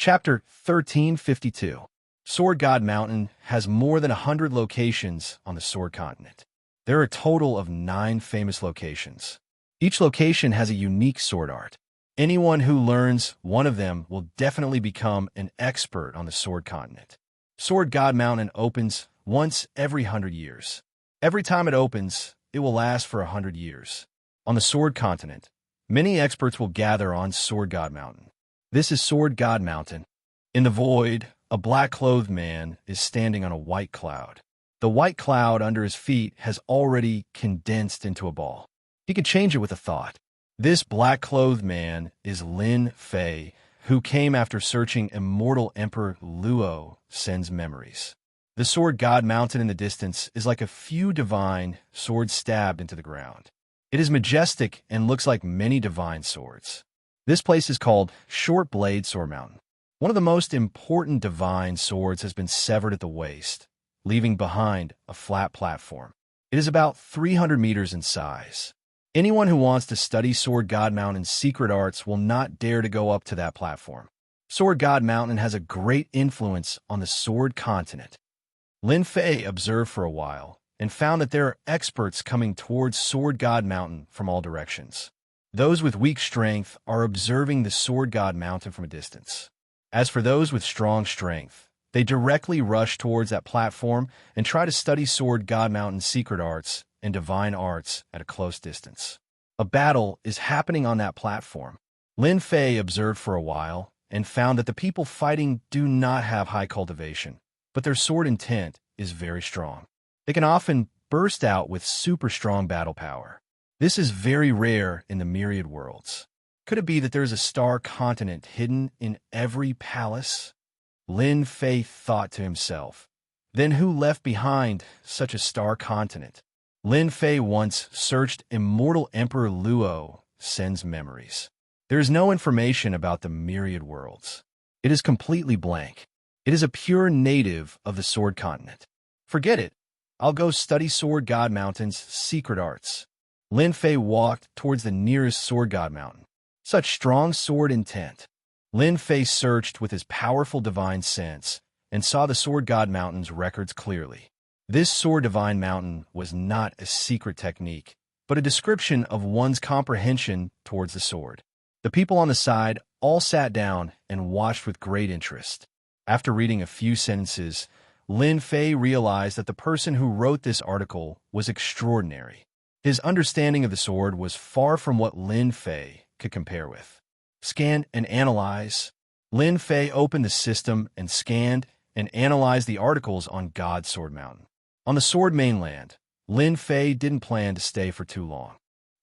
Chapter 1352. Sword God Mountain has more than 100 locations on the Sword Continent. There are a total of 9 famous locations. Each location has a unique sword art. Anyone who learns one of them will definitely become an expert on the Sword Continent. Sword God Mountain opens once every 100 years. Every time it opens, it will last for 100 years. On the Sword Continent, many experts will gather on Sword God Mountain. This is Sword God Mountain. In the void, a black-clothed man is standing on a white cloud. The white cloud under his feet has already condensed into a ball. He can change it with a thought. This black-clothed man is Lin Fei, who came after searching immortal Emperor Luo Sen's memories. The Sword God Mountain in the distance is like a few divine swords stabbed into the ground. It is majestic and looks like many divine swords. This place is called Short Blade Sword Mountain. One of the most important divine swords has been severed at the waist, leaving behind a flat platform. It is about 300 meters in size. Anyone who wants to study Sword God Mountain's secret arts will not dare to go up to that platform. Sword God Mountain has a great influence on the Sword Continent. Lin Fei observed for a while and found that there are experts coming towards Sword God Mountain from all directions. Those with weak strength are observing the Sword God Mountain from a distance. As for those with strong strength, they directly rush towards that platform and try to study Sword God Mountain's secret arts and divine arts at a close distance. A battle is happening on that platform. Lin Fei observed for a while and found that the people fighting do not have high cultivation, but their sword intent is very strong. They can often burst out with super strong battle power. This is very rare in the myriad worlds. Could it be that there's a star continent hidden in every palace? Lin Fei thought to himself. Then who left behind such a star continent? Lin Fei once searched immortal Emperor Luo Sen's memories. There is no information about the myriad worlds. It is completely blank. It is a pure native of the Sword Continent. Forget it. I'll go study Sword God Mountain's secret arts. Lin Fei walked towards the nearest Sword God Mountain. Such strong sword intent. Lin Fei searched with his powerful divine sense and saw the Sword God Mountain's records clearly. This Sword Divine Mountain was not a secret technique, but a description of one's comprehension towards the sword. The people on the side all sat down and watched with great interest. After reading a few sentences, Lin Fei realized that the person who wrote this article was extraordinary. His understanding of the sword was far from what Lin Fei could compare with. Scan and analyze. Lin Fei opened the system and scanned and analyzed the articles on God's Sword Mountain. On the Sword Mainland, Lin Fei didn't plan to stay for too long.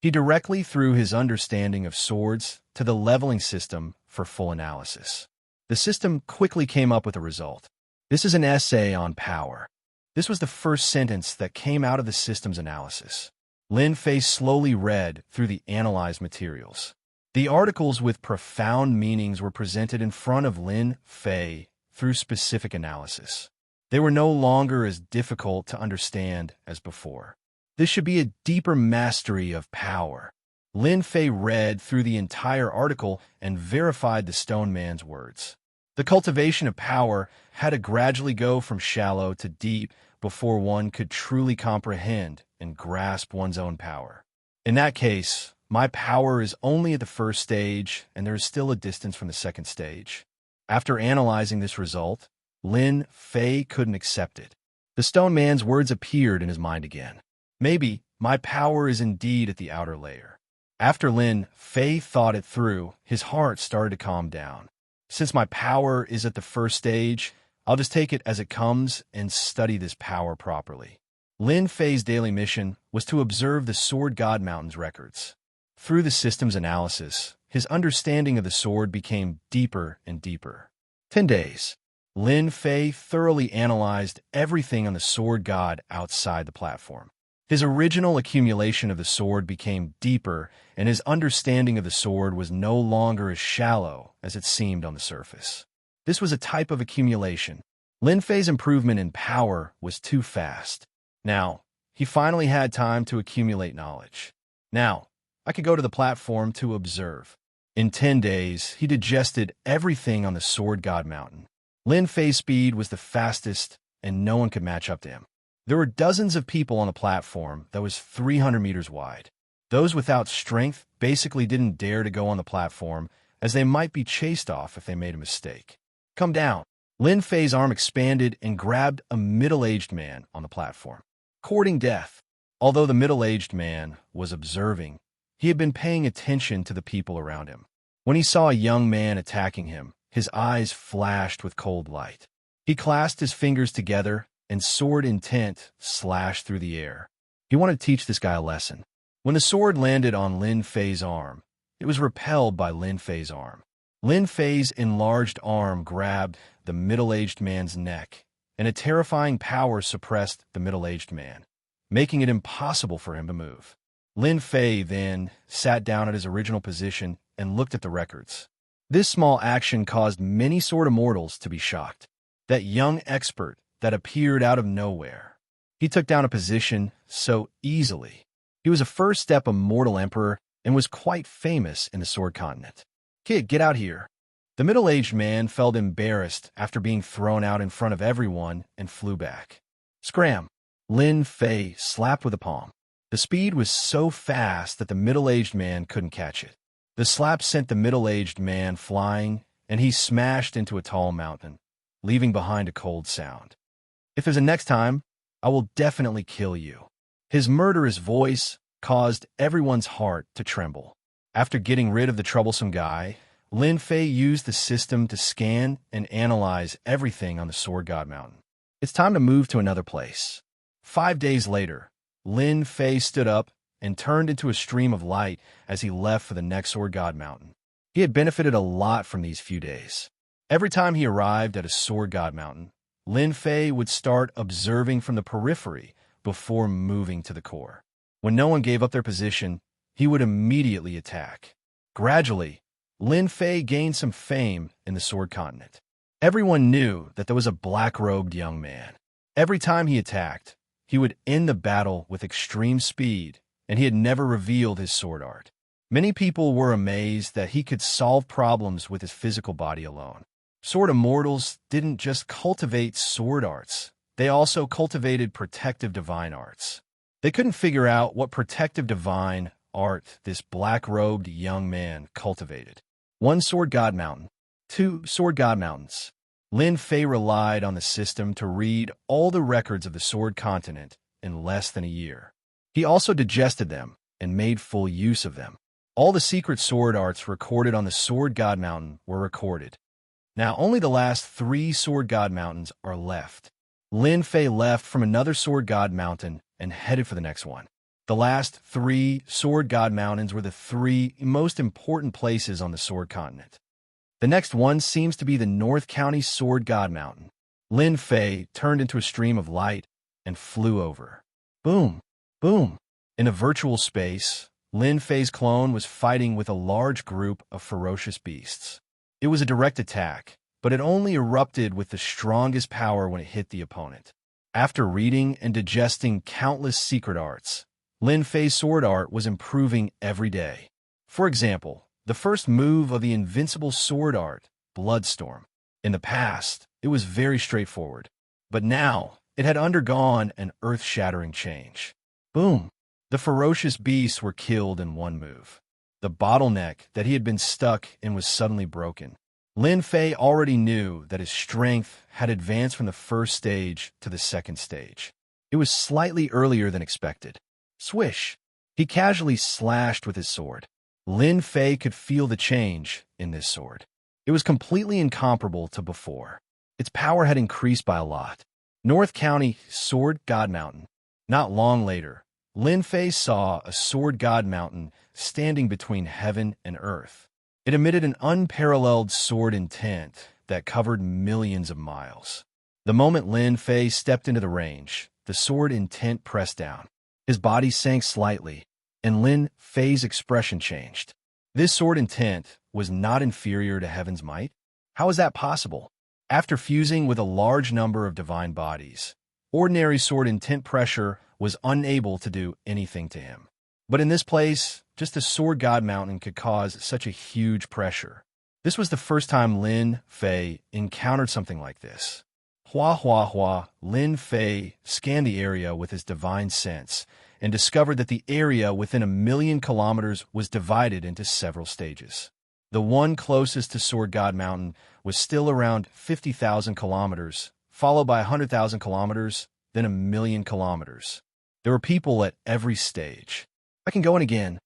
He directly threw his understanding of swords to the leveling system for full analysis. The system quickly came up with a result. This is an essay on power. This was the first sentence that came out of the system's analysis. Lin Fei slowly read through the analyzed materials. The articles with profound meanings were presented in front of Lin Fei through specific analysis. They were no longer as difficult to understand as before. This should be a deeper mastery of power. Lin Fei read through the entire article and verified the stone man's words. The cultivation of power had to gradually go from shallow to deep before one could truly comprehend and grasp one's own power. In that case, my power is only at the first stage, and there is still a distance from the second stage. After analyzing this result, Lin Fei couldn't accept it. The stone man's words appeared in his mind again. Maybe my power is indeed at the outer layer. After Lin Fei thought it through, his heart started to calm down. Since my power is at the first stage, I'll just take it as it comes and study this power properly. Lin Fei's daily mission was to observe the Sword God Mountain's records. Through the system's analysis, his understanding of the sword became deeper and deeper. 10 days. Lin Fei thoroughly analyzed everything on the Sword God outside the platform. His original accumulation of the sword became deeper, and his understanding of the sword was no longer as shallow as it seemed on the surface. This was a type of accumulation. Lin Fei's improvement in power was too fast. Now, he finally had time to accumulate knowledge. Now, I could go to the platform to observe. In 10 days, he digested everything on the Sword God Mountain. Lin Fei's speed was the fastest, and no one could match up to him. There were dozens of people on the platform that was 300 meters wide. Those without strength basically didn't dare to go on the platform, as they might be chased off if they made a mistake. Come down. Lin Fei's arm expanded and grabbed a middle-aged man on the platform, courting death. Although the middle-aged man was observing, he had been paying attention to the people around him. When he saw a young man attacking him, his eyes flashed with cold light. He clasped his fingers together, and sword intent slashed through the air. He wanted to teach this guy a lesson. When the sword landed on Lin Fei's arm, it was repelled by Lin Fei's arm. Lin Fei's enlarged arm grabbed the middle-aged man's neck, and a terrifying power suppressed the middle-aged man, making it impossible for him to move. Lin Fei then sat down at his original position and looked at the records. This small action caused many sword immortals to be shocked. That young expert that appeared out of nowhere. He took down a position so easily. He was a first-step immortal emperor and was quite famous in the Sword Continent. Kid, get out here. The middle-aged man felt embarrassed after being thrown out in front of everyone and flew back. Scram! Lin Fei slapped with a palm. The speed was so fast that the middle-aged man couldn't catch it. The slap sent the middle-aged man flying, and he smashed into a tall mountain, leaving behind a cold sound. If there's a next time, I will definitely kill you. His murderous voice caused everyone's heart to tremble. After getting rid of the troublesome guy, Lin Fei used the system to scan and analyze everything on the Sword God Mountain. It's time to move to another place. 5 days later, Lin Fei stood up and turned into a stream of light as he left for the next Sword God Mountain. He had benefited a lot from these few days. Every time he arrived at a Sword God Mountain, Lin Fei would start observing from the periphery before moving to the core. When no one gave up their position, he would immediately attack. Gradually, Lin Fei gained some fame in the Sword Continent. Everyone knew that there was a black-robed young man. Every time he attacked, he would end the battle with extreme speed, and he had never revealed his sword art. Many people were amazed that he could solve problems with his physical body alone. Sword immortals didn't just cultivate sword arts, they also cultivated protective divine arts. They couldn't figure out what protective divine art this black-robed young man cultivated. 1 Sword God Mountain. 2 Sword God Mountains. Lin Fei relied on the system to read all the records of the Sword Continent in less than a year. He also digested them and made full use of them. All the secret sword arts recorded on the Sword God Mountain were recorded. Now only the last 3 Sword God Mountains are left. Lin Fei left from another Sword God Mountain and headed for the next one. The last 3 Sword God Mountains were the 3 most important places on the Sword Continent. The next one seems to be the North County Sword God Mountain. Lin Fei turned into a stream of light and flew over. Boom! Boom! In a virtual space, Lin Fei's clone was fighting with a large group of ferocious beasts. It was a direct attack, but it only erupted with the strongest power when it hit the opponent. After reading and digesting countless secret arts, Lin Fei's sword art was improving every day. For example, the first move of the invincible sword art, Bloodstorm. In the past, it was very straightforward, but now it had undergone an earth-shattering change. Boom! The ferocious beasts were killed in one move. The bottleneck that he had been stuck in was suddenly broken. Lin Fei already knew that his strength had advanced from the first stage to the second stage. It was slightly earlier than expected. Swish! He casually slashed with his sword. Lin Fei could feel the change in this sword. It was completely incomparable to before. Its power had increased by a lot. North County Sword God Mountain. Not long later, Lin Fei saw a Sword God Mountain standing between heaven and earth. It emitted an unparalleled sword intent that covered millions of miles. The moment Lin Fei stepped into the range, the sword intent pressed down. His body sank slightly, and Lin Fei's expression changed. This sword intent was not inferior to heaven's might. How is that possible? After fusing with a large number of divine bodies, ordinary sword intent pressure was unable to do anything to him. But in this place, just the Sword God Mountain could cause such a huge pressure. This was the first time Lin Fei encountered something like this. Lin Fei scanned the area with his divine sense and discovered that the area within 1,000,000 kilometers was divided into several stages. The one closest to Sword God Mountain was still around 50,000 kilometers, followed by 100,000 kilometers, then 1,000,000 kilometers. There were people at every stage. I can go in again.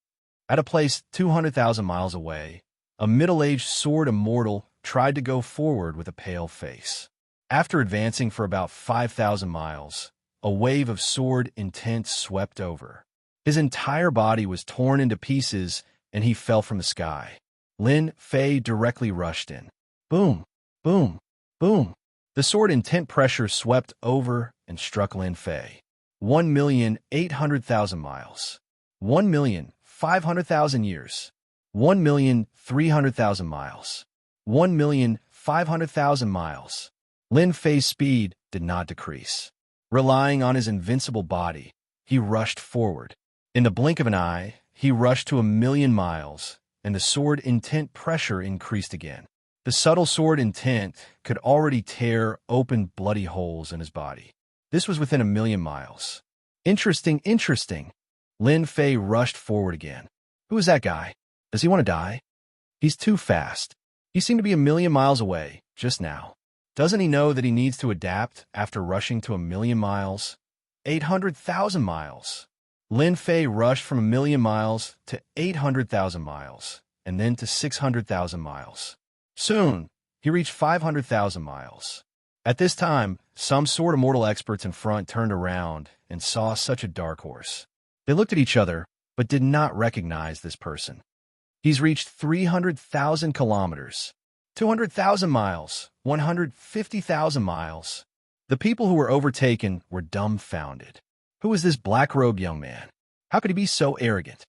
At a place 200,000 miles away, a middle-aged sword immortal tried to go forward with a pale face. After advancing for about 5,000 miles, a wave of sword intent swept over. His entire body was torn into pieces, and he fell from the sky. Lin Fei directly rushed in. Boom, boom, boom. The sword intent pressure swept over and struck Lin Fei. 1,800,000 miles. 1,500,000 years. 1,300,000 miles. 1,500,000 miles. Lin Fei's speed did not decrease. Relying on his invincible body, he rushed forward. In the blink of an eye, he rushed to 1,000,000 miles, and the sword intent pressure increased again. The subtle sword intent could already tear open bloody holes in his body. This was within 1,000,000 miles. Interesting. Lin Fei rushed forward again. Who is that guy? Does he want to die? He's too fast. He seemed to be 1,000,000 miles away, just now. Doesn't he know that he needs to adapt after rushing to 1,000,000 miles? 800,000 miles. Lin Fei rushed from 1,000,000 miles to 800,000 miles, and then to 600,000 miles. Soon, he reached 500,000 miles. At this time, some sword immortal experts in front turned around and saw such a dark horse. They looked at each other, but did not recognize this person. He's reached 300,000 kilometers, 200,000 miles, 150,000 miles. The people who were overtaken were dumbfounded. Who is this black-robed young man? How could he be so arrogant?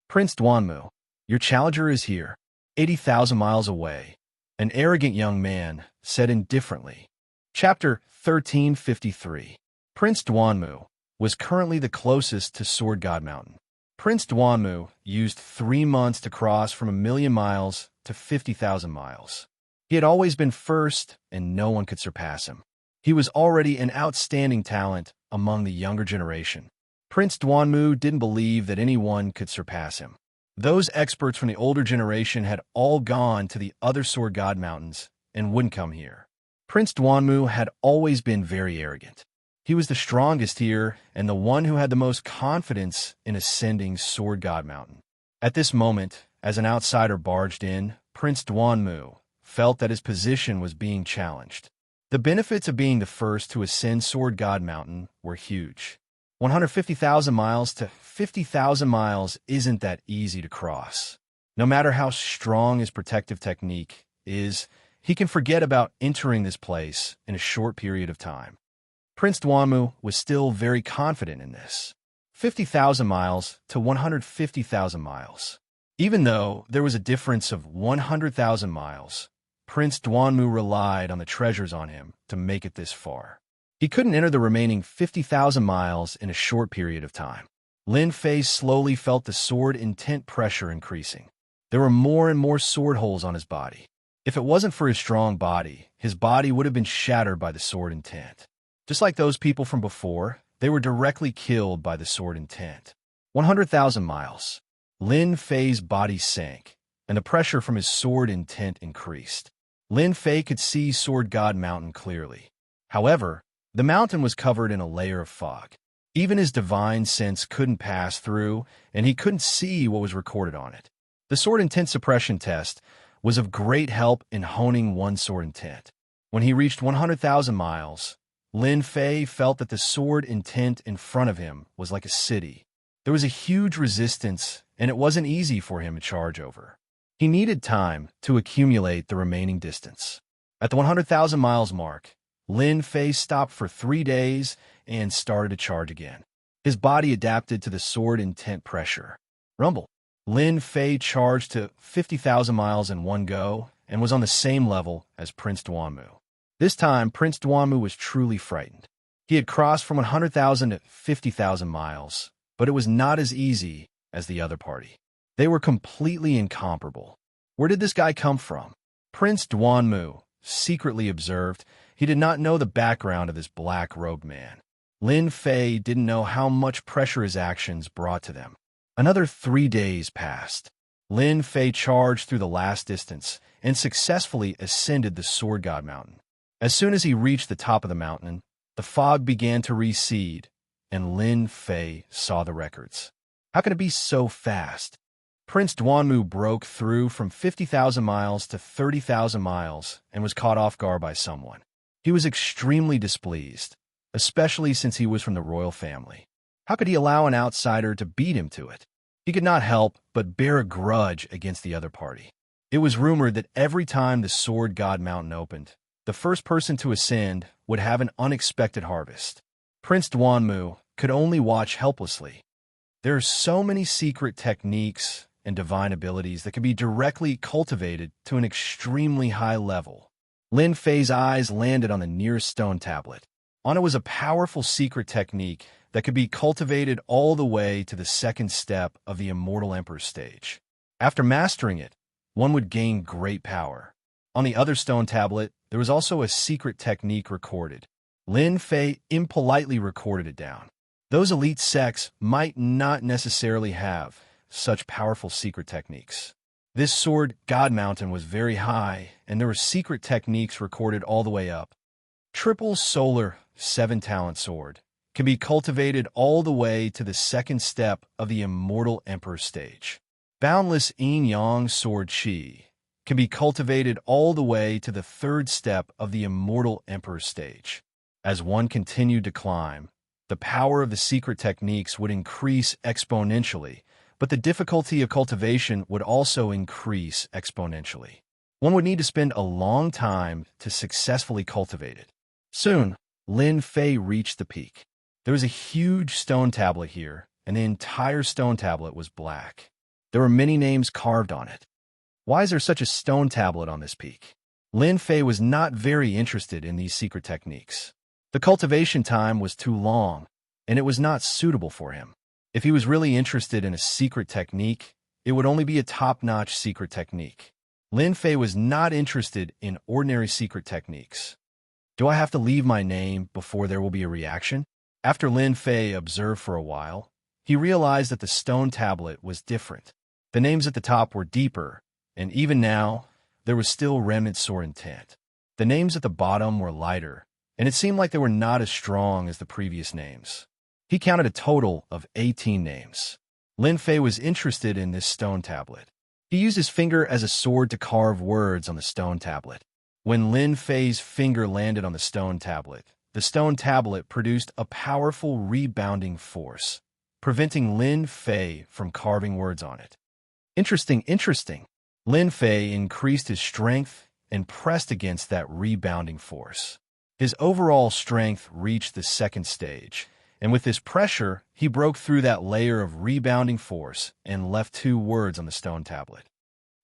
Prince Duanmu, your challenger is here, 80,000 miles away. An arrogant young man said indifferently. Chapter 1353. Prince Duanmu was currently the closest to Sword God Mountain. Prince Duanmu used 3 months to cross from 1,000,000 miles to 50,000 miles. He had always been first, and no one could surpass him. He was already an outstanding talent among the younger generation. Prince Duanmu didn't believe that anyone could surpass him. Those experts from the older generation had all gone to the other Sword God Mountains and wouldn't come here. Prince Duanmu had always been very arrogant. He was the strongest here and the one who had the most confidence in ascending Sword God Mountain. At this moment, as an outsider barged in, Prince Duanmu felt that his position was being challenged. The benefits of being the first to ascend Sword God Mountain were huge. 150,000 miles to 50,000 miles isn't that easy to cross. No matter how strong his protective technique is, he can forget about entering this place in a short period of time. Prince Duanmu was still very confident in this. 50,000 miles to 150,000 miles. Even though there was a difference of 100,000 miles, Prince Duanmu relied on the treasures on him to make it this far. He couldn't enter the remaining 50,000 miles in a short period of time. Lin Fei slowly felt the sword intent pressure increasing. There were more and more sword holes on his body. If it wasn't for his strong body, his body would have been shattered by the sword intent. Just like those people from before, they were directly killed by the sword intent. 100,000 miles. Lin Fei's body sank, and the pressure from his sword intent increased. Lin Fei could see Sword God Mountain clearly. However, the mountain was covered in a layer of fog. Even his divine sense couldn't pass through, and he couldn't see what was recorded on it. The sword intent suppression test was of great help in honing one sword intent. When he reached 100,000 miles, Lin Fei felt that the sword intent in front of him was like a city. There was a huge resistance, and it wasn't easy for him to charge over. He needed time to accumulate the remaining distance. At the 100,000 miles mark, Lin Fei stopped for 3 days and started to charge again. His body adapted to the sword intent pressure. Rumble. Lin Fei charged to 50,000 miles in one go and was on the same level as Prince Duanmu. This time, Prince Duanmu was truly frightened. He had crossed from 100,000 to 50,000 miles, but it was not as easy as the other party. They were completely incomparable. Where did this guy come from? Prince Duanmu secretly observed. He did not know the background of this black-robed man. Lin Fei didn't know how much pressure his actions brought to them. Another 3 days passed. Lin Fei charged through the last distance and successfully ascended the Sword God Mountain. As soon as he reached the top of the mountain, the fog began to recede, and Lin Fei saw the records. How could it be so fast? Prince Duanmu broke through from 50,000 miles to 30,000 miles and was caught off guard by someone. He was extremely displeased, especially since he was from the royal family. How could he allow an outsider to beat him to it? He could not help but bear a grudge against the other party. It was rumored that every time the Sword God Mountain opened, the first person to ascend would have an unexpected harvest. Prince Duanmu could only watch helplessly. There are so many secret techniques and divine abilities that can be directly cultivated to an extremely high level. Lin Fei's eyes landed on the nearest stone tablet. On it was a powerful secret technique that could be cultivated all the way to the second step of the Immortal Emperor stage. After mastering it, one would gain great power. On the other stone tablet, there was also a secret technique recorded. Lin Fei impolitely recorded it down. Those elite sects might not necessarily have such powerful secret techniques. This Sword God Mountain was very high, and there were secret techniques recorded all the way up. Triple Solar 7-talent sword can be cultivated all the way to the second step of the Immortal Emperor stage. Boundless Yin-Yang Sword Qi can be cultivated all the way to the third step of the Immortal Emperor stage. As one continued to climb, the power of the secret techniques would increase exponentially, but the difficulty of cultivation would also increase exponentially. One would need to spend a long time to successfully cultivate it. Soon, Lin Fei reached the peak. There was a huge stone tablet here, and the entire stone tablet was black. There were many names carved on it. Why is there such a stone tablet on this peak? Lin Fei was not very interested in these secret techniques. The cultivation time was too long, and it was not suitable for him. If he was really interested in a secret technique, it would only be a top-notch secret technique. Lin Fei was not interested in ordinary secret techniques. Do I have to leave my name before there will be a reaction? After Lin Fei observed for a while, he realized that the stone tablet was different. The names at the top were deeper, and even now, there was still remnants or intent. The names at the bottom were lighter, and it seemed like they were not as strong as the previous names. He counted a total of 18 names. Lin Fei was interested in this stone tablet. He used his finger as a sword to carve words on the stone tablet. When Lin Fei's finger landed on the stone tablet produced a powerful rebounding force, preventing Lin Fei from carving words on it. Interesting. Lin Fei increased his strength and pressed against that rebounding force. His overall strength reached the second stage, and with this pressure, he broke through that layer of rebounding force and left 2 words on the stone tablet.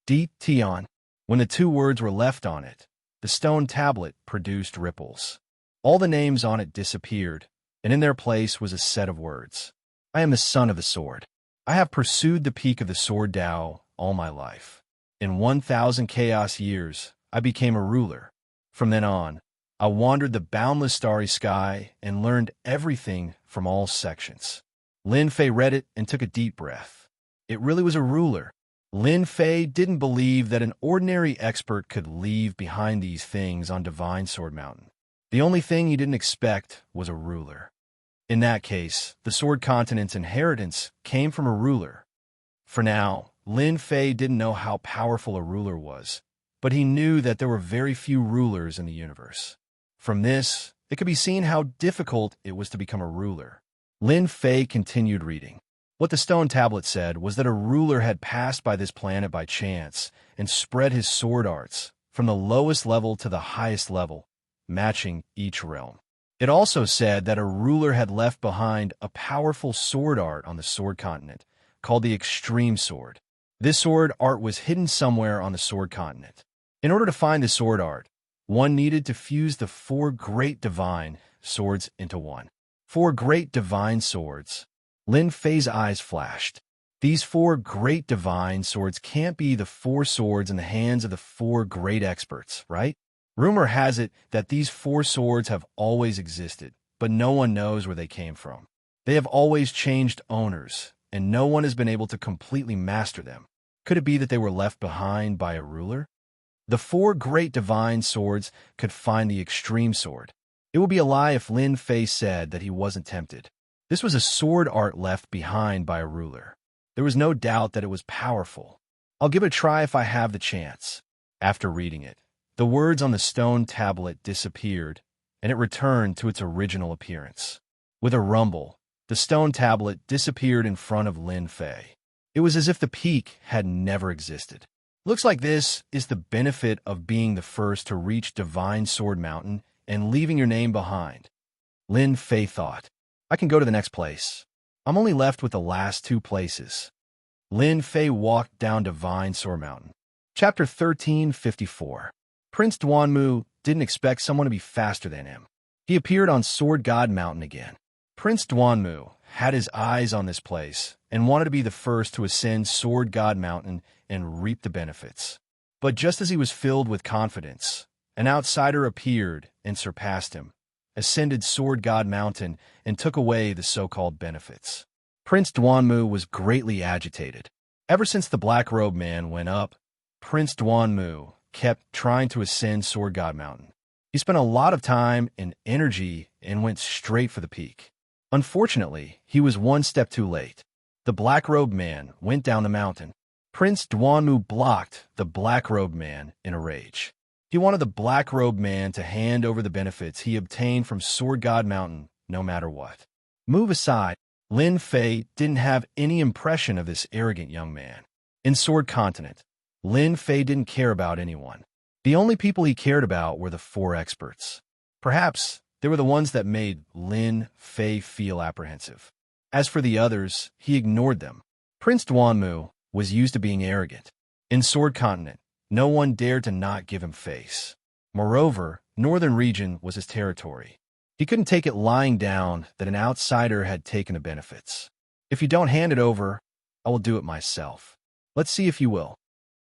Di Tian. When the 2 words were left on it, the stone tablet produced ripples. All the names on it disappeared, and in their place was a set of words. I am the son of the sword. I have pursued the peak of the sword Tao all my life. In 1,000 chaos years, I became a ruler. From then on, I wandered the boundless starry sky and learned everything from all sections. Lin Fei read it and took a deep breath. It really was a ruler. Lin Fei didn't believe that an ordinary expert could leave behind these things on Divine Sword Mountain. The only thing he didn't expect was a ruler. In that case, the Sword Continent's inheritance came from a ruler. For now, Lin Fei didn't know how powerful a ruler was, but he knew that there were very few rulers in the universe. From this, it could be seen how difficult it was to become a ruler. Lin Fei continued reading. What the stone tablet said was that a ruler had passed by this planet by chance and spread his sword arts from the lowest level to the highest level, matching each realm. It also said that a ruler had left behind a powerful sword art on the Sword Continent, called the Extreme Sword. This sword art was hidden somewhere on the Sword Continent. In order to find the sword art, one needed to fuse the 4 great divine swords into one. 4 great divine swords. Lin Fei's eyes flashed. These four great divine swords can't be the four swords in the hands of the four great experts, right? Rumor has it that these four swords have always existed, but no one knows where they came from. They have always changed owners, and no one has been able to completely master them. Could it be that they were left behind by a ruler? The four great divine swords could find the extreme sword. It would be a lie if Lin Fei said that he wasn't tempted. This was a sword art left behind by a ruler. There was no doubt that it was powerful. I'll give it a try if I have the chance. After reading it, the words on the stone tablet disappeared, and it returned to its original appearance. With a rumble, the stone tablet disappeared in front of Lin Fei. It was as if the peak had never existed. Looks like this is the benefit of being the first to reach Divine Sword Mountain and leaving your name behind. Lin Fei thought, I can go to the next place. I'm only left with the last two places. Lin Fei walked down Divine Sword Mountain. Chapter 1354. Prince Duanmu didn't expect someone to be faster than him. He appeared on Sword God Mountain again. Prince Duanmu had his eyes on this place and wanted to be the first to ascend Sword God Mountain and reap the benefits. But just as he was filled with confidence, an outsider appeared and surpassed him, ascended Sword God Mountain, and took away the so-called benefits. Prince Duanmu was greatly agitated. Ever since the Black Robe Man went up, Prince Duanmu kept trying to ascend Sword God Mountain. He spent a lot of time and energy and went straight for the peak. Unfortunately, he was one step too late. The Black Robe Man went down the mountain. Prince Duanmu blocked the Black Robe Man in a rage. He wanted the Black Robe Man to hand over the benefits he obtained from Sword God Mountain, no matter what. Move aside. Lin Fei didn't have any impression of this arrogant young man. In Sword Continent, Lin Fei didn't care about anyone. The only people he cared about were the four experts. Perhaps they were the ones that made Lin Fei feel apprehensive. As for the others, he ignored them. Prince Duanmu was used to being arrogant. In Sword Continent, no one dared to not give him face. Moreover, Northern Region was his territory. He couldn't take it lying down that an outsider had taken the benefits. If you don't hand it over, I will do it myself. Let's see if you will.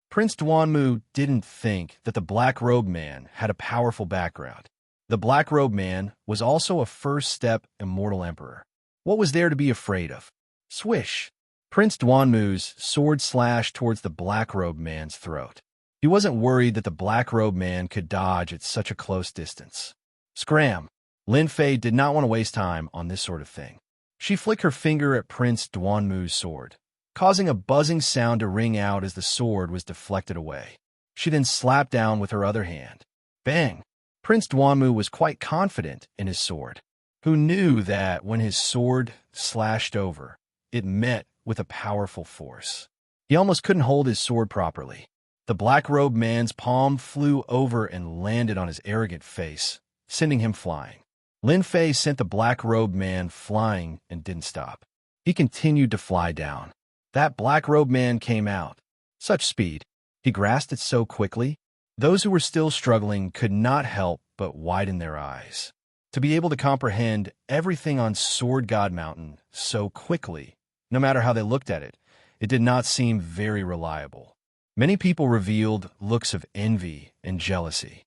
Prince Duanmu didn't think that the Black Robe Man had a powerful background. The Black Robe Man was also a first-step immortal emperor. What was there to be afraid of? Swish! Prince Duanmu's sword slashed towards the Black Robe Man's throat. He wasn't worried that the Black Robe Man could dodge at such a close distance. Scram! Lin Fei did not want to waste time on this sort of thing. She flicked her finger at Prince Duanmu's sword, causing a buzzing sound to ring out as the sword was deflected away. She then slapped down with her other hand. Bang! Prince Duanmu was quite confident in his sword. Who knew that when his sword slashed over, it met with a powerful force. He almost couldn't hold his sword properly. The Black Robe Man's palm flew over and landed on his arrogant face, sending him flying. Lin Fei sent the Black Robe Man flying and didn't stop. He continued to fly down. That Black Robe Man came out. Such speed. He grasped it so quickly. Those who were still struggling could not help but widen their eyes. To be able to comprehend everything on Sword God Mountain so quickly, no matter how they looked at it, it did not seem very reliable. Many people revealed looks of envy and jealousy.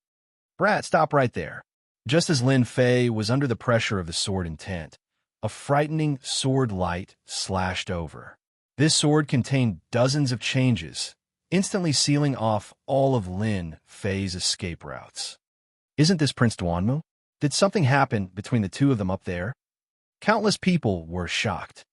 Brat, stop right there. Just as Lin Fei was under the pressure of the sword intent, a frightening sword light slashed over. This sword contained dozens of changes, instantly sealing off all of Lin Fei's escape routes. Isn't this Prince Duanmu? Did something happen between the two of them up there? Countless people were shocked.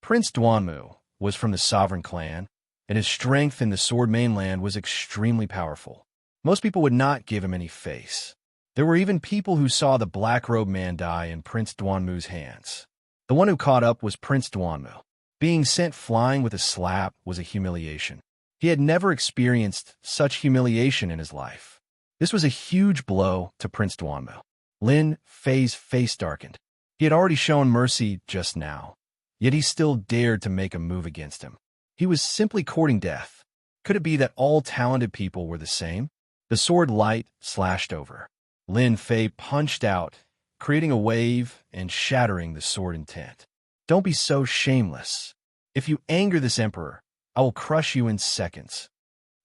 Prince Duanmu was from the Sovereign Clan, and his strength in the Sword Mainland was extremely powerful. Most people would not give him any face. There were even people who saw the Black Robe Man die in Prince Duanmu's hands. The one who caught up was Prince Duanmu. Being sent flying with a slap was a humiliation. He had never experienced such humiliation in his life. This was a huge blow to Prince Duanmu. Lin Fei's face darkened. He had already shown mercy just now, yet he still dared to make a move against him. He was simply courting death. Could it be that all talented people were the same? The sword light slashed over. Lin Fei punched out, creating a wave and shattering the sword intent. Don't be so shameless. If you anger this emperor, I will crush you in seconds."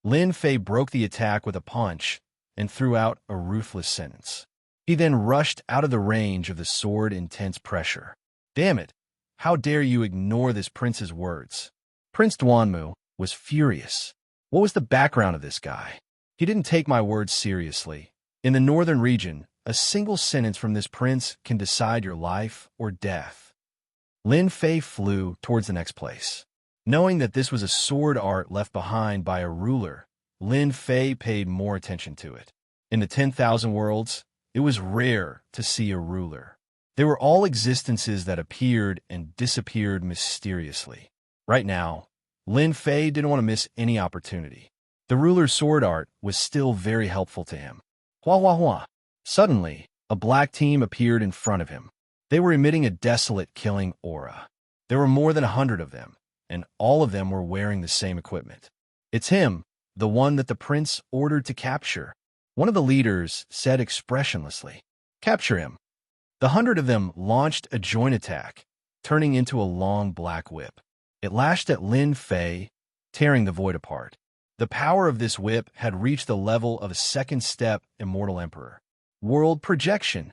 Lin Fei broke the attack with a punch and threw out a ruthless sentence. He then rushed out of the range of the sword intense pressure. "Damn it! How dare you ignore this prince's words?" Prince Duanmu was furious. What was the background of this guy? He didn't take my words seriously. In the northern region, a single sentence from this prince can decide your life or death. Lin Fei flew towards the next place. Knowing that this was a sword art left behind by a ruler, Lin Fei paid more attention to it. In the 10,000 worlds, it was rare to see a ruler. They were all existences that appeared and disappeared mysteriously. Right now, Lin Fei didn't want to miss any opportunity. The ruler's sword art was still very helpful to him. Hua hua hua. Suddenly, a black team appeared in front of him. They were emitting a desolate, killing aura. There were more than 100 of them, and all of them were wearing the same equipment. "It's him, the one that the prince ordered to capture," one of the leaders said expressionlessly. "Capture him." The 100 of them launched a joint attack, turning into a long black whip. It lashed at Lin Fei, tearing the void apart. The power of this whip had reached the level of a second-step Immortal Emperor. World projection.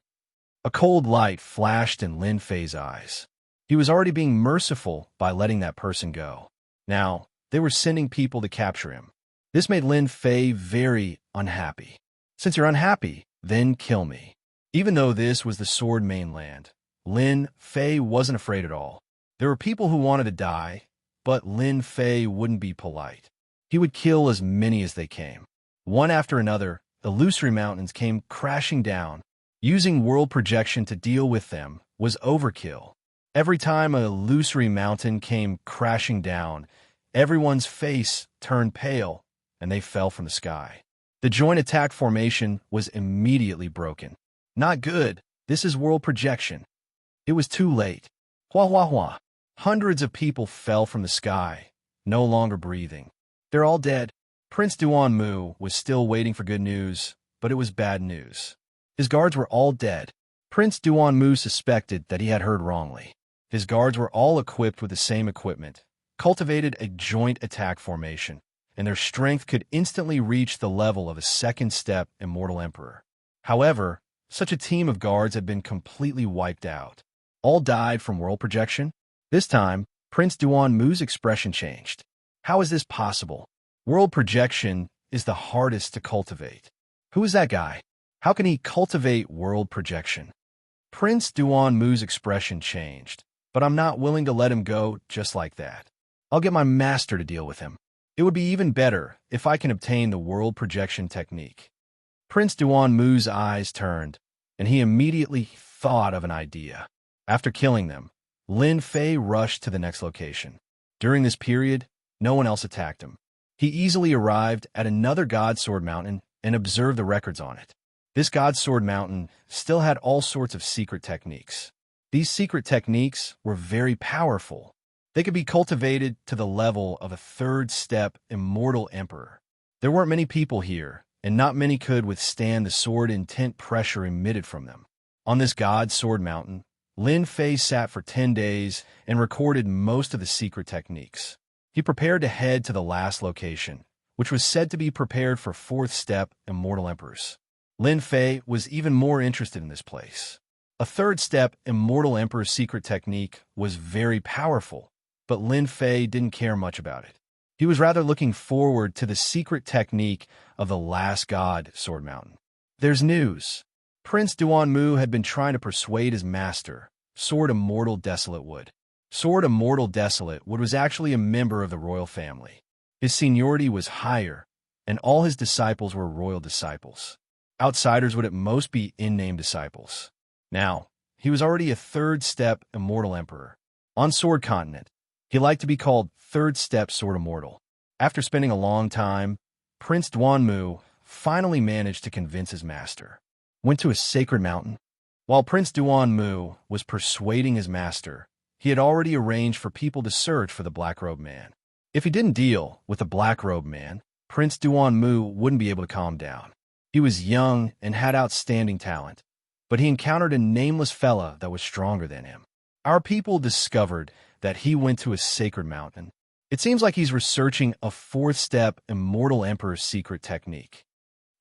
A cold light flashed in Lin Fei's eyes. He was already being merciful by letting that person go. Now, they were sending people to capture him. This made Lin Fei very unhappy. "Since you're unhappy, then kill me." Even though this was the sword mainland, Lin Fei wasn't afraid at all. There were people who wanted to die, but Lin Fei wouldn't be polite. He would kill as many as they came. One after another, illusory mountains came crashing down. Using world projection to deal with them was overkill. Every time an illusory mountain came crashing down, everyone's face turned pale, and they fell from the sky. The joint attack formation was immediately broken. Not good. This is world projection. It was too late. Hua hua hua. Hundreds of people fell from the sky, no longer breathing. They're all dead. Prince Duanmu was still waiting for good news, but it was bad news. His guards were all dead. Prince Duanmu suspected that he had heard wrongly. His guards were all equipped with the same equipment, cultivated a joint attack formation, and their strength could instantly reach the level of a second-step Immortal Emperor. However, such a team of guards had been completely wiped out. All died from world projection? This time, Prince Duanmu's expression changed. How is this possible? World projection is the hardest to cultivate. Who is that guy? How can he cultivate world projection? Prince Duanmu's expression changed, but I'm not willing to let him go just like that. I'll get my master to deal with him. It would be even better if I can obtain the world projection technique. Prince Duanmu's eyes turned, and he immediately thought of an idea. After killing them, Lin Fei rushed to the next location. During this period, no one else attacked him. He easily arrived at another God Sword Mountain and observed the records on it. This God Sword Mountain still had all sorts of secret techniques. These secret techniques were very powerful. They could be cultivated to the level of a third-step Immortal Emperor. There weren't many people here, and not many could withstand the sword intent pressure emitted from them. On this God Sword Mountain, Lin Fei sat for 10 days and recorded most of the secret techniques. He prepared to head to the last location, which was said to be prepared for fourth-step Immortal Emperors. Lin Fei was even more interested in this place. A third-step Immortal Emperor secret technique was very powerful, but Lin Fei didn't care much about it. He was rather looking forward to the secret technique of the last God Sword Mountain. There's news. Prince Duanmu had been trying to persuade his master, Sword Immortal Desolate Wood. Sword Immortal Desolate Wood was actually a member of the royal family. His seniority was higher, and all his disciples were royal disciples. Outsiders would at most be in-name disciples. Now, he was already a third-step Immortal Emperor. On Sword Continent, he liked to be called Third-Step Sword Immortal. After spending a long time, Prince Duanmu finally managed to convince his master. Went to a sacred mountain. While Prince Duanmu was persuading his master, he had already arranged for people to search for the Black-Robed Man. If he didn't deal with the Black-Robed Man, Prince Duanmu wouldn't be able to calm down. He was young and had outstanding talent, but he encountered a nameless fella that was stronger than him. Our people discovered that he went to a sacred mountain. It seems like he's researching a fourth-step Immortal Emperor's secret technique.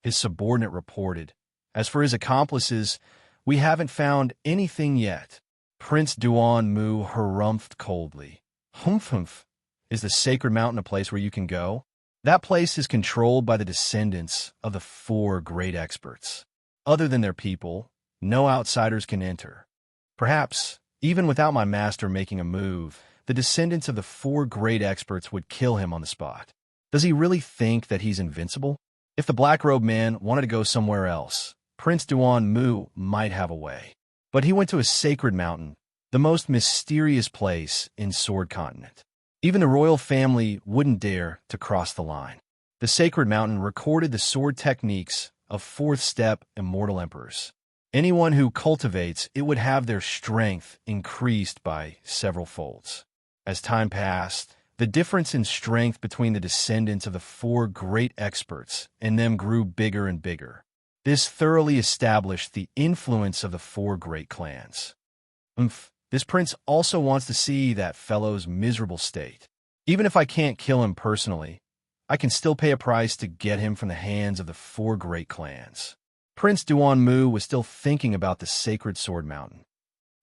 His subordinate reported, "As for his accomplices, we haven't found anything yet." Prince Duan Mu harumphed coldly. Humph. Is the sacred mountain a place where you can go? That place is controlled by the descendants of the four great experts. Other than their people, no outsiders can enter. Perhaps, even without my master making a move, the descendants of the four great experts would kill him on the spot. Does he really think that he's invincible? If the black-robed man wanted to go somewhere else, Prince Duan Mu might have a way. But he went to a sacred mountain, the most mysterious place in Sword Continent. Even the royal family wouldn't dare to cross the line. The sacred mountain recorded the sword techniques of fourth-step Immortal Emperors. Anyone who cultivates it would have their strength increased by several folds. As time passed, the difference in strength between the descendants of the four great experts and them grew bigger and bigger. This thoroughly established the influence of the four great clans. This prince also wants to see that fellow's miserable state. Even if I can't kill him personally, I can still pay a price to get him from the hands of the four great clans. Prince Duan Mu was still thinking about the sacred sword mountain.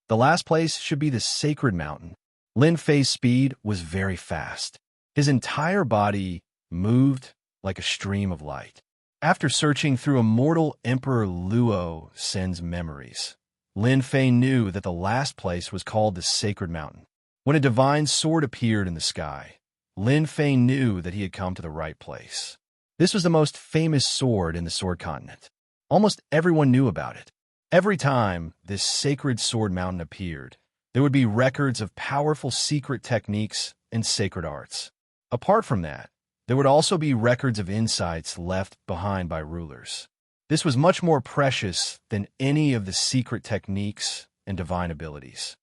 The last place should be the sacred mountain. Lin Fei's speed was very fast. His entire body moved like a stream of light. After searching through Immortal Emperor Luo Sen's memories, Lin Fei knew that the last place was called the Sacred Mountain. When a divine sword appeared in the sky, Lin Fei knew that he had come to the right place. This was the most famous sword in the Sword Continent. Almost everyone knew about it. Every time this sacred sword mountain appeared, there would be records of powerful secret techniques and sacred arts. Apart from that, there would also be records of insights left behind by rulers. This was much more precious than any of the secret techniques and divine abilities.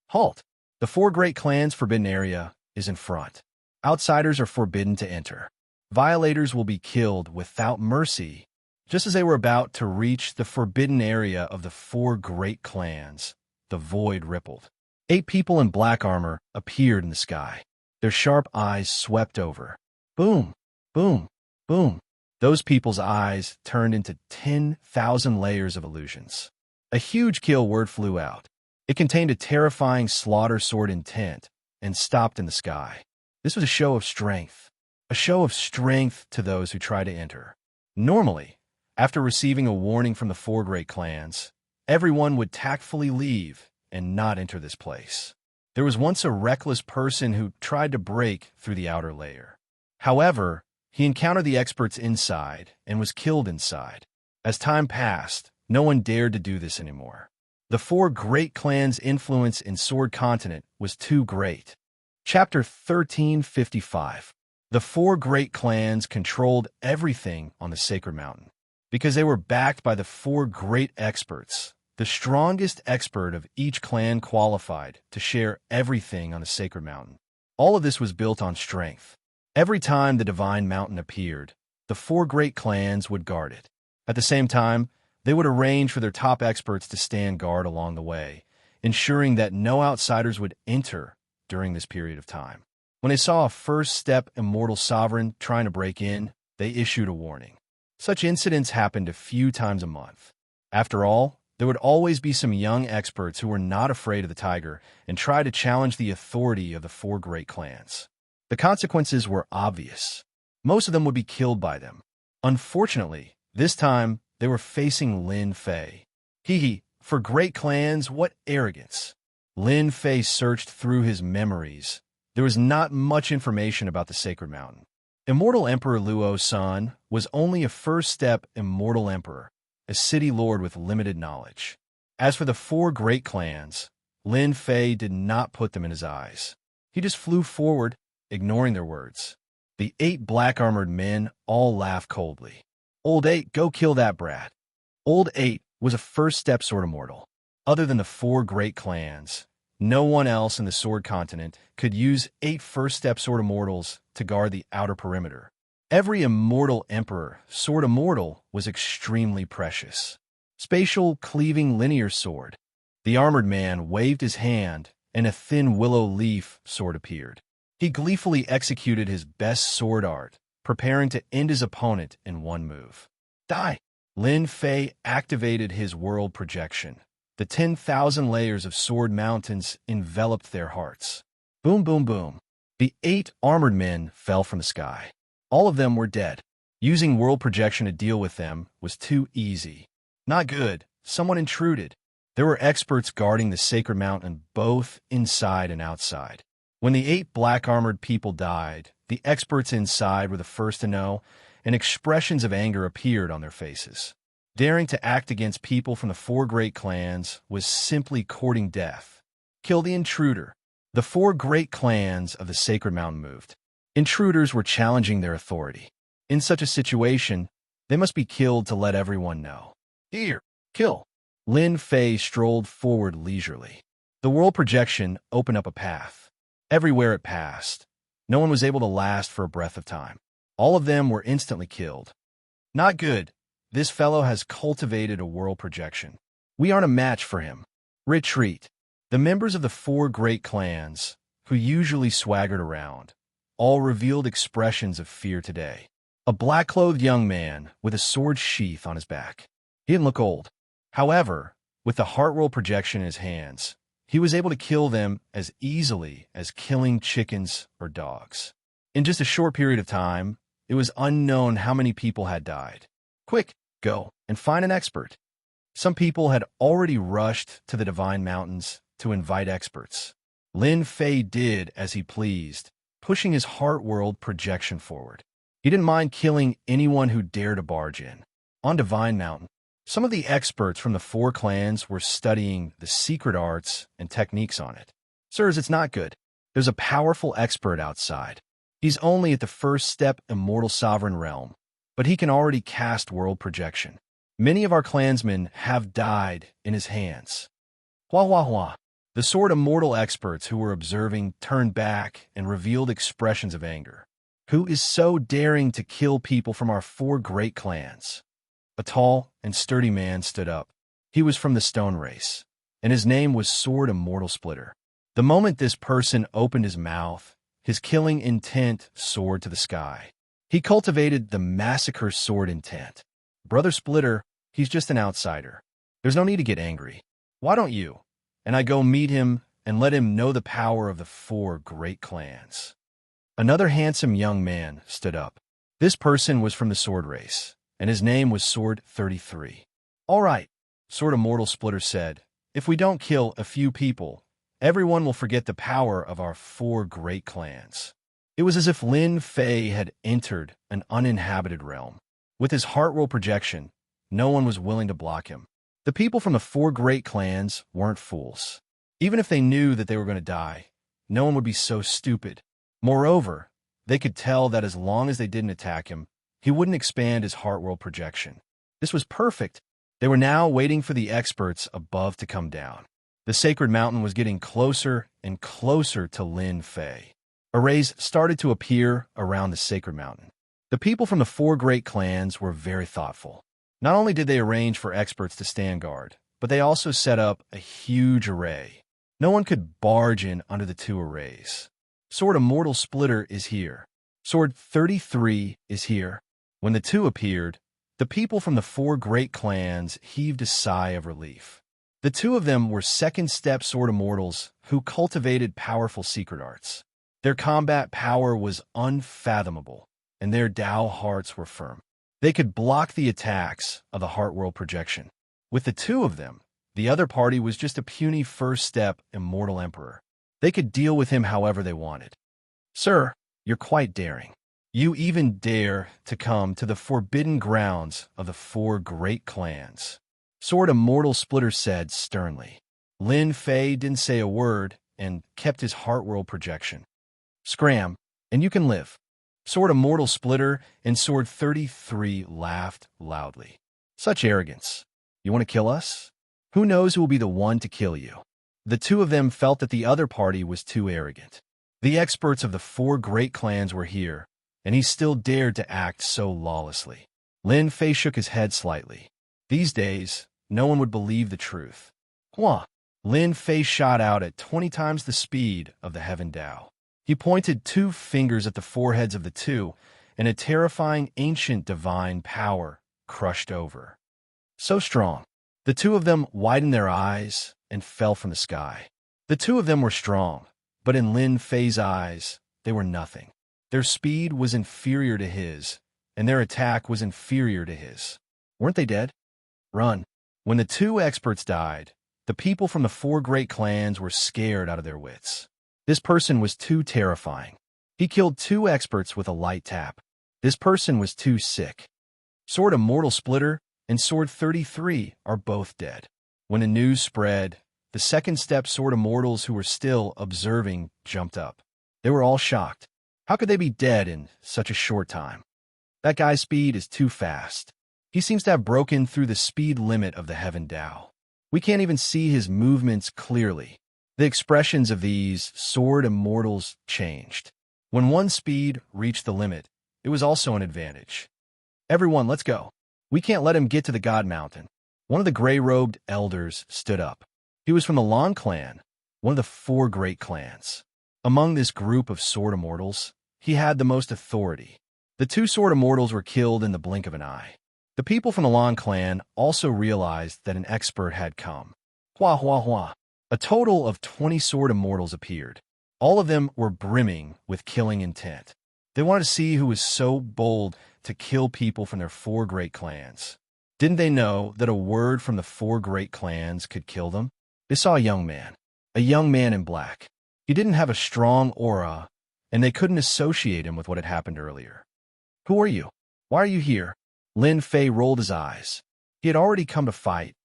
Halt! The four great clans' forbidden area is in front. Outsiders are forbidden to enter. Violators will be killed without mercy. Just as they were about to reach the forbidden area of the four great clans, the void rippled. 8 people in black armor appeared in the sky. Their sharp eyes swept over. Boom! Boom! Boom! Those people's eyes turned into 10,000 layers of illusions. A huge kill word flew out. It contained a terrifying slaughter sword intent and stopped in the sky. This was a show of strength. A show of strength to those who try to enter. Normally, after receiving a warning from the four great clans, everyone would tactfully leave and not enter this place. There was once a reckless person who tried to break through the outer layer. However, he encountered the experts inside and was killed inside. As time passed, no one dared to do this anymore. The four great clans' influence in Sword Continent was too great. Chapter 1355. The four great clans controlled everything on the Sacred Mountain. Because they were backed by the four great experts, the strongest expert of each clan qualified to share everything on the Sacred Mountain. All of this was built on strength. Every time the Divine Mountain appeared, the four great clans would guard it. At the same time, they would arrange for their top experts to stand guard along the way, ensuring that no outsiders would enter during this period of time. When they saw a first-step immortal sovereign trying to break in, they issued a warning. Such incidents happened a few times a month. After all, there would always be some young experts who were not afraid of the tiger and tried to challenge the authority of the four great clans. The consequences were obvious. Most of them would be killed by them. Unfortunately, this time, they were facing Lin Fei. For great clans, what arrogance. Lin Fei searched through his memories. There was not much information about the Sacred Mountain. Immortal Emperor Luo San was only a first-step Immortal Emperor, a city lord with limited knowledge. As for the four great clans, Lin Fei did not put them in his eyes. He just flew forward, ignoring their words. The 8 black-armored men all laughed coldly. Old 8, go kill that brat. Old 8 was a first-step sword immortal. Other than the four great clans, no one else in the Sword Continent could use 8 first-step sword immortals to guard the outer perimeter. Every Immortal Emperor sword immortal was extremely precious. Spatial cleaving linear sword. The armored man waved his hand, and a thin willow leaf sword appeared. He gleefully executed his best sword art, preparing to end his opponent in one move. Die! Lin Fei activated his world projection. The 10,000 layers of sword mountains enveloped their hearts. Boom, boom, boom. The 8 armored men fell from the sky. All of them were dead. Using world projection to deal with them was too easy. Not good. Someone intruded. There were experts guarding the sacred mountain both inside and outside. When the 8 black-armored people died, the experts inside were the first to know, and expressions of anger appeared on their faces. Daring to act against people from the 4 great clans was simply courting death. Kill the intruder. The 4 great clans of the sacred mountain moved. Intruders were challenging their authority. In such a situation, they must be killed to let everyone know. Here, kill. Lin Fei strolled forward leisurely. The world projection opened up a path. Everywhere it passed, no one was able to last for a breath of time. All of them were instantly killed. Not good. This fellow has cultivated a world projection. We aren't a match for him. Retreat. The members of the 4 great clans, who usually swaggered around, all revealed expressions of fear today. A black-clothed young man with a sword sheath on his back. He didn't look old. However, with the heart world projection in his hands, he was able to kill them as easily as killing chickens or dogs. In just a short period of time, it was unknown how many people had died. Quick, go and find an expert. Some people had already rushed to the Divine Mountains to invite experts. Lin Fei did as he pleased, pushing his heart world projection forward. He didn't mind killing anyone who dared to barge in. On Divine Mountain, some of the experts from the 4 clans were studying the secret arts and techniques on it. Sirs, it's not good. There's a powerful expert outside. He's only at the first step Immortal Sovereign Realm, but he can already cast world projection. Many of our clansmen have died in his hands. Hua hua hua. The sword immortal experts who were observing turned back and revealed expressions of anger. Who is so daring to kill people from our 4 great clans? A tall and sturdy man stood up. He was from the Stone Race, and his name was Sword Immortal Splitter. The moment this person opened his mouth, his killing intent soared to the sky. He cultivated the massacre sword intent. Brother Splitter, he's just an outsider. There's no need to get angry. Why don't you and I go meet him and let him know the power of the 4 great clans? Another handsome young man stood up. This person was from the Sword Race, and his name was Sword 33. All right, Sword Immortal Splitter said, if we don't kill a few people, everyone will forget the power of our 4 great clans. It was as if Lin Fei had entered an uninhabited realm. With his heart world projection, no one was willing to block him. The people from the 4 great clans weren't fools. Even if they knew that they were going to die, no one would be so stupid. Moreover, they could tell that as long as they didn't attack him, he wouldn't expand his heart world projection. This was perfect. They were now waiting for the experts above to come down. The sacred mountain was getting closer and closer to Lin Fei. Arrays started to appear around the sacred mountain. The people from the 4 great clans were very thoughtful. Not only did they arrange for experts to stand guard, but they also set up a huge array. No one could barge in under the 2 arrays. Sword Immortal Splitter is here. Sword 33 is here. When the 2 appeared, the people from the 4 great clans heaved a sigh of relief. The 2 of them were second-step sword immortals who cultivated powerful secret arts. Their combat power was unfathomable, and their Dao hearts were firm. They could block the attacks of the heart world projection. With the 2 of them, the other party was just a puny first-step immortal emperor. They could deal with him however they wanted. Sir, you're quite daring. You even dare to come to the forbidden grounds of the 4 great clans. Sword Immortal Splitter said sternly. Lin Fei didn't say a word and kept his heart world projection. Scram, and you can live. Sword Immortal Splitter and Sword 33 laughed loudly. Such arrogance. You want to kill us? Who knows who will be the one to kill you? The 2 of them felt that the other party was too arrogant. The experts of the 4 great clans were here, and he still dared to act so lawlessly. Lin Fei shook his head slightly. These days, no one would believe the truth. Hua! Lin Fei shot out at 20 times the speed of the Heaven Dao. He pointed 2 fingers at the foreheads of the two, and a terrifying ancient divine power crushed over. So strong. The two of them widened their eyes and fell from the sky. The two of them were strong, but in Lin Fei's eyes, they were nothing. Their speed was inferior to his, and their attack was inferior to his. Weren't they dead? Run. When the 2 experts died, the people from the 4 great clans were scared out of their wits. This person was too terrifying. He killed 2 experts with a light tap. This person was too sick. Sword Immortal Splitter and Sword 33 are both dead. When the news spread, the second step Sword Immortals who were still observing jumped up. They were all shocked. How could they be dead in such a short time? That guy's speed is too fast. He seems to have broken through the speed limit of the Heaven Dao. We can't even see his movements clearly. The expressions of these Sword Immortals changed. When one speed reached the limit, it was also an advantage. Everyone, let's go. We can't let him get to the God Mountain. One of the gray-robed elders stood up. He was from the Lan clan, one of the 4 great clans. Among this group of Sword Immortals, he had the most authority. The 2 Sword Immortals were killed in the blink of an eye. The people from the Lan clan also realized that an expert had come. Hua hua hua. A total of 20 Sword Immortals appeared. All of them were brimming with killing intent. They wanted to see who was so bold to kill people from their 4 great clans. Didn't they know that a word from the 4 great clans could kill them? They saw a young man in black. He didn't have a strong aura, and they couldn't associate him with what had happened earlier. Who are you? Why are you here? Lin Fei rolled his eyes. He had already come to fight,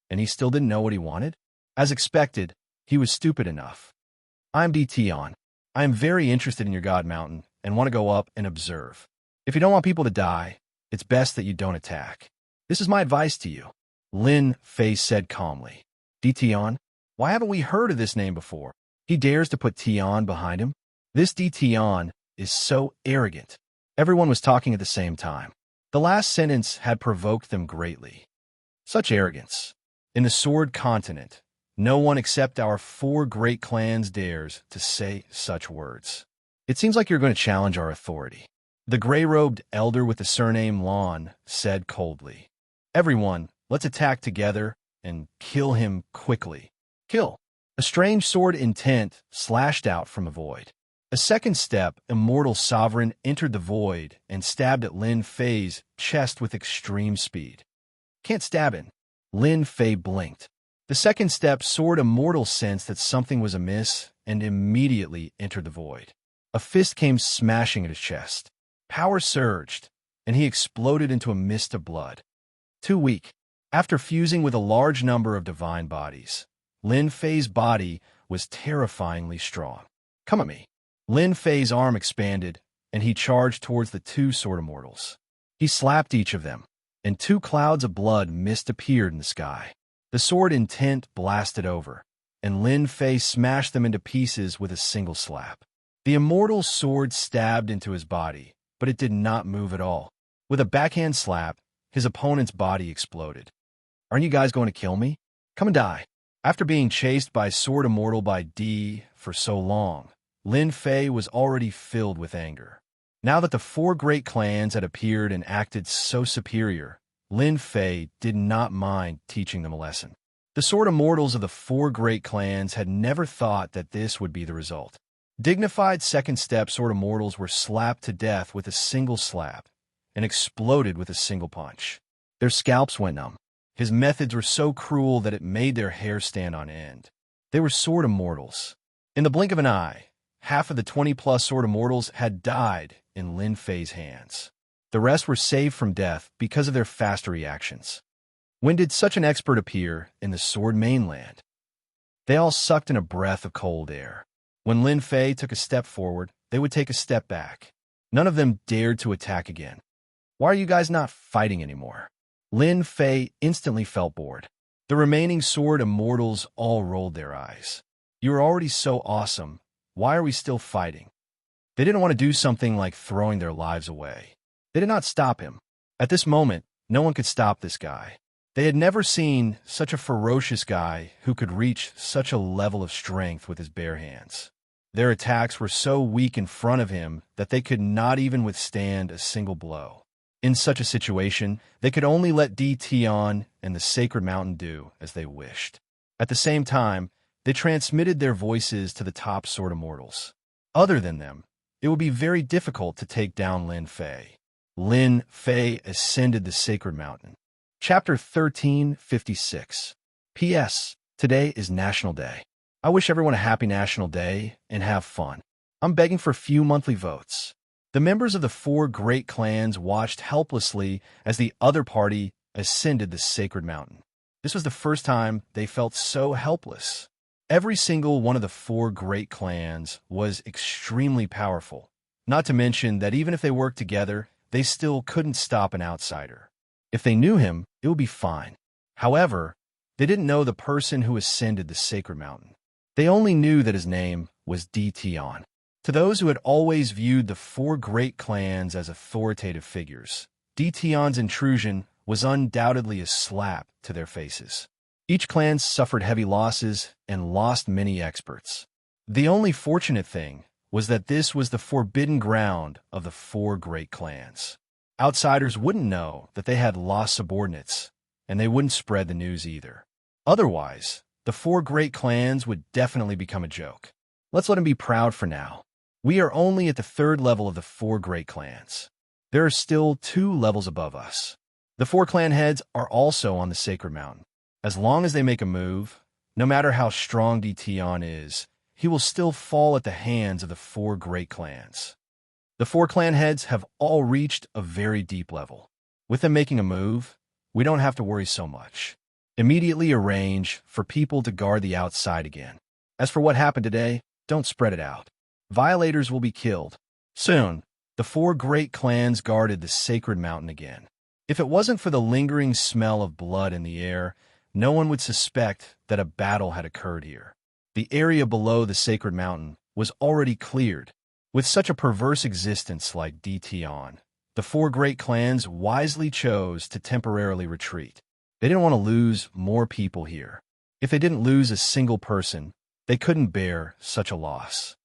and he still didn't know what he wanted? As expected, he was stupid enough. I'm Tion. I am very interested in your God Mountain and want to go up and observe. If you don't want people to die, it's best that you don't attack. This is my advice to you, Lin Fei said calmly. Tion? Why haven't we heard of this name before? He dares to put Tion behind him? This Tion is so arrogant. Everyone was talking at the same time. The last sentence had provoked them greatly. Such arrogance. In the Sword Continent, no one except our 4 great clans dares to say such words. It seems like you're going to challenge our authority. The gray-robed elder with the surname Lan said coldly. Everyone, let's attack together and kill him quickly. Kill. A strange sword intent slashed out from the void. A second step, Immortal Sovereign entered the void and stabbed at Lin Fei's chest with extreme speed. Can't stab him. Lin Fei blinked. The second step, Sword Immortal sensed that something was amiss and immediately entered the void. A fist came smashing at his chest. Power surged, and he exploded into a mist of blood. Too weak. After fusing with a large number of divine bodies, Lin Fei's body was terrifyingly strong. Come at me. Lin Fei's arm expanded, and he charged towards the 2 Sword Immortals. He slapped each of them, and 2 clouds of blood mist appeared in the sky. The sword intent blasted over, and Lin Fei smashed them into pieces with a single slap. The Immortal's sword stabbed into his body, but it did not move at all. With a backhand slap, his opponent's body exploded. Aren't you guys going to kill me? Come and die. After being chased by Sword Immortal by D for so long, Lin Fei was already filled with anger. Now that the 4 great clans had appeared and acted so superior, Lin Fei did not mind teaching them a lesson. The Sword Immortals of the 4 great clans had never thought that this would be the result. Dignified second step Sword Immortals were slapped to death with a single slap and exploded with a single punch. Their scalps went numb. His methods were so cruel that it made their hair stand on end. They were Sword Immortals. In the blink of an eye, half of the 20-plus Sword Immortals had died in Lin Fei's hands. The rest were saved from death because of their faster reactions. When did such an expert appear in the Sword Mainland? They all sucked in a breath of cold air. When Lin Fei took a step forward, they would take a step back. None of them dared to attack again. Why are you guys not fighting anymore? Lin Fei instantly felt bored. The remaining Sword Immortals all rolled their eyes. You are already so awesome. Why are we still fighting? They didn't want to do something like throwing their lives away. They did not stop him. At this moment, no one could stop this guy. They had never seen such a ferocious guy who could reach such a level of strength with his bare hands. Their attacks were so weak in front of him that they could not even withstand a single blow. In such a situation, they could only let Tion and the Sacred Mountain do as they wished. At the same time, they transmitted their voices to the top sword immortals. Other than them, it would be very difficult to take down Lin Fei. Lin Fei ascended the Sacred Mountain. Chapter 1356. P.S. Today is National Day. I wish everyone a happy National Day and have fun. I'm begging for few monthly votes. The members of the 4 great clans watched helplessly as the other party ascended the Sacred Mountain. This was the first time they felt so helpless. Every single one of the 4 great clans was extremely powerful, not to mention that even if they worked together, they still couldn't stop an outsider. If they knew him, it would be fine. However, they didn't know the person who ascended the Sacred Mountain. They only knew that his name was Tion. To those who had always viewed the 4 great clans as authoritative figures, Tion's intrusion was undoubtedly a slap to their faces. Each clan suffered heavy losses and lost many experts. The only fortunate thing was that this was the forbidden ground of the 4 great clans. Outsiders wouldn't know that they had lost subordinates, and they wouldn't spread the news either. Otherwise, the 4 great clans would definitely become a joke. Let's let them be proud for now. We are only at the 3rd level of the 4 great clans. There are still 2 levels above us. The 4 clan heads are also on the Sacred Mountain. As long as they make a move, no matter how strong Tion is, he will still fall at the hands of the 4 great clans. The 4 clan heads have all reached a very deep level. With them making a move, we don't have to worry so much. Immediately arrange for people to guard the outside again. As for what happened today, don't spread it out. Violators will be killed. Soon, the 4 great clans guarded the Sacred Mountain again. If it wasn't for the lingering smell of blood in the air, no one would suspect that a battle had occurred here. The area below the Sacred Mountain was already cleared. With such a perverse existence like Tion, the 4 great clans wisely chose to temporarily retreat. They didn't want to lose more people here. If they didn't lose a single person, they couldn't bear such a loss.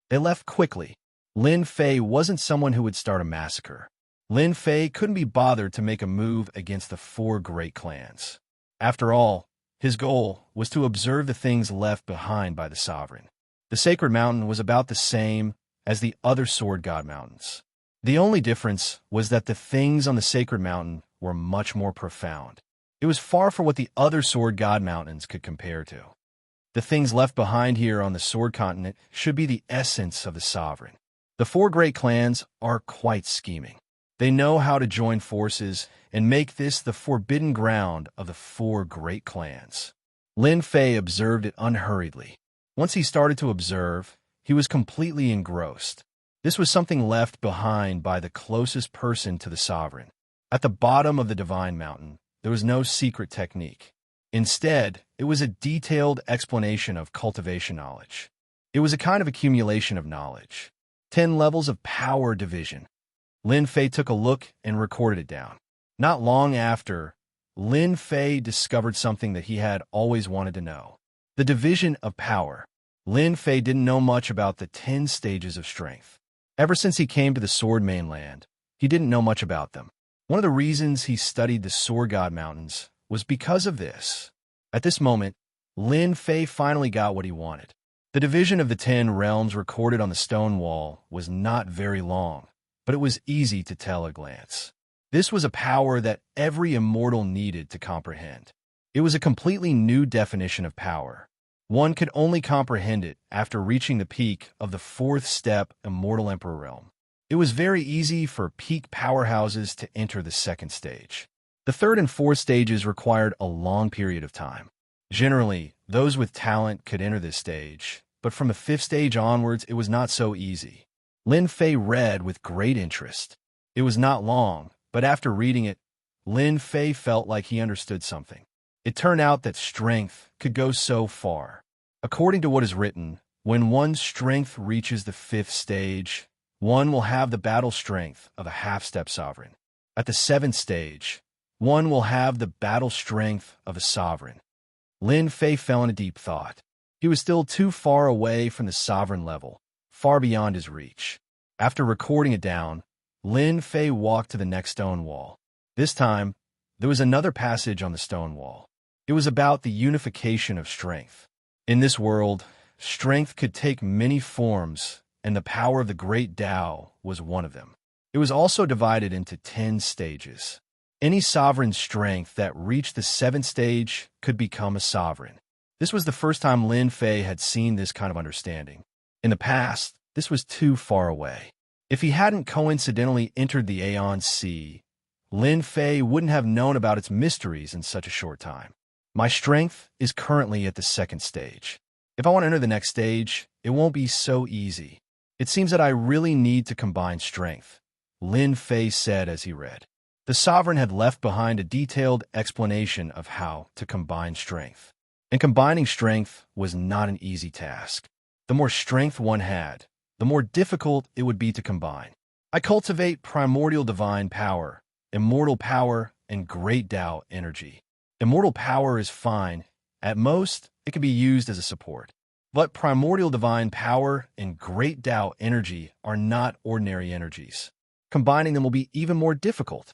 They left quickly. Lin Fei wasn't someone who would start a massacre. Lin Fei couldn't be bothered to make a move against the 4 great clans. After all, his goal was to observe the things left behind by the sovereign. The Sacred Mountain was about the same as the other Sword God Mountains. The only difference was that the things on the Sacred Mountain were much more profound. It was far from what the other Sword God Mountains could compare to. The things left behind here on the Sword Continent should be the essence of the sovereign. The 4 great clans are quite scheming. They know how to join forces and make this the forbidden ground of the 4 great clans. Lin Fei observed it unhurriedly. Once he started to observe, he was completely engrossed. This was something left behind by the closest person to the sovereign. At the bottom of the Divine Mountain, there was no secret technique. Instead, it was a detailed explanation of cultivation knowledge. It was a kind of accumulation of knowledge. 10 levels of power division. Lin Fei took a look and recorded it down. Not long after, Lin Fei discovered something that he had always wanted to know. The division of power. Lin Fei didn't know much about the 10 stages of strength. Ever since he came to the Sword Mainland, he didn't know much about them. One of the reasons he studied the Sword God Mountains was because of this. At this moment, Lin Fei finally got what he wanted. The division of the 10 realms recorded on the stone wall was not very long, but it was easy to tell at a glance. This was a power that every immortal needed to comprehend. It was a completely new definition of power. One could only comprehend it after reaching the peak of the 4th step Immortal Emperor realm. It was very easy for peak powerhouses to enter the 2nd stage. The 3rd and 4th stages required a long period of time. Generally, those with talent could enter this stage, but from the 5th stage onwards, it was not so easy. Lin Fei read with great interest. It was not long, but after reading it, Lin Fei felt like he understood something. It turned out that strength could go so far. According to what is written, when one's strength reaches the 5th stage, one will have the battle strength of a half-step sovereign. At the 7th stage, One will have the battle strength of a sovereign. Lin Fei fell into deep thought. He was still too far away from the sovereign level, far beyond his reach. After recording it down, Lin Fei walked to the next stone wall. This time, there was another passage on the stone wall. It was about the unification of strength. In this world, strength could take many forms, and the power of the great Tao was one of them. It was also divided into 10 stages. Any sovereign strength that reached the 7th stage could become a sovereign. This was the first time Lin Fei had seen this kind of understanding. In the past, this was too far away. If he hadn't coincidentally entered the Aeon Sea, Lin Fei wouldn't have known about its mysteries in such a short time. My strength is currently at the 2nd stage. If I want to enter the next stage, it won't be so easy. It seems that I really need to combine strength, Lin Fei said as he read. The sovereign had left behind a detailed explanation of how to combine strength. And combining strength was not an easy task. The more strength one had, the more difficult it would be to combine. I cultivate primordial divine power, immortal power, and great Tao energy. Immortal power is fine. At most, it can be used as a support. But primordial divine power and great Tao energy are not ordinary energies. Combining them will be even more difficult.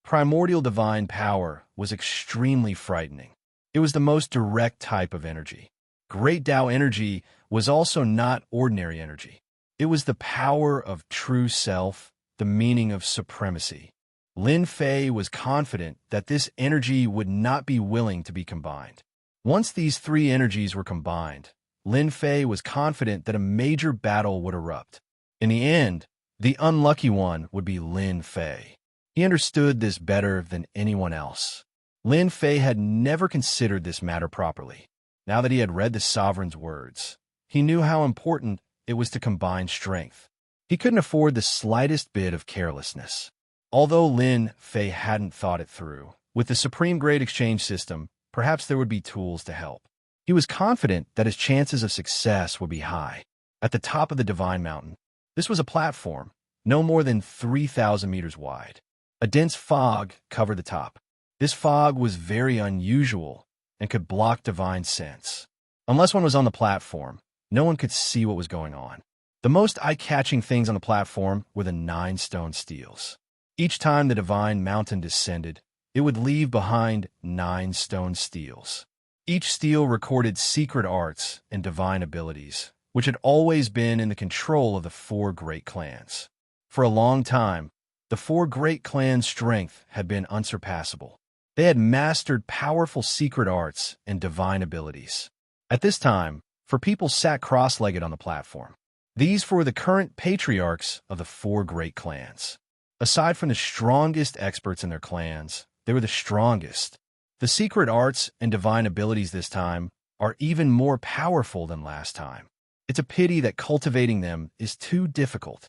Primordial divine power was extremely frightening. It was the most direct type of energy. Great Tao energy was also not ordinary energy. It was the power of true self, the meaning of supremacy. Lin Fei was confident that this energy would not be willing to be combined. Once these 3 energies were combined, Lin Fei was confident that a major battle would erupt. In the end, the unlucky one would be Lin Fei. He understood this better than anyone else. Lin Fei had never considered this matter properly. Now that he had read the sovereign's words, he knew how important it was to combine strength. He couldn't afford the slightest bit of carelessness. Although Lin Fei hadn't thought it through, with the Supreme Grade Exchange system, perhaps there would be tools to help. He was confident that his chances of success would be high. At the top of the Divine Mountain, this was a platform, no more than 3,000 meters wide. A dense fog covered the top. This fog was very unusual and could block divine sense. Unless one was on the platform, no one could see what was going on. The most eye-catching things on the platform were the 9 stone steels. Each time the Divine Mountain descended, it would leave behind 9 stone steels. Each steel recorded secret arts and divine abilities, which had always been in the control of the 4 great clans. For a long time, the 4 great clans' strength had been unsurpassable. They had mastered powerful secret arts and divine abilities. At this time, 4 people sat cross-legged on the platform. These 4 were the current patriarchs of the 4 great clans. Aside from the strongest experts in their clans, they were the strongest. The secret arts and divine abilities this time are even more powerful than last time. It's a pity that cultivating them is too difficult.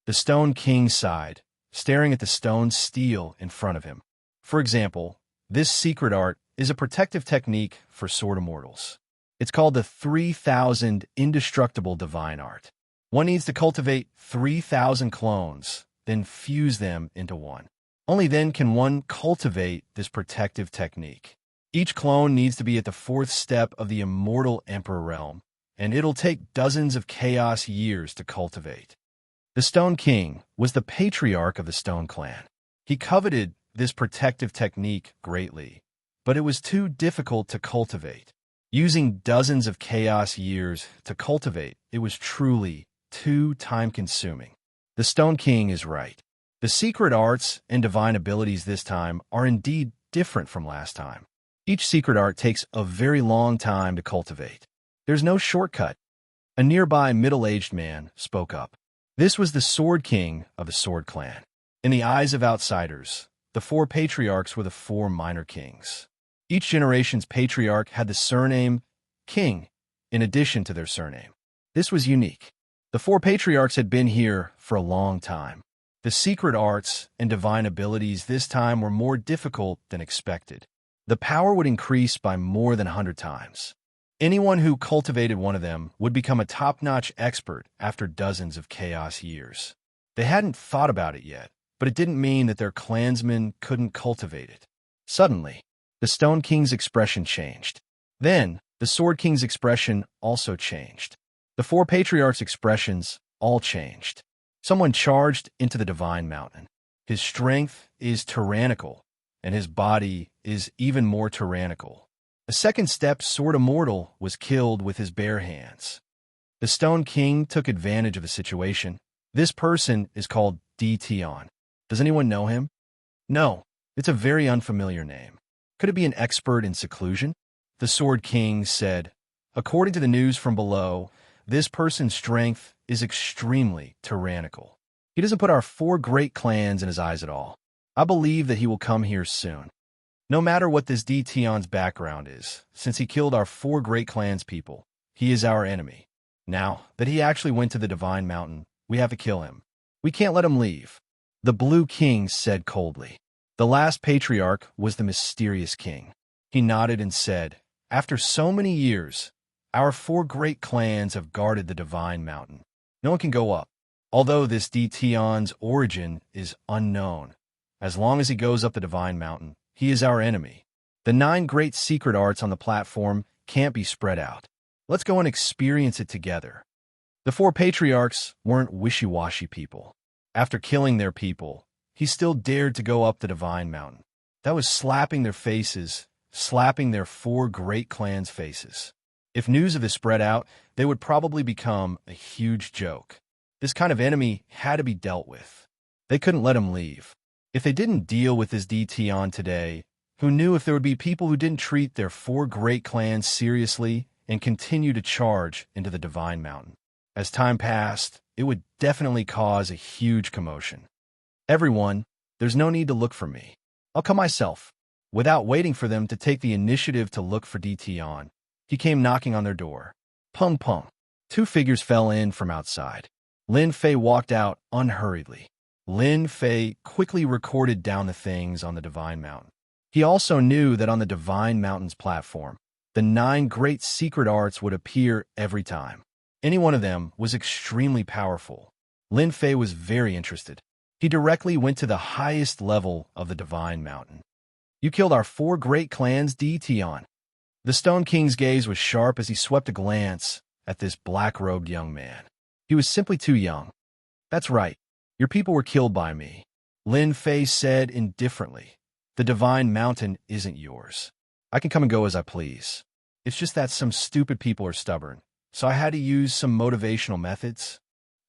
The Stone King sighed, staring at the stone steel in front of him. For example, this secret art is a protective technique for sword immortals. It's called the 3,000 Indestructible Divine Art. One needs to cultivate 3,000 clones, then fuse them into one. Only then can one cultivate this protective technique. Each clone needs to be at the 4th step of the Immortal Emperor realm, and it'll take dozens of chaos years to cultivate. The Stone King was the patriarch of the Stone Clan. He coveted this protective technique greatly, but it was too difficult to cultivate. Using dozens of chaos years to cultivate, it was truly too time-consuming. The Stone King is right. The secret arts and divine abilities this time are indeed different from last time. Each secret art takes a very long time to cultivate. There's no shortcut. A nearby middle-aged man spoke up. This was the Sword King of the Sword Clan. In the eyes of outsiders, the 4 patriarchs were the 4 minor kings. Each generation's patriarch had the surname King in addition to their surname. This was unique. The 4 patriarchs had been here for a long time. The secret arts and divine abilities this time were more difficult than expected. The power would increase by more than 100 times. Anyone who cultivated one of them would become a top-notch expert after dozens of chaos years. They hadn't thought about it yet, but it didn't mean that their clansmen couldn't cultivate it. Suddenly, the Stone King's expression changed. Then, the Sword King's expression also changed. The four patriarchs' expressions all changed. Someone charged into the Divine Mountain. His strength is tyrannical, and his body is even more tyrannical. A second step Sword Immortal was killed with his bare hands. The Stone King took advantage of the situation. This person is called Tion. Does anyone know him? No, it's a very unfamiliar name. Could it be an expert in seclusion? The Sword King said, according to the news from below, this person's strength is extremely tyrannical. He doesn't put our four great clans in his eyes at all. I believe that he will come here soon. No matter what this Tion's background is, since he killed our four great clans people, he is our enemy. Now that he actually went to the Divine Mountain, we have to kill him. We can't let him leave. The Blue King said coldly. The last patriarch was the mysterious king. He nodded and said, after so many years, our four great clans have guarded the Divine Mountain. No one can go up. Although this Tion's origin is unknown, as long as he goes up the Divine Mountain, he is our enemy. The 9 great secret arts on the platform can't be spread out. Let's go and experience it together. The four patriarchs weren't wishy-washy people. After killing their people, he still dared to go up the Divine Mountain. That was slapping their faces, slapping their four great clans' faces. If news of this spread out, they would probably become a huge joke. This kind of enemy had to be dealt with. They couldn't let him leave. If they didn't deal with this Tion today, who knew if there would be people who didn't treat their four great clans seriously and continue to charge into the Divine Mountain? As time passed, it would definitely cause a huge commotion. Everyone, there's no need to look for me. I'll come myself. Without waiting for them to take the initiative to look for Tion, he came knocking on their door. Pung pung. 2 figures fell in from outside. Lin Fei walked out unhurriedly. Lin Fei quickly recorded down the things on the Divine Mountain. He also knew that on the Divine Mountain's platform, the 9 great secret arts would appear every time. Any one of them was extremely powerful. Lin Fei was very interested. He directly went to the highest level of the Divine Mountain. You killed our 4 great clans, Tion. The Stone King's gaze was sharp as he swept a glance at this black-robed young man. He was simply too young. That's right. Your people were killed by me. Lin Fei said indifferently. The Divine Mountain isn't yours. I can come and go as I please. It's just that some stupid people are stubborn, so I had to use some motivational methods.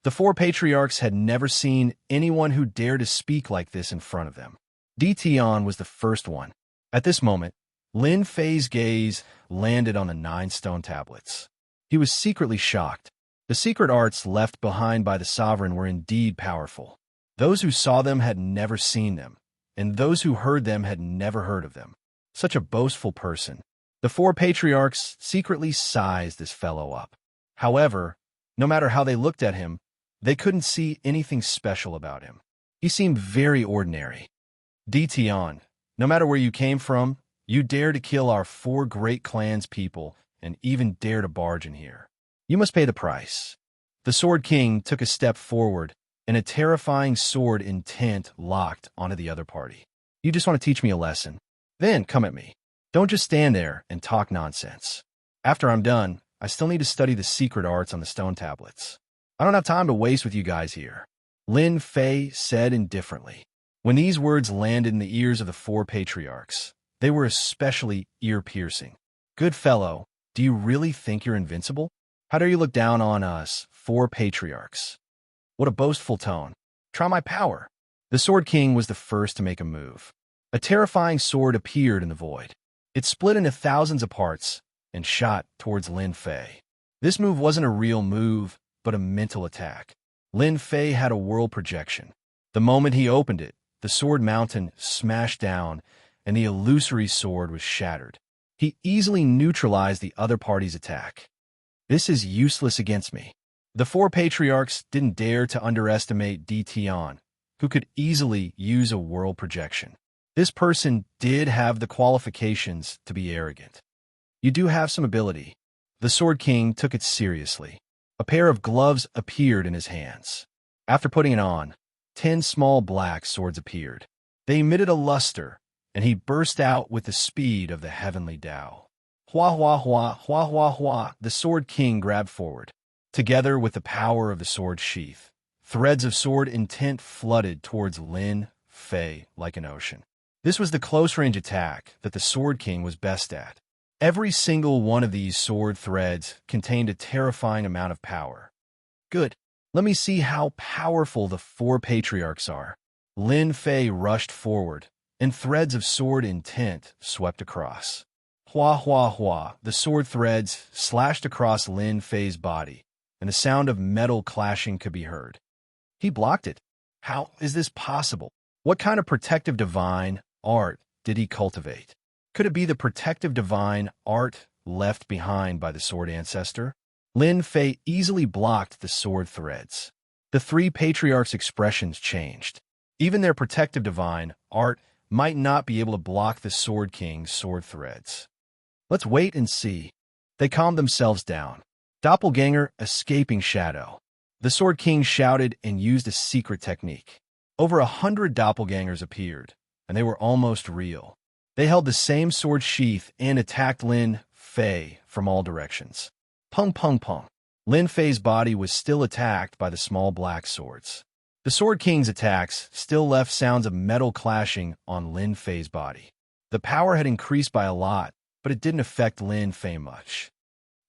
The 4 patriarchs had never seen anyone who dared to speak like this in front of them. Tion was the first one. At this moment, Lin Fei's gaze landed on the 9 stone tablets. He was secretly shocked. The secret arts left behind by the sovereign were indeed powerful. Those who saw them had never seen them, and those who heard them had never heard of them. Such a boastful person. The 4 patriarchs secretly sized this fellow up. However, no matter how they looked at him, they couldn't see anything special about him. He seemed very ordinary. Tion, no matter where you came from, you dare to kill our 4 great clans' people and even dare to barge in here. You must pay the price. The Sword King took a step forward, and a terrifying sword intent locked onto the other party. You just want to teach me a lesson. Then come at me. Don't just stand there and talk nonsense. After I'm done, I still need to study the secret arts on the stone tablets. I don't have time to waste with you guys here. Lin Fei said indifferently. When these words landed in the ears of the 4 patriarchs, they were especially ear-piercing. Good fellow, do you really think you're invincible? How dare you look down on us, 4 patriarchs? What a boastful tone. Try my power. The Sword King was the first to make a move. A terrifying sword appeared in the void. It split into thousands of parts and shot towards Lin Fei. This move wasn't a real move, but a mental attack. Lin Fei had a world projection. The moment he opened it, the sword mountain smashed down, and the illusory sword was shattered. He easily neutralized the other party's attack. This is useless against me. The 4 patriarchs didn't dare to underestimate Tion, who could easily use a world projection. This person did have the qualifications to be arrogant. You do have some ability. The Sword King took it seriously. A pair of gloves appeared in his hands. After putting it on, 10 small black swords appeared. They emitted a luster, and he burst out with the speed of the heavenly Tao. Hua, hua, hua, hua, hua, hua, the Sword King grabbed forward. Together with the power of the sword sheath, threads of sword intent flooded towards Lin Fei like an ocean. This was the close-range attack that the Sword King was best at. Every single one of these sword threads contained a terrifying amount of power. Good. Let me see how powerful the four patriarchs are. Lin Fei rushed forward, and threads of sword intent swept across. Hua, hua, hua, the sword threads slashed across Lin Fei's body, and the sound of metal clashing could be heard. He blocked it. How is this possible? What kind of protective divine art did he cultivate? Could it be the protective divine art left behind by the sword ancestor? Lin Fei easily blocked the sword threads. The three patriarchs' expressions changed. Even their protective divine art might not be able to block the Sword King's sword threads. Let's wait and see. They calmed themselves down. Doppelganger escaping shadow. The Sword King shouted and used a secret technique. Over 100 doppelgangers appeared, and they were almost real. They held the same sword sheath and attacked Lin Fei from all directions. Pung pung pung. Lin Fei's body was still attacked by the small black swords. The Sword King's attacks still left sounds of metal clashing on Lin Fei's body. The power had increased by a lot, but it didn't affect Lin Fei much.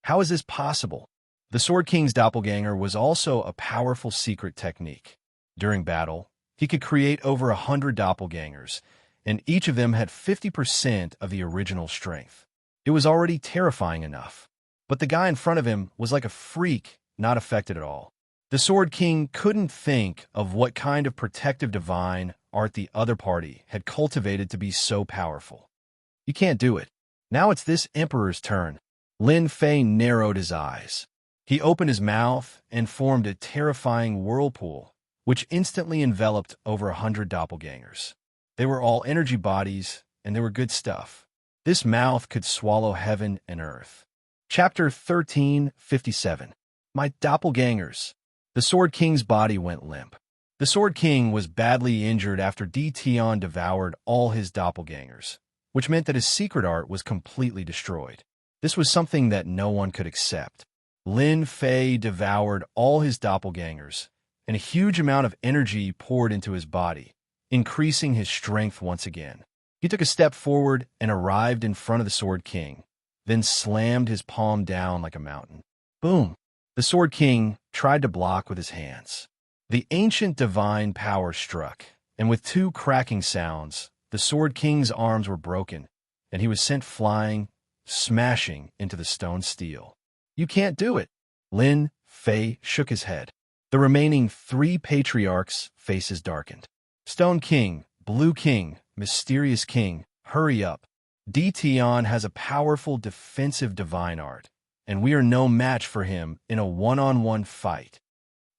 How is this possible? The Sword King's doppelganger was also a powerful secret technique. During battle, he could create over 100 doppelgangers, and each of them had 50% of the original strength. It was already terrifying enough. But the guy in front of him was like a freak, not affected at all. The Sword King couldn't think of what kind of protective divine art the other party had cultivated to be so powerful. You can't do it. Now it's this emperor's turn. Lin Fei narrowed his eyes. He opened his mouth and formed a terrifying whirlpool, which instantly enveloped over 100 doppelgangers. They were all energy bodies, and they were good stuff. This mouth could swallow heaven and earth. Chapter 1357. My doppelgangers. The Sword King's body went limp. The Sword King was badly injured after Tion devoured all his doppelgangers, which meant that his secret art was completely destroyed. This was something that no one could accept. Lin Fei devoured all his doppelgangers, and a huge amount of energy poured into his body, increasing his strength once again. He took a step forward and arrived in front of the Sword King, then slammed his palm down like a mountain. Boom! The Sword King tried to block with his hands. The ancient divine power struck, and with two cracking sounds, the Sword King's arms were broken, and he was sent flying, smashing into the stone steel. You can't do it! Lin Fei shook his head. The remaining three patriarchs' faces darkened. Stone King, Blue King, Mysterious King, hurry up. Tion has a powerful defensive divine art, and we are no match for him in a one-on-one fight.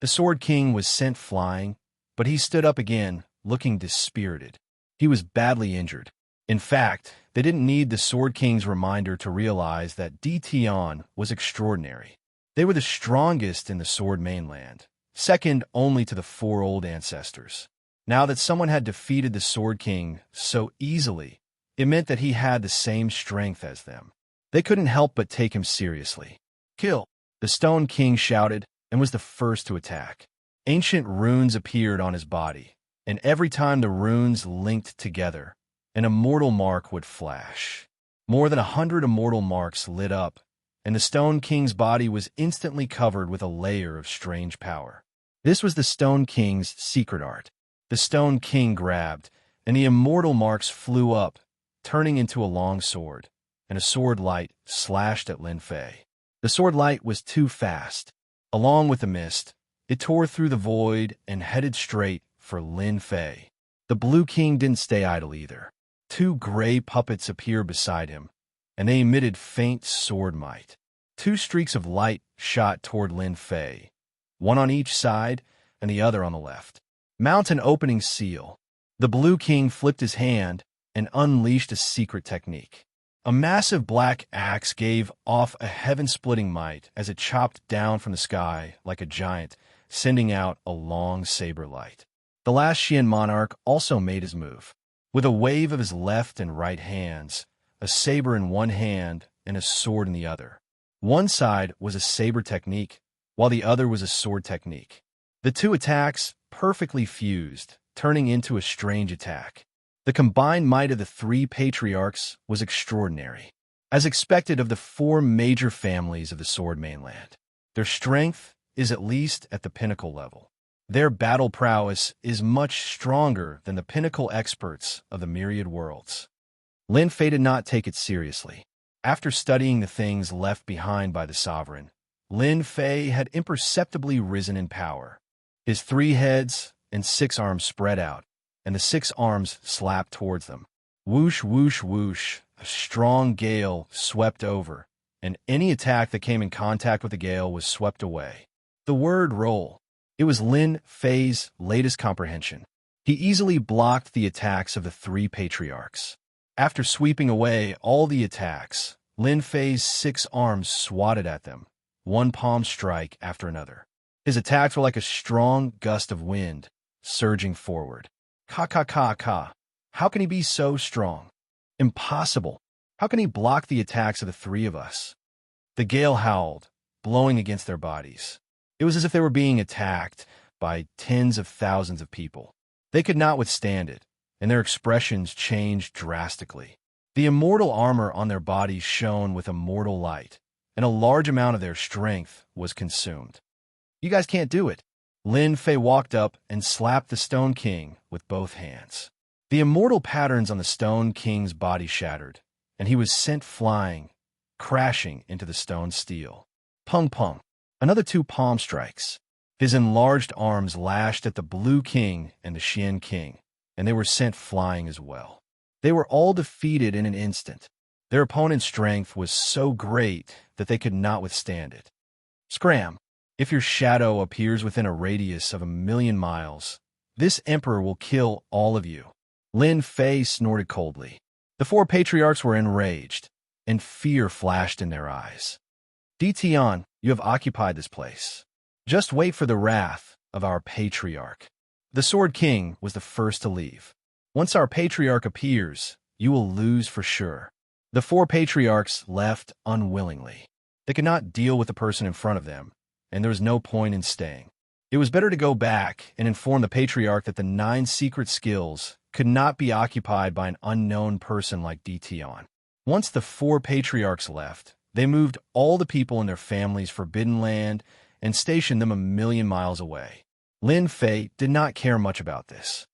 The Sword King was sent flying, but he stood up again, looking dispirited. He was badly injured. In fact, they didn't need the Sword King's reminder to realize that Tion was extraordinary. They were the strongest in the Sword Mainland, second only to the four old ancestors. Now that someone had defeated the Sword King so easily, it meant that he had the same strength as them. They couldn't help but take him seriously. Kill! The Stone King shouted and was the first to attack. Ancient runes appeared on his body, and every time the runes linked together, an immortal mark would flash. More than 100 immortal marks lit up, and the Stone King's body was instantly covered with a layer of strange power. This was the Stone King's secret art. The Stone King grabbed, and the immortal marks flew up, turning into a long sword, and a sword light slashed at Lin Fei. The sword light was too fast. Along with the mist, it tore through the void and headed straight for Lin Fei. The Blue King didn't stay idle either. Two gray puppets appeared beside him, and they emitted faint sword might. Two streaks of light shot toward Lin Fei, one on each side and the other on the left. Mount an opening seal. The Blue King flipped his hand and unleashed a secret technique. A massive black axe gave off a heaven-splitting might as it chopped down from the sky like a giant, sending out a long saber light. The last Xian monarch also made his move. With a wave of his left and right hands, a saber in one hand and a sword in the other. One side was a saber technique, while the other was a sword technique. The two attacks perfectly fused, turning into a strange attack. The combined might of the three patriarchs was extraordinary, as expected of the four major families of the Sword Mainland. Their strength is at least at the pinnacle level. Their battle prowess is much stronger than the pinnacle experts of the myriad worlds. Lin Fei did not take it seriously. After studying the things left behind by the sovereign, Lin Fei had imperceptibly risen in power. His 3 heads and 6 arms spread out, and the 6 arms slapped towards them. Whoosh, whoosh, whoosh, a strong gale swept over, and any attack that came in contact with the gale was swept away. The word roll. It was Lin Fei's latest comprehension. He easily blocked the attacks of the 3 patriarchs. After sweeping away all the attacks, Lin Fei's 6 arms swatted at them, one palm strike after another. His attacks were like a strong gust of wind, surging forward. Ka ka ka ka. How can he be so strong? Impossible. How can he block the attacks of the 3 of us? The gale howled, blowing against their bodies. It was as if they were being attacked by tens of thousands of people. They could not withstand it, and their expressions changed drastically. The immortal armor on their bodies shone with immortal light, and a large amount of their strength was consumed. You guys can't do it. Lin Fei walked up and slapped the Stone King with both hands. The immortal patterns on the Stone King's body shattered, and he was sent flying, crashing into the stone steel. Pung pung. Another 2 palm strikes. His enlarged arms lashed at the Blue King and the Xian King, and they were sent flying as well. They were all defeated in an instant. Their opponent's strength was so great that they could not withstand it. Scram! If your shadow appears within a radius of 1,000,000 miles, this emperor will kill all of you. Lin Fei snorted coldly. The 4 patriarchs were enraged, and fear flashed in their eyes. Tian, you have occupied this place. Just wait for the wrath of our patriarch. The Sword King was the first to leave. Once our patriarch appears, you will lose for sure. The 4 patriarchs left unwillingly. They could not deal with the person in front of them, and there was no point in staying. It was better to go back and inform the patriarch that the 9 secret skills could not be occupied by an unknown person like Tian. Once the 4 patriarchs left, they moved all the people in their family's forbidden land and stationed them 1,000,000 miles away. Lin Fei did not care much about this.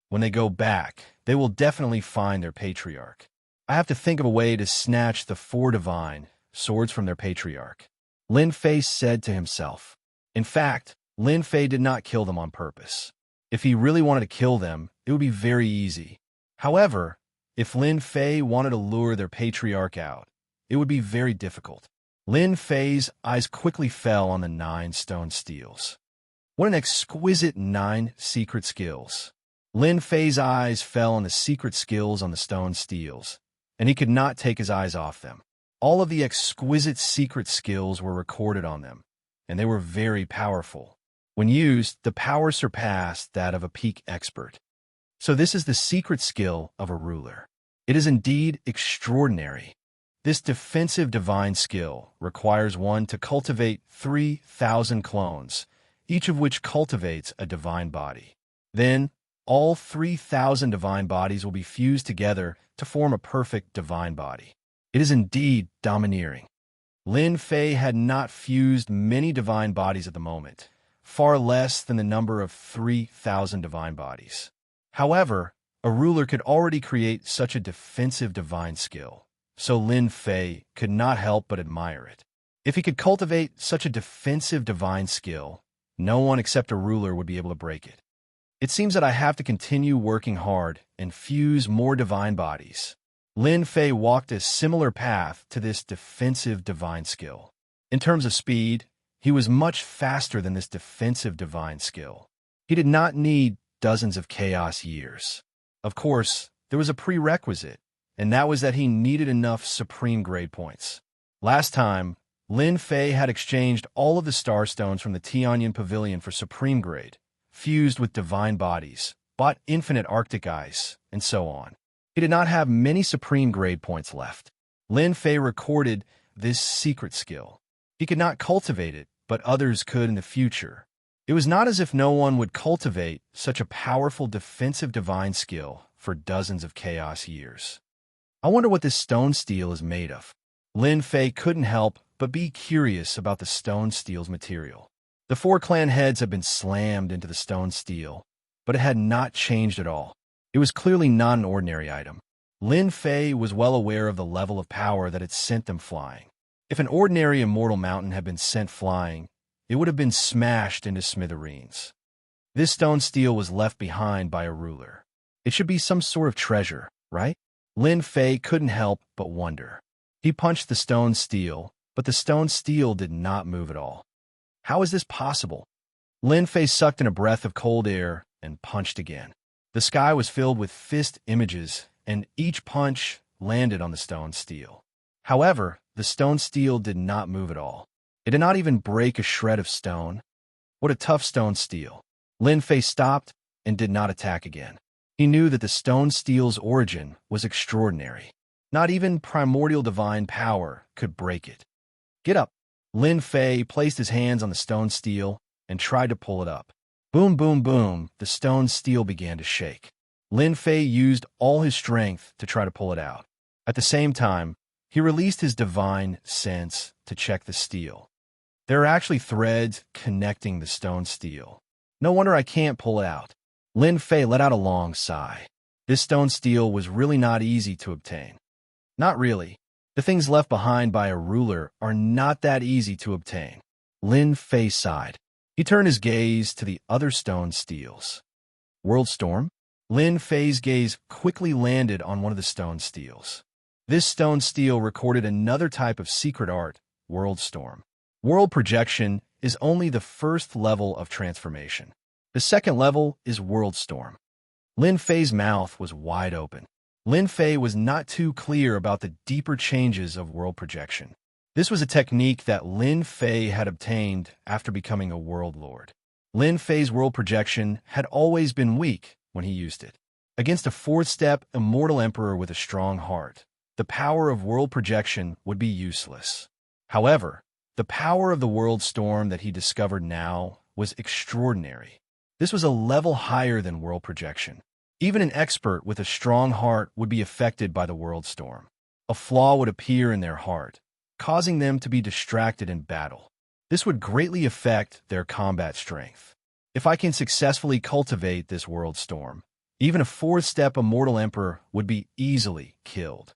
When they go back, they will definitely find their patriarch. I have to think of a way to snatch the 4 divine swords from their patriarch. Lin Fei said to himself. In fact, Lin Fei did not kill them on purpose. If he really wanted to kill them, it would be very easy. However, if Lin Fei wanted to lure their patriarch out, it would be very difficult. Lin Fei's eyes quickly fell on the 9 stone steels. What an exquisite 9 secret skills. Lin Fei's eyes fell on the secret skills on the stone steels, and he could not take his eyes off them. All of the exquisite secret skills were recorded on them, and they were very powerful. When used, the power surpassed that of a peak expert. So this is the secret skill of a ruler. It is indeed extraordinary. This defensive divine skill requires one to cultivate 3,000 clones, each of which cultivates a divine body. Then, all 3,000 divine bodies will be fused together to form a perfect divine body. It is indeed domineering. Lin Fei had not fused many divine bodies at the moment, far less than the number of 3,000 divine bodies. However, a ruler could already create such a defensive divine skill, so Lin Fei could not help but admire it. If he could cultivate such a defensive divine skill, no one except a ruler would be able to break it. It seems that I have to continue working hard and fuse more divine bodies. Lin Fei walked a similar path to this defensive divine skill. In terms of speed, he was much faster than this defensive divine skill. He did not need dozens of chaos years. Of course, there was a prerequisite, and that was that he needed enough supreme grade points. Last time, Lin Fei had exchanged all of the star stones from the Tianyan Pavilion for supreme grade, fused with divine bodies, bought infinite Arctic ice, and so on. He did not have many supreme grade points left. Lin Fei recorded this secret skill. He could not cultivate it, but others could in the future. It was not as if no one would cultivate such a powerful defensive divine skill for dozens of chaos years. I wonder what this stone steel is made of. Lin Fei couldn't help but be curious about the stone steel's material. The 4 clan heads had been slammed into the stone steel, but it had not changed at all. It was clearly not an ordinary item. Lin Fei was well aware of the level of power that had sent them flying. If an ordinary immortal mountain had been sent flying, it would have been smashed into smithereens. This stone steel was left behind by a ruler. It should be some sort of treasure, right? Lin Fei couldn't help but wonder. He punched the stone steel, but the stone steel did not move at all. How is this possible? Lin Fei sucked in a breath of cold air and punched again. The sky was filled with fist images, and each punch landed on the stone steel. However, the stone steel did not move at all. It did not even break a shred of stone. What a tough stone steel. Lin Fei stopped and did not attack again. He knew that the stone steel's origin was extraordinary. Not even primordial divine power could break it. Get up. Lin Fei placed his hands on the stone steel and tried to pull it up. Boom, boom, boom, the stone steel began to shake. Lin Fei used all his strength to try to pull it out. At the same time, he released his divine sense to check the steel. There are actually threads connecting the stone steel. No wonder I can't pull it out. Lin Fei let out a long sigh. This stone steel was really not easy to obtain. Not really. The things left behind by a ruler are not that easy to obtain. Lin Fei sighed. He turned his gaze to the other stone steels. World Storm? Lin Fei's gaze quickly landed on one of the stone steels. This stone steel recorded another type of secret art, World Storm. World Projection is only the first level of transformation. The second level is World Storm. Lin Fei's mouth was wide open. Lin Fei was not too clear about the deeper changes of world projection. This was a technique that Lin Fei had obtained after becoming a world lord. Lin Fei's world projection had always been weak when he used it. Against a 4th-step immortal emperor with a strong heart, the power of world projection would be useless. However, the power of the world storm that he discovered now was extraordinary. This was a level higher than world projection. Even an expert with a strong heart would be affected by the world storm. A flaw would appear in their heart, causing them to be distracted in battle. This would greatly affect their combat strength. If I can successfully cultivate this world storm, even a 4th-step immortal emperor would be easily killed.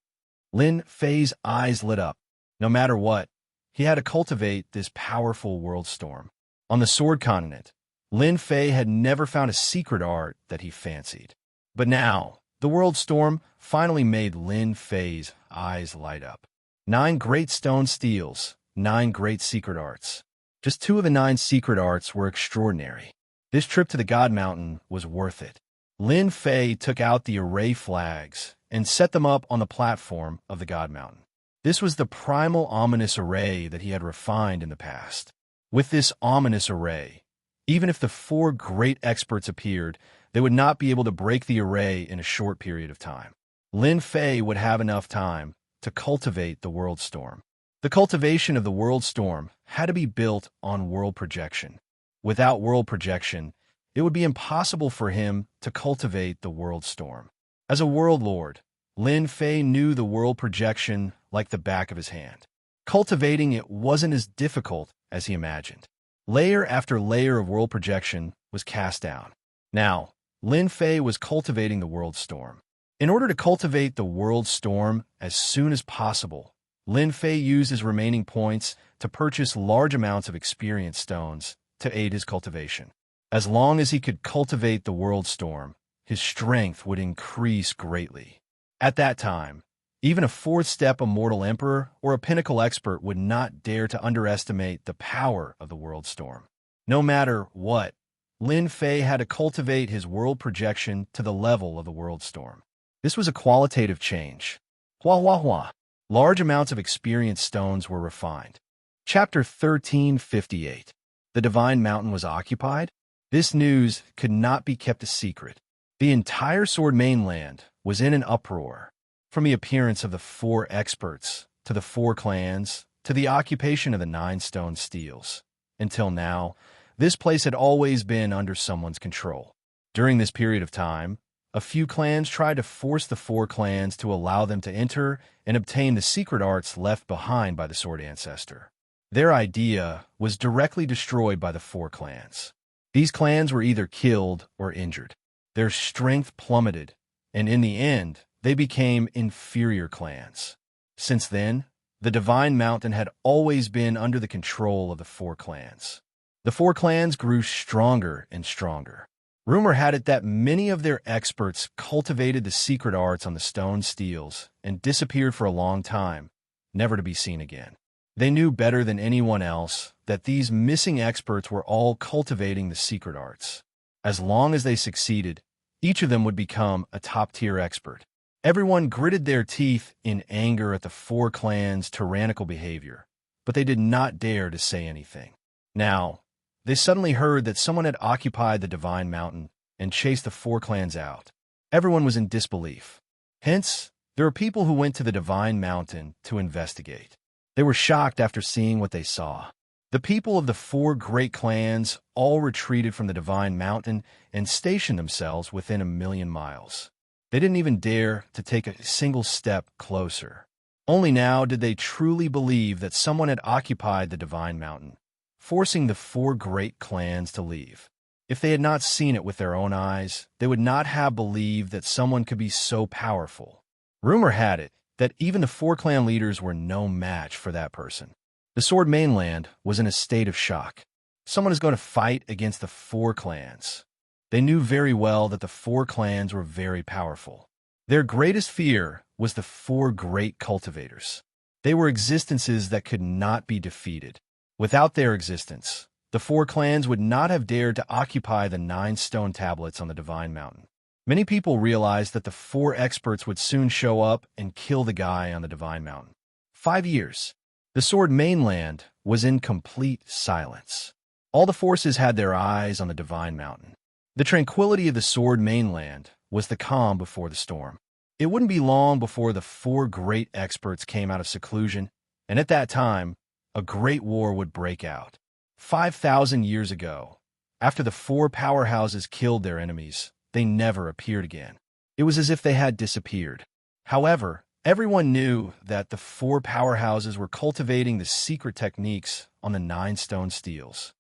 Lin Fei's eyes lit up. No matter what, he had to cultivate this powerful world storm. On the Sword Continent, Lin Fei had never found a secret art that he fancied. But now, the world storm finally made Lin Fei's eyes light up. 9 great stone steels, 9 great secret arts. Just 2 of the 9 secret arts were extraordinary. This trip to the God Mountain was worth it. Lin Fei took out the array flags and set them up on the platform of the God Mountain. This was the primal ominous array that he had refined in the past. With this ominous array, even if the 4 great experts appeared, they would not be able to break the array in a short period of time. Lin Fei would have enough time to cultivate the world storm. The cultivation of the world storm had to be built on world projection. Without world projection, it would be impossible for him to cultivate the world storm. As a world lord, Lin Fei knew the world projection like the back of his hand. Cultivating it wasn't as difficult as he imagined. Layer after layer of world projection was cast down. Now, Lin Fei was cultivating the world storm. In order to cultivate the world storm as soon as possible, Lin Fei used his remaining points to purchase large amounts of experience stones to aid his cultivation. As long as he could cultivate the world storm, his strength would increase greatly. At that time, even a 4th-step immortal emperor or a pinnacle expert would not dare to underestimate the power of the world storm. No matter what, Lin Fei had to cultivate his world projection to the level of the world storm. This was a qualitative change. Hua hua hua. Large amounts of experience stones were refined. Chapter 1358. The Divine Mountain was occupied? This news could not be kept a secret. The entire Sword mainland was in an uproar, from the appearance of the 4 experts, to the 4 clans, to the occupation of the 9 stone steels. Until now, this place had always been under someone's control. During this period of time, a few clans tried to force the 4 clans to allow them to enter and obtain the secret arts left behind by the Sword Ancestor. Their idea was directly destroyed by the 4 clans. These clans were either killed or injured. Their strength plummeted, and in the end, they became inferior clans. Since then, the Divine Mountain had always been under the control of the 4 clans. The 4 clans grew stronger and stronger. Rumor had it that many of their experts cultivated the secret arts on the stone steels and disappeared for a long time, never to be seen again. They knew better than anyone else that these missing experts were all cultivating the secret arts. As long as they succeeded, each of them would become a top-tier expert. Everyone gritted their teeth in anger at the 4 clans' tyrannical behavior, but they did not dare to say anything. Now, they suddenly heard that someone had occupied the Divine Mountain and chased the 4 clans out. Everyone was in disbelief. Hence, there were people who went to the Divine Mountain to investigate. They were shocked after seeing what they saw. The people of the 4 great clans all retreated from the Divine Mountain and stationed themselves within 1,000,000 miles. They didn't even dare to take a single step closer. Only now did they truly believe that someone had occupied the Divine Mountain, forcing the 4 great clans to leave. If they had not seen it with their own eyes, they would not have believed that someone could be so powerful. Rumor had it that even the 4 clan leaders were no match for that person. The Sword mainland was in a state of shock. Someone is going to fight against the 4 clans. They knew very well that the 4 clans were very powerful. Their greatest fear was the 4 great cultivators. They were existences that could not be defeated. Without their existence, the 4 clans would not have dared to occupy the 9 stone tablets on the Divine Mountain. Many people realized that the 4 experts would soon show up and kill the guy on the Divine Mountain. 5 years. The Sword mainland was in complete silence. All the forces had their eyes on the Divine Mountain. The tranquility of the Sword mainland was the calm before the storm. It wouldn't be long before the 4 great experts came out of seclusion, and at that time, a great war would break out. 5,000 years ago, after the 4 powerhouses killed their enemies, they never appeared again. It was as if they had disappeared. However, everyone knew that the 4 powerhouses were cultivating the secret techniques on the 9 stone steels.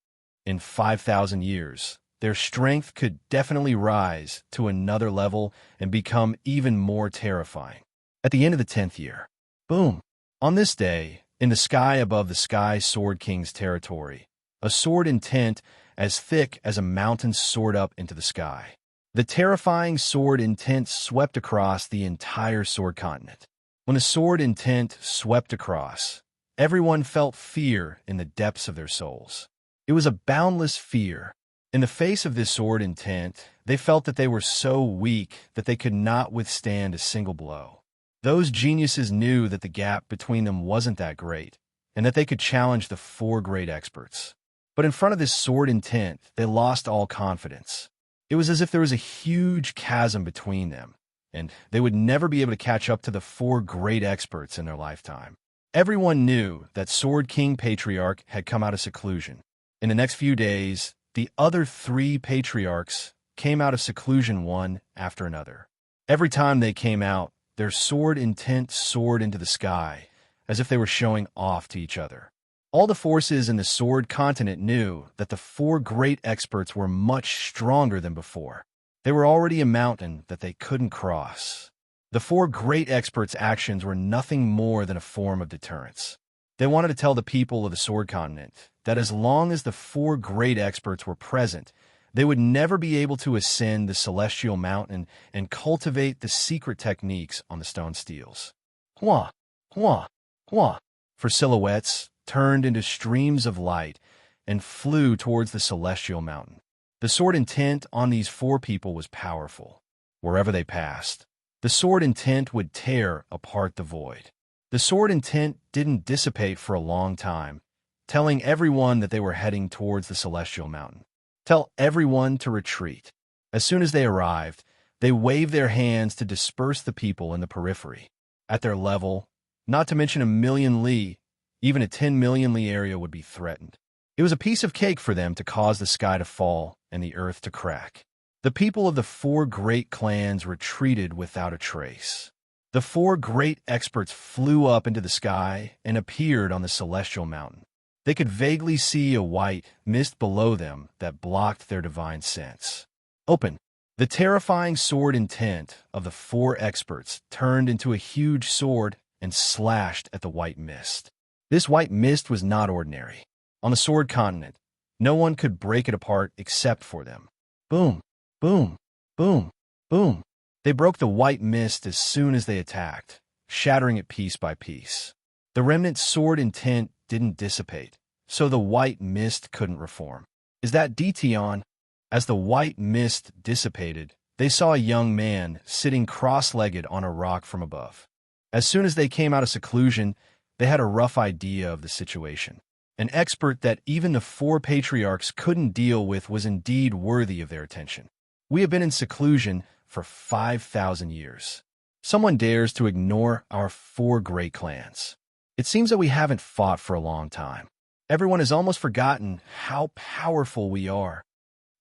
In 5,000 years, their strength could definitely rise to another level and become even more terrifying. At the end of the 10th year, boom! On this day, in the sky above the Sky Sword King's territory, a sword intent as thick as a mountain soared up into the sky. The terrifying sword intent swept across the entire sword continent. When the sword intent swept across, everyone felt fear in the depths of their souls. It was a boundless fear. In the face of this sword intent, they felt that they were so weak that they could not withstand a single blow. Those geniuses knew that the gap between them wasn't that great, and that they could challenge the 4 great experts. But in front of this sword intent, they lost all confidence. It was as if there was a huge chasm between them, and they would never be able to catch up to the 4 great experts in their lifetime. Everyone knew that Sword King Patriarch had come out of seclusion. In the next few days, the other 3 patriarchs came out of seclusion one after another. Every time they came out, their sword intent soared into the sky, as if they were showing off to each other. All the forces in the Sword continent knew that the 4 great experts were much stronger than before. They were already a mountain that they couldn't cross. The 4 great experts' actions were nothing more than a form of deterrence. They wanted to tell the people of the Sword continent that as long as the 4 great experts were present, they would never be able to ascend the Celestial Mountain and cultivate the secret techniques on the stone steels. Hua, hua, hua, for silhouettes turned into streams of light and flew towards the Celestial Mountain. The sword intent on these 4 people was powerful. Wherever they passed, the sword intent would tear apart the void. The sword intent didn't dissipate for a long time, telling everyone that they were heading towards the Celestial Mountain. Tell everyone to retreat. As soon as they arrived, They waved their hands to disperse the people in the periphery. At their level, not to mention a million li, even a 10 million li area would be threatened. It was a piece of cake for them to cause the sky to fall and the earth to crack. The people of the 4 great clans retreated without a trace. The 4 great experts flew up into the sky and appeared on the celestial mountain. They could vaguely see a white mist below them that blocked their divine sense. Open. The terrifying sword intent of the 4 experts turned into a huge sword and slashed at the white mist. This white mist was not ordinary. On the sword continent, no one could break it apart except for them. Boom, boom, boom, boom. They broke the white mist as soon as they attacked, shattering it piece by piece. The remnant sword intent didn't dissipate, so the white mist couldn't reform. Is that Dtion? As the white mist dissipated, they saw a young man sitting cross-legged on a rock from above. As soon as they came out of seclusion, they had a rough idea of the situation. An expert that even the 4 patriarchs couldn't deal with was indeed worthy of their attention. We have been in seclusion for 5,000 years. Someone dares to ignore our 4 great clans. It seems that we haven't fought for a long time. Everyone has almost forgotten how powerful we are.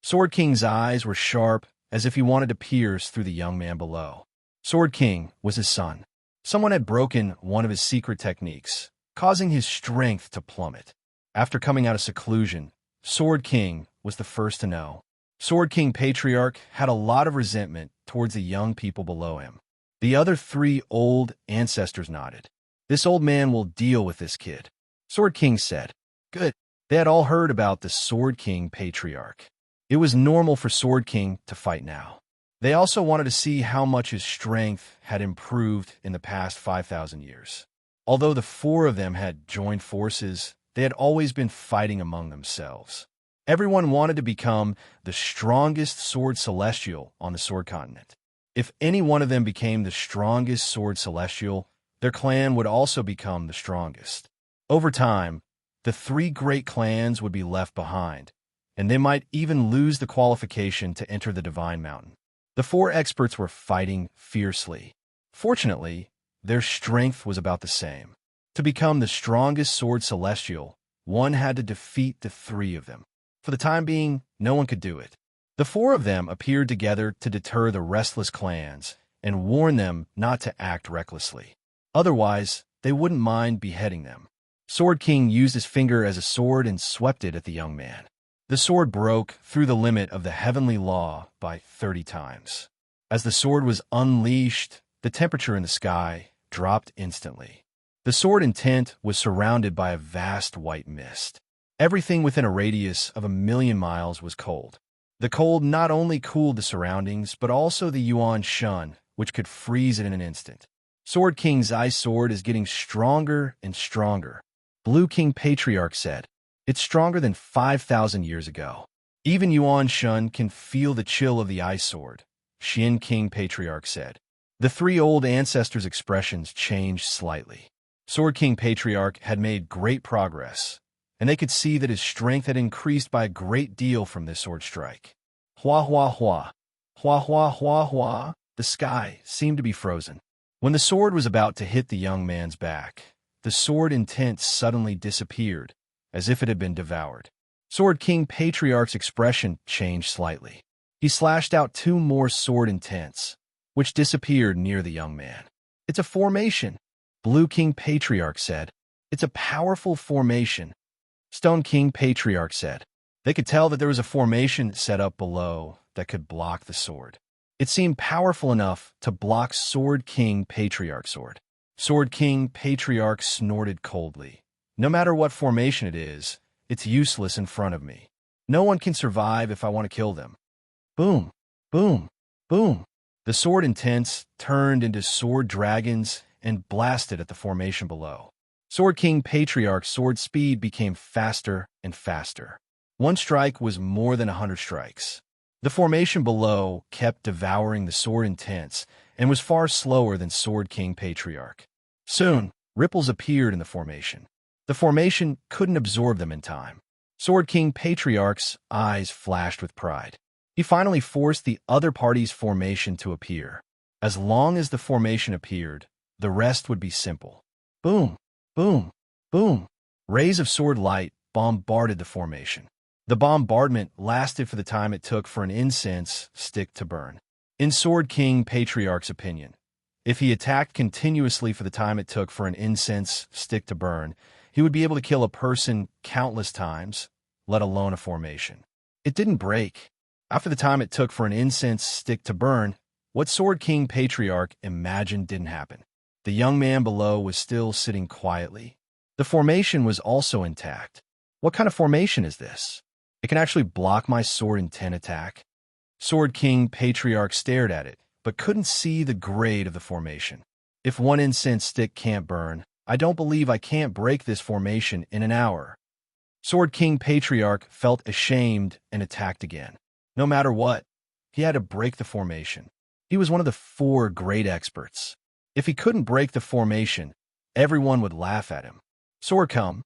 Sword King's eyes were sharp, as if he wanted to pierce through the young man below. Sword King was his son. Someone had broken one of his secret techniques, causing his strength to plummet. After coming out of seclusion, Sword King was the first to know. Sword King Patriarch had a lot of resentment towards the young people below him. The other 3 old ancestors nodded. This old man will deal with this kid. Sword King said. Good. They had all heard about the Sword King Patriarch. It was normal for Sword King to fight now. They also wanted to see how much his strength had improved in the past 5,000 years. Although the 4 of them had joined forces, they had always been fighting among themselves. Everyone wanted to become the strongest sword celestial on the sword continent. If any one of them became the strongest sword celestial, their clan would also become the strongest. Over time, the 3 great clans would be left behind, and they might even lose the qualification to enter the Divine Mountain. The 4 experts were fighting fiercely. Fortunately, their strength was about the same. To become the strongest sword celestial, one had to defeat the 3 of them. For the time being, no one could do it. The 4 of them appeared together to deter the restless clans and warn them not to act recklessly. Otherwise, they wouldn't mind beheading them. Sword King used his finger as a sword and swept it at the young man. The sword broke through the limit of the heavenly law by 30 times. As the sword was unleashed, the temperature in the sky dropped instantly. The sword intent was surrounded by a vast white mist. Everything within a radius of 1,000,000 miles was cold. The cold not only cooled the surroundings, but also the Yuan Shun, which could freeze it in an instant. Sword King's ice sword is getting stronger and stronger. Blue King Patriarch said. It's stronger than 5,000 years ago. Even Yuan Shun can feel the chill of the ice sword, Xian King Patriarch said. The 3 old ancestors' expressions changed slightly. Sword King Patriarch had made great progress, and they could see that his strength had increased by a great deal from this sword strike. Hua hua hua. Hua hua hua hua. The sky seemed to be frozen. When the sword was about to hit the young man's back, the sword intent suddenly disappeared, as if it had been devoured. Sword King Patriarch's expression changed slightly. He slashed out 2 more sword intents, which disappeared near the young man. It's a formation, Blue King Patriarch said. It's a powerful formation, Stone King Patriarch said. They could tell that there was a formation set up below that could block the sword. It seemed powerful enough to block Sword King Patriarch's sword. Sword King Patriarch snorted coldly. No matter what formation it is, it's useless in front of me. No one can survive if I want to kill them. Boom, boom, boom. The sword intents turned into sword dragons and blasted at the formation below. Sword King Patriarch's sword speed became faster and faster. One strike was more than 100 strikes. The formation below kept devouring the sword intents and was far slower than Sword King Patriarch. Soon, ripples appeared in the formation. The formation couldn't absorb them in time. Sword King Patriarch's eyes flashed with pride. He finally forced the other party's formation to appear. As long as the formation appeared, the rest would be simple. Boom, boom, boom. Rays of sword light bombarded the formation. The bombardment lasted for the time it took for an incense stick to burn. In Sword King Patriarch's opinion, if he attacked continuously for the time it took for an incense stick to burn, he would be able to kill a person countless times, let alone a formation. It didn't break. After the time it took for an incense stick to burn, what Sword King Patriarch imagined didn't happen. The young man below was still sitting quietly. The formation was also intact. What kind of formation is this? It can actually block my sword in 10 attack. Sword King Patriarch stared at it, but couldn't see the grade of the formation. If one incense stick can't burn, I don't believe I can't break this formation in an hour. Sword King Patriarch felt ashamed and attacked again. No matter what, he had to break the formation. He was one of the 4 great experts. If he couldn't break the formation, everyone would laugh at him. Sword come.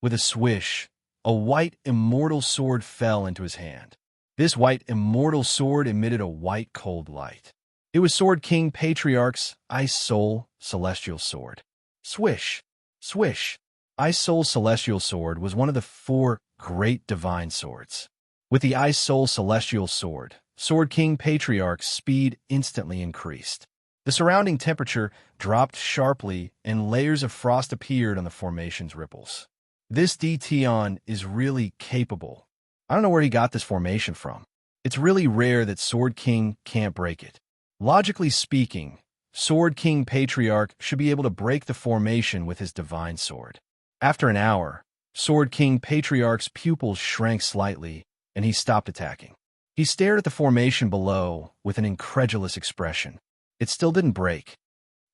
With a swish, a white immortal sword fell into his hand. This white immortal sword emitted a white cold light. It was Sword King Patriarch's Ice Soul Celestial Sword. Swish, swish. Ice Soul Celestial Sword was one of the 4 great divine swords. With the Ice Soul Celestial Sword, Sword King Patriarch's speed instantly increased. The surrounding temperature dropped sharply and layers of frost appeared on the formation's ripples. This Dtion is really capable. I don't know where he got this formation from. It's really rare that Sword King can't break it. Logically speaking, Sword King Patriarch should be able to break the formation with his divine sword. After an hour, Sword King Patriarch's pupils shrank slightly, and he stopped attacking. He stared at the formation below with an incredulous expression. It still didn't break.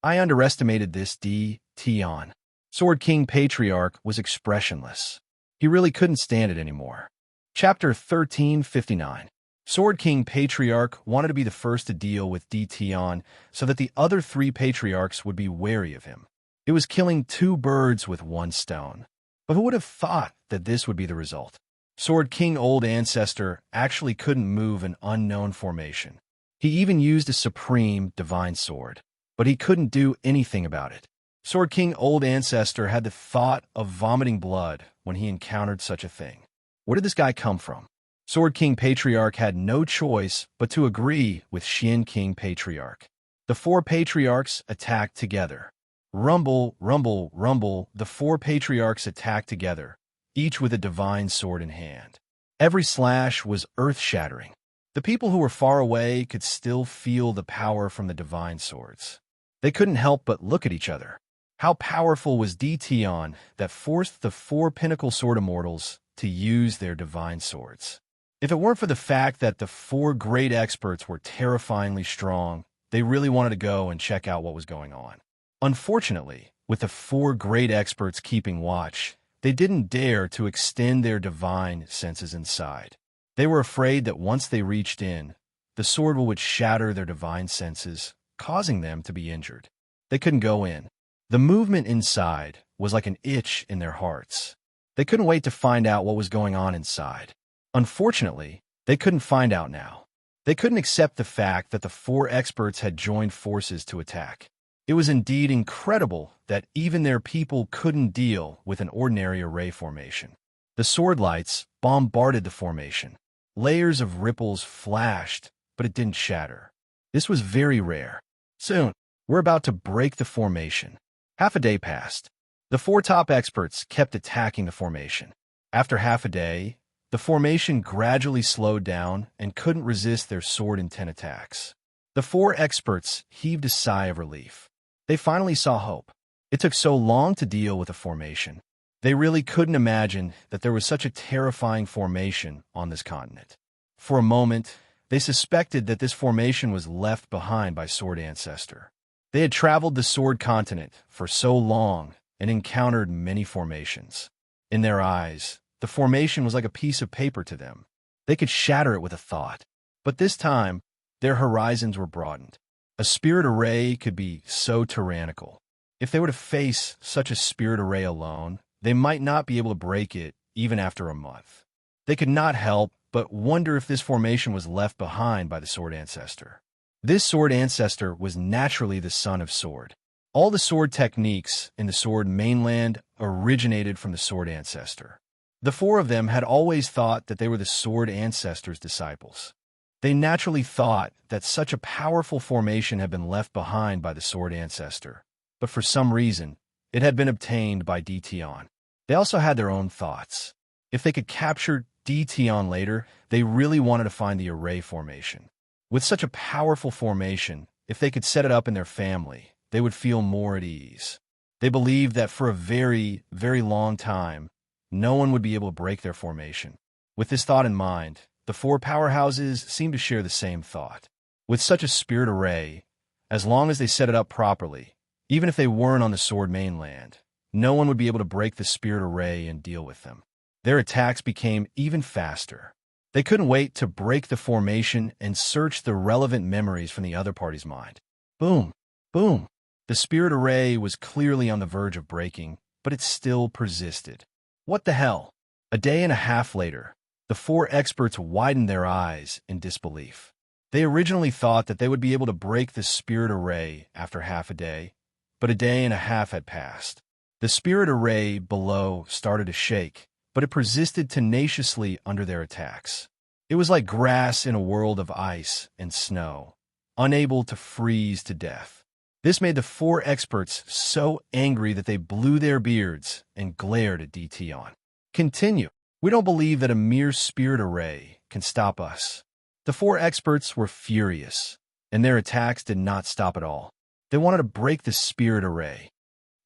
I underestimated this Dtion. Sword King Patriarch was expressionless. He really couldn't stand it anymore. Chapter 1359. Sword King Patriarch wanted to be the first to deal with Dtion so that the other 3 patriarchs would be wary of him. It was killing 2 birds with 1 stone. But who would have thought that this would be the result? Sword King Old Ancestor actually couldn't move an unknown formation. He even used a supreme divine sword, but he couldn't do anything about it. Sword King Old Ancestor had the thought of vomiting blood when he encountered such a thing. Where did this guy come from? Sword King Patriarch had no choice but to agree with Xian King Patriarch. The 4 patriarchs attacked together. Rumble, rumble, rumble, the 4 patriarchs attacked together, each with a divine sword in hand. Every slash was earth-shattering. The people who were far away could still feel the power from the divine swords. They couldn't help but look at each other. How powerful was Dtion that forced the 4 pinnacle sword immortals to use their divine swords? If it weren't for the fact that the 4 great experts were terrifyingly strong, they really wanted to go and check out what was going on. Unfortunately, with the 4 great experts keeping watch, they didn't dare to extend their divine senses inside. They were afraid that once they reached in, the sword would shatter their divine senses, causing them to be injured. They couldn't go in. The movement inside was like an itch in their hearts. They couldn't wait to find out what was going on inside. Unfortunately, they couldn't find out now. They couldn't accept the fact that the 4 experts had joined forces to attack. It was indeed incredible that even their people couldn't deal with an ordinary array formation. The sword lights bombarded the formation. Layers of ripples flashed, but it didn't shatter. This was very rare. Soon, we're about to break the formation. Half a day passed. The 4 top experts kept attacking the formation. After half a day, the formation gradually slowed down and couldn't resist their sword in 10 attacks. The 4 experts heaved a sigh of relief. They finally saw hope. It took so long to deal with a formation. They really couldn't imagine that there was such a terrifying formation on this continent. For a moment, they suspected that this formation was left behind by Sword Ancestor. They had traveled the Sword Continent for so long and encountered many formations. In their eyes, the formation was like a piece of paper to them. They could shatter it with a thought. But this time, their horizons were broadened. A spirit array could be so tyrannical. If they were to face such a spirit array alone, they might not be able to break it even after a month. They could not help but wonder if this formation was left behind by the Sword Ancestor. This Sword Ancestor was naturally the son of Sword. All the sword techniques in the Sword mainland originated from the Sword Ancestor. The four of them had always thought that they were the Sword Ancestor's disciples. They naturally thought that such a powerful formation had been left behind by the Sword Ancestor, but for some reason, it had been obtained by Dtion. They also had their own thoughts. If they could capture Dtion later, they really wanted to find the Array formation. With such a powerful formation, if they could set it up in their family, they would feel more at ease. They believed that for a very, very long time, no one would be able to break their formation. With this thought in mind, the four powerhouses seemed to share the same thought. With such a spirit array, as long as they set it up properly, even if they weren't on the Sword mainland, no one would be able to break the spirit array and deal with them. Their attacks became even faster. They couldn't wait to break the formation and search the relevant memories from the other party's mind. Boom! Boom! The spirit array was clearly on the verge of breaking, but it still persisted. What the hell? A day and a half later, the four experts widened their eyes in disbelief. They originally thought that they would be able to break the spirit array after half a day, but a day and a half had passed. The spirit array below started to shake, but it persisted tenaciously under their attacks. It was like grass in a world of ice and snow, unable to freeze to death. This made the four experts so angry that they blew their beards and glared at Dtion. Continue. We don't believe that a mere spirit array can stop us. The four experts were furious, and their attacks did not stop at all. They wanted to break the spirit array.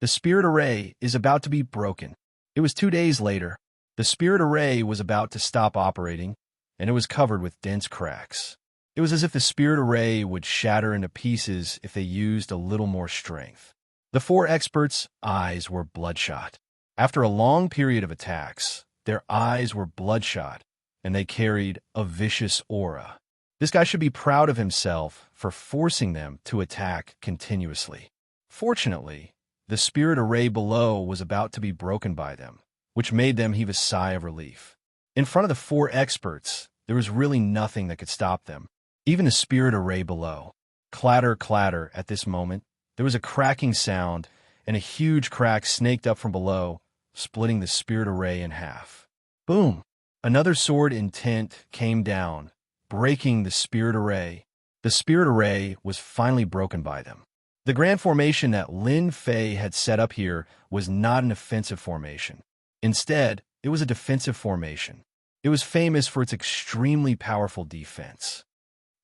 The spirit array is about to be broken. It was 2 days later. The spirit array was about to stop operating, and it was covered with dense cracks. It was as if the spirit array would shatter into pieces if they used a little more strength. The four experts' eyes were bloodshot. After a long period of attacks, their eyes were bloodshot, and they carried a vicious aura. This guy should be proud of himself for forcing them to attack continuously. Fortunately, the spirit array below was about to be broken by them, which made them heave a sigh of relief. In front of the four experts, there was really nothing that could stop them, even the spirit array below. Clatter, clatter, at this moment, there was a cracking sound, and a huge crack snaked up from below, splitting the spirit array in half. Boom! Another sword intent came down, breaking the spirit array. The spirit array was finally broken by them. The grand formation that Lin Fei had set up here was not an offensive formation. Instead, it was a defensive formation. It was famous for its extremely powerful defense.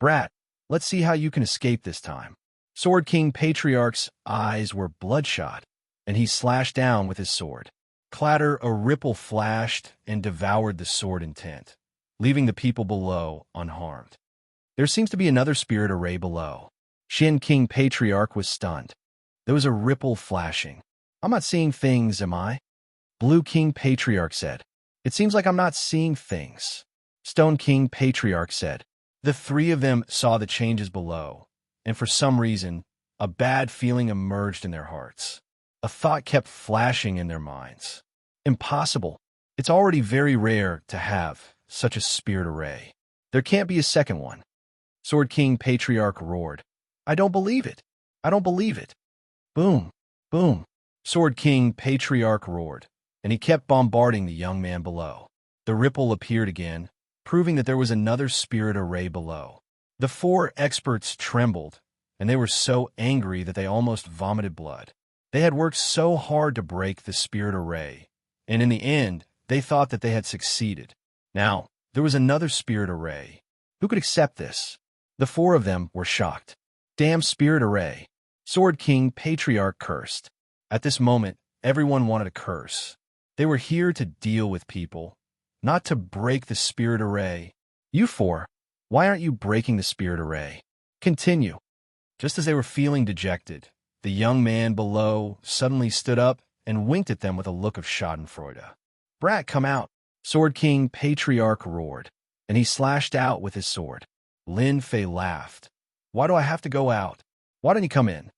Brat, let's see how you can escape this time. Sword King Patriarch's eyes were bloodshot, and he slashed down with his sword. Clatter, a ripple flashed and devoured the sword intent, leaving the people below unharmed. There seems to be another spirit array below. Shen King Patriarch was stunned. There was a ripple flashing. I'm not seeing things, am I? Blue King Patriarch said. It seems like I'm not seeing things. Stone King Patriarch said. The three of them saw the changes below, and for some reason, a bad feeling emerged in their hearts. A thought kept flashing in their minds. Impossible. It's already very rare to have such a spirit array. There can't be a second one. Sword King Patriarch roared. I don't believe it. I don't believe it. Boom. Boom. Sword King Patriarch roared, and he kept bombarding the young man below. The ripple appeared again, proving that there was another spirit array below. The four experts trembled, and they were so angry that they almost vomited blood. They had worked so hard to break the spirit array, and in the end, they thought that they had succeeded. Now, there was another spirit array. Who could accept this? The four of them were shocked. Damn spirit array. Sword King Patriarch cursed. At this moment, everyone wanted to curse. They were here to deal with people, not to break the spirit array. You four, why aren't you breaking the spirit array? Continue. Just as they were feeling dejected, the young man below suddenly stood up and winked at them with a look of schadenfreude. Brat, come out. Sword King Patriarch roared, and he slashed out with his sword. Lin Fei laughed. Why do I have to go out? Why don't you come in?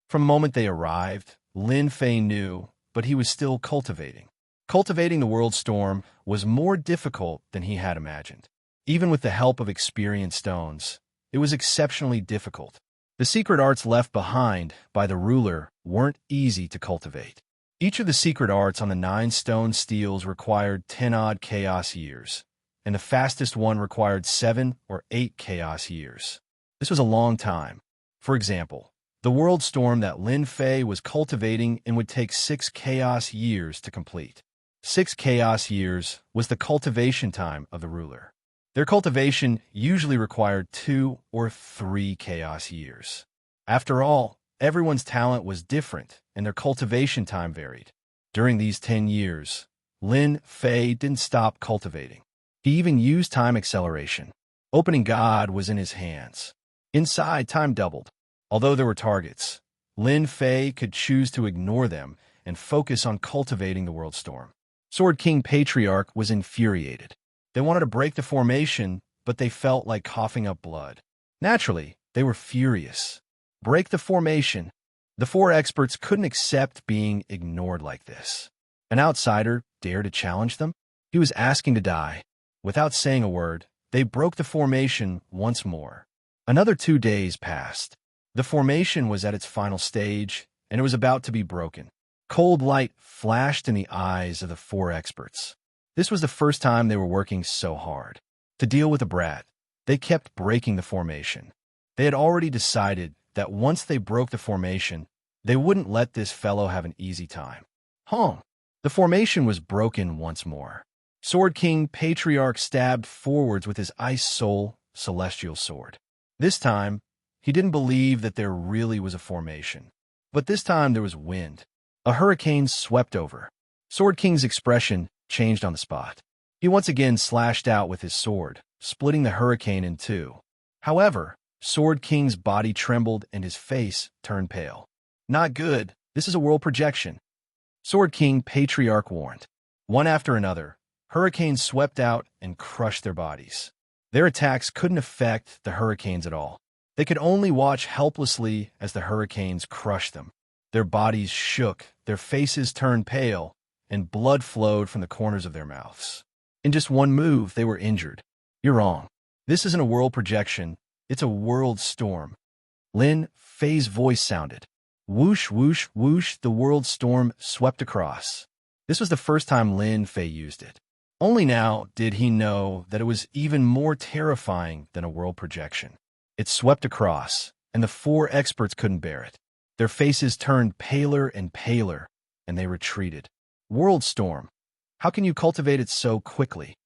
From the moment they arrived, Lin Fei knew, but he was still cultivating. Cultivating the world storm was more difficult than he had imagined. Even with the help of experienced stones, it was exceptionally difficult. The secret arts left behind by the ruler weren't easy to cultivate. Each of the secret arts on the 9 stone steels required 10-odd chaos years, and the fastest one required 7 or 8 chaos years. This was a long time. For example, the world storm that Lin Fei was cultivating and would take 6 chaos years to complete. 6 chaos years was the cultivation time of the ruler. Their cultivation usually required 2 or 3 chaos years. After all, everyone's talent was different and their cultivation time varied. During these 10 years, Lin Fei didn't stop cultivating. He even used time acceleration. Opening God was in his hands. Inside, time doubled. Although there were targets, Lin Fei could choose to ignore them and focus on cultivating the world storm. Sword King Patriarch was infuriated. They wanted to break the formation, but they felt like coughing up blood. Naturally, they were furious. Break the formation. The 4 experts couldn't accept being ignored like this. An outsider dared to challenge them? He was asking to die. Without saying a word, they broke the formation once more. Another 2 days passed. The formation was at its final stage, and it was about to be broken. Cold light flashed in the eyes of the 4 experts. This was the first time they were working so hard. To deal with the brat, they kept breaking the formation. They had already decided that once they broke the formation, they wouldn't let this fellow have an easy time. The formation was broken once more. Sword King Patriarch stabbed forwards with his Ice Soul Celestial Sword. This time, he didn't believe that there really was a formation. But this time there was wind. A hurricane swept over. Sword King's expression changed on the spot. He once again slashed out with his sword, splitting the hurricane in 2. However, Sword King's body trembled and his face turned pale. Not good. This is a world projection. Sword King Patriarch warned. One after another, hurricanes swept out and crushed their bodies. Their attacks couldn't affect the hurricanes at all. They could only watch helplessly as the hurricanes crushed them. Their bodies shook, their faces turned pale, and blood flowed from the corners of their mouths. In just one move, they were injured. You're wrong. This isn't a world projection. It's a world storm. Lin Fei's voice sounded. Whoosh, whoosh, whoosh, the world storm swept across. This was the first time Lin Fei used it. Only now did he know that it was even more terrifying than a world projection. It swept across, and the 4 experts couldn't bear it. Their faces turned paler and paler, and they retreated. World storm. How can you cultivate it so quickly?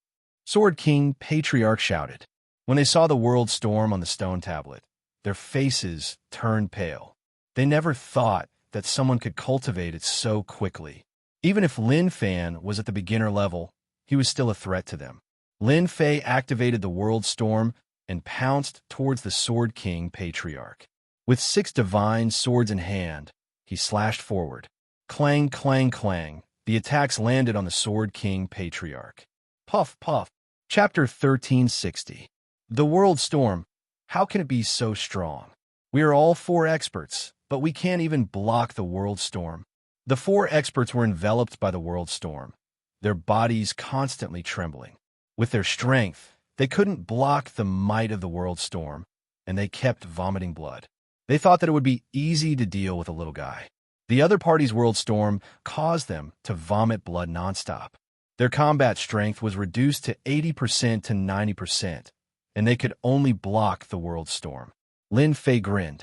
Sword King Patriarch shouted. When they saw the world storm on the stone tablet, their faces turned pale. They never thought that someone could cultivate it so quickly. Even if Lin Fei was at the beginner level, he was still a threat to them. Lin Fei activated the world storm and pounced towards the Sword King Patriarch. With 6 divine swords in hand, he slashed forward. Clang, clang, clang. The attacks landed on the Sword King Patriarch. Puff, puff. Chapter 1360. The World Storm. How can it be so strong? We are all 4 experts, but we can't even block the world storm. The 4 experts were enveloped by the world storm, their bodies constantly trembling. With their strength, they couldn't block the might of the world storm, and they kept vomiting blood. They thought that it would be easy to deal with a little guy. The other party's world storm caused them to vomit blood nonstop. Their combat strength was reduced to 80% to 90%, and they could only block the world storm. Lin Fei grinned.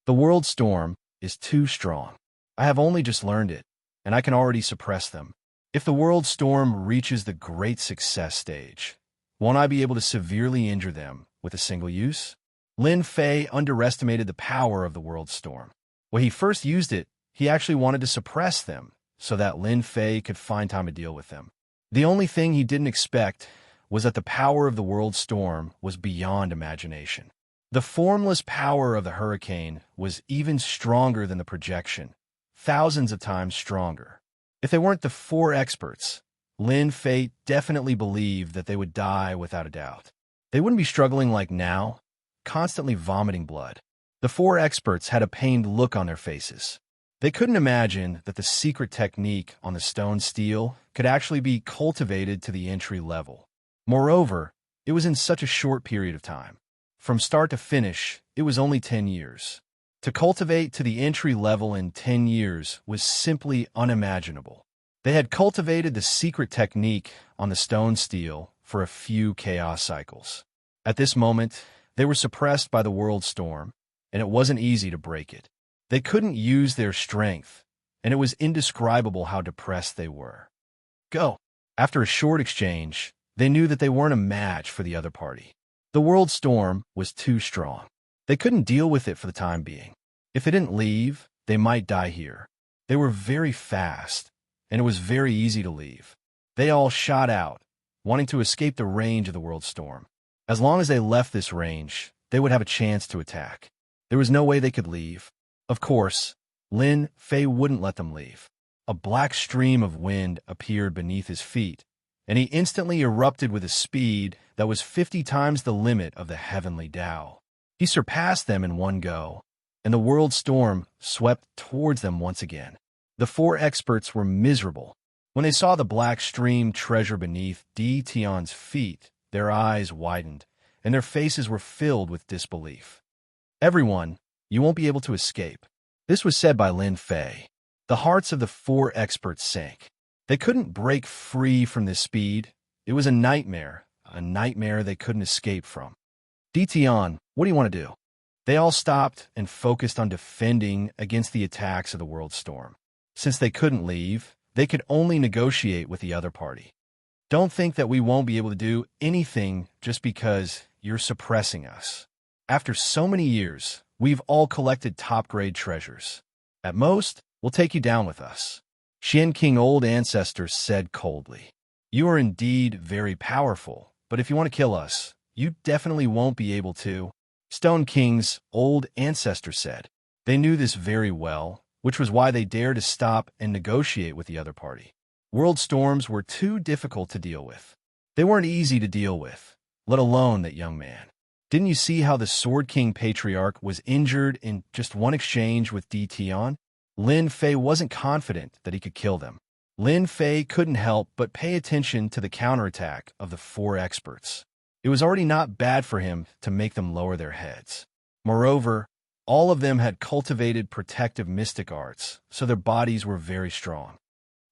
The world storm is too strong. I have only just learned it, and I can already suppress them. If the world storm reaches the great success stage, won't I be able to severely injure them with a single use? Lin Fei underestimated the power of the world storm. When he first used it, he actually wanted to suppress them so that Lin Fei could find time to deal with them. The only thing he didn't expect was that the power of the world storm was beyond imagination. The formless power of the hurricane was even stronger than the projection, thousands of times stronger. If they weren't the 4 experts, Lin Fei definitely believed that they would die without a doubt. They wouldn't be struggling like now, constantly vomiting blood. The 4 experts had a pained look on their faces. They couldn't imagine that the secret technique on the stone steel could actually be cultivated to the entry level. Moreover, It was in such a short period of time. From start to finish, it was only 10 years. To cultivate to the entry level in 10 years was simply unimaginable. They had cultivated the secret technique on the stone steel for a few chaos cycles. At this moment, they were suppressed by the world storm, and it wasn't easy to break it. They couldn't use their strength, and it was indescribable how depressed they were. Go. After a short exchange, they knew that they weren't a match for the other party. The world storm was too strong. They couldn't deal with it for the time being. If they didn't leave, they might die here. They were very fast, and it was very easy to leave. They all shot out, wanting to escape the range of the world storm. As long as they left this range, they would have a chance to attack. There was no way they could leave. Of course, Lin Fei wouldn't let them leave. A black stream of wind appeared beneath his feet, and he instantly erupted with a speed that was 50 times the limit of the heavenly Tao. He surpassed them in one go, and the world storm swept towards them once again. The four experts were miserable. When they saw the black stream treasure beneath Di Tian's feet, their eyes widened, and their faces were filled with disbelief. Everyone, you won't be able to escape. This was said by Lin Fei. The hearts of the four experts sank. They couldn't break free from this speed. It was a nightmare they couldn't escape from. Di Tian, what do you want to do? They all stopped and focused on defending against the attacks of the world storm. Since they couldn't leave, they could only negotiate with the other party. Don't think that we won't be able to do anything just because you're suppressing us. After so many years, we've all collected top-grade treasures. At most, we'll take you down with us. Xianxia old ancestor said coldly. You are indeed very powerful, but if you want to kill us, you definitely won't be able to. Stone King's old ancestor said. They knew this very well, which was why they dared to stop and negotiate with the other party. World storms were too difficult to deal with. They weren't easy to deal with, let alone that young man. Didn't you see how the Sword King Patriarch was injured in just one exchange with Di Tian? Lin Fei wasn't confident that he could kill them. Lin Fei couldn't help but pay attention to the counterattack of the four experts. It was already not bad for him to make them lower their heads. Moreover, all of them had cultivated protective mystic arts, so their bodies were very strong.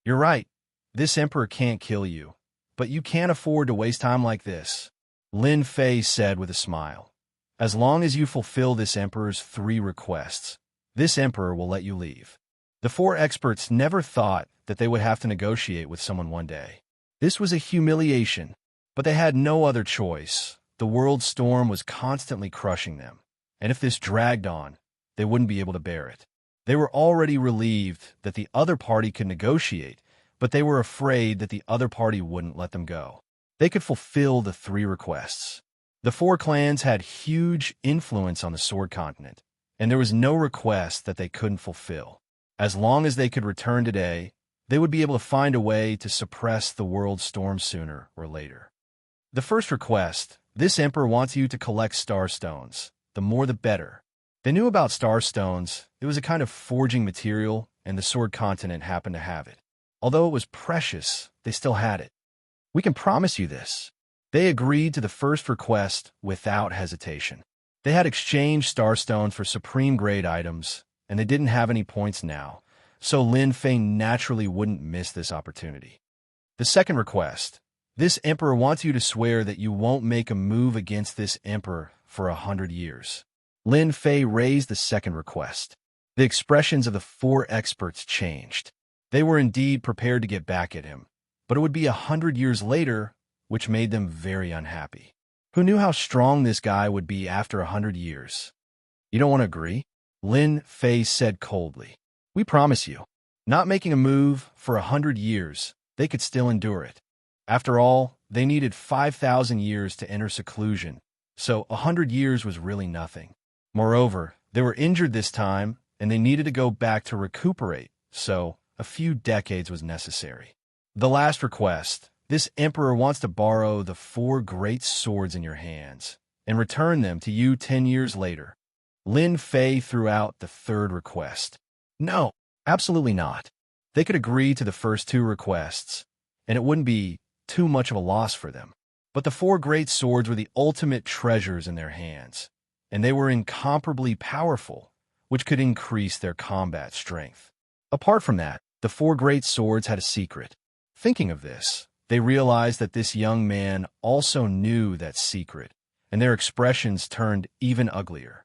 You're right. This emperor can't kill you, but you can't afford to waste time like this, Lin Fei said with a smile. As long as you fulfill this emperor's 3 requests, this emperor will let you leave. The 4 experts never thought that they would have to negotiate with someone one day. This was a humiliation, but they had no other choice. The world storm was constantly crushing them, and if this dragged on, they wouldn't be able to bear it. They were already relieved that the other party could negotiate, but they were afraid that the other party wouldn't let them go. They could fulfill the 3 requests. The 4 clans had huge influence on the Sword Continent, and there was no request that they couldn't fulfill. As long as they could return today, they would be able to find a way to suppress the world storm sooner or later. The first request, this emperor wants you to collect star stones. The more the better. They knew about star stones. It was a kind of forging material, and the Sword Continent happened to have it. Although it was precious, they still had it. We can promise you this. They agreed to the first request without hesitation. They had exchanged star stones for supreme grade items, and they didn't have any points now, so Lin Fei naturally wouldn't miss this opportunity. The second request. This emperor wants you to swear that you won't make a move against this emperor for 100 years. Lin Fei raised the second request. The expressions of the 4 experts changed. They were indeed prepared to get back at him, but it would be 100 years later, which made them very unhappy. Who knew how strong this guy would be after 100 years? You don't want to agree? Lin Fei said coldly. We promise you. Not making a move for 100 years, they could still endure it. After all, they needed 5,000 years to enter seclusion, so 100 years was really nothing. Moreover, they were injured this time, and they needed to go back to recuperate, so a few decades was necessary. The last request. This emperor wants to borrow the 4 great swords in your hands and return them to you 10 years later. Lin Fei threw out the third request. No, absolutely not. They could agree to the first 2 requests, and it wouldn't be too much of a loss for them. But the four great swords were the ultimate treasures in their hands, and they were incomparably powerful, which could increase their combat strength. Apart from that, the four great swords had a secret. Thinking of this, they realized that this young man also knew that secret, and their expressions turned even uglier.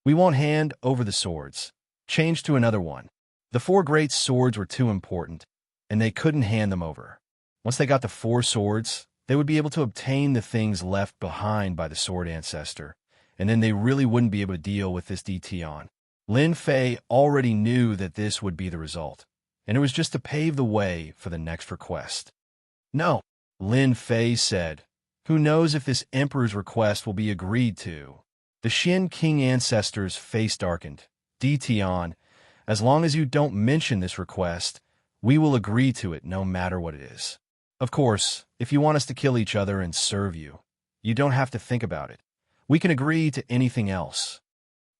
"We won't hand over the swords. Change to another one." The four great swords were too important, and they couldn't hand them over. Once they got the four swords, they would be able to obtain the things left behind by the sword ancestor, and then they really wouldn't be able to deal with this Dition. Lin Fei already knew that this would be the result, and it was just to pave the way for the next request. "No," Lin Fei said. "Who knows if this emperor's request will be agreed to?" The Xin King ancestor's face darkened. "Dition, as long as you don't mention this request, we will agree to it no matter what it is. Of course, if you want us to kill each other and serve you, you don't have to think about it. We can agree to anything else."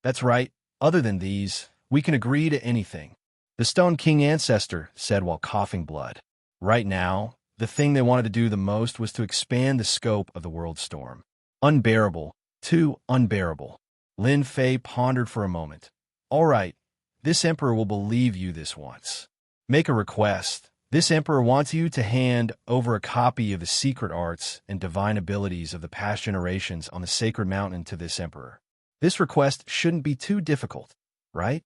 "That's right. Other than these, we can agree to anything," the Stone King ancestor said while coughing blood. Right now, the thing they wanted to do the most was to expand the scope of the world storm. Unbearable, too unbearable. Lin Fei pondered for a moment. "All right, this emperor will believe you this once. Make a request. This emperor wants you to hand over a copy of the secret arts and divine abilities of the past generations on the sacred mountain to this emperor. This request shouldn't be too difficult, right?"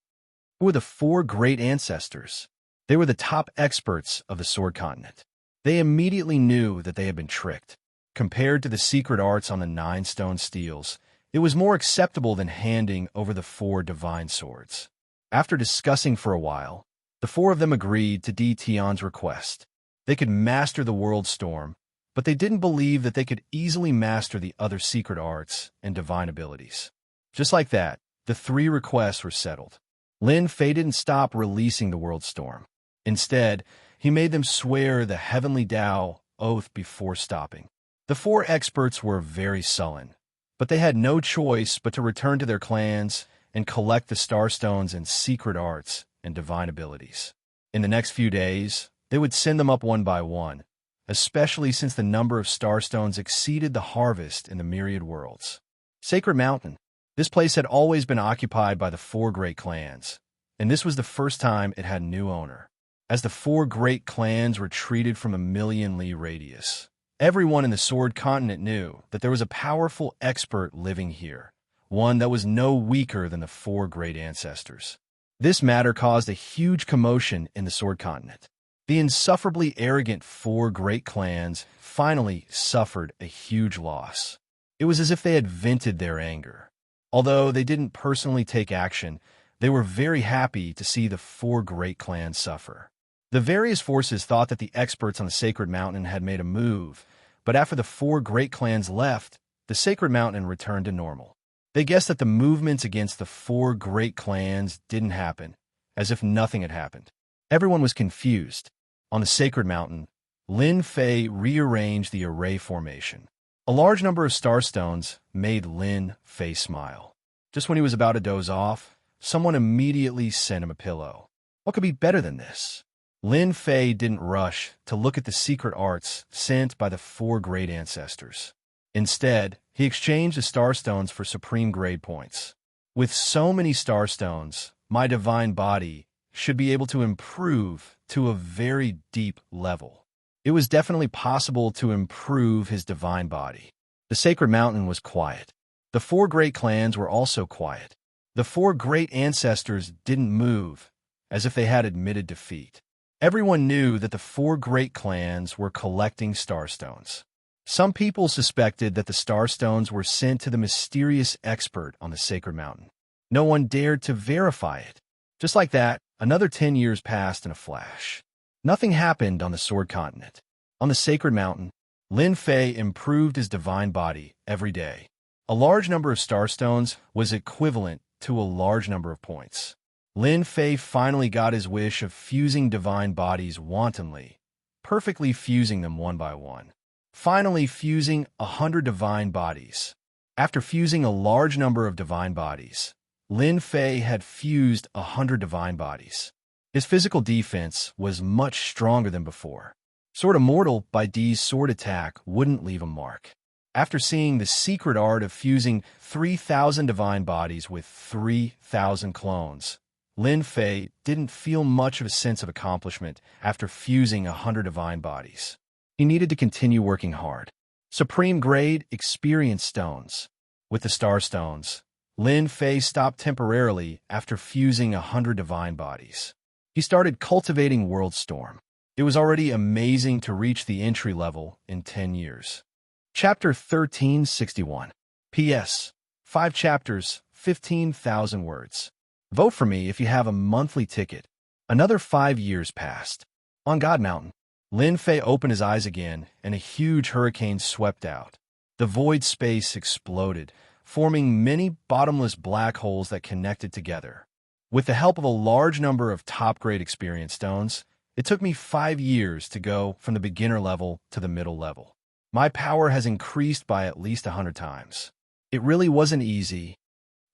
Who were the four great ancestors? They were the top experts of the Sword Continent. They immediately knew that they had been tricked. Compared to the secret arts on the 9 stone steels, it was more acceptable than handing over the 4 divine swords. After discussing for a while, the 4 of them agreed to Dition's request. They could master the world storm, but they didn't believe that they could easily master the other secret arts and divine abilities. Just like that, the 3 requests were settled. Lin Fei didn't stop releasing the world storm. Instead, he made them swear the Heavenly Tao oath before stopping. The 4 experts were very sullen, but they had no choice but to return to their clans and collect the starstones and secret arts and divine abilities. In the next few days, they would send them up one by one, especially since the number of starstones exceeded the harvest in the myriad worlds. Sacred Mountain. This place had always been occupied by the 4 great clans, and this was the first time it had a new owner. As the 4 great clans retreated from a 1,000,000-li radius, everyone in the Sword Continent knew that there was a powerful expert living here, one that was no weaker than the 4 great ancestors. This matter caused a huge commotion in the Sword Continent. The insufferably arrogant 4 great clans finally suffered a huge loss. It was as if they had vented their anger. Although they didn't personally take action, they were very happy to see the 4 great clans suffer. The various forces thought that the experts on the Sacred Mountain had made a move, but after the 4 great clans left, the Sacred Mountain returned to normal. They guessed that the movements against the 4 great clans didn't happen, as if nothing had happened. Everyone was confused. On the Sacred Mountain, Lin Fei rearranged the array formation. A large number of starstones made Lin Fei smile. Just when he was about to doze off, someone immediately sent him a pillow. What could be better than this? Lin Fei didn't rush to look at the secret arts sent by the 4 great ancestors. Instead, he exchanged the starstones for supreme grade points. With so many starstones, my divine body should be able to improve to a very deep level. It was definitely possible to improve his divine body. The Sacred Mountain was quiet. The 4 great clans were also quiet. The 4 great ancestors didn't move, as if they had admitted defeat. Everyone knew that the 4 great clans were collecting starstones. Some people suspected that the starstones were sent to the mysterious expert on the Sacred Mountain. No one dared to verify it. Just like that, another 10 years passed in a flash. Nothing happened on the Sword Continent. On the Sacred Mountain, Lin Fei improved his divine body every day. A large number of starstones was equivalent to a large number of points. Lin Fei finally got his wish of fusing divine bodies wantonly, perfectly fusing them one by one. Finally fusing 100 divine bodies. After fusing a large number of divine bodies, Lin Fei had fused 100 divine bodies. His physical defense was much stronger than before. Sword Immortal by D's sword attack wouldn't leave a mark. After seeing the secret art of fusing 3,000 divine bodies with 3,000 clones, Lin Fei didn't feel much of a sense of accomplishment after fusing 100 divine bodies. He needed to continue working hard. Supreme Grade Experience Stones. With the Star Stones, Lin Fei stopped temporarily after fusing 100 divine bodies. He started cultivating World Storm. It was already amazing to reach the entry level in 10 years. Chapter 1361. P.S. 5 chapters, 15,000 words. Vote for me if you have a monthly ticket. Another 5 years passed. On God Mountain, Lin Fei opened his eyes again, and a huge hurricane swept out. The void space exploded, forming many bottomless black holes that connected together. With the help of a large number of top-grade experience stones, it took me 5 years to go from the beginner level to the middle level. My power has increased by at least 100 times. It really wasn't easy.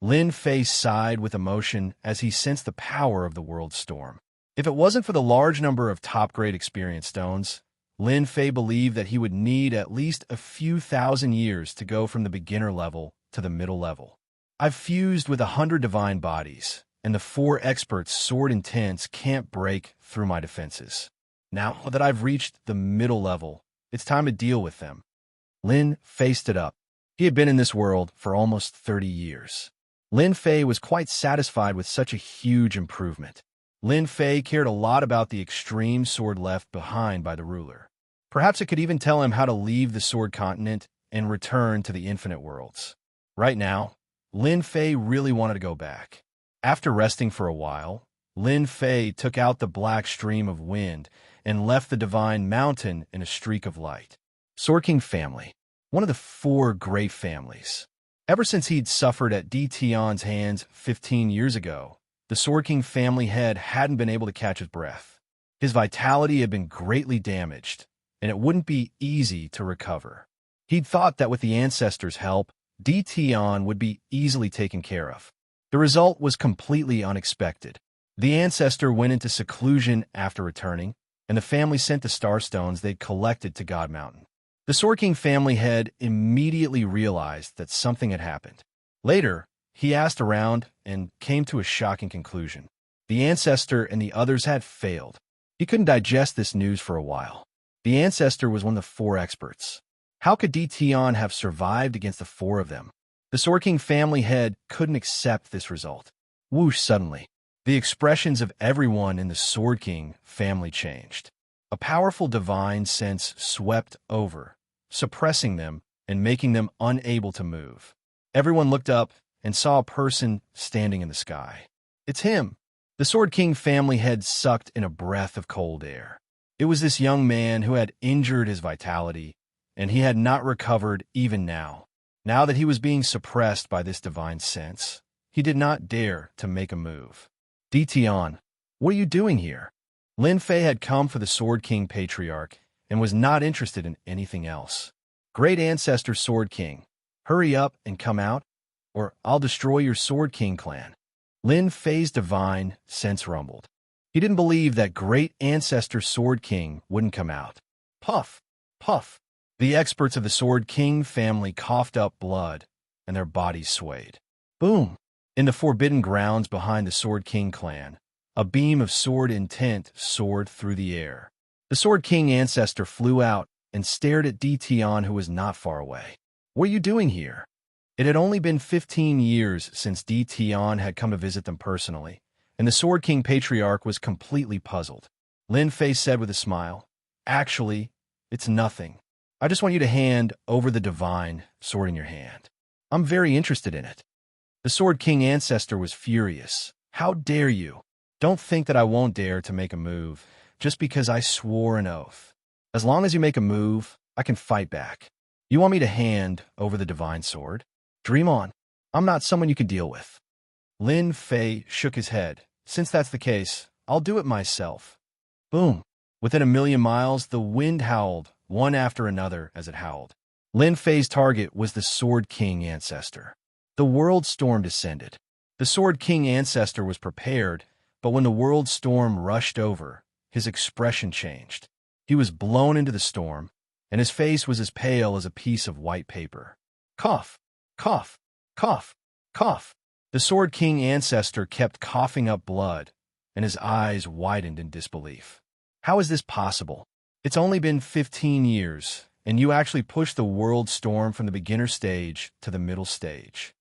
Lin Fei sighed with emotion as he sensed the power of the World Storm. If it wasn't for the large number of top-grade experience stones, Lin Fei believed that he would need at least a few thousand years to go from the beginner level to the middle level. I've fused with 100 divine bodies, and the 4 experts' sword intents can't break through my defenses. Now that I've reached the middle level, it's time to deal with them. Lin Fei stood up. He had been in this world for almost 30 years. Lin Fei was quite satisfied with such a huge improvement. Lin Fei cared a lot about the extreme sword left behind by the ruler. Perhaps it could even tell him how to leave the sword continent and return to the infinite worlds. Right now, Lin Fei really wanted to go back. After resting for a while, Lin Fei took out the black stream of wind and left the divine mountain in a streak of light. Sword King family, one of the 4 great families. Ever since he'd suffered at Di Tian's hands 15 years ago, the Sword King family head hadn't been able to catch his breath. His vitality had been greatly damaged, and it wouldn't be easy to recover. He'd thought that with the ancestors' help, Di Tian would be easily taken care of. The result was completely unexpected. The ancestor went into seclusion after returning, and the family sent the star stones they'd collected to God Mountain. The Sword King family head immediately realized that something had happened. Later, he asked around and came to a shocking conclusion. The ancestor and the others had failed. He couldn't digest this news for a while. The ancestor was one of the 4 experts. How could Di Tian have survived against the 4 of them? The Sword King family head couldn't accept this result. Whoosh, suddenly, the expressions of everyone in the Sword King family changed. A powerful divine sense swept over, suppressing them and making them unable to move. Everyone looked up and saw a person standing in the sky. It's him. The Sword King family head sucked in a breath of cold air. It was this young man who had injured his vitality, and he had not recovered even now. Now that he was being suppressed by this divine sense, he did not dare to make a move. Di Tian, what are you doing here? Lin Fei had come for the Sword King Patriarch and was not interested in anything else. Great Ancestor Sword King, hurry up and come out, or I'll destroy your Sword King clan. Lin Fei's divine sense rumbled. He didn't believe that Great Ancestor Sword King wouldn't come out. Puff, puff. The experts of the Sword King family coughed up blood, and their bodies swayed. Boom! In the forbidden grounds behind the Sword King clan, a beam of sword intent soared through the air. The Sword King ancestor flew out and stared at Di Tian, who was not far away. What are you doing here? It had only been 15 years since Di Tian had come to visit them personally, and the Sword King Patriarch was completely puzzled. Lin Fei said with a smile, Actually, it's nothing. I just want you to hand over the divine sword in your hand. I'm very interested in it. The Sword King ancestor was furious. How dare you? Don't think that I won't dare to make a move just because I swore an oath. As long as you make a move, I can fight back. You want me to hand over the divine sword? Dream on. I'm not someone you can deal with. Lin Fei shook his head. Since that's the case, I'll do it myself. Boom. Within 1,000,000 miles, the wind howled, one after another as it howled. Lin Fei's target was the Sword King ancestor. The world storm descended. The Sword King ancestor was prepared, but when the world storm rushed over, his expression changed. He was blown into the storm, and his face was as pale as a piece of white paper. Cough, cough, cough, cough. The Sword King ancestor kept coughing up blood, and his eyes widened in disbelief. How is this possible? It's only been 15 years, and you actually pushed the world storm from the beginner stage to the middle stage.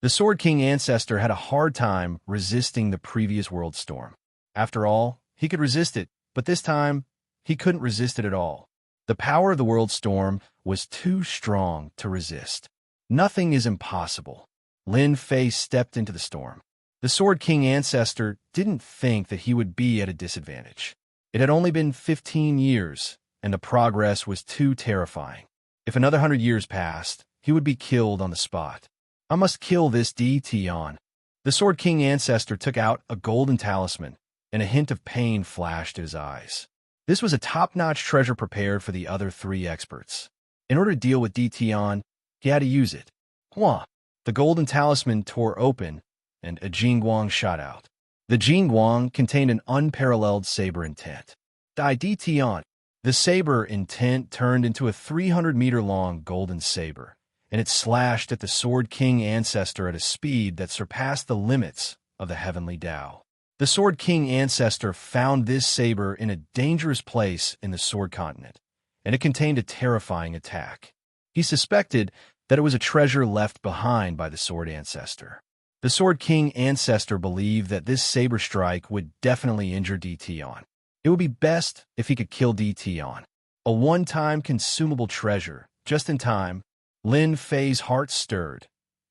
The Sword King ancestor had a hard time resisting the previous world storm. After all, he could resist it, but this time, he couldn't resist it at all. The power of the world storm was too strong to resist. Nothing is impossible. Lin Fei stepped into the storm. The Sword King ancestor didn't think that he would be at a disadvantage. It had only been 15 years, and the progress was too terrifying. If another 100 years passed, he would be killed on the spot. I must kill this Tian. The Sword King ancestor took out a golden talisman, and a hint of pain flashed at his eyes. This was a top-notch treasure prepared for the other 3 experts. In order to deal with Tian, he had to use it. Hua! The golden talisman tore open, and a Jingguang shot out. The Jingguang contained an unparalleled saber intent. Dai Tian. The saber intent turned into a 300-meter-long golden saber, and it slashed at the Sword King ancestor at a speed that surpassed the limits of the heavenly Tao. The Sword King ancestor found this saber in a dangerous place in the Sword Continent, and it contained a terrifying attack. He suspected that it was a treasure left behind by the Sword Ancestor. The Sword King ancestor believed that this saber strike would definitely injure Tian. It would be best if he could kill Tian. A one-time consumable treasure, just in time. Lin Fei's heart stirred,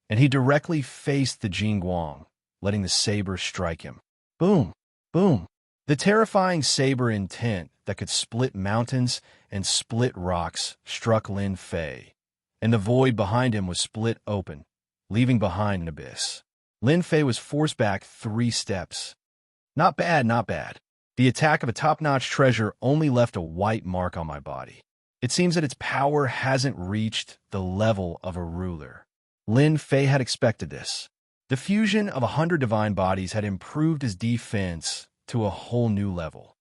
and he directly faced the Jingguang, letting the saber strike him. Boom! Boom! The terrifying saber intent that could split mountains and split rocks struck Lin Fei, and the void behind him was split open, leaving behind an abyss. Lin Fei was forced back 3 steps. Not bad, not bad. The attack of a top-notch treasure only left a white mark on my body. It seems that its power hasn't reached the level of a ruler. Lin Fei had expected this. The fusion of 100 divine bodies had improved his defense to a whole new level.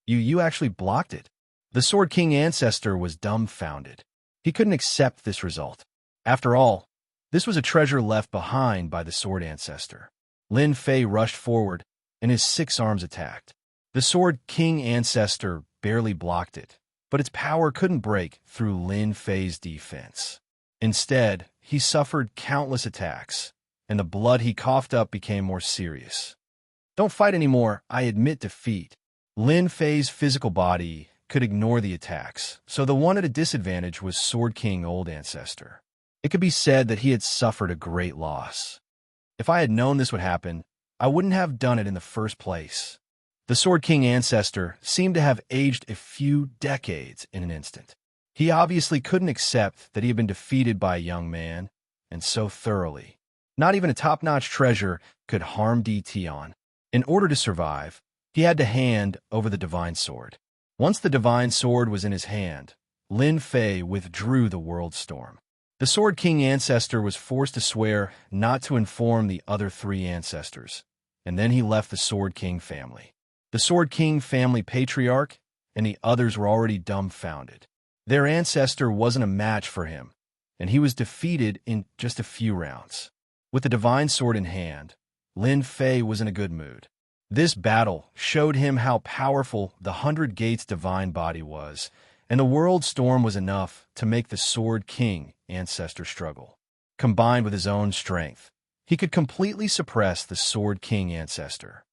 You actually blocked it. The Sword King ancestor was dumbfounded. He couldn't accept this result. After all, this was a treasure left behind by the Sword Ancestor. Lin Fei rushed forward, and his 6 arms attacked. The Sword King ancestor barely blocked it, but its power couldn't break through Lin Fei's defense. Instead, he suffered countless attacks, and the blood he coughed up became more serious. Don't fight anymore, I admit defeat. Lin Fei's physical body could ignore the attacks, so the one at a disadvantage was Sword King Old Ancestor. It could be said that he had suffered a great loss. If I had known this would happen, I wouldn't have done it in the first place. The Sword King ancestor seemed to have aged a few decades in an instant. He obviously couldn't accept that he had been defeated by a young man, and so thoroughly. Not even a top-notch treasure could harm Tian. In order to survive, he had to hand over the divine sword. Once the divine sword was in his hand, Lin Fei withdrew the world storm. The Sword King ancestor was forced to swear not to inform the other 3 ancestors, and then he left the Sword King family. The Sword King family patriarch and the others were already dumbfounded. Their ancestor wasn't a match for him, and he was defeated in just a few rounds. With the divine sword in hand, Lin Fei was in a good mood. This battle showed him how powerful the 100 Gates divine body was, and the world storm was enough to make the Sword King ancestor struggle. Combined with his own strength, he could completely suppress the Sword King ancestor.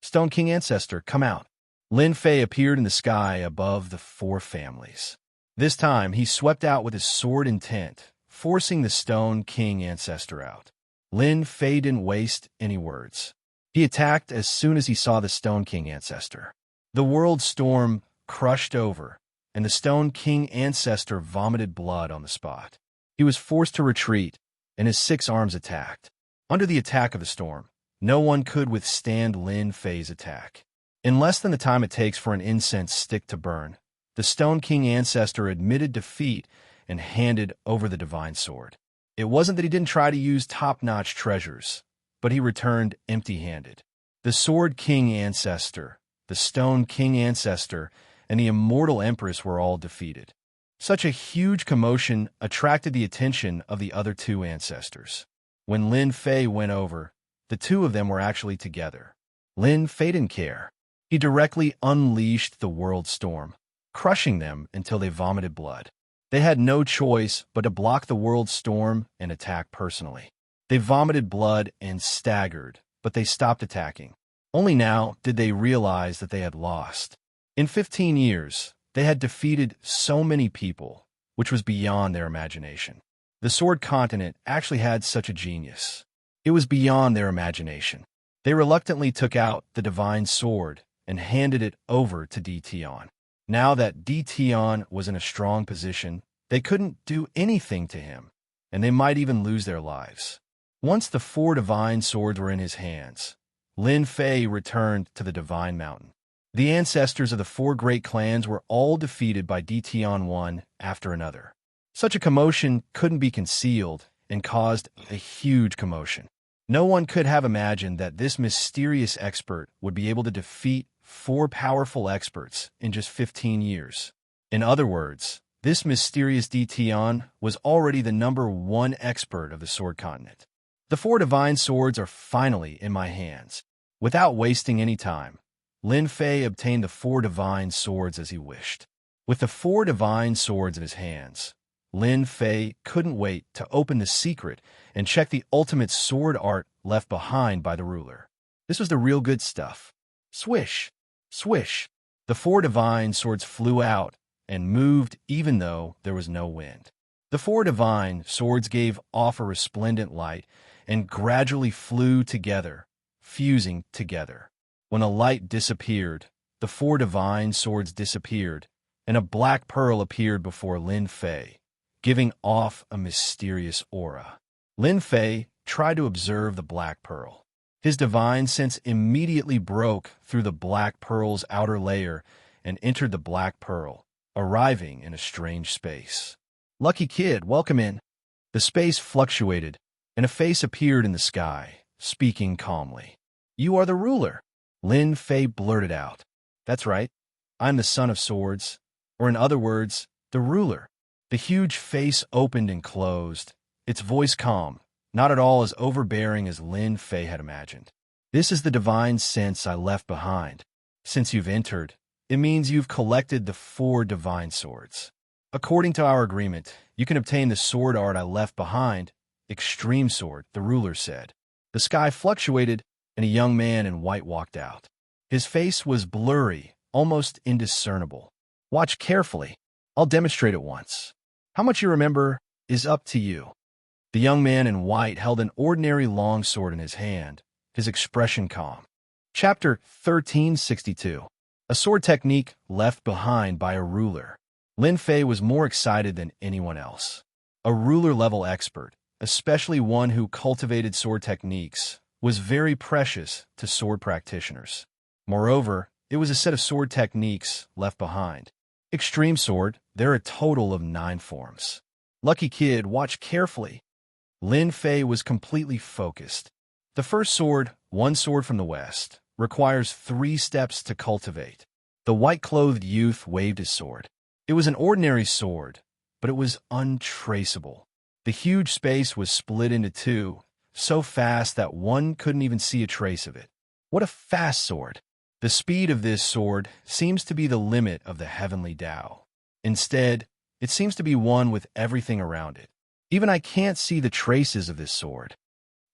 Stone King ancestor, come out. Lin Fei appeared in the sky above the 4 families. This time, he swept out with his sword intent, forcing the Stone King ancestor out. Lin Fei didn't waste any words. He attacked as soon as he saw the Stone King ancestor. The world storm crushed over, and the Stone King ancestor vomited blood on the spot. He was forced to retreat, and his 6 arms attacked. Under the attack of the storm, no one could withstand Lin Fei's attack. In less than the time it takes for an incense stick to burn, the Stone King ancestor admitted defeat and handed over the divine sword. It wasn't that he didn't try to use top-notch treasures, but he returned empty-handed. The Sword King ancestor, the Stone King ancestor, and the immortal empress were all defeated. Such a huge commotion attracted the attention of the other two ancestors. When Lin Fei went over, the two of them were actually together. Lin Fei didn't care. He directly unleashed the world storm, crushing them until they vomited blood. They had no choice but to block the world storm and attack personally. They vomited blood and staggered, but they stopped attacking. Only now did they realize that they had lost. In 15 years, they had defeated so many people, which was beyond their imagination. The Sword Continent actually had such a genius. It was beyond their imagination. They reluctantly took out the divine sword and handed it over to Dition. Now that Dition was in a strong position, they couldn't do anything to him, and they might even lose their lives. Once the 4 divine swords were in his hands, Lin Fei returned to the Divine Mountain. The ancestors of the 4 great clans were all defeated by Dition one after another. Such a commotion couldn't be concealed and caused a huge commotion. No one could have imagined that this mysterious expert would be able to defeat 4 powerful experts in just 15 years. In other words, this mysterious Dition was already the #1 expert of the Sword Continent. The 4 divine swords are finally in my hands. Without wasting any time, Lin Fei obtained the 4 divine swords as he wished. With the 4 divine swords in his hands, Lin Fei couldn't wait to open the secret and check the ultimate sword art left behind by the ruler. This was the real good stuff. Swish! Swish! The 4 divine swords flew out and moved even though there was no wind. The 4 divine swords gave off a resplendent light and gradually flew together, fusing together. When the light disappeared, the 4 divine swords disappeared, and a black pearl appeared before Lin Fei, giving off a mysterious aura. Lin Fei tried to observe the black pearl. His divine sense immediately broke through the black pearl's outer layer and entered the black pearl, arriving in a strange space. "Lucky kid, welcome in." The space fluctuated, and a face appeared in the sky, speaking calmly. "You are the ruler," Lin Fei blurted out. "That's right. I'm the Son of Swords, or in other words, the ruler." The huge face opened and closed, its voice calm, not at all as overbearing as Lin Fei had imagined. "This is the divine sense I left behind. Since you've entered, it means you've collected the 4 divine swords. According to our agreement, you can obtain the sword art I left behind, Extreme Sword," the ruler said. The sky fluctuated, and a young man in white walked out. His face was blurry, almost indiscernible. "Watch carefully. I'll demonstrate it once. How much you remember is up to you." The young man in white held an ordinary longsword in his hand, his expression calm. Chapter 1362. A sword technique left behind by a ruler. Lin Fei was more excited than anyone else. A ruler-level expert, especially one who cultivated sword techniques, was very precious to sword practitioners. Moreover, it was a set of sword techniques left behind. Extreme Sword, there are a total of 9 forms. "Lucky kid, watch carefully." Lin Fei was completely focused. The first sword, one sword from the west, requires 3 steps to cultivate. The white-clothed youth waved his sword. It was an ordinary sword, but it was untraceable. The huge space was split into 2, so fast that one couldn't even see a trace of it. What a fast sword! The speed of this sword seems to be the limit of the heavenly Tao. Instead, it seems to be one with everything around it. Even I can't see the traces of this sword.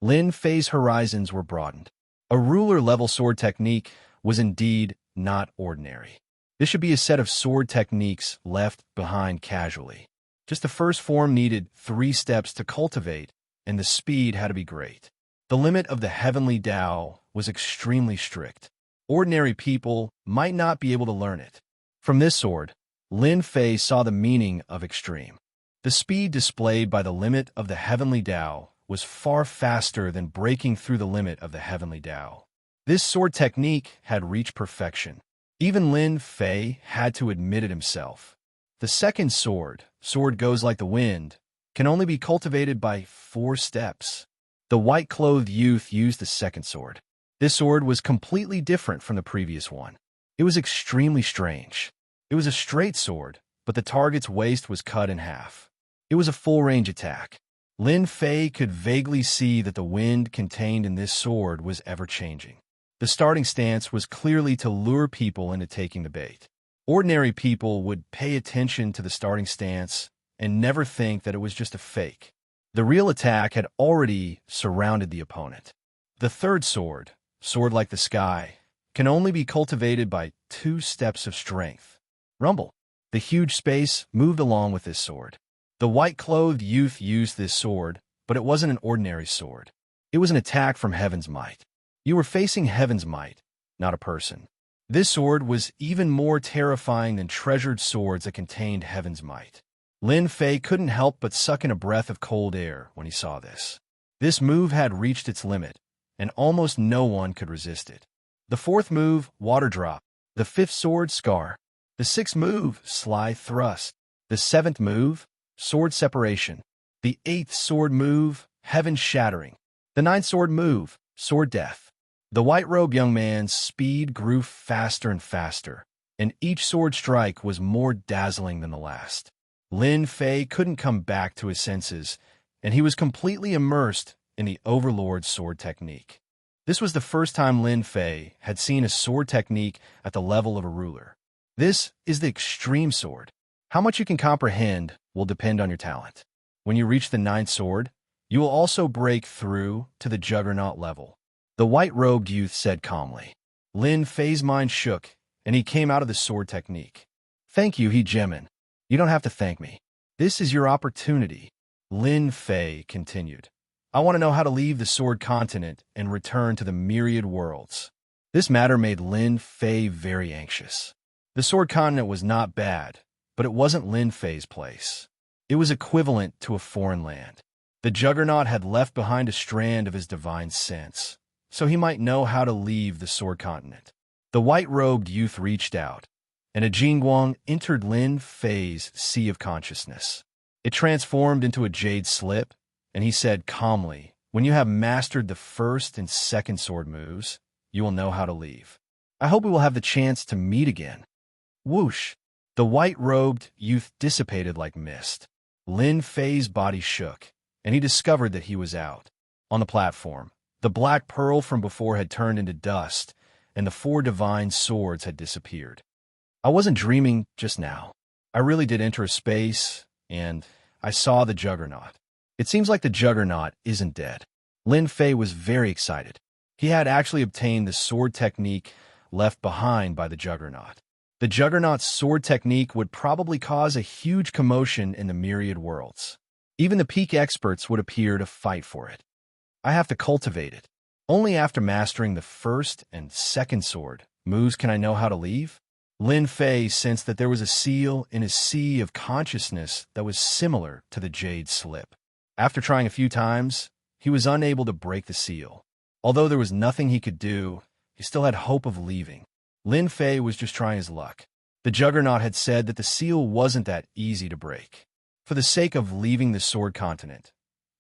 Lin Fei's horizons were broadened. A ruler-level sword technique was indeed not ordinary. This should be a set of sword techniques left behind casually. Just the first form needed 3 steps to cultivate, and the speed had to be great. The limit of the heavenly Tao was extremely strict. Ordinary people might not be able to learn it. From this sword, Lin Fei saw the meaning of extreme. The speed displayed by the limit of the heavenly Tao was far faster than breaking through the limit of the heavenly Tao. This sword technique had reached perfection. Even Lin Fei had to admit it himself. The second sword, Sword Goes Like the Wind, can only be cultivated by 4 steps. The white-clothed youth used the second sword. This sword was completely different from the previous one. It was extremely strange. It was a straight sword, but the target's waist was cut in half. It was a full-range attack. Lin Fei could vaguely see that the wind contained in this sword was ever-changing. The starting stance was clearly to lure people into taking the bait. Ordinary people would pay attention to the starting stance and never think that it was just a fake. The real attack had already surrounded the opponent. The third sword, Sword Like the Sky, can only be cultivated by 2 steps of strength. Rumble. The huge space moved along with this sword. The white-clothed youth used this sword, but it wasn't an ordinary sword. It was an attack from Heaven's Might. You were facing Heaven's Might, not a person. This sword was even more terrifying than treasured swords that contained Heaven's Might. Lin Fei couldn't help but suck in a breath of cold air when he saw this. This move had reached its limit, and almost no one could resist it. The fourth move, Water Drop. The fifth sword, Scar. The sixth move, Sly Thrust. The seventh move, Sword Separation. The eighth sword move, Heaven Shattering. The ninth sword move, Sword Death. The white-robed young man's speed grew faster and faster, and each sword strike was more dazzling than the last. Lin Fei couldn't come back to his senses, and he was completely immersed in the Overlord's sword technique. This was the first time Lin Fei had seen a sword technique at the level of a ruler. This is the extreme sword. How much you can comprehend will depend on your talent. When you reach the ninth sword, you will also break through to the Juggernaut level. The white-robed youth said calmly. Lin Fei's mind shook, and he came out of the sword technique. Thank you, He Jimin. You don't have to thank me. This is your opportunity. Lin Fei continued. I want to know how to leave the sword continent and return to the myriad worlds. This matter made Lin Fei very anxious. The sword continent was not bad, but it wasn't Lin Fei's place. It was equivalent to a foreign land. The Juggernaut had left behind a strand of his divine sense, so he might know how to leave the sword continent. The white-robed youth reached out, and a Jingguang entered Lin Fei's sea of consciousness. It transformed into a jade slip, and he said calmly, when you have mastered the first and second sword moves, you will know how to leave. I hope we will have the chance to meet again. Whoosh! The white-robed youth dissipated like mist. Lin Fei's body shook, and he discovered that he was out. On the platform, the black pearl from before had turned into dust, and the 4 divine swords had disappeared. I wasn't dreaming just now. I really did enter a space, and I saw the Juggernaut. It seems like the Juggernaut isn't dead. Lin Fei was very excited. He had actually obtained the sword technique left behind by the Juggernaut. The Juggernaut's sword technique would probably cause a huge commotion in the myriad worlds. Even the peak experts would appear to fight for it. I have to cultivate it. Only after mastering the first and second sword moves can I know how to leave. Lin Fei sensed that there was a seal in his sea of consciousness that was similar to the jade slip. After trying a few times, he was unable to break the seal. Although there was nothing he could do, he still had hope of leaving. Lin Fei was just trying his luck. The Juggernaut had said that the seal wasn't that easy to break. For the sake of leaving the sword continent,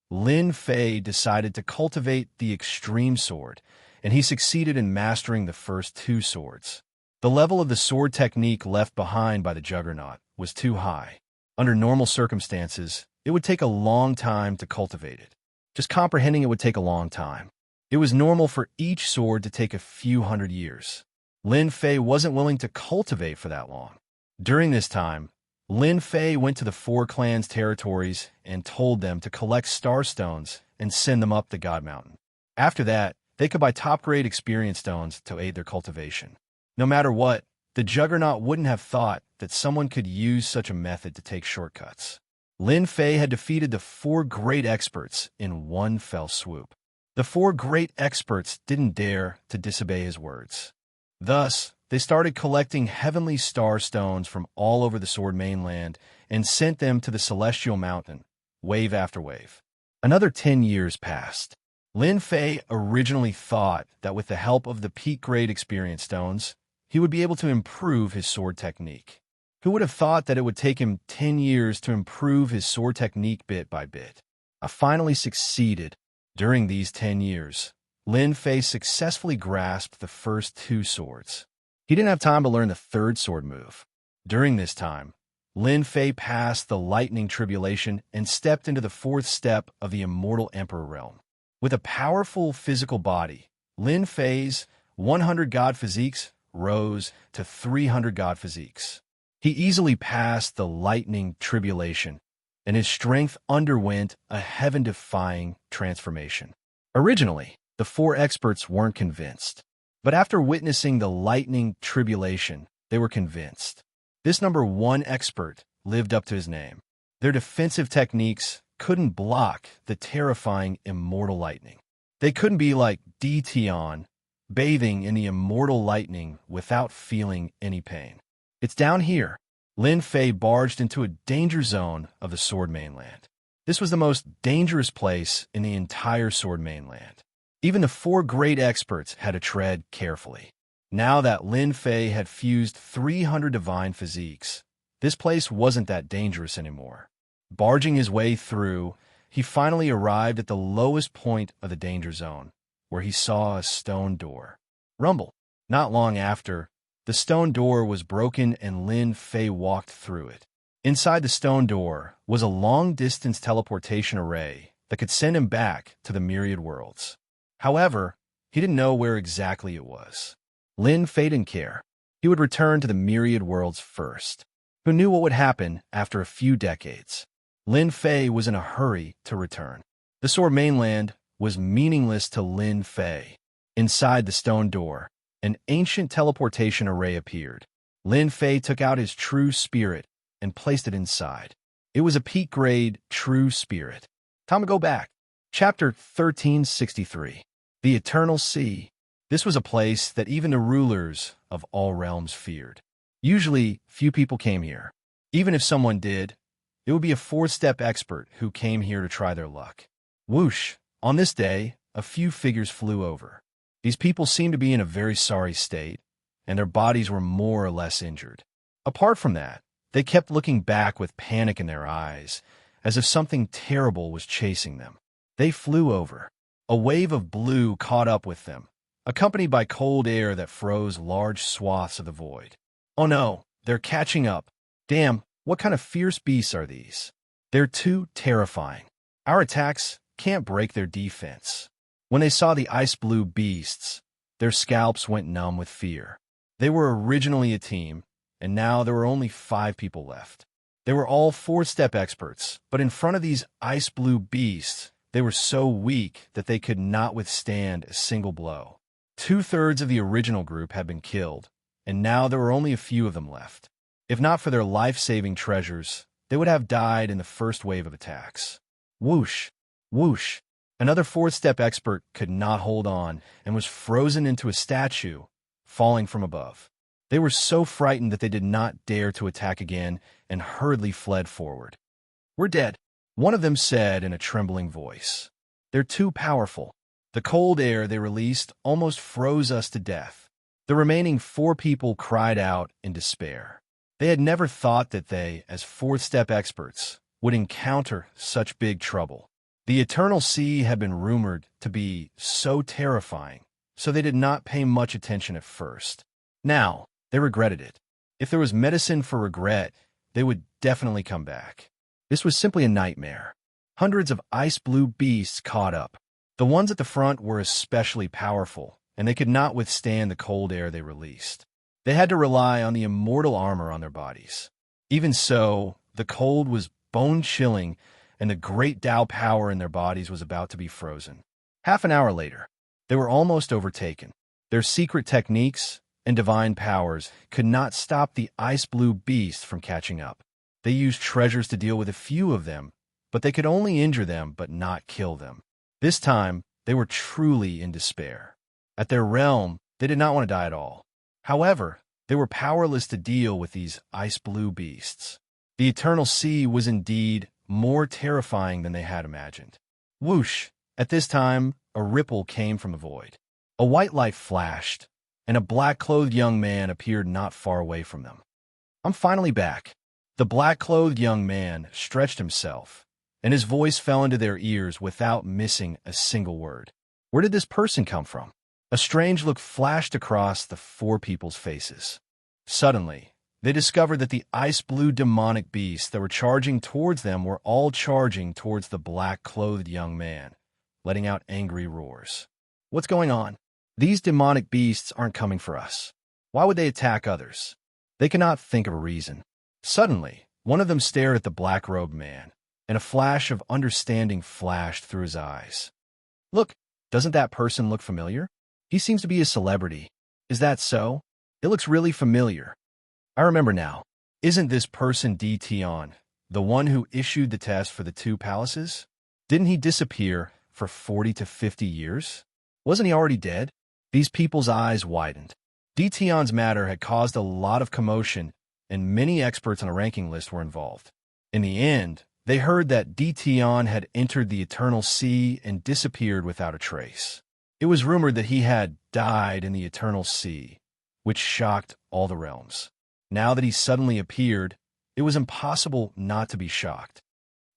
Lin Fei decided to cultivate the extreme sword, and he succeeded in mastering the first 2 swords. The level of the sword technique left behind by the Juggernaut was too high. Under normal circumstances, it would take a long time to cultivate it. Just comprehending it would take a long time. It was normal for each sword to take a few hundred years. Lin Fei wasn't willing to cultivate for that long. During this time, Lin Fei went to the 4 clans' territories and told them to collect star stones and send them up the God Mountain. After that, they could buy top-grade experience stones to aid their cultivation. No matter what, the Juggernaut wouldn't have thought that someone could use such a method to take shortcuts. Lin Fei had defeated the 4 great experts in one fell swoop. The 4 great experts didn't dare to disobey his words. Thus, they started collecting heavenly star stones from all over the Sword Mainland and sent them to the Celestial Mountain, wave after wave. Another 10 years passed. Lin Fei originally thought that with the help of the peak-grade experience stones, he would be able to improve his sword technique. Who would have thought that it would take him 10 years to improve his sword technique bit by bit? I finally succeeded. During these 10 years, Lin Fei successfully grasped the first 2 swords. He didn't have time to learn the 3rd sword move. During this time, Lin Fei passed the lightning tribulation and stepped into the fourth step of the immortal emperor realm. With a powerful physical body, Lin Fei's 100 god physiques rose to 300 god physiques. He easily passed the lightning tribulation, and his strength underwent a heaven-defying transformation. Originally, the four experts weren't convinced, but after witnessing the lightning tribulation, they were convinced. This number one expert lived up to his name. Their defensive techniques couldn't block the terrifying immortal lightning. They couldn't be like Tion, bathing in the immortal lightning without feeling any pain. It's down here. Lin Fei barged into a danger zone of the Sword Mainland. This was the most dangerous place in the entire Sword Mainland. Even the four great experts had to tread carefully. Now that Lin Fei had fused 300 divine physiques, this place wasn't that dangerous anymore. Barging his way through, he finally arrived at the lowest point of the danger zone, where he saw a stone door. Rumble. Not long after, the stone door was broken and Lin Fei walked through it. Inside the stone door was a long-distance teleportation array that could send him back to the myriad worlds. However, he didn't know where exactly it was. Lin Fei didn't care. He would return to the myriad worlds first. Who knew what would happen after a few decades? Lin Fei was in a hurry to return. The Sword Mainland was meaningless to Lin Fei. Inside the stone door, an ancient teleportation array appeared. Lin Fei took out his true spirit and placed it inside. It was a peak-grade true spirit. Time to go back. Chapter 1363. The Eternal Sea. This was a place that even the rulers of all realms feared. Usually, few people came here. Even if someone did, it would be a fourth-step expert who came here to try their luck. Whoosh! On this day, a few figures flew over. These people seemed to be in a very sorry state, and their bodies were more or less injured. Apart from that, they kept looking back with panic in their eyes, as if something terrible was chasing them. They flew over. A wave of blue caught up with them, accompanied by cold air that froze large swaths of the void. Oh no, they're catching up. Damn, what kind of fierce beasts are these? They're too terrifying. Our attacks can't break their defense. When they saw the ice-blue beasts, their scalps went numb with fear. They were originally a team, and now there were only 5 people left. They were all fourth-step experts, but in front of these ice-blue beasts, they were so weak that they could not withstand a single blow. 2/3 of the original group had been killed, and now there were only a few of them left. If not for their life-saving treasures, they would have died in the first wave of attacks. Whoosh! Whoosh! Another fourth-step expert could not hold on and was frozen into a statue, falling from above. They were so frightened that they did not dare to attack again and hurriedly fled forward. "We're dead," one of them said in a trembling voice. "They're too powerful. The cold air they released almost froze us to death." The remaining 4 people cried out in despair. They had never thought that they, as fourth-step experts, would encounter such big trouble. The Eternal Sea had been rumored to be so terrifying, so they did not pay much attention at first. Now, they regretted it. If there was medicine for regret, they would definitely come back. This was simply a nightmare. Hundreds of ice-blue beasts caught up. The ones at the front were especially powerful, and they could not withstand the cold air they released. They had to rely on the immortal armor on their bodies. Even so, the cold was bone-chilling, and the great Tao power in their bodies was about to be frozen. Half an hour later, they were almost overtaken. Their secret techniques and divine powers could not stop the ice-blue beast from catching up. They used treasures to deal with a few of them, but they could only injure them but not kill them. This time, they were truly in despair. At their realm, they did not want to die at all. However, they were powerless to deal with these ice-blue beasts. The Eternal Sea was indeed more terrifying than they had imagined. Whoosh! At this time, a ripple came from the void. A white light flashed, and a black-clothed young man appeared not far away from them. "I'm finally back." The black-clothed young man stretched himself, and his voice fell into their ears without missing a single word. Where did this person come from? A strange look flashed across the 4 people's faces. Suddenly, They discovered that the ice-blue demonic beasts that were charging towards them were all charging towards the black-clothed young man, letting out angry roars. What's going on? These demonic beasts aren't coming for us. Why would they attack others? They cannot think of a reason. Suddenly, one of them stared at the black-robed man, and a flash of understanding flashed through his eyes. Look, doesn't that person look familiar? He seems to be a celebrity. Is that so? It looks really familiar. I remember now. Isn't this person Tion, the one who issued the test for the 2 palaces? Didn't he disappear for 40 to 50 years? Wasn't he already dead? These people's eyes widened. Tion's matter had caused a lot of commotion, and many experts on a ranking list were involved. In the end, they heard that Tion had entered the Eternal Sea and disappeared without a trace. It was rumored that he had died in the Eternal Sea, which shocked all the realms. Now that he suddenly appeared, it was impossible not to be shocked.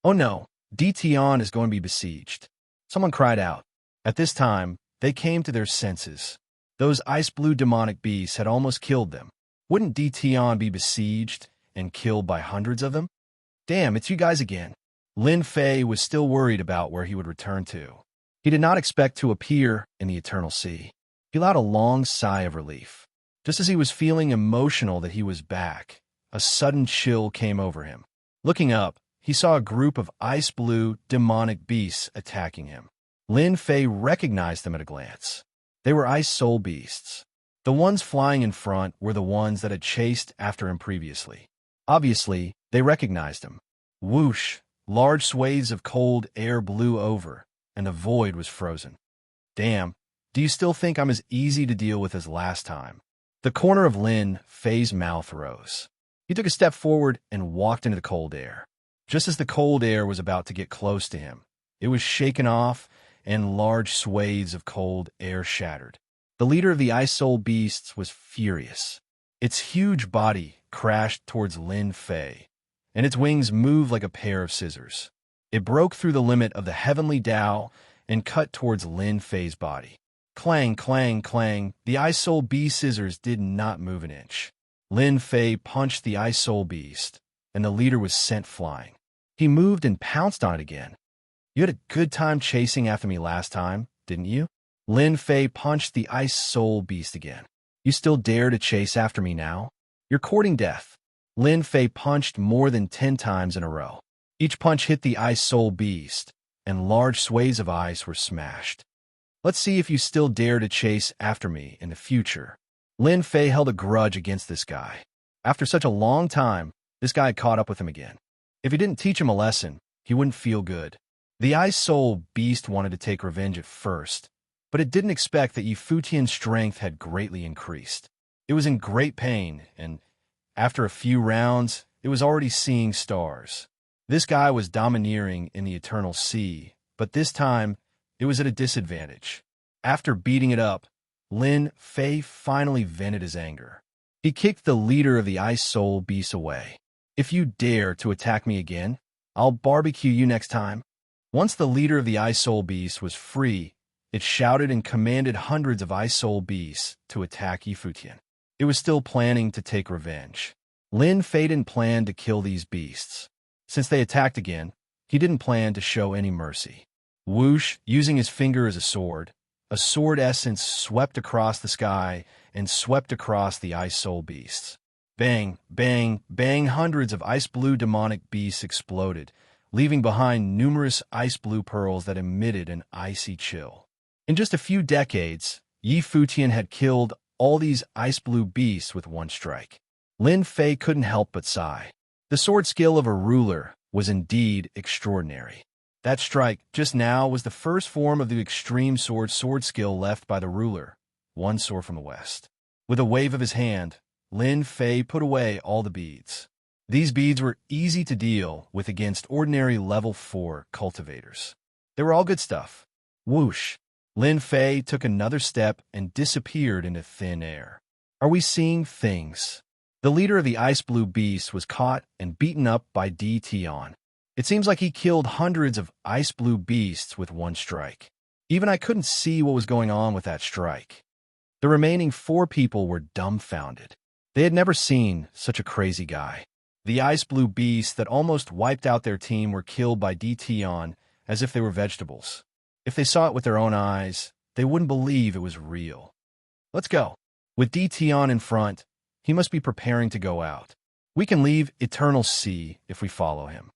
Oh no, Tion is going to be besieged. Someone cried out. At this time, they came to their senses. Those ice-blue demonic beasts had almost killed them. Wouldn't Tion be besieged and killed by hundreds of them? Damn, it's you guys again. Lin Fei was still worried about where he would return to. He did not expect to appear in the Eternal Sea. He let out a long sigh of relief. Just as he was feeling emotional that he was back, a sudden chill came over him. Looking up, he saw a group of ice-blue, demonic beasts attacking him. Lin Fei recognized them at a glance. They were ice soul beasts. The ones flying in front were the ones that had chased after him previously. Obviously, they recognized him. Whoosh! Large swathes of cold air blew over, and the void was frozen. Damn, do you still think I'm as easy to deal with as last time? The corner of Lin Fei's mouth rose. He took a step forward and walked into the cold air. Just as the cold air was about to get close to him, it was shaken off, and large swathes of cold air shattered. The leader of the Ice Soul Beasts was furious. Its huge body crashed towards Lin Fei, and its wings moved like a pair of scissors. It broke through the limit of the heavenly Tao and cut towards Lin Fei's body. Clang, clang, clang, the Ice Soul Beast scissors did not move an inch. Lin Fei punched the Ice Soul Beast, and the leader was sent flying. He moved and pounced on it again. You had a good time chasing after me last time, didn't you? Lin Fei punched the Ice Soul Beast again. You still dare to chase after me now? You're courting death. Lin Fei punched more than 10 times in a row. Each punch hit the Ice Soul Beast, and large swathes of ice were smashed. Let's see if you still dare to chase after me in the future. Lin Fei held a grudge against this guy. After such a long time, this guy had caught up with him again. If he didn't teach him a lesson, he wouldn't feel good. The Ice Soul Beast wanted to take revenge at first, but it didn't expect that Yifutian's strength had greatly increased. It was in great pain, and after a few rounds, it was already seeing stars. This guy was domineering in the Eternal Sea, but this time, it was at a disadvantage. After beating it up, Lin Fei finally vented his anger. He kicked the leader of the Ice Soul Beast away. If you dare to attack me again, I'll barbecue you next time. Once the leader of the Ice Soul Beast was free, it shouted and commanded hundreds of Ice Soul Beasts to attack Yifutian. It was still planning to take revenge. Lin Fei didn't plan to kill these beasts. Since they attacked again, he didn't plan to show any mercy. Whoosh, using his finger as a sword essence swept across the sky and swept across the Ice Soul Beasts. Bang, bang, bang, hundreds of ice-blue demonic beasts exploded, leaving behind numerous ice-blue pearls that emitted an icy chill. In just a few decades, Yifutian had killed all these ice-blue beasts with one strike. Lin Fei couldn't help but sigh. The sword skill of a ruler was indeed extraordinary. That strike just now was the first form of the extreme sword skill left by the ruler, one sword from the west. With a wave of his hand, Lin Fei put away all the beads. These beads were easy to deal with against ordinary level 4 cultivators. They were all good stuff. Whoosh! Lin Fei took another step and disappeared into thin air. Are we seeing things? The leader of the Ice Blue Beast was caught and beaten up by Tion. It seems like he killed hundreds of Ice Blue Beasts with one strike. Even I couldn't see what was going on with that strike. The remaining 4 people were dumbfounded. They had never seen such a crazy guy. The ice blue beasts that almost wiped out their team were killed by Tion as if they were vegetables. If they saw it with their own eyes, they wouldn't believe it was real. Let's go. With Tion in front, he must be preparing to go out. We can leave Eternal Sea if we follow him.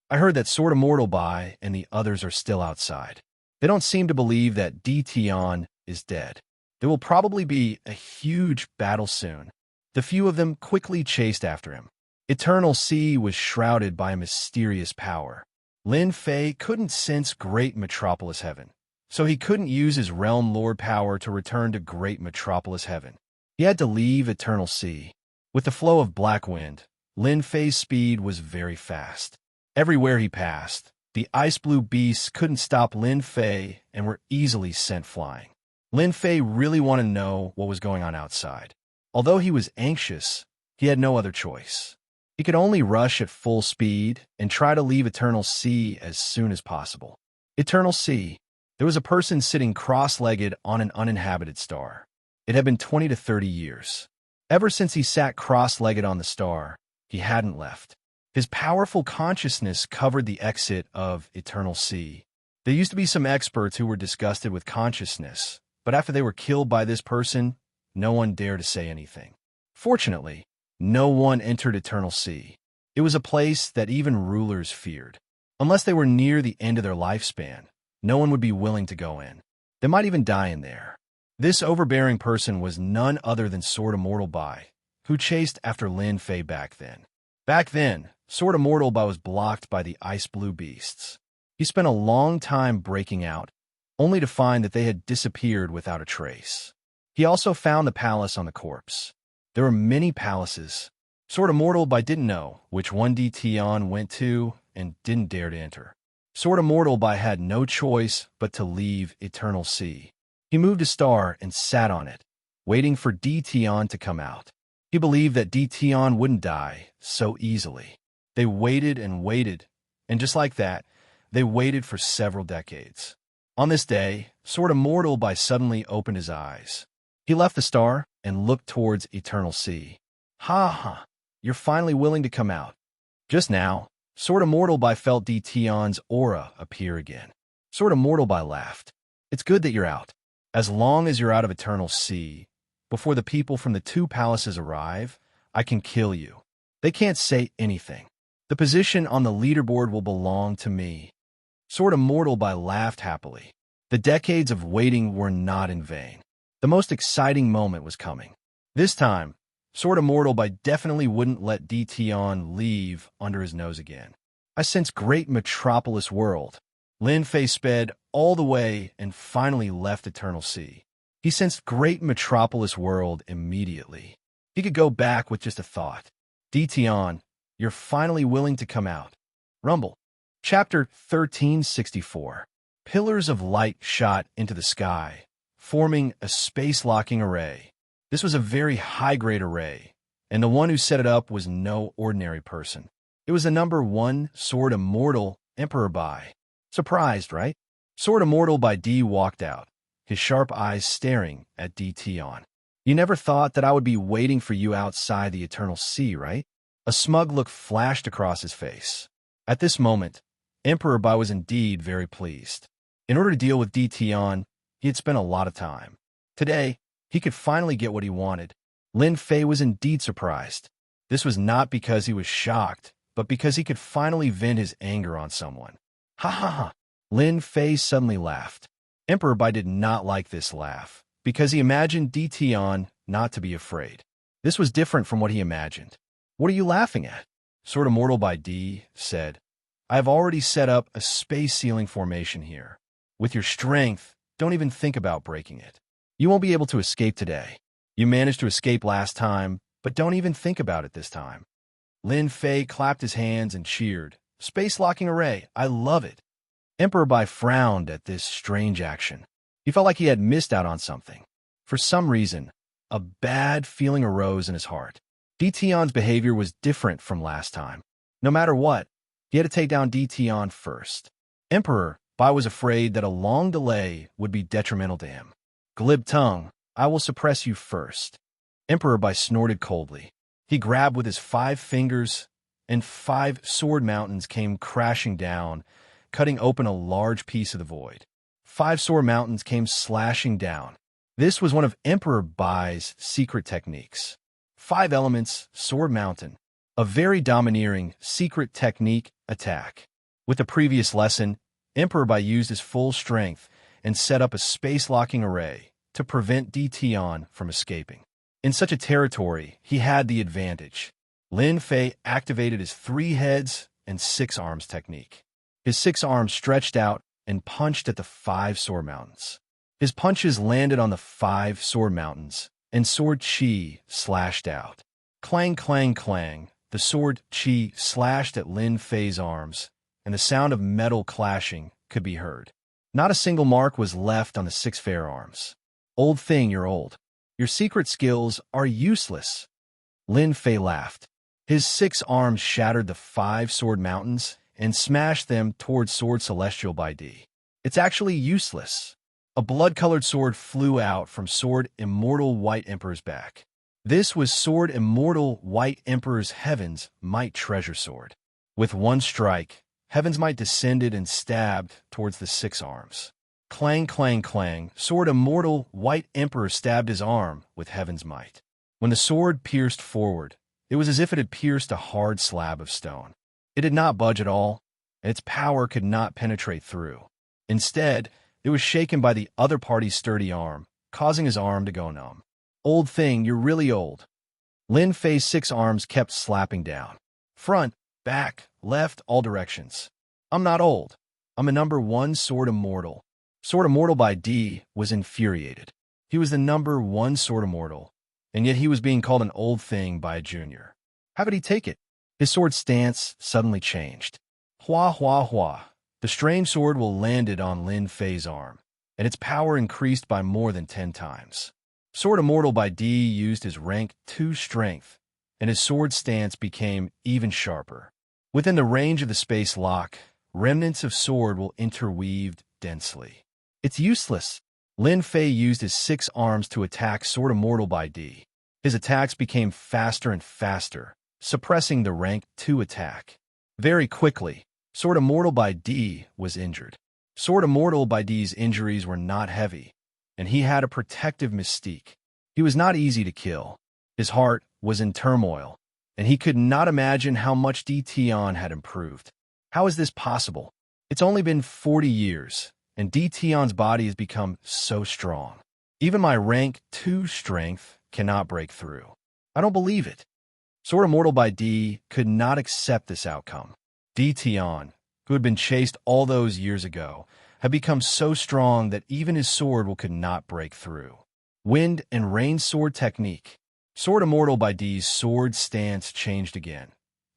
I heard that Sword Immortal Bai and the others are still outside. They don't seem to believe that Tion is dead. There will probably be a huge battle soon. The few of them quickly chased after him. Eternal Sea was shrouded by a mysterious power. Lin Fei couldn't sense Great Metropolis Heaven, so he couldn't use his Realm Lord power to return to Great Metropolis Heaven. He had to leave Eternal Sea. With the flow of black wind, Lin Fei's speed was very fast. Everywhere he passed, the ice blue beasts couldn't stop Lin Fei and were easily sent flying. Lin Fei really wanted to know what was going on outside. Although he was anxious, he had no other choice. He could only rush at full speed and try to leave Eternal Sea as soon as possible. Eternal Sea. There was a person sitting cross-legged on an uninhabited star. It had been 20 to 30 years. Ever since he sat cross-legged on the star, he hadn't left. His powerful consciousness covered the exit of Eternal Sea. There used to be some experts who were disgusted with consciousness, but after they were killed by this person, no one dared to say anything. Fortunately, no one entered Eternal Sea. It was a place that even rulers feared. Unless they were near the end of their lifespan, no one would be willing to go in. They might even die in there. This overbearing person was none other than Sword Immortal Bai, who chased after Lin Fei back then. Back then, Sword Immortal Bai was blocked by the ice blue beasts. He spent a long time breaking out, only to find that they had disappeared without a trace. He also found the palace on the corpse. There were many palaces. Sword Immortal Bai didn't know which one Tion went to and didn't dare to enter. Sword Immortal Bai had no choice but to leave Eternal Sea. He moved a star and sat on it, waiting for Tion to come out. He believed that Tion wouldn't die so easily. They waited and waited, and just like that, they waited for several decades. On this day, Sword Immortal Bai suddenly opened his eyes. He left the star and looked towards Eternal Sea. Ha ha, you're finally willing to come out. Just now, Sword Immortal Bai felt Tion's aura appear again. Sword Immortal Bai laughed. It's good that you're out. As long as you're out of Eternal Sea, before the people from the two palaces arrive, I can kill you. They can't say anything. The position on the leaderboard will belong to me. Sword Immortal Bai laughed happily. The decades of waiting were not in vain. The most exciting moment was coming. This time, Sword Immortal Bai definitely wouldn't let Tion leave under his nose again. I sense Great Metropolis World. Lin Fei sped all the way and finally left Eternal Sea. He sensed Great Metropolis World immediately. He could go back with just a thought. Tion, you're finally willing to come out. Rumble. Chapter 1364. Pillars of light shot into the sky, forming a space-locking array. This was a very high-grade array, and the one who set it up was no ordinary person. It was the number 1 Sword Immortal Emperor Bai. Surprised, right? Sword Immortal Bai D walked out, his sharp eyes staring at Tion. You never thought that I would be waiting for you outside the Eternal Sea, right? A smug look flashed across his face. At this moment, Emperor Bai was indeed very pleased. In order to deal with Tion, he had spent a lot of time. Today, he could finally get what he wanted. Lin Fei was indeed surprised. This was not because he was shocked, but because he could finally vent his anger on someone. Ha ha ha! Lin Fei suddenly laughed. Emperor Bai did not like this laugh, because he imagined Tion not to be afraid. This was different from what he imagined. What are you laughing at? Sword Immortal Bai D said, I have already set up a space ceiling formation here. With your strength, don't even think about breaking it. You won't be able to escape today. You managed to escape last time, but don't even think about it this time. Lin Fei clapped his hands and cheered. Space locking array, I love it. Emperor Bai frowned at this strange action. He felt like he had missed out on something. For some reason, a bad feeling arose in his heart. Tion's behavior was different from last time. No matter what, he had to take down Tion first. Emperor Bai was afraid that a long delay would be detrimental to him. Glib tongue, I will suppress you first. Emperor Bai snorted coldly. He grabbed with his 5 fingers, and 5 sword mountains came crashing down, cutting open a large piece of the void. 5 sword mountains came slashing down. This was one of Emperor Bai's secret techniques. 5 elements, sword mountain. A very domineering, secret technique attack. With the previous lesson, Emperor Bai used his full strength and set up a space-locking array to prevent Dition from escaping. In such a territory, he had the advantage. Lin Fei activated his 3 heads and 6 arms technique. His 6 arms stretched out and punched at the 5 sword mountains. His punches landed on the 5 sword mountains, and sword chi slashed out. Clang, clang, clang. The sword chi slashed at Lin Fei's arms, and the sound of metal clashing could be heard. Not a single mark was left on the 6 fair arms. Old thing, you're old. Your secret skills are useless. Lin Fei laughed. His 6 arms shattered the 5 sword mountains and smashed them towards Sword Celestial by D. It's actually useless. A blood-colored sword flew out from Sword Immortal White Emperor's back. This was Sword Immortal White Emperor's Heaven's Might Treasure Sword. With one strike, Heaven's Might descended and stabbed towards the 6 arms. Clang, clang, clang. Sword Immortal White Emperor stabbed his arm with Heaven's Might. When the sword pierced forward, it was as if it had pierced a hard slab of stone. It did not budge at all, and its power could not penetrate through. Instead, it was shaken by the other party's sturdy arm, causing his arm to go numb. Old thing, you're really old. Lin Fei's 6 arms kept slapping down. Front, back, left, all directions. I'm not old. I'm a number 1 Sword Immortal. Sword Immortal by D was infuriated. He was the number 1 Sword Immortal, and yet he was being called an old thing by a junior. How could he take it? His sword stance suddenly changed. Hua, hua, hua. The strange sword will landed on Lin Fei's arm, and its power increased by more than 10 times. Sword Immortal by D used his rank 2 strength, and his sword stance became even sharper. Within the range of the space lock, remnants of sword will interweaved densely. It's useless. Lin Fei used his 6 arms to attack Sword Immortal by D. His attacks became faster and faster, suppressing the rank 2 attack. Very quickly, Sword Immortal by D was injured. Sword Immortal by D's injuries were not heavy, and he had a protective mystique. He was not easy to kill. His heart was in turmoil, and he could not imagine how much Dition had improved. How is this possible? It's only been 40 years, and Dition's body has become so strong. Even my rank 2 strength cannot break through. I don't believe it. Sword Immortal by D could not accept this outcome. Dition, who had been chased all those years ago, had become so strong that even his sword could not break through. Wind and rain sword technique. Sword Immortal by D's sword stance changed again,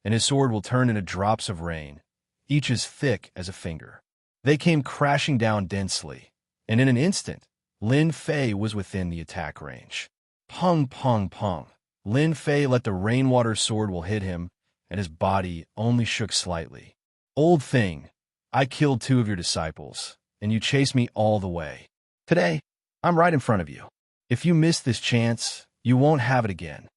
and his sword will turn into drops of rain, each as thick as a finger. They came crashing down densely, and in an instant, Lin Fei was within the attack range. Pung, pung, pung. Lin Fei let the rainwater sword hit him, and his body only shook slightly. Old thing, I killed 2 of your disciples, and you chased me all the way. Today, I'm right in front of you. If you miss this chance, you won't have it again.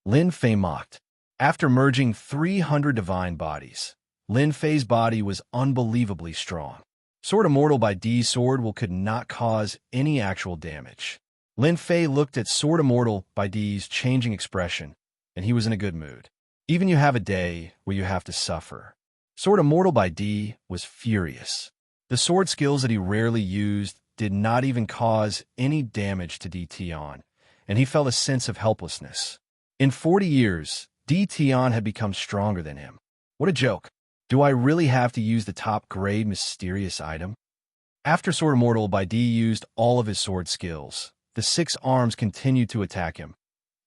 Lin Fei mocked. After merging 300 divine bodies, Lin Fei's body was unbelievably strong. Sword Immortal by D's sword could not cause any actual damage. Lin Fei looked at Sword Immortal by D's changing expression, and he was in a good mood. Even you have a day where you have to suffer. Sword Immortal by D was furious. The sword skills that he rarely used did not even cause any damage to Dition, and he felt a sense of helplessness. In 40 years, Dition had become stronger than him. What a joke. Do I really have to use the top-grade mysterious item? After Sword Immortal by D used all of his sword skills, the 6 arms continued to attack him,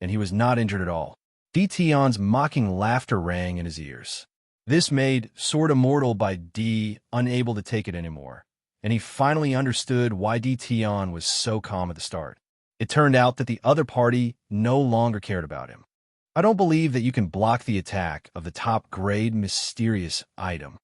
and he was not injured at all. Dition's mocking laughter rang in his ears. This made Sword Immortal by D unable to take it anymore, and he finally understood why Dition was so calm at the start. It turned out that the other party no longer cared about him. I don't believe that you can block the attack of the top-grade mysterious item.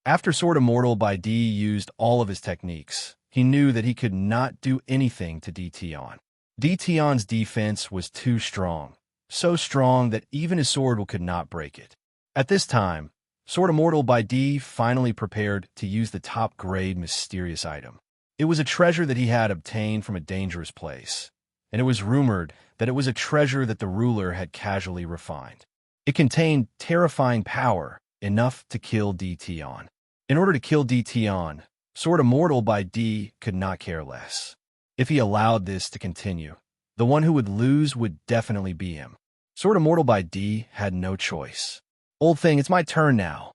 After Sword Immortal by D used all of his techniques, he knew that he could not do anything to Dition. Tion's defense was too strong, so strong that even his sword could not break it. At this time, Sword Immortal by D finally prepared to use the top-grade mysterious item. It was a treasure that he had obtained from a dangerous place, and it was rumored that it was a treasure that the ruler had casually refined. It contained terrifying power, enough to kill Tion. In order to kill Tion, Sword Immortal by D could not care less. If he allowed this to continue, the one who would lose would definitely be him. Sword Immortal by D had no choice. Old thing, it's my turn now.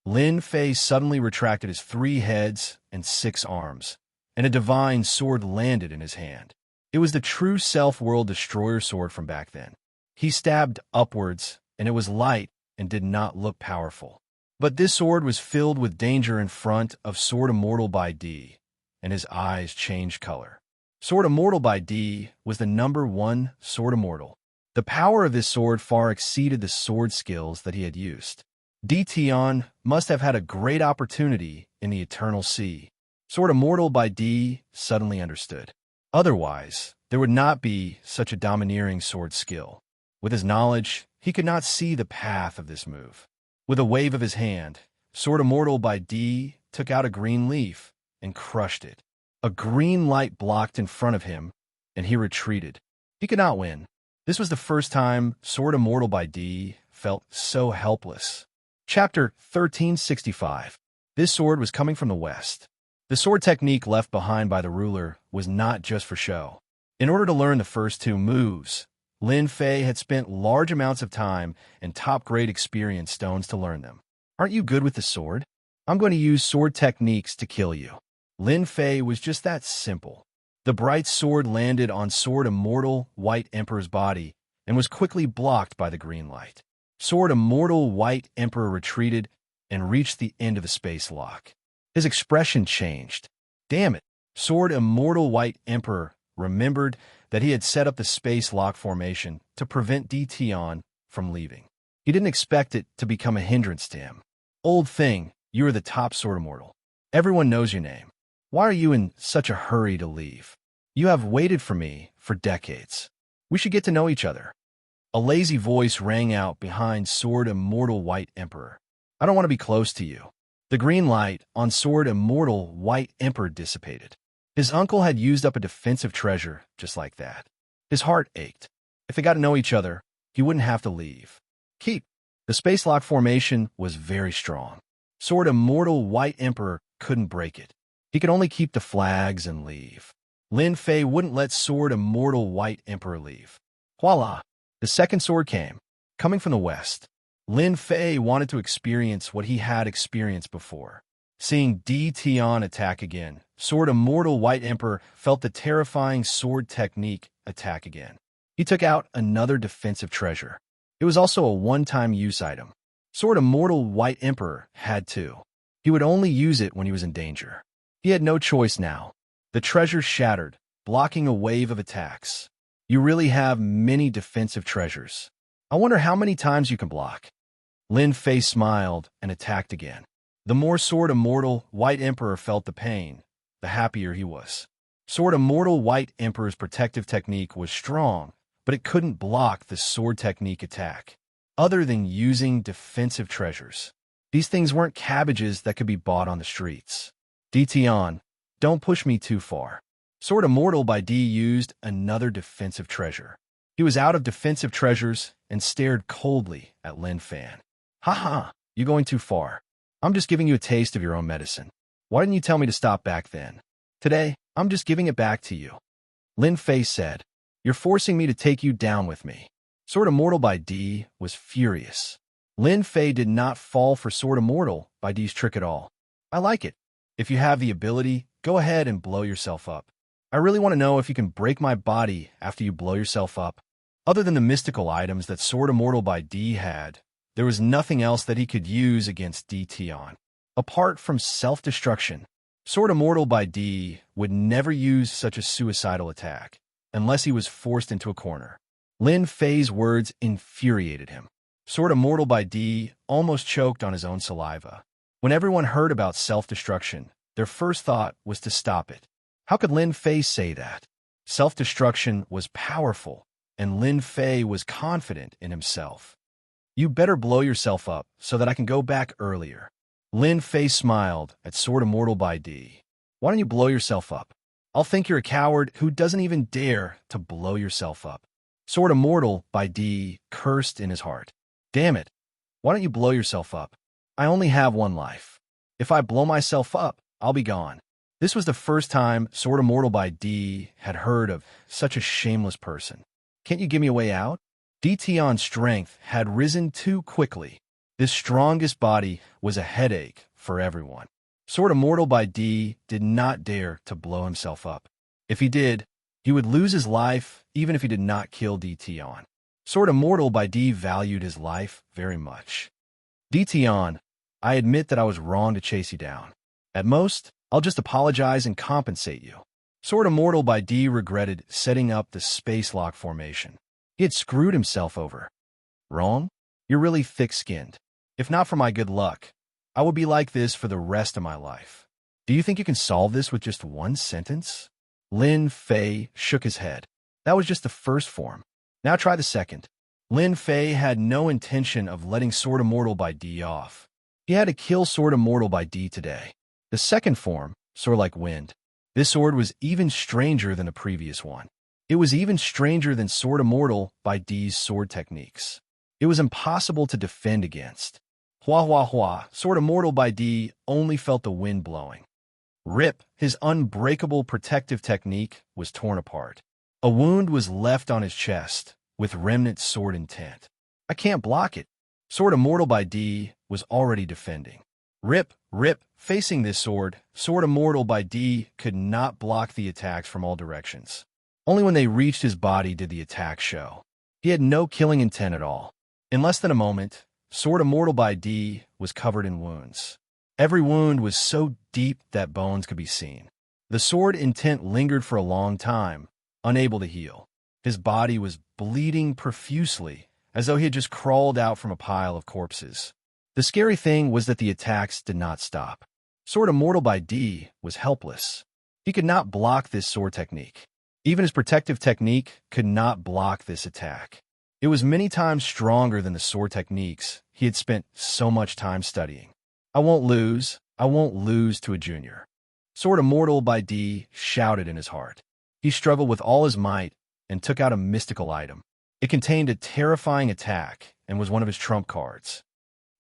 Lin Fei suddenly retracted his 3 heads and 6 arms, and a divine sword landed in his hand. It was the true self-world destroyer sword from back then. He stabbed upwards, and it was light and did not look powerful. But this sword was filled with danger in front of Sword Immortal by D, and his eyes changed color. Sword Immortal by D was the #1 Sword Immortal. The power of this sword far exceeded the sword skills that he had used. Tion must have had a great opportunity in the Eternal Sea. Sword Immortal by D suddenly understood. Otherwise, there would not be such a domineering sword skill. With his knowledge, he could not see the path of this move. With a wave of his hand, Sword Immortal by D took out a green leaf and crushed it. A green light blocked in front of him, and he retreated. He could not win. This was the first time Sword Immortal by D felt so helpless. Chapter 1365. This sword was coming from the west. The sword technique left behind by the ruler was not just for show. In order to learn the first 2 moves, Lin Fei had spent large amounts of time and top-grade experience stones to learn them. Aren't you good with the sword? I'm going to use sword techniques to kill you. Lin Fei was just that simple. The bright sword landed on Sword Immortal White Emperor's body and was quickly blocked by the green light. Sword Immortal White Emperor retreated and reached the end of the space lock. His expression changed. Damn it! Sword Immortal White Emperor remembered that he had set up the space lock formation to prevent Tion from leaving. He didn't expect it to become a hindrance to him. Old thing, you are the top Sword Immortal. Everyone knows your name. Why are you in such a hurry to leave? You have waited for me for decades. We should get to know each other. A lazy voice rang out behind Sword Immortal White Emperor. I don't want to be close to you. The green light on Sword Immortal White Emperor dissipated. His uncle had used up a defensive treasure just like that. His heart ached. If they got to know each other, he wouldn't have to leave. Keep. The space lock formation was very strong. Sword Immortal White Emperor couldn't break it. He could only keep the flags and leave. Lin Fei wouldn't let Sword Immortal White Emperor leave. Voila! The second sword came, coming from the west. Lin Fei wanted to experience what he had experienced before. Seeing Tion attack again, Sword Immortal White Emperor felt the terrifying sword technique attack again. He took out another defensive treasure. It was also a one-time use item. Sword Immortal White Emperor had 2. He would only use it when he was in danger. He had no choice now. The treasure shattered, blocking a wave of attacks. You really have many defensive treasures. I wonder how many times you can block. Lin Fei smiled and attacked again. The more Sword Immortal White Emperor felt the pain, the happier he was. Sword Immortal White Emperor's protective technique was strong, but it couldn't block the sword technique attack. Other than using defensive treasures, these things weren't cabbages that could be bought on the streets. Tion, don't push me too far. Sword Immortal by D used another defensive treasure. He was out of defensive treasures and stared coldly at Lin Fei. Ha, you're going too far. I'm just giving you a taste of your own medicine. Why didn't you tell me to stop back then? Today, I'm just giving it back to you. Lin Fei said, you're forcing me to take you down with me. Sword Immortal by D was furious. Lin Fei did not fall for Sword Immortal by D's trick at all. I like it. If you have the ability, go ahead and blow yourself up. I really want to know if you can break my body after you blow yourself up. Other than the mystical items that Sword Immortal by D had, there was nothing else that he could use against Tion. Apart from self-destruction, Sword Immortal by D would never use such a suicidal attack, unless he was forced into a corner. Lin Fei's words infuriated him. Sword Immortal by D almost choked on his own saliva. When everyone heard about self-destruction, their first thought was to stop it. How could Lin Fei say that? Self-destruction was powerful, and Lin Fei was confident in himself. You better blow yourself up so that I can go back earlier. Lin Fei smiled at Sword Immortal by D. Why don't you blow yourself up? I'll think you're a coward who doesn't even dare to blow yourself up. Sword Immortal by D cursed in his heart. Damn it. Why don't you blow yourself up? I only have one life. If I blow myself up, I'll be gone. This was the first time Sword Immortal by D had heard of such a shameless person. Can't you give me a way out? Tion's strength had risen too quickly. This strongest body was a headache for everyone. Sword Immortal by D did not dare to blow himself up. If he did, he would lose his life even if he did not kill Tion. Sword Immortal by D valued his life very much. Tion, I admit that I was wrong to chase you down. At most, I'll just apologize and compensate you. Sword Immortal by D regretted setting up the space lock formation. He had screwed himself over. Wrong? You're really thick-skinned. If not for my good luck, I would be like this for the rest of my life. Do you think you can solve this with just one sentence? Lin Fei shook his head. That was just the first form. Now try the second. Lin Fei had no intention of letting Sword Immortal by D off. He had to kill Sword Immortal by D today. The second form, Sword Like Wind. This sword was even stranger than the previous one. It was even stranger than Sword Immortal by D's sword techniques. It was impossible to defend against. Hua hua hua, Sword Immortal by D only felt the wind blowing. Rip, his unbreakable protective technique, was torn apart. A wound was left on his chest, with remnant sword intent. I can't block it. Sword Immortal by D was already defending. Rip, facing this sword, Sword Immortal by D could not block the attacks from all directions. Only when they reached his body did the attack show. He had no killing intent at all. In less than a moment, Sword Immortal by D was covered in wounds. Every wound was so deep that bones could be seen. The sword intent lingered for a long time, unable to heal. His body was bleeding profusely, as though he had just crawled out from a pile of corpses. The scary thing was that the attacks did not stop. Sword Immortal by D was helpless. He could not block this sword technique. Even his protective technique could not block this attack. It was many times stronger than the sword techniques he had spent so much time studying. I won't lose to a junior. Sword Immortal by D shouted in his heart. He struggled with all his might and took out a mystical item. It contained a terrifying attack and was one of his trump cards.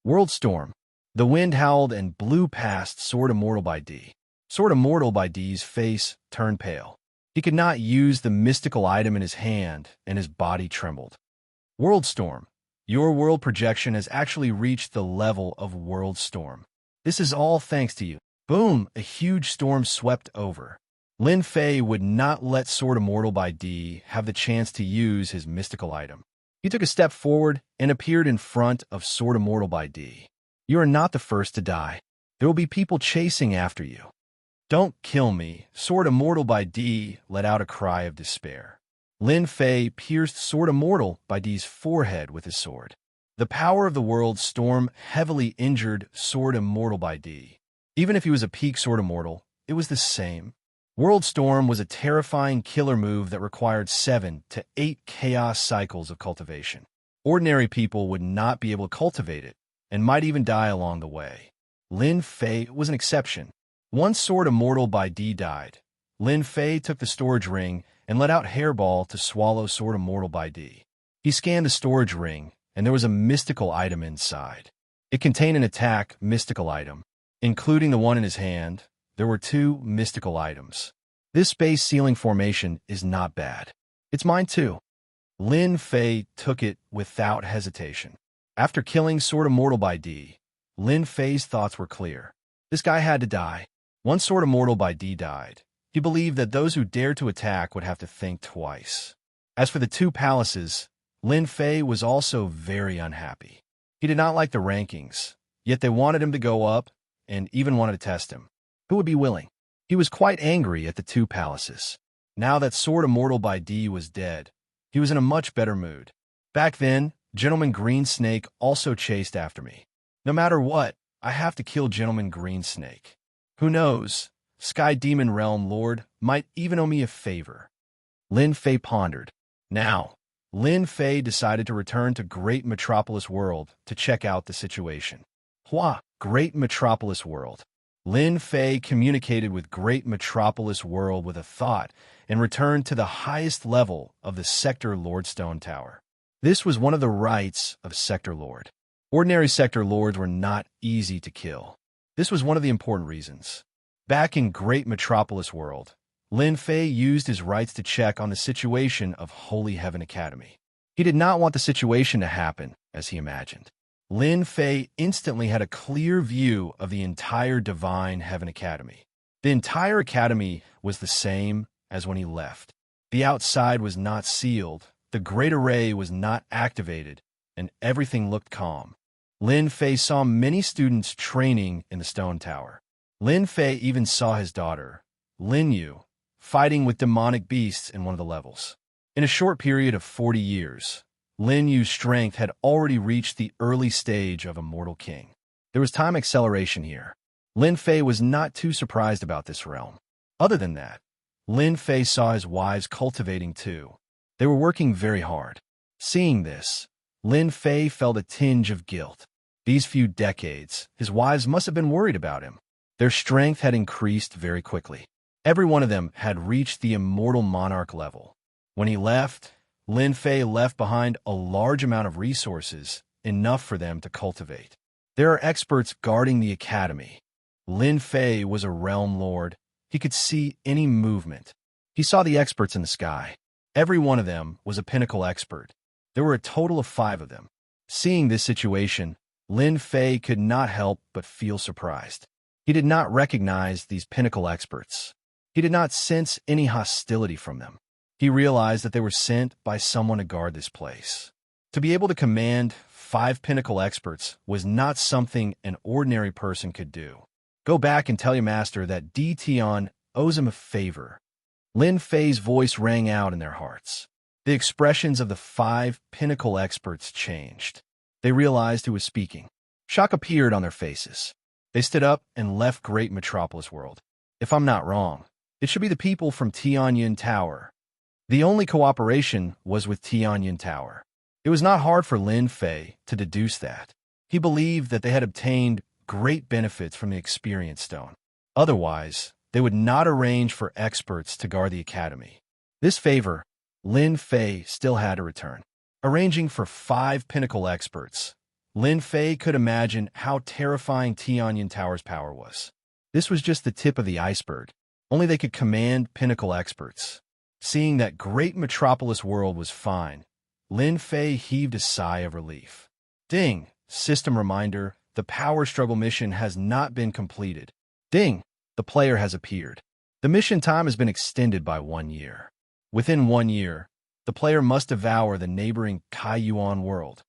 World Storm. The wind howled and blew past Sword Immortal by D. Sword Immortal by D's face turned pale. He could not use the mystical item in his hand, and his body trembled. World Storm. Your world projection has actually reached the level of World Storm. This is all thanks to you. Boom! A huge storm swept over. Lin Fei would not let Sword Immortal by D have the chance to use his mystical item. He took a step forward and appeared in front of Sword Immortal by D. You are not the first to die. There will be people chasing after you. Don't kill me. Sword Immortal by D let out a cry of despair. Lin Fei pierced Sword Immortal by D's forehead with his sword. The power of the World Storm heavily injured Sword Immortal by D. Even if he was a peak Sword Immortal, it was the same. World Storm was a terrifying killer move that required 7 to 8 chaos cycles of cultivation. Ordinary people would not be able to cultivate it, and might even die along the way. Lin Fei was an exception. Once Sword Immortal by D died, Lin Fei took the storage ring and let out Hairball to swallow Sword Immortal by D. He scanned the storage ring, and there was a mystical item inside. It contained an attack mystical item. Including the one in his hand, there were 2 mystical items. This space ceiling formation is not bad. It's mine too. Lin Fei took it without hesitation. After killing Sword Immortal by D, Lin Fei's thoughts were clear. This guy had to die. Once Sword Immortal by D died, he believed that those who dared to attack would have to think twice. As for the 2 palaces, Lin Fei was also very unhappy. He did not like the rankings, yet they wanted him to go up and even wanted to test him. Who would be willing? He was quite angry at the 2 palaces. Now that Sword Immortal by D was dead, he was in a much better mood. Back then, Gentleman Greensnake also chased after me. No matter what, I have to kill Gentleman Greensnake. Who knows? Sky Demon Realm Lord might even owe me a favor. Lin Fei pondered. Now, Lin Fei decided to return to Great Metropolis World to check out the situation. Great Metropolis World. Lin Fei communicated with Great Metropolis World with a thought and returned to the highest level of the Sector Lord Stone Tower. This was one of the rights of Sector Lord. Ordinary Sector Lords were not easy to kill. This was one of the important reasons. Back in Great Metropolis World, Lin Fei used his rights to check on the situation of Holy Heaven Academy. He did not want the situation to happen as he imagined. Lin Fei instantly had a clear view of the entire Divine Heaven Academy. The entire academy was the same as when he left. The outside was not sealed, the Great Array was not activated, and everything looked calm. Lin Fei saw many students training in the Stone Tower. Lin Fei even saw his daughter, Lin Yu, fighting with demonic beasts in one of the levels. In a short period of 40 years, Lin Yu's strength had already reached the early stage of Immortal King. There was time acceleration here. Lin Fei was not too surprised about this realm. Other than that, Lin Fei saw his wives cultivating too. They were working very hard. Seeing this, Lin Fei felt a tinge of guilt. These few decades, his wives must have been worried about him. Their strength had increased very quickly. Every one of them had reached the Immortal Monarch level. When he left, Lin Fei left behind a large amount of resources, enough for them to cultivate. There are experts guarding the academy. Lin Fei was a realm lord. He could see any movement. He saw the experts in the sky. Every one of them was a pinnacle expert. There were a total of 5 of them. Seeing this situation, Lin Fei could not help but feel surprised. He did not recognize these pinnacle experts. He did not sense any hostility from them. He realized that they were sent by someone to guard this place. To be able to command 5 pinnacle experts was not something an ordinary person could do. Go back and tell your master that Di Tian owes him a favor. Lin Fei's voice rang out in their hearts. The expressions of the 5 pinnacle experts changed. They realized who was speaking. Shock appeared on their faces. They stood up and left Great Metropolis World. If I'm not wrong, it should be the people from Tianyin Tower. The only cooperation was with Tianyin Tower. It was not hard for Lin Fei to deduce that. He believed that they had obtained great benefits from the Experience Stone. Otherwise, they would not arrange for experts to guard the academy. This favor, Lin Fei still had to return. Arranging for 5 pinnacle experts, Lin Fei could imagine how terrifying Tianyin Tower's power was. This was just the tip of the iceberg. Only they could command pinnacle experts. Seeing that Great Metropolis World was fine, Lin Fei heaved a sigh of relief. Ding! System reminder, the power struggle mission has not been completed. Ding! The player has appeared. The mission time has been extended by 1 year. Within 1 year, the player must devour the neighboring Kaiyuan world.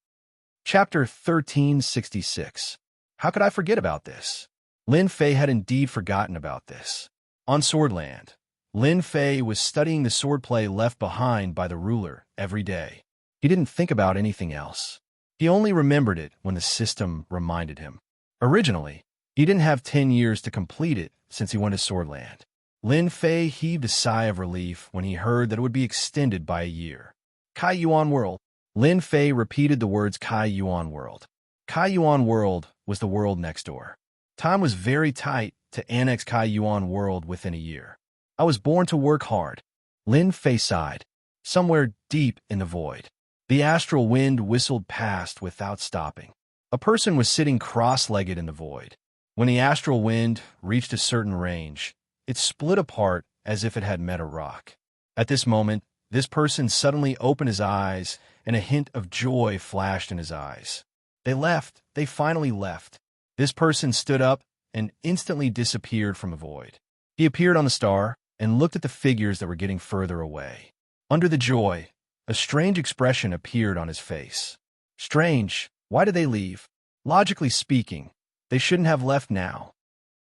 Chapter 1366. How could I forget about this? Lin Fei had indeed forgotten about this. On Swordland, Lin Fei was studying the swordplay left behind by the ruler every day. He didn't think about anything else. He only remembered it when the system reminded him. Originally, he didn't have 10 years to complete it since he went to Swordland. Lin Fei heaved a sigh of relief when he heard that it would be extended by a year. Kaiyuan World. Lin Fei repeated the words Kaiyuan World. Kaiyuan World was the world next door. Time was very tight to annex Kaiyuan World within a year. I was born to work hard. Lin Fei sighed. Somewhere deep in the void, the astral wind whistled past without stopping. A person was sitting cross-legged in the void. When the astral wind reached a certain range, it split apart as if it had met a rock. At this moment, this person suddenly opened his eyes, and a hint of joy flashed in his eyes. They left. They finally left. This person stood up and instantly disappeared from the void. He appeared on the star and looked at the figures that were getting further away. Under the joy, a strange expression appeared on his face. Strange. Why did they leave? Logically speaking, they shouldn't have left now.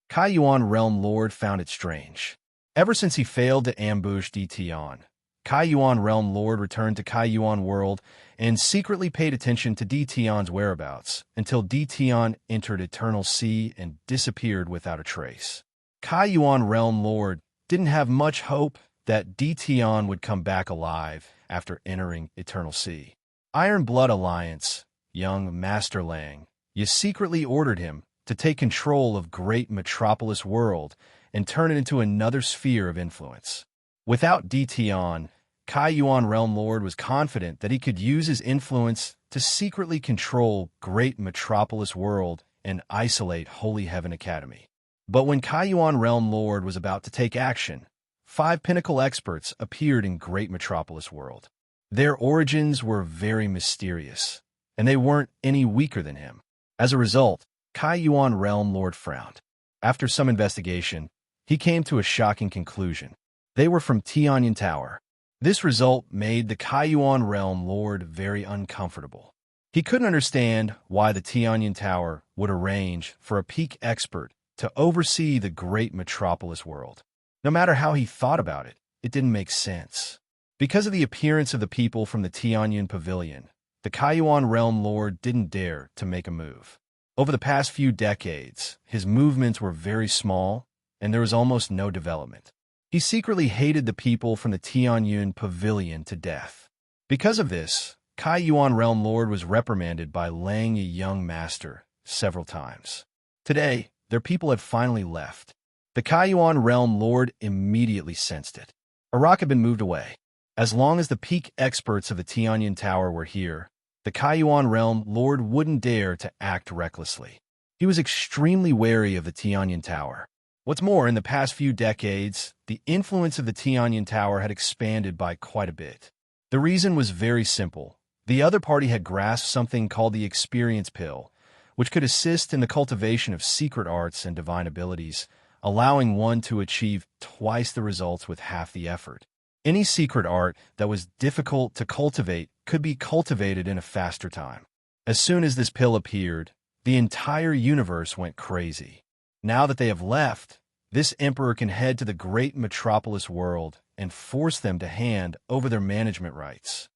Kaiyuan Realm Lord found it strange. Ever since he failed to ambush Di Tian, Kaiyuan Realm Lord returned to Kaiyuan World and secretly paid attention to Di Tian's whereabouts until Di Tian entered Eternal Sea and disappeared without a trace. Kaiyuan Realm Lord didn't have much hope that Dition would come back alive after entering Eternal Sea. Iron Blood Alliance, young Master Lang, you secretly ordered him to take control of Great Metropolis World and turn it into another sphere of influence. Without Dition, Kai Yuan Realm Lord was confident that he could use his influence to secretly control Great Metropolis World and isolate Holy Heaven Academy. But when Kai Yuan Realm Lord was about to take action, 5 pinnacle experts appeared in Great Metropolis World. Their origins were very mysterious, and they weren't any weaker than him. As a result, Kai Yuan Realm Lord frowned. After some investigation, he came to a shocking conclusion. They were from Tianyan Tower. This result made the Kai Yuan Realm Lord very uncomfortable. He couldn't understand why the Tianyan Tower would arrange for a peak expert to oversee the Great Metropolis World. No matter how he thought about it, it didn't make sense. Because of the appearance of the people from the Tianyan Pavilion, the Kai Yuan Realm Lord didn't dare to make a move. Over the past few decades, his movements were very small, and there was almost no development. He secretly hated the people from the Tianyan Pavilion to death. Because of this, Kai Yuan Realm Lord was reprimanded by Lang, a young master, several times. Today, their people had finally left. The Kai Yuan Realm Lord immediately sensed it. A rock had been moved away. As long as the peak experts of the Tianyan Tower were here, the Kai Yuan Realm Lord wouldn't dare to act recklessly. He was extremely wary of the Tianyan Tower. What's more, in the past few decades, the influence of the Tianyan Tower had expanded by quite a bit. The reason was very simple. The other party had grasped something called the Experience Pill, which could assist in the cultivation of secret arts and divine abilities, allowing one to achieve twice the results with half the effort. Any secret art that was difficult to cultivate could be cultivated in a faster time. As soon as this pill appeared, the entire universe went crazy. Now that they have left, this emperor can head to the Great Metropolis World and force them to hand over their management rights.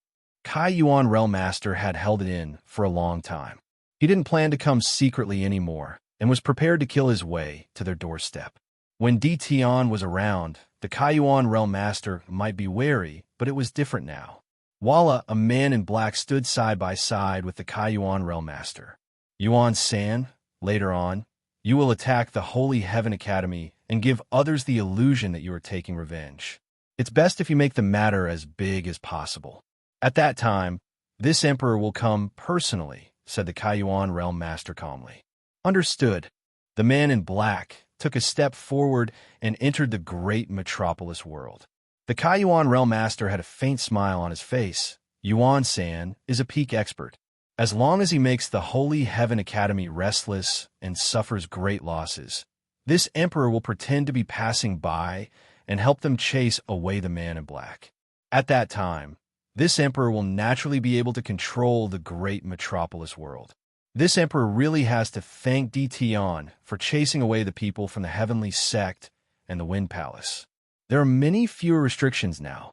Kai Yuan Realm Master had held it in for a long time. He didn't plan to come secretly anymore and was prepared to kill his way to their doorstep. When Dition was around, the Kai Yuan Realm Master might be wary, but it was different now. Walla, a man in black, stood side by side with the Kai Yuan Realm Master. Yuan San, later on, you will attack the Holy Heaven Academy and give others the illusion that you are taking revenge. It's best if you make the matter as big as possible. At that time, this emperor will come personally, said the Kai Yuan Realm Master calmly. Understood. The man in black took a step forward and entered the Great Metropolis World. The Kai Yuan Realm Master had a faint smile on his face. Yuan San is a peak expert. As long as he makes the Holy Heaven Academy restless and suffers great losses, this emperor will pretend to be passing by and help them chase away the man in black. At that time, this emperor will naturally be able to control the Great Metropolis World. This emperor really has to thank Dition for chasing away the people from the Heavenly Sect and the Wind Palace. There are many fewer restrictions now.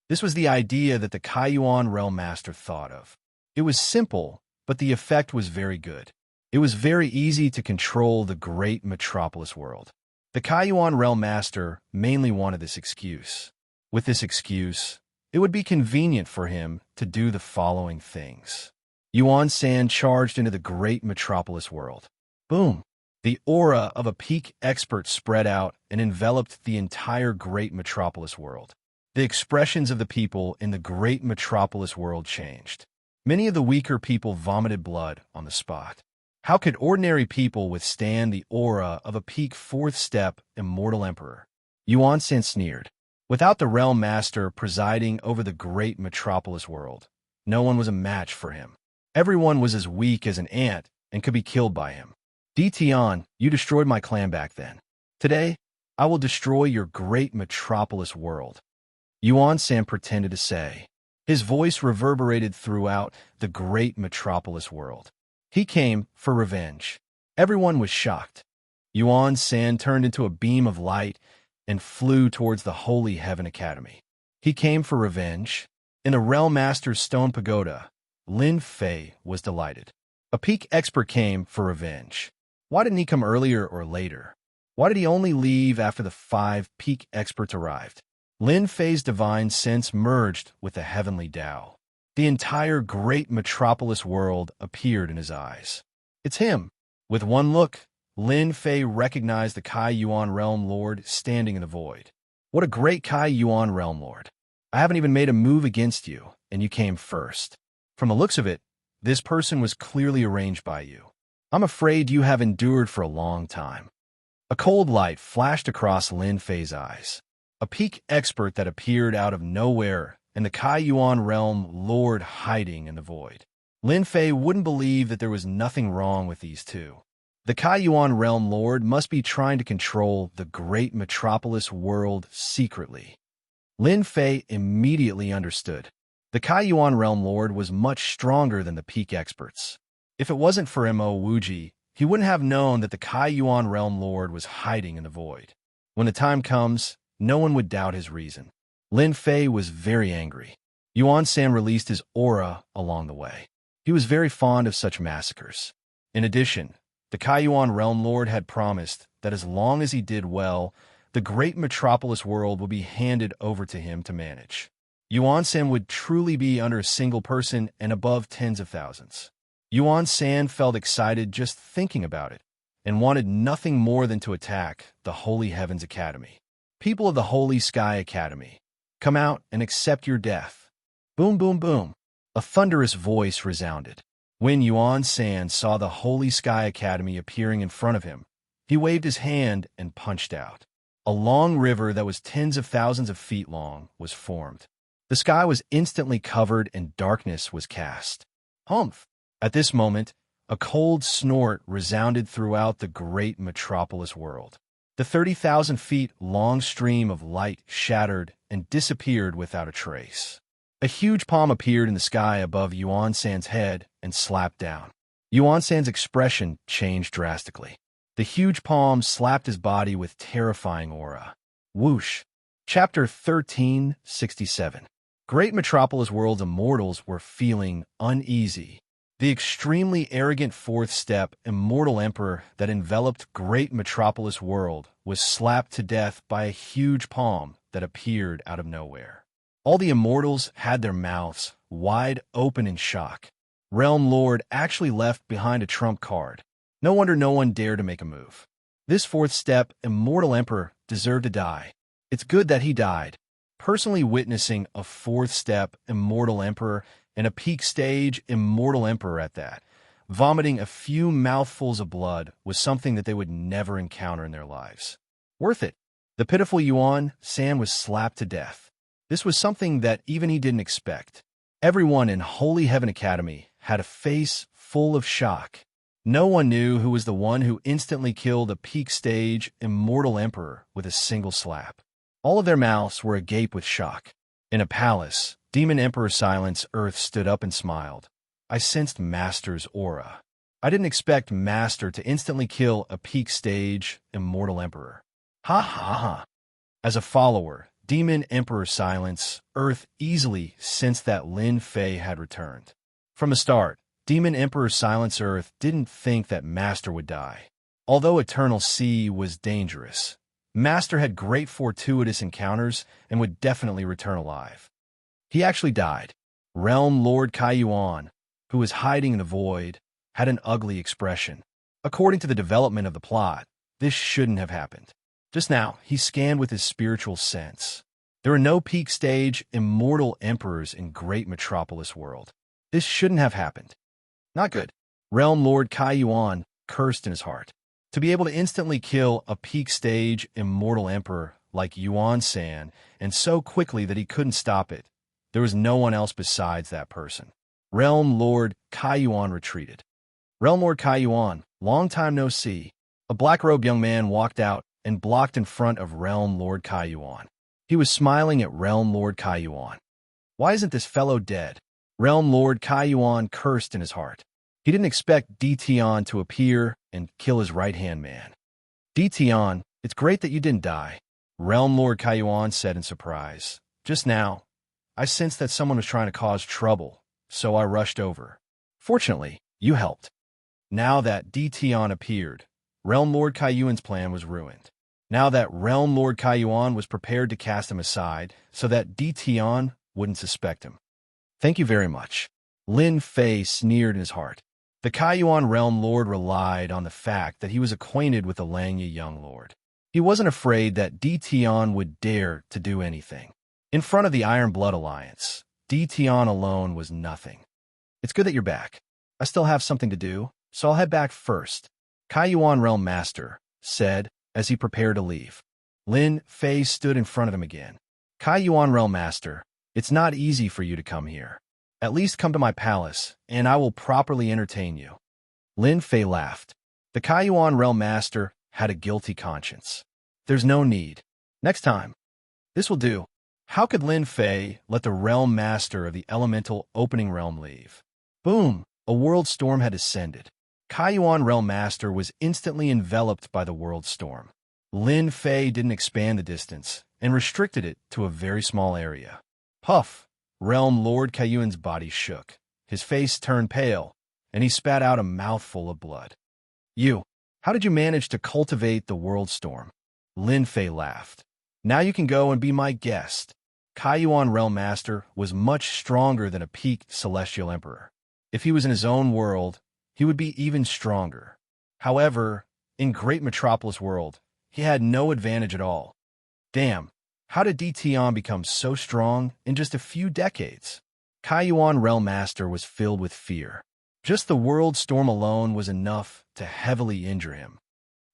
This was the idea that the Kai Yuan Realm Master thought of. It was simple, but the effect was very good. It was very easy to control the Great Metropolis World. The Kai Yuan Realm Master mainly wanted this excuse. With this excuse, it would be convenient for him to do the following things. Yuan San charged into the Great Metropolis World. Boom! The aura of a peak expert spread out and enveloped the entire Great Metropolis World. The expressions of the people in the Great Metropolis World changed. Many of the weaker people vomited blood on the spot. How could ordinary people withstand the aura of a peak fourth-step immortal emperor? Yuan San sneered. Without the Realm Master presiding over the Great Metropolis World, no one was a match for him. Everyone was as weak as an ant and could be killed by him. Dition, you destroyed my clan back then. Today, I will destroy your Great Metropolis World. Yuan San pretended to say. His voice reverberated throughout the Great Metropolis World. He came for revenge. Everyone was shocked. Yuan San turned into a beam of light and flew towards the Holy Heaven Academy. He came for revenge. In the Realm Master's stone pagoda, Lin Fei was delighted. A peak expert came for revenge. Why didn't he come earlier or later? Why did he only leave after the 5 peak experts arrived? Lin Fei's divine sense merged with the heavenly Tao. The entire great metropolis world appeared in his eyes. It's him. With one look, Lin Fei recognized the Kai Yuan Realm Lord standing in the void. What a great Kai Yuan Realm Lord. I haven't even made a move against you, and you came first. From the looks of it, this person was clearly arranged by you. I'm afraid you have endured for a long time. A cold light flashed across Lin Fei's eyes. A peak expert that appeared out of nowhere, and the Kai Yuan Realm Lord hiding in the void. Lin Fei wouldn't believe that there was nothing wrong with these two. The Kai Yuan Realm Lord must be trying to control the great metropolis world secretly. Lin Fei immediately understood. The Kai Yuan Realm Lord was much stronger than the peak experts. If it wasn't for Mo Wuji, he wouldn't have known that the Kai Yuan Realm Lord was hiding in the void. When the time comes, no one would doubt his reason. Lin Fei was very angry. Yuan San released his aura along the way. He was very fond of such massacres. In addition, the Kai Yuan Realm Lord had promised that as long as he did well, the great metropolis world would be handed over to him to manage. Yuan San would truly be under a single person and above tens of thousands. Yuan San felt excited just thinking about it, and wanted nothing more than to attack the Holy Heavens Academy. People of the Holy Sky Academy, come out and accept your death. Boom, boom, boom. A thunderous voice resounded. When Yuan San saw the Holy Sky Academy appearing in front of him, he waved his hand and punched out. A long river that was tens of thousands of feet long was formed. The sky was instantly covered and darkness was cast. Humph! At this moment, a cold snort resounded throughout the great metropolis world. The 30,000 feet long stream of light shattered and disappeared without a trace. A huge palm appeared in the sky above Yuan San's head and slapped down. Yuan San's expression changed drastically. The huge palm slapped his body with terrifying aura. Whoosh! Chapter 1367. Great Metropolis World's immortals were feeling uneasy. The extremely arrogant fourth step Immortal Emperor that enveloped Great Metropolis World was slapped to death by a huge palm that appeared out of nowhere. All the immortals had their mouths wide open in shock. Realm Lord actually left behind a trump card. No wonder no one dared to make a move. This fourth step Immortal Emperor deserved to die. It's good that he died. Personally witnessing a fourth step Immortal Emperor and a peak stage Immortal Emperor at that, vomiting a few mouthfuls of blood was something that they would never encounter in their lives. Worth it. The pitiful Yuan San was slapped to death. This was something that even he didn't expect. Everyone in Holy Heaven Academy had a face full of shock. No one knew who was the one who instantly killed a peak stage Immortal Emperor with a single slap. All of their mouths were agape with shock. In a palace, Demon Emperor Silence Earth stood up and smiled. I sensed Master's aura. I didn't expect Master to instantly kill a peak stage Immortal Emperor. Ha ha ha. As a follower, Demon Emperor Silence Earth easily sensed that Lin Fei had returned. From the start, Demon Emperor Silence Earth didn't think that Master would die. Although Eternal Sea was dangerous, Master had great fortuitous encounters and would definitely return alive. He actually died. Realm Lord Kai Yuan, who was hiding in the void, had an ugly expression. According to the development of the plot, this shouldn't have happened. Just now, he scanned with his spiritual sense. There are no peak stage Immortal Emperors in Great Metropolis World. This shouldn't have happened. Not good. Realm Lord Kai Yuan cursed in his heart. To be able to instantly kill a peak stage Immortal Emperor like Yuan San, and so quickly that he couldn't stop it, there was no one else besides that person. Realm Lord Kai Yuan retreated. Realm Lord Kai Yuan, long time no see. A black-robed young man walked out and blocked in front of Realm Lord Kai Yuan. He was smiling at Realm Lord Kai Yuan. Why isn't this fellow dead? Realm Lord Kai Yuan cursed in his heart. He didn't expect Dition to appear and kill his right-hand man. Dition, it's great that you didn't die, Realm Lord Kai Yuan said in surprise. Just now, I sensed that someone was trying to cause trouble, so I rushed over. Fortunately, you helped. Now that Dition appeared, Realm Lord Kai Yuan's plan was ruined. Now that Realm Lord Kaiyuan was prepared to cast him aside so that Tian wouldn't suspect him. Thank you very much. Lin Fei sneered in his heart. The Kaiyuan Realm Lord relied on the fact that he was acquainted with the Langya Young Lord. He wasn't afraid that Tian would dare to do anything. In front of the Iron Blood Alliance, Tian alone was nothing. It's good that you're back. I still have something to do, so I'll head back first, Kaiyuan Realm Master said as he prepared to leave. Lin Fei stood in front of him again. Kaiyuan Realm Master, it's not easy for you to come here. At least come to my palace, and I will properly entertain you. Lin Fei laughed. The Kaiyuan Realm Master had a guilty conscience. There's no need. Next time. This will do. How could Lin Fei let the Realm Master of the Elemental Opening Realm leave? Boom! A world storm had descended. Kaiyuan Realm Master was instantly enveloped by the world storm. Lin Fei didn't expand the distance and restricted it to a very small area. Puff! Realm Lord Kaiyuan's body shook. His face turned pale, and he spat out a mouthful of blood. You! How did you manage to cultivate the world storm? Lin Fei laughed. Now you can go and be my guest. Kaiyuan Realm Master was much stronger than a peaked Celestial Emperor. If he was in his own world, he would be even stronger. However, in Great Metropolis World, he had no advantage at all. Damn, how did Tian become so strong in just a few decades? Kaiyuan Realm Master was filled with fear. Just the world storm alone was enough to heavily injure him.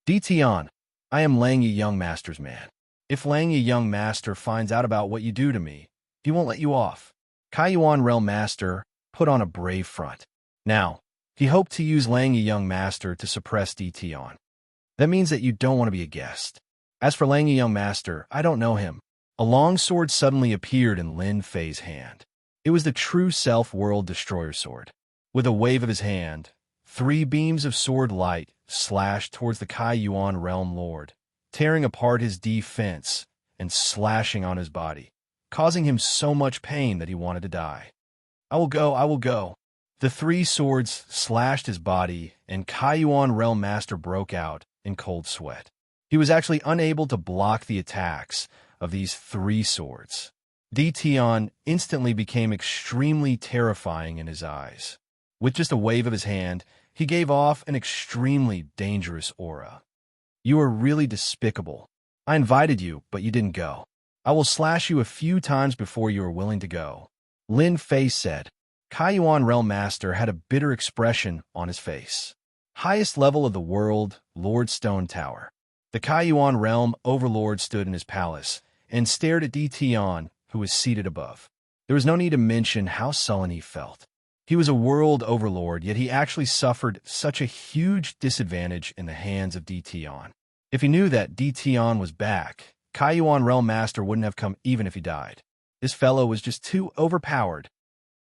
Tian, I am Langya Young Master's man. If Langya Young Master finds out about what you do to me, he won't let you off. Kaiyuan Realm Master put on a brave front. Now, he hoped to use Langya Young Master to suppress Tian. That means that you don't want to be a guest. As for Langya Young Master, I don't know him. A long sword suddenly appeared in Lin Fei's hand. It was the true Self-World Destroyer sword. With a wave of his hand, 3 beams of sword light slashed towards the Kaiyuan Realm Lord, tearing apart his defense and slashing on his body, causing him so much pain that he wanted to die. I will go, I will go. The 3 swords slashed his body, and Kaiyuan Realm Master broke out in cold sweat. He was actually unable to block the attacks of these 3 swords. Tian instantly became extremely terrifying in his eyes. With just a wave of his hand, he gave off an extremely dangerous aura. You are really despicable. I invited you, but you didn't go. I will slash you a few times before you are willing to go. Lin Fei said. Kaiyuan Realm Master had a bitter expression on his face. Highest level of the world, Lord Stone Tower. The Kaiyuan Realm Overlord stood in his palace and stared at Tian, who was seated above. There was no need to mention how sullen he felt. He was a world overlord, yet he actually suffered such a huge disadvantage in the hands of Tian. If he knew that Tian was back, Kaiyuan Realm Master wouldn't have come even if he died. This fellow was just too overpowered.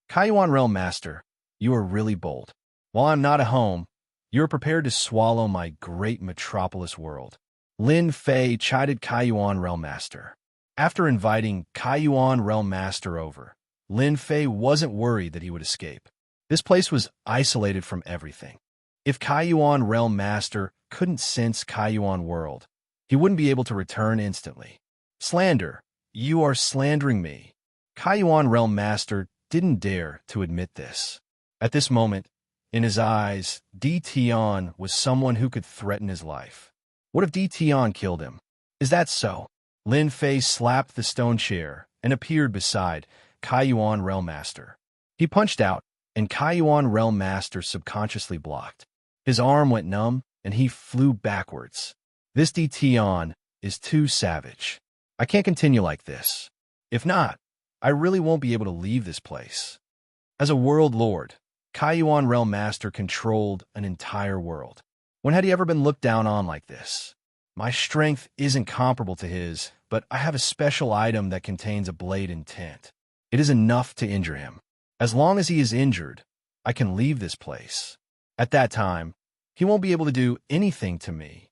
Kaiyuan Realm Master, you are really bold. While I'm not at home, you are prepared to swallow my great metropolis world. Lin Fei chided Kaiyuan Realm Master. After inviting Kaiyuan Realm Master over, Lin Fei wasn't worried that he would escape. This place was isolated from everything. If Kaiyuan Realm Master couldn't sense Kaiyuan World, he wouldn't be able to return instantly. Slander. You are slandering me. Kaiyuan Realm Master didn't dare to admit this. At this moment, in his eyes, Tian was someone who could threaten his life. What if Tian killed him? Is that so? Lin Fei slapped the stone chair and appeared beside Kaiyuan Realm Master. He punched out, and Kaiyuan Realm Master subconsciously blocked. His arm went numb, and he flew backwards. This Tian is too savage. I can't continue like this. If not, I really won't be able to leave this place. As a world lord, Kaiyuan Realm Master controlled an entire world. When had he ever been looked down on like this? My strength isn't comparable to his, but I have a special item that contains a blade intent. It is enough to injure him. As long as he is injured, I can leave this place. At that time, he won't be able to do anything to me.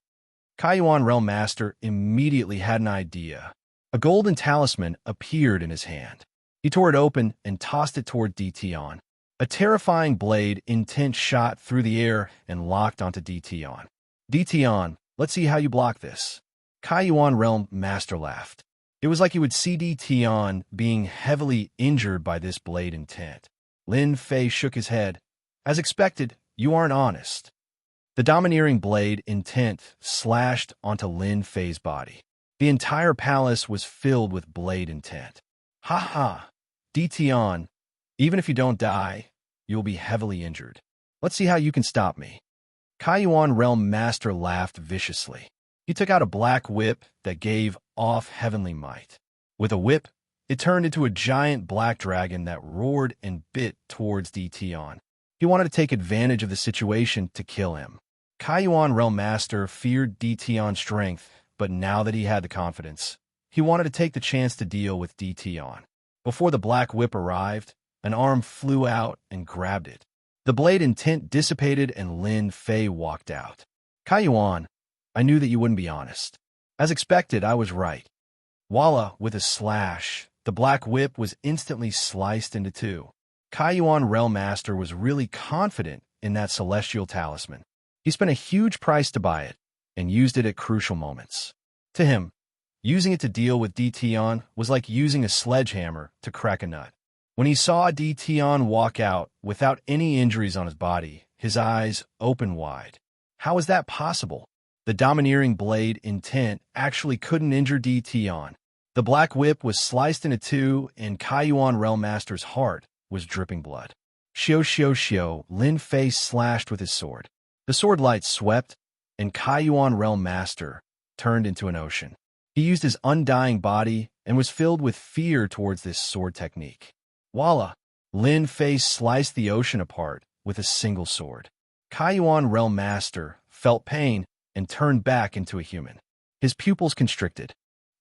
Kaiyuan Realm Master immediately had an idea. A golden talisman appeared in his hand. He tore it open and tossed it toward Tian. A terrifying blade intent shot through the air and locked onto Tian. Tian, let's see how you block this. Kaiyuan Realm Master laughed. It was like he would see Di Tian being heavily injured by this blade intent. Lin Fei shook his head. As expected, you aren't honest. The domineering blade intent slashed onto Lin Fei's body. The entire palace was filled with blade intent. Ha ha! Di Tian, even if you don't die, you'll be heavily injured. Let's see how you can stop me. Kaiyuan Realm Master laughed viciously. He took out a black whip that gave off heavenly might. With a whip, it turned into a giant black dragon that roared and bit towards Di Tian. He wanted to take advantage of the situation to kill him. Kaiyuan Realm Master feared Di Tian's strength, but now that he had the confidence, he wanted to take the chance to deal with Di Tian. Before the black whip arrived, an arm flew out and grabbed it. The blade intent dissipated and Lin Fei walked out. Kaiyuan, I knew that you wouldn't be honest. As expected, I was right. Voila, with a slash, the black whip was instantly sliced into two. Kaiyuan Realm Master was really confident in that celestial talisman. He spent a huge price to buy it, and used it at crucial moments. To him, using it to deal with Di Tian was like using a sledgehammer to crack a nut. When he saw Di Tian walk out without any injuries on his body, his eyes opened wide. How was that possible? The domineering blade intent actually couldn't injure Di Tian. The black whip was sliced into two, and Kaiyuan Realm Master's heart was dripping blood. Shio, Lin Fei slashed with his sword. The sword light swept, and Kaiyuan Realm Master turned into an ocean. He used his undying body and was filled with fear towards this sword technique. Voila! Lin Fei sliced the ocean apart with a single sword. Kaiyuan Realm Master felt pain and turned back into a human. His pupils constricted.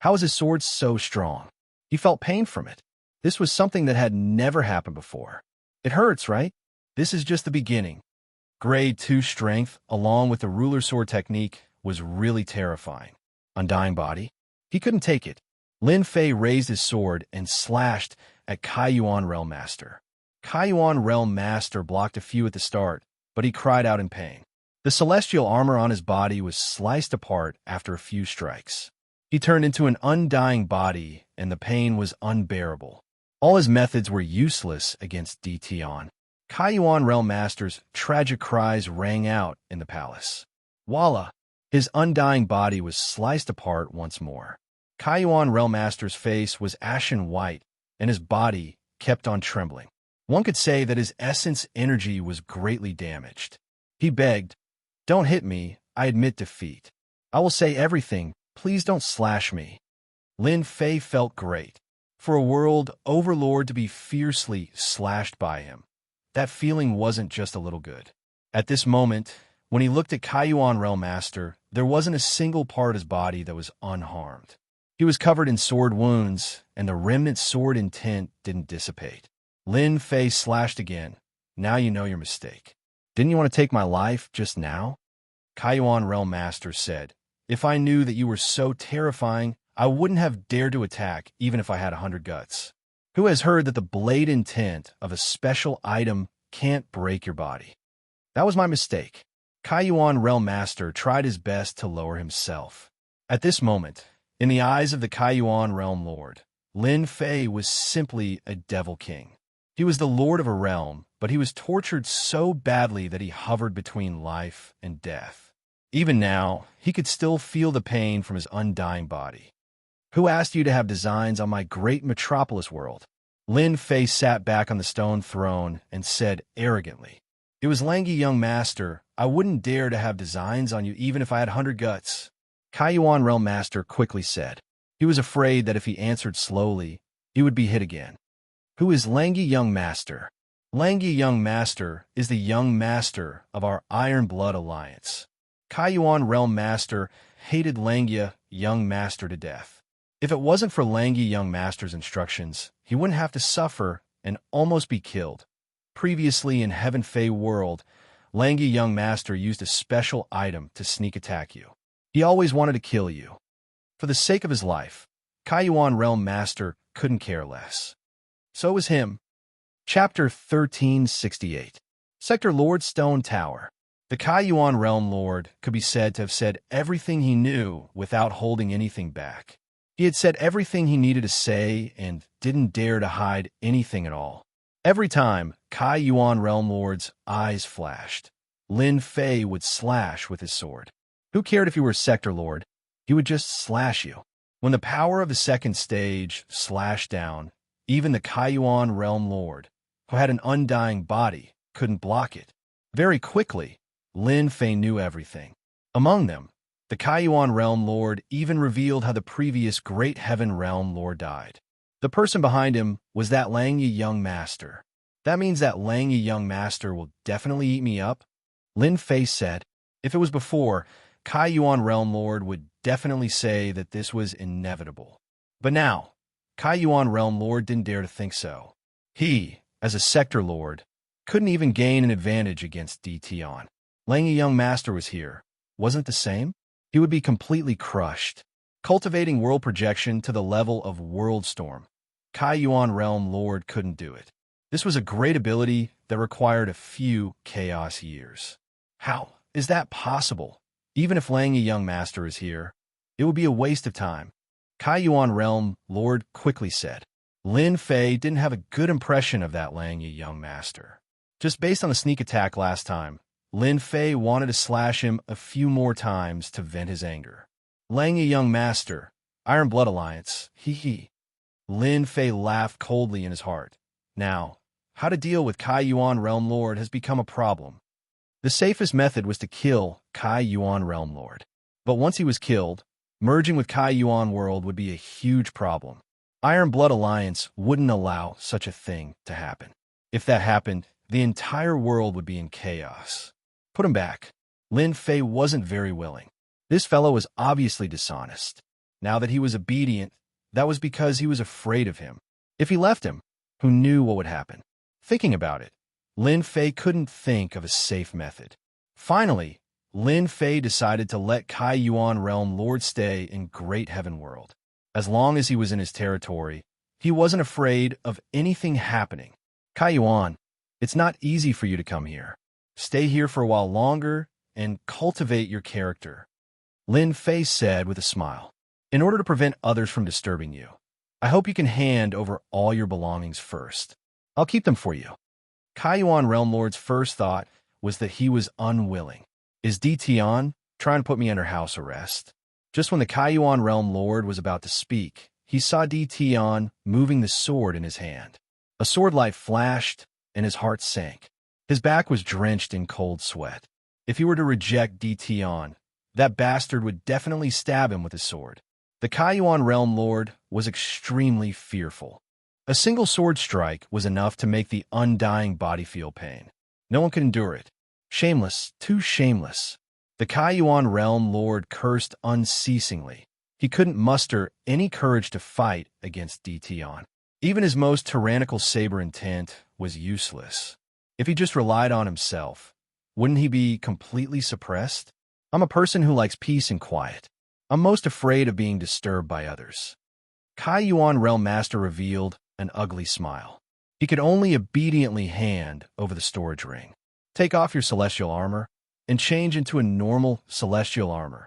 How was his sword so strong? He felt pain from it. This was something that had never happened before. It hurts, right? This is just the beginning. Grade 2 strength, along with the ruler sword technique, was really terrifying. Undying body? He couldn't take it. Lin Fei raised his sword and slashed at Kaiyuan Realm Master. Kaiyuan Realm Master blocked a few at the start, but he cried out in pain. The celestial armor on his body was sliced apart after a few strikes. He turned into an undying body, and the pain was unbearable. All his methods were useless against Di Tian. Kaiyuan Realm Master's tragic cries rang out in the palace. Voila! His undying body was sliced apart once more. Kaiyuan Realm Master's face was ashen white, and his body kept on trembling. One could say that his essence energy was greatly damaged. He begged, "Don't hit me, I admit defeat. I will say everything, please don't slash me." Lin Fei felt great. For a world overlord to be fiercely slashed by him, that feeling wasn't just a little good. At this moment, when he looked at Kaiyuan Realm Master, there wasn't a single part of his body that was unharmed. He was covered in sword wounds, and the remnant sword intent didn't dissipate. Lin Fei slashed again. Now you know your mistake. Didn't you want to take my life just now? Kaiyuan Realm Master said, "If I knew that you were so terrifying, I wouldn't have dared to attack even if I had 100 guts. Who has heard that the blade intent of a special item can't break your body? That was my mistake." Kaiyuan Realm Master tried his best to lower himself. At this moment, in the eyes of the Kaiyuan Realm Lord, Lin Fei was simply a devil king. He was the lord of a realm, but he was tortured so badly that he hovered between life and death. Even now, he could still feel the pain from his undying body. "Who asked you to have designs on my great metropolis world?" Lin Fei sat back on the stone throne and said arrogantly, "It was Langi Young Master. I wouldn't dare to have designs on you even if I had 100 guts." Kaiyuan Realm Master quickly said. He was afraid that if he answered slowly, he would be hit again. "Who is Langi Young Master?" Langi Young Master is the young master of our Iron Blood Alliance. Kaiyuan Realm Master hated Langia Young Master to death. If it wasn't for Langi Young Master's instructions, he wouldn't have to suffer and almost be killed. Previously in Heaven Fei World, Langi Young Master used a special item to sneak attack you. He always wanted to kill you. For the sake of his life, Kaiyuan Realm Master couldn't care less. So was him. Chapter 1368. Sector Lord Stone Tower. The Kaiyuan Realm Lord could be said to have said everything he knew without holding anything back. He had said everything he needed to say and didn't dare to hide anything at all. Every time Kaiyuan Realm Lord's eyes flashed, Lin Fei would slash with his sword. Who cared if you were a Sector Lord? He would just slash you. When the power of the second stage slashed down, even the Kaiyuan Realm Lord, who had an undying body, couldn't block it. Very quickly, Lin Fei knew everything. Among them, the Kaiyuan Realm Lord even revealed how the previous Great Heaven Realm Lord died. The person behind him was that Xianxia young master. That means that Xianxia young master will definitely eat me up? Lin Fei said. If it was before, Kaiyuan Realm Lord would definitely say that this was inevitable. But now, Kaiyuan Realm Lord didn't dare to think so. He, as a Sector Lord, couldn't even gain an advantage against Tion. Xianxia young master was here. Wasn't the same? He would be completely crushed. Cultivating world projection to the level of World Storm. Kaiyuan Realm Lord couldn't do it. This was a great ability that required a few chaos years. How is that possible? Even if Xianxia young master is here, it would be a waste of time. Kaiyuan Realm Lord quickly said. Lin Fei didn't have a good impression of that Xianxia young master. Just based on the sneak attack last time, Lin Fei wanted to slash him a few more times to vent his anger. Xianxia young master, Iron Blood Alliance, hee. Lin Fei laughed coldly in his heart. Now, how to deal with Kaiyuan Realm Lord has become a problem. The safest method was to kill Kaiyuan Realm Lord. But once he was killed, merging with Kaiyuan World would be a huge problem. Iron Blood Alliance wouldn't allow such a thing to happen. If that happened, the entire world would be in chaos. Put him back. Lin Fei wasn't very willing. This fellow was obviously dishonest. Now that he was obedient, that was because he was afraid of him. If he left him, who knew what would happen? Thinking about it, Lin Fei couldn't think of a safe method. Finally, Lin Fei decided to let Kaiyuan Realm Lord stay in Great Heaven World. As long as he was in his territory, he wasn't afraid of anything happening. Kaiyuan, it's not easy for you to come here. Stay here for a while longer and cultivate your character. Lin Fei said with a smile. In order to prevent others from disturbing you, I hope you can hand over all your belongings first. I'll keep them for you. Kaiyuan Realm Lord's first thought was that he was unwilling. Is Tion trying to put me under house arrest? Just when the Kaiyuan Realm Lord was about to speak, he saw Tion moving the sword in his hand. A sword light flashed, and his heart sank. His back was drenched in cold sweat. If he were to reject Tion, that bastard would definitely stab him with his sword. The Kaiyuan Realm Lord was extremely fearful. A single sword strike was enough to make the undying body feel pain. No one could endure it. Shameless, too shameless. The Kaiyuan Realm Lord cursed unceasingly. He couldn't muster any courage to fight against Tion. Even his most tyrannical saber intent was useless. If he just relied on himself, wouldn't he be completely suppressed? I'm a person who likes peace and quiet. I'm most afraid of being disturbed by others. Kaiyuan Realm Master revealed an ugly smile. He could only obediently hand over the storage ring. Take off your celestial armor and change into a normal celestial armor.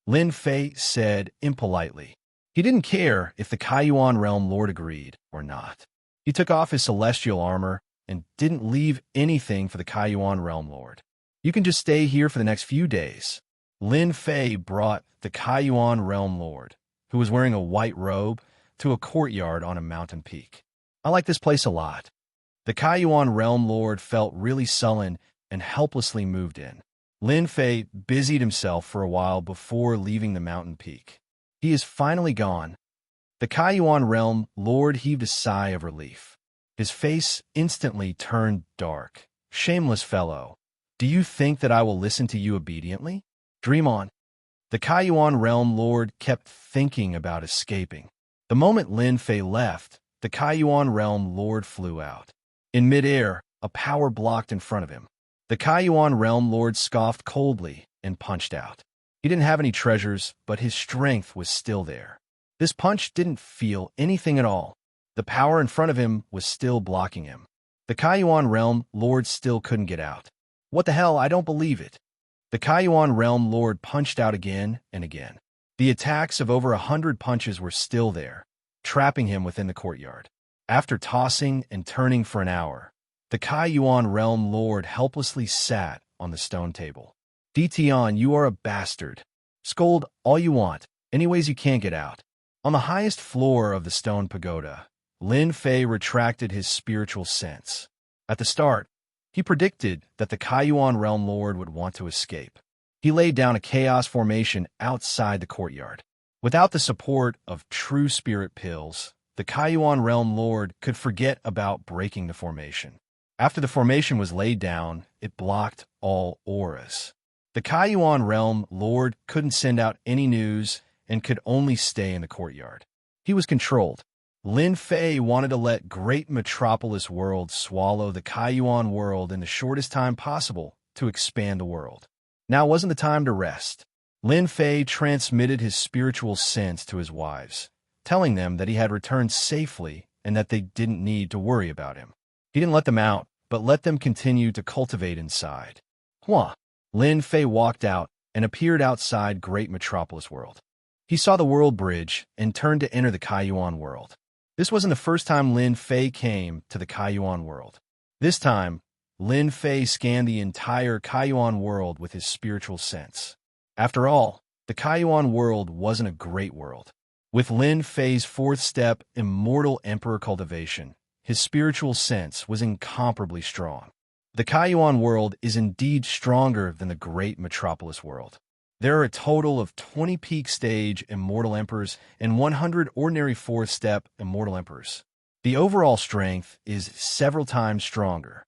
Lin Fei said impolitely. He didn't care if the Kaiyuan Realm Lord agreed or not. He took off his celestial armor and didn't leave anything for the Kaiyuan Realm Lord. You can just stay here for the next few days. Lin Fei brought the Kaiyuan Realm Lord, who was wearing a white robe, to a courtyard on a mountain peak. I like this place a lot. The Kaiyuan Realm Lord felt really sullen and helplessly moved in. Lin Fei busied himself for a while before leaving the mountain peak. He is finally gone. The Kaiyuan Realm Lord heaved a sigh of relief. His face instantly turned dark. Shameless fellow, do you think that I will listen to you obediently? Dream on. The Kaiyuan Realm Lord kept thinking about escaping. The moment Lin Fei left, the Kaiyuan Realm Lord flew out. In midair, a power blocked in front of him. The Kaiyuan Realm Lord scoffed coldly and punched out. He didn't have any treasures, but his strength was still there. This punch didn't feel anything at all. The power in front of him was still blocking him. The Kaiyuan Realm Lord still couldn't get out. What the hell? I don't believe it. The Kaiyuan Realm Lord punched out again and again. The attacks of over 100 punches were still there, trapping him within the courtyard. After tossing and turning for an hour, the Kaiyuan Realm Lord helplessly sat on the stone table. Dition, you are a bastard. Scold all you want, anyways you can't get out. On the highest floor of the stone pagoda, Lin Fei retracted his spiritual sense. At the start, he predicted that the Kaiyuan Realm Lord would want to escape. He laid down a chaos formation outside the courtyard. Without the support of true spirit pills, the Kaiyuan Realm Lord could forget about breaking the formation. After the formation was laid down, it blocked all auras. The Kaiyuan Realm Lord couldn't send out any news and could only stay in the courtyard. He was controlled. Lin Fei wanted to let Great Metropolis World swallow the Kaiyuan world in the shortest time possible to expand the world. Now wasn't the time to rest. Lin Fei transmitted his spiritual sense to his wives, telling them that he had returned safely and that they didn't need to worry about him. He didn't let them out, but let them continue to cultivate inside. Lin Fei walked out and appeared outside Great Metropolis World. He saw the world bridge and turned to enter the Kaiyuan world. This wasn't the first time Lin Fei came to the Kaiyuan world. This time, Lin Fei scanned the entire Kaiyuan world with his spiritual sense. After all, the Kaiyuan world wasn't a great world. With Lin Fei's fourth step, Immortal Emperor Cultivation, his spiritual sense was incomparably strong. The Kaiyuan world is indeed stronger than the Great Metropolis world. There are a total of 20 peak stage Immortal Emperors and 100 ordinary fourth step Immortal Emperors. The overall strength is several times stronger.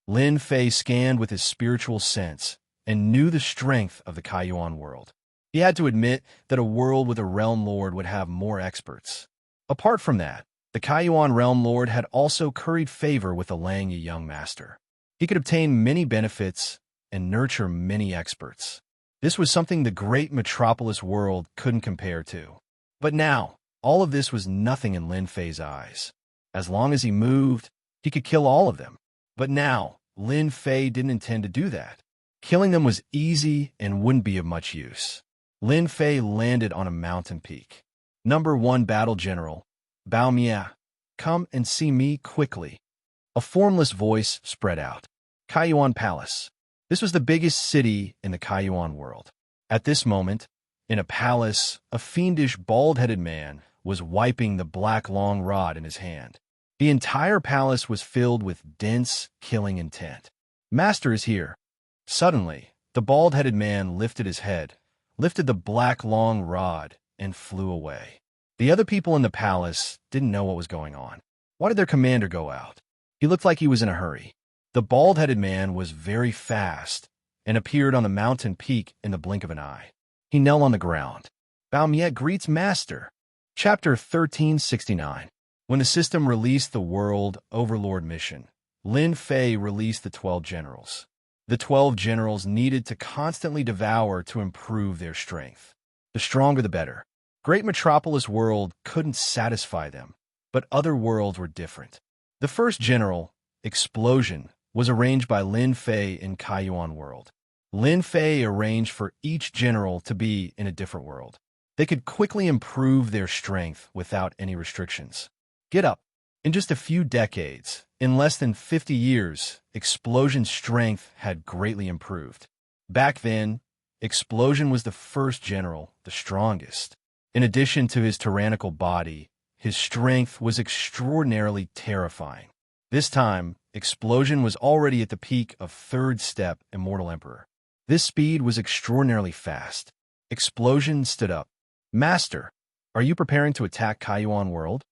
Lin Fei scanned with his spiritual sense and knew the strength of the Kaiyuan world. He had to admit that a world with a Realm Lord would have more experts. Apart from that, the Kaiyuan Realm Lord had also curried favor with the Langya Young Master. He could obtain many benefits and nurture many experts. This was something the Great Metropolis world couldn't compare to. But now, all of this was nothing in Lin Fei's eyes. As long as he moved, he could kill all of them. But now, Lin Fei didn't intend to do that. Killing them was easy and wouldn't be of much use. Lin Fei landed on a mountain peak. Number 1 Battle General, Bao Mia, come and see me quickly. A formless voice spread out. Kaiyuan Palace. This was the biggest city in the Kaiyuan world. At this moment, in a palace, a fiendish, bald-headed man was wiping the black long rod in his hand. The entire palace was filled with dense, killing intent. Master is here. Suddenly, the bald-headed man lifted his head, lifted the black long rod, and flew away. The other people in the palace didn't know what was going on. Why did their commander go out? He looked like he was in a hurry. The bald-headed man was very fast and appeared on the mountain peak in the blink of an eye. He knelt on the ground. Bao Miet greets Master. Chapter 1369. When the system released the World Overlord mission, Lin Fei released the 12 generals. The 12 generals needed to constantly devour to improve their strength. The stronger the better. Great Metropolis World couldn't satisfy them, but other worlds were different. The first general, Explosion, was arranged by Lin Fei in Kaiyuan world. Lin Fei arranged for each general to be in a different world. They could quickly improve their strength without any restrictions. Get up. In just a few decades, in less than 50 years, Explosion's strength had greatly improved. Back then, Explosion was the first general, the strongest. In addition to his tyrannical body, his strength was extraordinarily terrifying. This time, Explosion was already at the peak of third step Immortal Emperor. This speed was extraordinarily fast. Explosion stood up. Master, are you preparing to attack Kaiyuan world?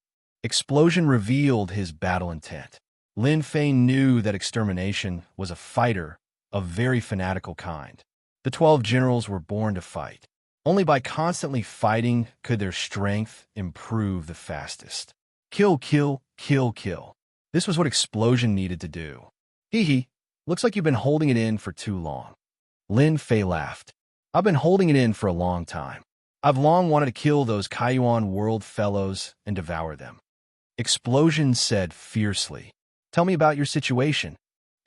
Explosion revealed his battle intent. Lin Fei knew that extermination was a fighter of very fanatical kind. The 12 generals were born to fight. Only by constantly fighting could their strength improve the fastest. Kill, kill, kill, kill. This was what Explosion needed to do. Hee hee, looks like you've been holding it in for too long. Lin Fei laughed. I've been holding it in for a long time. I've long wanted to kill those Kaiyuan world fellows and devour them. Explosion said fiercely. Tell me about your situation.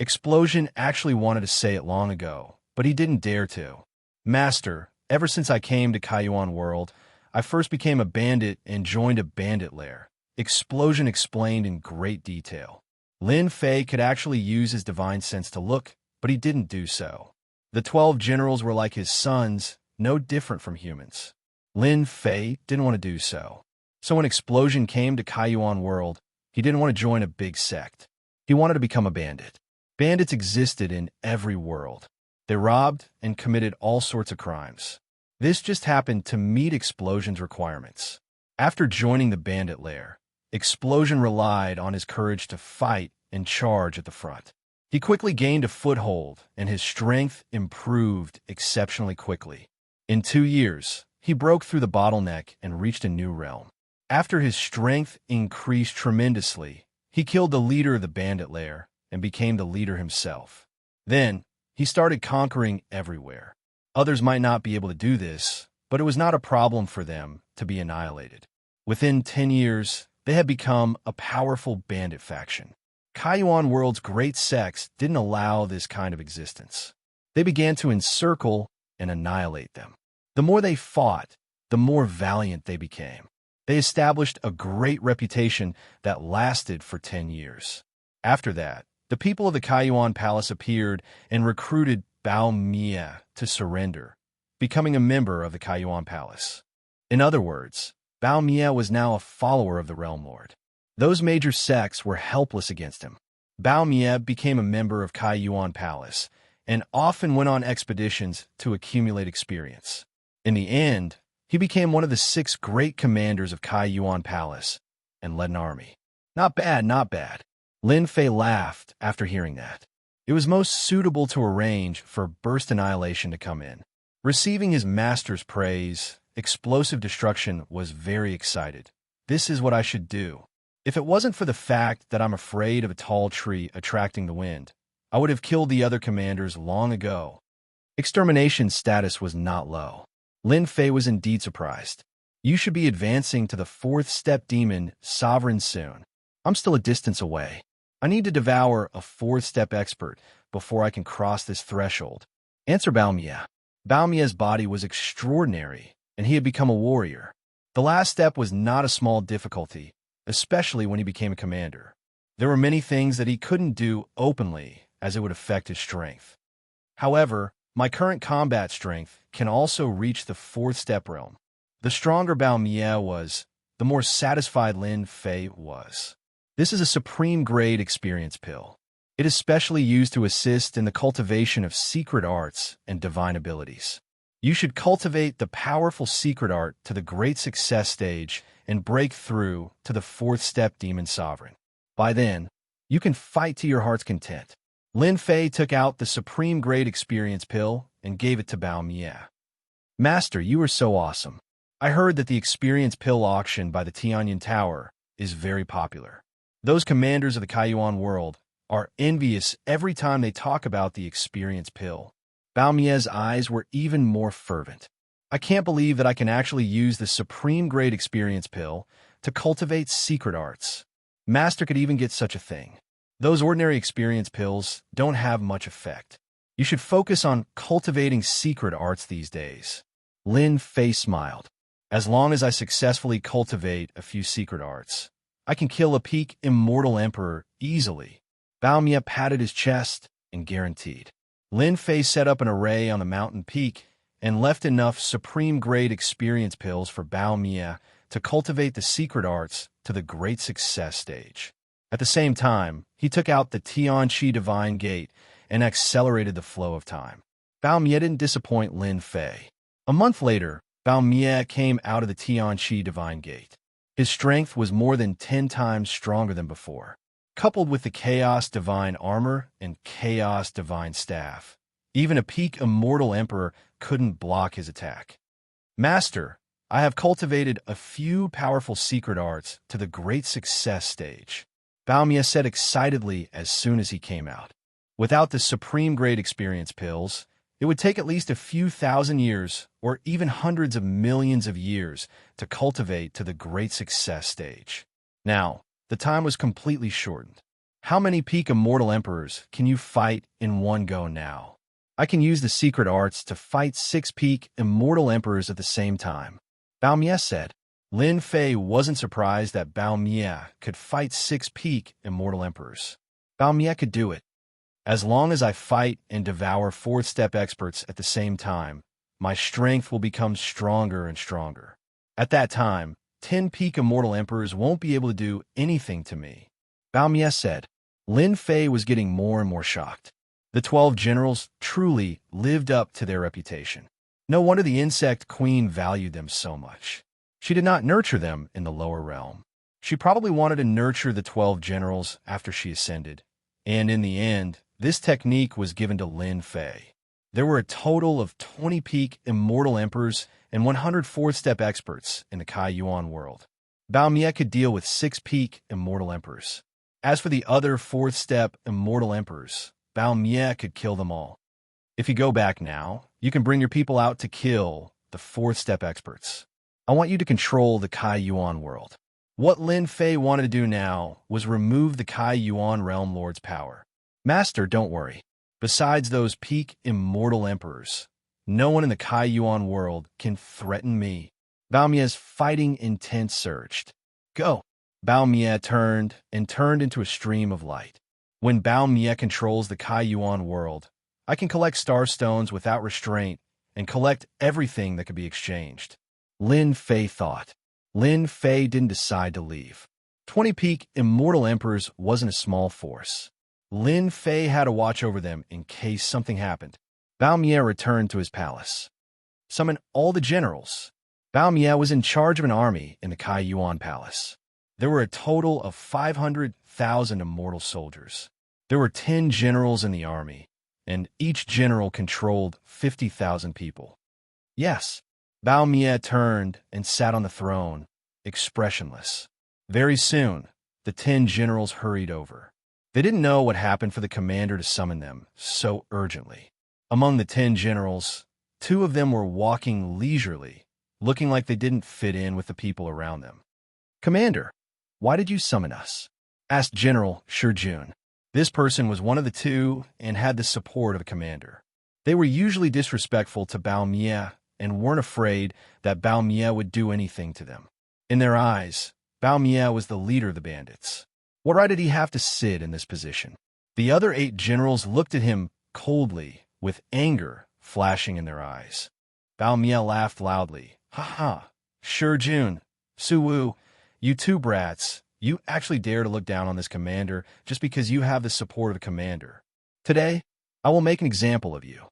Explosion actually wanted to say it long ago, but he didn't dare to. Master, ever since I came to Kaiyuan World, I first became a bandit and joined a bandit lair. Explosion explained in great detail. Lin Fei could actually use his divine sense to look, but he didn't do so. The 12 generals were like his sons, no different from humans. Lin Fei didn't want to do so. So when Explosion came to Kaiyuan World, he didn't want to join a big sect. He wanted to become a bandit. Bandits existed in every world. They robbed and committed all sorts of crimes. This just happened to meet Explosion's requirements. After joining the bandit lair, Explosion relied on his courage to fight and charge at the front. He quickly gained a foothold, and his strength improved exceptionally quickly. In 2 years, he broke through the bottleneck and reached a new realm. After his strength increased tremendously, he killed the leader of the bandit lair and became the leader himself. Then, he started conquering everywhere. Others might not be able to do this, but it was not a problem for them to be annihilated. Within 10 years, they had become a powerful bandit faction. Kaiyuan World's great sects didn't allow this kind of existence. They began to encircle and annihilate them. The more they fought, the more valiant they became. They established a great reputation that lasted for 10 years. After that, the people of the Kaiyuan Palace appeared and recruited Bao Mia to surrender, becoming a member of the Kaiyuan Palace. In other words, Bao Mia was now a follower of the Realm Lord. Those major sects were helpless against him. Bao Mia became a member of Kaiyuan Palace and often went on expeditions to accumulate experience. In the end, he became one of the 6 great commanders of Kaiyuan Palace and led an army. Not bad, not bad. Lin Fei laughed after hearing that. It was most suitable to arrange for Burst Annihilation to come in. Receiving his master's praise, Explosive Destruction was very excited. This is what I should do. If it wasn't for the fact that I'm afraid of a tall tree attracting the wind, I would have killed the other commanders long ago. Extermination's status was not low. Lin Fei was indeed surprised. You should be advancing to the 4th step demon, Sovereign, soon. I'm still a distance away. I need to devour a 4th step expert before I can cross this threshold. Answer Bao Mia. Bao Mia's body was extraordinary, and he had become a warrior. The last step was not a small difficulty, especially when he became a commander. There were many things that he couldn't do openly, as it would affect his strength. However, my current combat strength can also reach the 4th step realm. The stronger Bao Mia was, the more satisfied Lin Fei was. This is a supreme grade experience pill. It is specially used to assist in the cultivation of secret arts and divine abilities. You should cultivate the powerful secret art to the great success stage and break through to the 4th step demon sovereign. By then, you can fight to your heart's content. Lin Fei took out the supreme grade experience pill and gave it to Bao Mia. Master, you are so awesome. I heard that the experience pill auction by the Tianyan Tower is very popular. Those commanders of the Kaiyuan world are envious every time they talk about the experience pill. Bao Mia's eyes were even more fervent. I can't believe that I can actually use the supreme grade experience pill to cultivate secret arts. Master could even get such a thing. Those ordinary experience pills don't have much effect. You should focus on cultivating secret arts these days. Lin Fei smiled. As long as I successfully cultivate a few secret arts, I can kill a peak immortal emperor easily. Bao Mia patted his chest and guaranteed. Lin Fei set up an array on the mountain peak and left enough supreme-grade experience pills for Bao Mia to cultivate the secret arts to the great success stage. At the same time, he took out the Tianxia Divine Gate and accelerated the flow of time. Bao Mia didn't disappoint Lin Fei. A month later, Bao Mia came out of the Tianxia Divine Gate. His strength was more than 10 times stronger than before. Coupled with the Chaos Divine Armor and Chaos Divine Staff, even a peak Immortal Emperor couldn't block his attack. Master, I have cultivated a few powerful secret arts to the great success stage, Bao Mia said excitedly as soon as he came out. Without the supreme grade experience pills, it would take at least a few thousand years or even hundreds of millions of years to cultivate to the great success stage. Now, the time was completely shortened. How many peak immortal emperors can you fight in one go now? I can use the secret arts to fight 6 peak immortal emperors at the same time, Bao Mie said. Lin Fei wasn't surprised that Bao Mie could fight 6 peak immortal emperors. Bao Mie could do it. As long as I fight and devour 4th-step experts at the same time, my strength will become stronger and stronger. At that time, 10 peak immortal emperors won't be able to do anything to me, Bao Mie said. Lin Fei was getting more and more shocked. The 12 generals truly lived up to their reputation. No wonder the insect queen valued them so much. She did not nurture them in the lower realm. She probably wanted to nurture the 12 generals after she ascended, and in the end, this technique was given to Lin Fei. There were a total of 20 peak immortal emperors and 100 4th-step experts in the Kai Yuan world. Bao Mie could deal with 6 peak immortal emperors. As for the other 4th-step immortal emperors, Bao Mie could kill them all. If you go back now, you can bring your people out to kill the 4th-step experts. I want you to control the Kai Yuan world. What Lin Fei wanted to do now was remove the Kai Yuan realm lord's power. Master, don't worry. Besides those peak immortal emperors, no one in the Kai Yuan world can threaten me. Bao Mie's fighting intent surged. Go! Bao Mie turned into a stream of light. When Bao Mie controls the Kai Yuan world, I can collect star stones without restraint and collect everything that can be exchanged. Lin Fei thought. Lin Fei didn't decide to leave. 20 peak immortal emperors wasn't a small force. Lin Fei had to watch over them in case something happened. Bao Mie returned to his palace. Summon all the generals. Bao Mie was in charge of an army in the Kai Yuan palace. There were a total of 500,000 immortal soldiers. There were 10 generals in the army, and each general controlled 50,000 people. Yes, Bao Mie turned and sat on the throne, expressionless. Very soon, the 10 generals hurried over. They didn't know what happened for the commander to summon them so urgently. Among the 10 generals, 2 of them were walking leisurely, looking like they didn't fit in with the people around them. Commander, why did you summon us? Asked General Shijun. This person was one of the 2 and had the support of a commander. They were usually disrespectful to Bao Mie and weren't afraid that Bao Mie would do anything to them. In their eyes, Bao Mie was the leader of the bandits. What right did he have to sit in this position? The other 8 generals looked at him coldly, with anger flashing in their eyes. Bao Mie laughed loudly. Ha ha, Shijun, Su Wu, you 2 brats, you actually dare to look down on this commander just because you have the support of a commander. Today, I will make an example of you.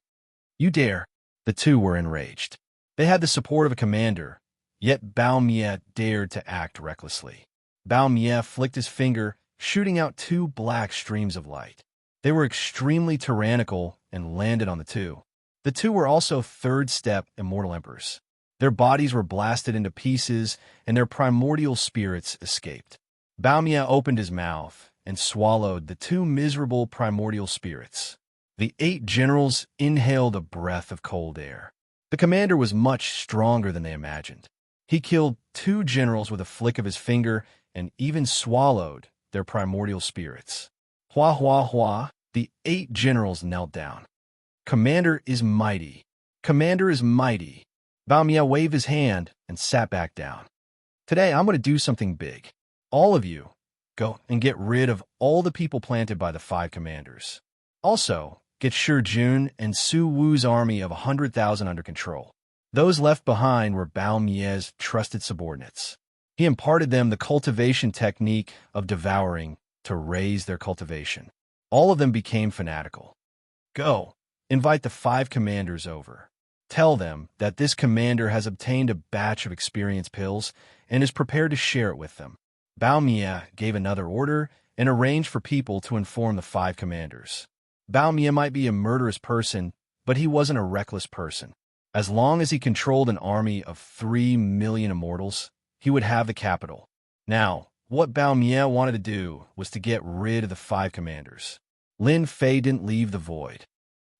You dare. The 2 were enraged. They had the support of a commander, yet Bao Mie dared to act recklessly. Bao Mie flicked his finger, shooting out 2 black streams of light. They were extremely tyrannical and landed on the 2. The 2 were also 3rd-step immortal emperors. Their bodies were blasted into pieces, and their primordial spirits escaped. Bao Mie opened his mouth and swallowed the 2 miserable primordial spirits. The 8 generals inhaled a breath of cold air. The commander was much stronger than they imagined. He killed 2 generals with a flick of his finger and even swallowed their primordial spirits. Hua hua hua, the 8 generals knelt down. Commander is mighty. Commander is mighty. Bao Mie waved his hand and sat back down. Today, I'm going to do something big. All of you, go and get rid of all the people planted by the 5 commanders. Also, get Shijun and Su Wu's army of 100,000 under control. Those left behind were Bao Mie's trusted subordinates. He imparted them the cultivation technique of devouring to raise their cultivation. All of them became fanatical. Go, invite the 5 commanders over. Tell them that this commander has obtained a batch of experience pills and is prepared to share it with them. Bao Mie gave another order and arranged for people to inform the 5 commanders. Bao Mie might be a murderous person, but he wasn't a reckless person. As long as he controlled an army of 3 million immortals, he would have the capital. Now, what Bao Mie wanted to do was to get rid of the 5 commanders. Lin Fei didn't leave the void.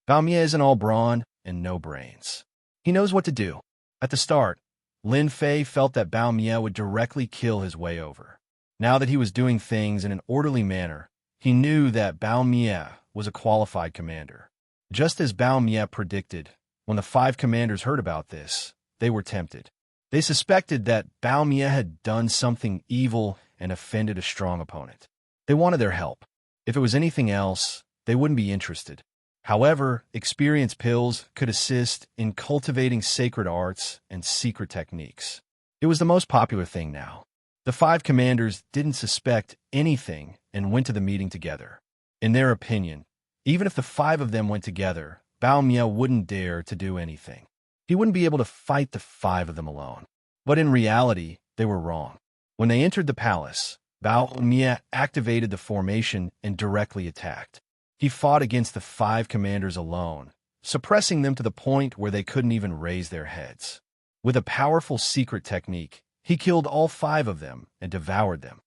Bao Mie isn't all brawn and no brains. He knows what to do. At the start, Lin Fei felt that Bao Mie would directly kill his way over. Now that he was doing things in an orderly manner, He knew that Bao Mie was a qualified commander. Just as Bao Mie predicted, when the 5 commanders heard about this, they were tempted. They suspected that Bao Mie had done something evil and offended a strong opponent. They wanted their help. If it was anything else, they wouldn't be interested. However, experience pills could assist in cultivating sacred arts and secret techniques. It was the most popular thing now. The 5 commanders didn't suspect anything and went to the meeting together. In their opinion, even if the 5 of them went together, Bao Mie wouldn't dare to do anything. He wouldn't be able to fight the 5 of them alone. But in reality, they were wrong. When they entered the palace, Bao Mie activated the formation and directly attacked. He fought against the 5 commanders alone, suppressing them to the point where they couldn't even raise their heads. With a powerful secret technique, he killed all 5 of them and devoured them.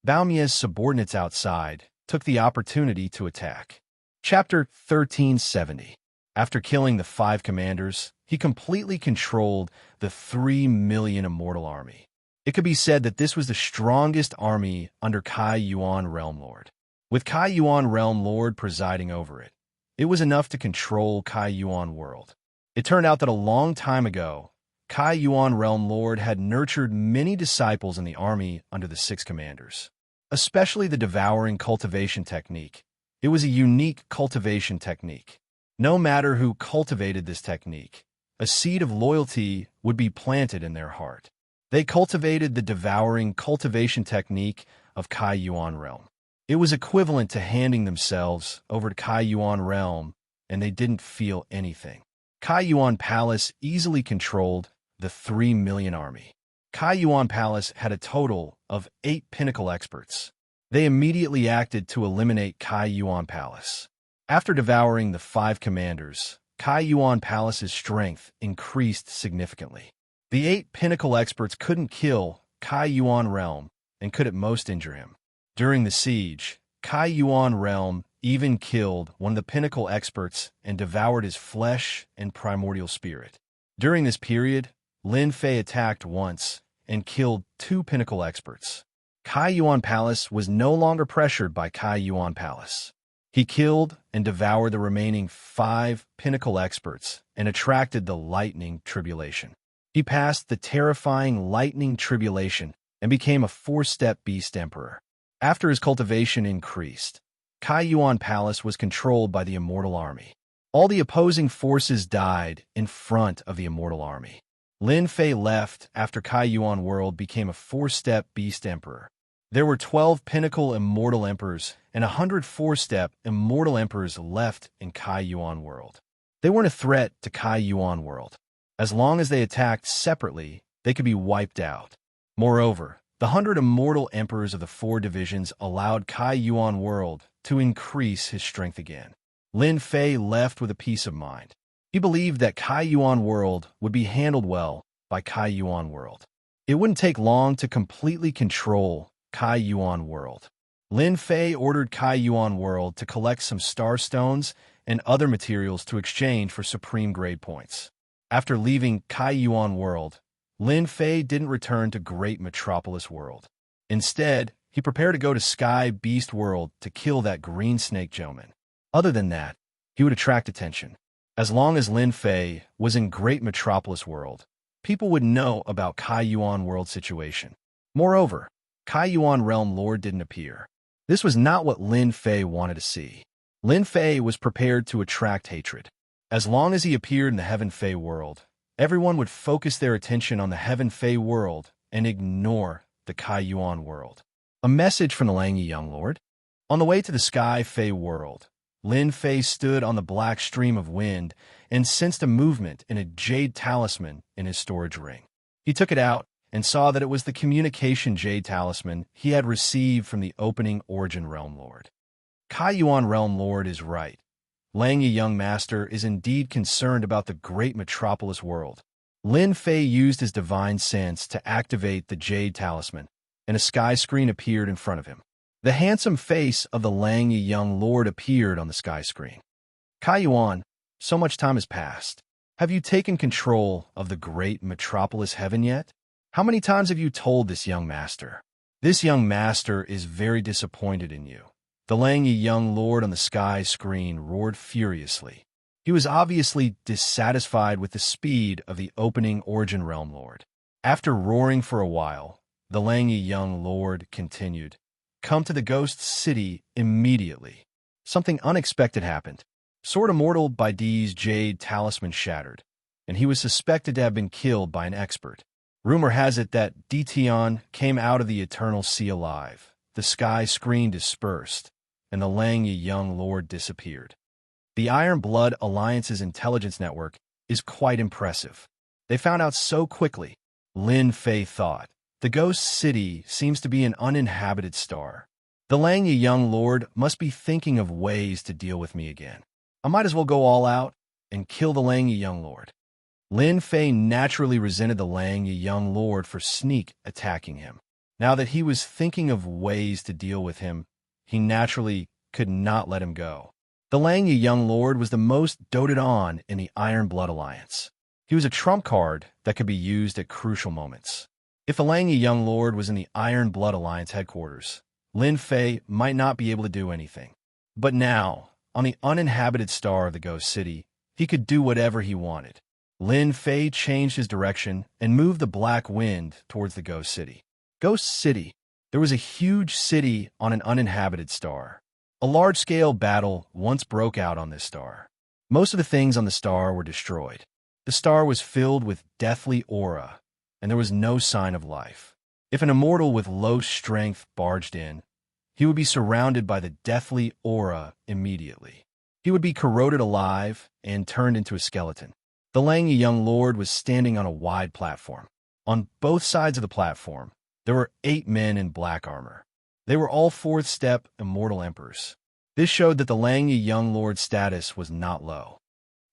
Bao Mie's subordinates outside took the opportunity to attack. Chapter 1370. After killing the 5 commanders, he completely controlled the 3 million immortal army. It could be said that this was the strongest army under Kai Yuan Realm Lord. With Kai Yuan Realm Lord presiding over it, it was enough to control Kai Yuan world. It turned out that a long time ago, Kai Yuan Realm Lord had nurtured many disciples in the army under the 6 commanders, especially the devouring cultivation technique. It was a unique cultivation technique. No matter who cultivated this technique, a seed of loyalty would be planted in their heart. They cultivated the devouring cultivation technique of Kai Yuan Realm. It was equivalent to handing themselves over to Kai Yuan Realm, and they didn't feel anything. Kai Yuan Palace easily controlled the 3 million army. Kai Yuan Palace had a total of 8 pinnacle experts. They immediately acted to eliminate Kai Yuan Palace. After devouring the 5 commanders, Kai Yuan Palace's strength increased significantly. The 8 pinnacle experts couldn't kill Kai Yuan Realm and could at most injure him. During the siege, Kai Yuan Realm even killed one of the pinnacle experts and devoured his flesh and primordial spirit. During this period, Lin Fei attacked once and killed 2 pinnacle experts. Kai Yuan Palace was no longer pressured by Kai Yuan Palace. He killed and devoured the remaining 5 pinnacle experts and attracted the lightning tribulation. He passed the terrifying lightning tribulation and became a 4-step beast emperor. After his cultivation increased, Kai Yuan Palace was controlled by the immortal army. All the opposing forces died in front of the immortal army. Lin Fei left after Kai Yuan World became a 4-step beast emperor. There were 12 pinnacle immortal emperors and 104-step immortal emperors left in Kai Yuan World. They weren't a threat to Kai Yuan World. As long as they attacked separately, they could be wiped out. Moreover, the 100 immortal emperors of the 4 divisions allowed Kai Yuan World to increase his strength again. Lin Fei left with a peace of mind. He believed that Kai Yuan World would be handled well by Kai Yuan World. It wouldn't take long to completely control Kai Yuan World. Lin Fei ordered Kai Yuan World to collect some star stones and other materials to exchange for supreme grade points. After leaving Kai Yuan World, Lin Fei didn't return to Great Metropolis World. Instead, he prepared to go to Sky Beast World to kill that green snake gentleman. Other than that, he would attract attention. As long as Lin Fei was in Great Metropolis World, people would know about Kai Yuan World situation. Moreover, Kai Yuan Realm Lord didn't appear. This was not what Lin Fei wanted to see. Lin Fei was prepared to attract hatred. As long as he appeared in the Heaven Fei World, everyone would focus their attention on the Heaven Fei World and ignore the Kai Yuan World. A message from the Langyi Young Lord. On the way to the Sky Fei World, Lin Fei stood on the black stream of wind and sensed a movement in a jade talisman in his storage ring. He took it out and saw that it was the communication jade talisman he had received from the opening Origin Realm Lord. Kai Yuan Realm Lord is right. Langyi Young Master is indeed concerned about the Great Metropolis World. Lin Fei used his divine sense to activate the jade talisman, and a sky screen appeared in front of him. The handsome face of the Langyi Young Lord appeared on the sky screen. Kai Yuan, so much time has passed. Have you taken control of the Great Metropolis Heaven yet? How many times have you told this young master? This young master is very disappointed in you. The Langyi young lord on the sky screen roared furiously. He was obviously dissatisfied with the speed of the opening Origin Realm Lord. After roaring for a while, the Langyi young lord continued, "Come to the Ghost City immediately." Something unexpected happened. Sword Immortal by D's Jade Talisman shattered, and he was suspected to have been killed by an expert. Rumor has it that Dtion came out of the Eternal Sea alive. The sky screen dispersed, and the Langyi young lord disappeared. The Iron Blood Alliance's intelligence network is quite impressive. They found out so quickly. Lin Fei thought, the Ghost City seems to be an uninhabited star. The Langyi young lord must be thinking of ways to deal with me again. I might as well go all out and kill the Langyi young lord. Lin Fei naturally resented the Langyi young lord for sneak attacking him. Now that he was thinking of ways to deal with him, he naturally could not let him go. The Langyi young lord was the most doted on in the Iron Blood Alliance. He was a trump card that could be used at crucial moments. If the Langyi young lord was in the Iron Blood Alliance headquarters, Lin Fei might not be able to do anything. But now, on the uninhabited star of the Ghost City, he could do whatever he wanted. Lin Fei changed his direction and moved the Black Wind towards the Ghost City. Ghost City. There was a huge city on an uninhabited star. A large-scale battle once broke out on this star. Most of the things on the star were destroyed. The star was filled with deathly aura, and there was no sign of life. If an immortal with low strength barged in, he would be surrounded by the deathly aura immediately. He would be corroded alive and turned into a skeleton. The Langyi young lord was standing on a wide platform. On both sides of the platform, there were 8 men in black armor. They were all 4th step immortal emperors. This showed that the Langyi young lord's status was not low.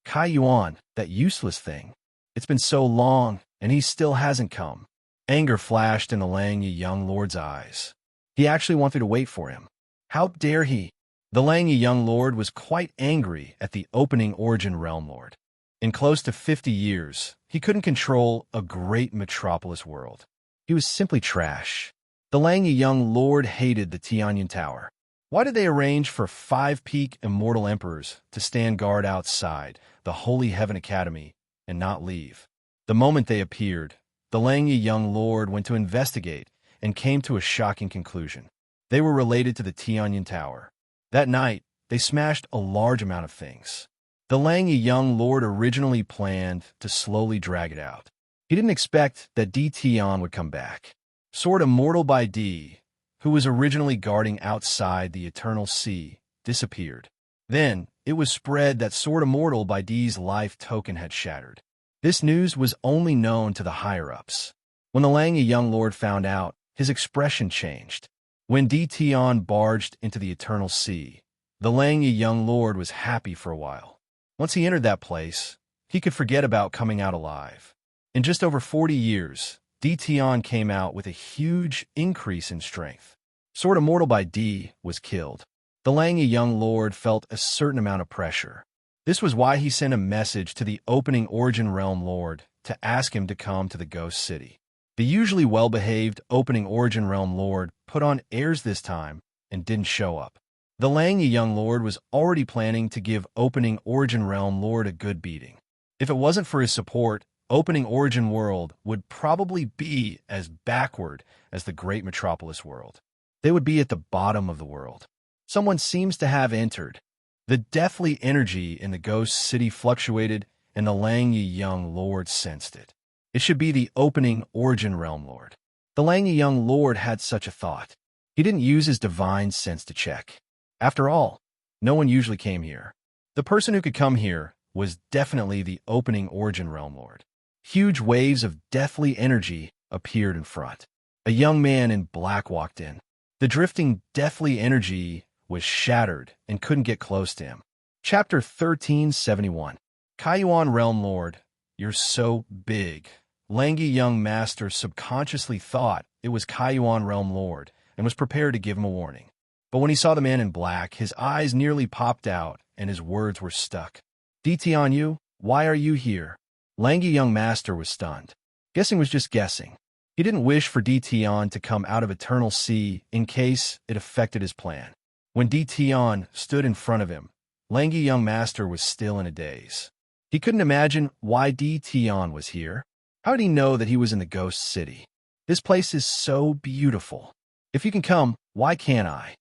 Kai Yuan, that useless thing. It's been so long, and he still hasn't come. Anger flashed in the Langyi young lord's eyes. He actually wanted to wait for him. How dare he? The Langyi young lord was quite angry at the opening Origin Realm Lord. In close to 50 years, he couldn't control a great metropolis world. He was simply trash. The Langyi young lord hated the Tianyan Tower. Why did they arrange for 5 peak immortal emperors to stand guard outside the Holy Heaven Academy and not leave? The moment they appeared, the Langyi young lord went to investigate and came to a shocking conclusion. They were related to the Tianyan Tower. That night, they smashed a large amount of things. The Langyi young lord originally planned to slowly drag it out. He didn't expect that Dtion would come back. Sword Immortal by D, who was originally guarding outside the Eternal Sea, disappeared. Then, it was spread that Sword Immortal by D's life token had shattered. This news was only known to the higher-ups. When the Langyi young lord found out, his expression changed. When Dtion barged into the Eternal Sea, the Langyi young lord was happy for a while. Once he entered that place, he could forget about coming out alive. In just over 40 years, Dtion came out with a huge increase in strength. Sword Immortal by D was killed. The Langyi young lord felt a certain amount of pressure. This was why he sent a message to the opening Origin Realm Lord to ask him to come to the Ghost City. The usually well-behaved opening Origin Realm Lord put on airs this time and didn't show up. The Langyi young lord was already planning to give opening Origin Realm Lord a good beating. If it wasn't for his support, opening Origin World would probably be as backward as the Great Metropolis World. They would be at the bottom of the world. Someone seems to have entered. The deathly energy in the Ghost City fluctuated, and the Langyi young lord sensed it. It should be the opening Origin Realm Lord. The Langyi young lord had such a thought. He didn't use his divine sense to check. After all, no one usually came here. The person who could come here was definitely the opening Origin Realm Lord. Huge waves of deathly energy appeared in front. A young man in black walked in. The drifting deathly energy was shattered and couldn't get close to him. Chapter 1371. Kaiyuan Realm Lord, you're so big. Langyi young master subconsciously thought it was Kaiyuan Realm Lord and was prepared to give him a warning. But when he saw the man in black, his eyes nearly popped out and his words were stuck. Dtion, why are you here? Langyi young master was stunned. Guessing was just guessing. He didn't wish for Dtion to come out of Eternal Sea in case it affected his plan. When Di Tian stood in front of him, Langy young master was still in a daze. He couldn't imagine why Di Tian was here. How did he know that he was in the ghost city? This place is so beautiful. If you can come, why can't I?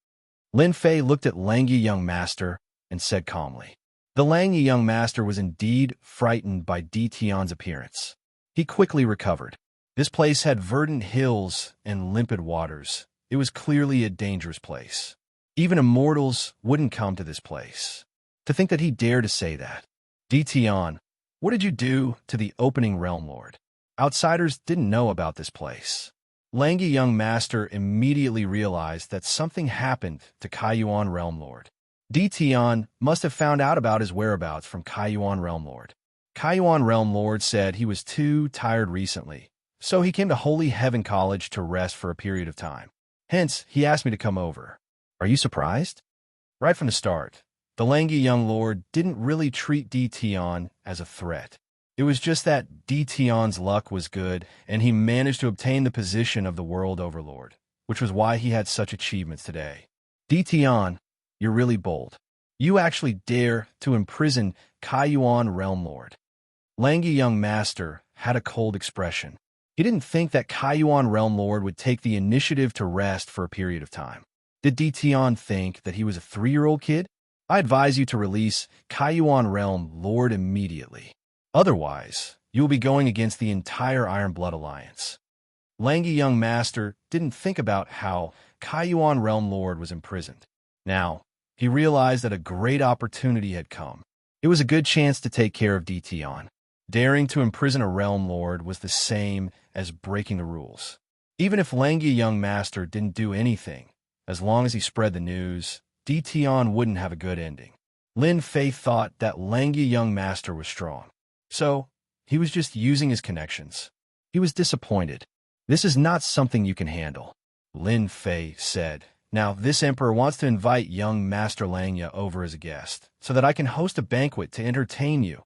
Lin Fei looked at Langy young master and said calmly. The Langy young master was indeed frightened by Di Tian's appearance. He quickly recovered. This place had verdant hills and limpid waters. It was clearly a dangerous place. Even immortals wouldn't come to this place. To think that he dared to say that. Di Tian, what did you do to the opening Realm Lord? Outsiders didn't know about this place. Langy young master immediately realized that something happened to Kaiyuan Realm Lord. Di Tian must have found out about his whereabouts from Kaiyuan Realm Lord. Kaiyuan Realm Lord said he was too tired recently, so he came to Holy Heaven College to rest for a period of time. Hence, he asked me to come over. Are you surprised? Right from the start, the Langy young lord didn't really treat Di Tian as a threat. It was just that Di Tian's luck was good, and he managed to obtain the position of the World Overlord, which was why he had such achievements today. Di Tian, you're really bold. You actually dare to imprison Kaiyuan Realm Lord. Langy young master had a cold expression. He didn't think that Kaiyuan Realm Lord would take the initiative to rest for a period of time. Did Di Tian think that he was a 3-year-old kid? I advise you to release Kaiyuan Realm Lord immediately. Otherwise, you will be going against the entire Iron Blood Alliance. Langy young master didn't think about how Kaiyuan Realm Lord was imprisoned. Now, he realized that a great opportunity had come. It was a good chance to take care of Di Tian. Daring to imprison a Realm Lord was the same as breaking the rules. Even if Langy young master didn't do anything, as long as he spread the news, Di Tian wouldn't have a good ending. Lin Fei thought that Langy young master was strong. So, he was just using his connections. He was disappointed. This is not something you can handle, Lin Fei said. Now, this emperor wants to invite young Master Langya over as a guest, so that I can host a banquet to entertain you.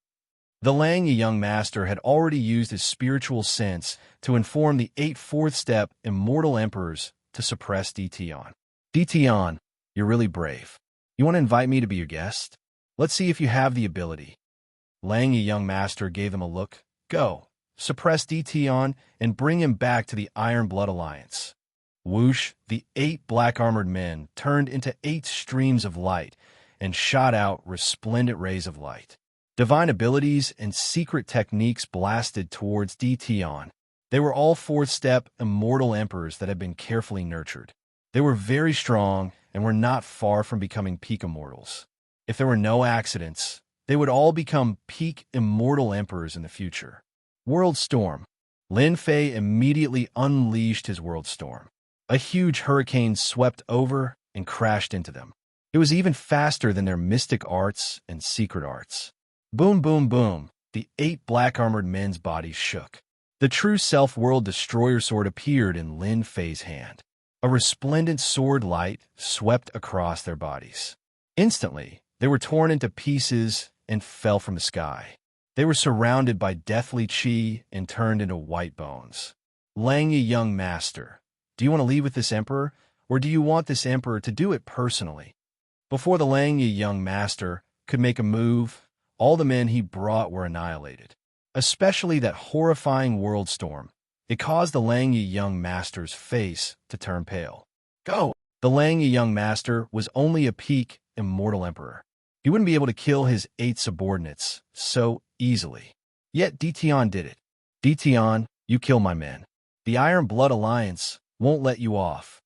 The Langya young master had already used his spiritual sense to inform the 8 4th-step immortal emperors to suppress Di Tian. Di Tian, you're really brave. You want to invite me to be your guest? Let's see if you have the ability. Langya young master gave them a look. Go, suppress Di Tian and bring him back to the Iron Blood Alliance. Whoosh, the 8 black-armored men turned into 8 streams of light and shot out resplendent rays of light. Divine abilities and secret techniques blasted towards Di Tian. They were all 4th-step immortal emperors that had been carefully nurtured. They were very strong and were not far from becoming peak immortals. If there were no accidents, they would all become peak immortal emperors in the future. World Storm. Lin Fei immediately unleashed his World Storm. A huge hurricane swept over and crashed into them. It was even faster than their mystic arts and secret arts. Boom, boom, boom. The 8 black-armored men's bodies shook. The true self-world destroyer sword appeared in Lin Fei's hand. A resplendent sword light swept across their bodies. Instantly, they were torn into pieces and fell from the sky. They were surrounded by deathly chi and turned into white bones. Langya young master, do you want to leave with this emperor, or do you want this emperor to do it personally? Before the Langya young master could make a move, all the men he brought were annihilated. Especially that horrifying world storm. It caused the Langya young master's face to turn pale. Go! The Langya young master was only a peak immortal emperor. He wouldn't be able to kill his 8 subordinates so easily. Yet Di Tian did it. Di Tian, you kill my men. The Iron Blood Alliance won't let you off.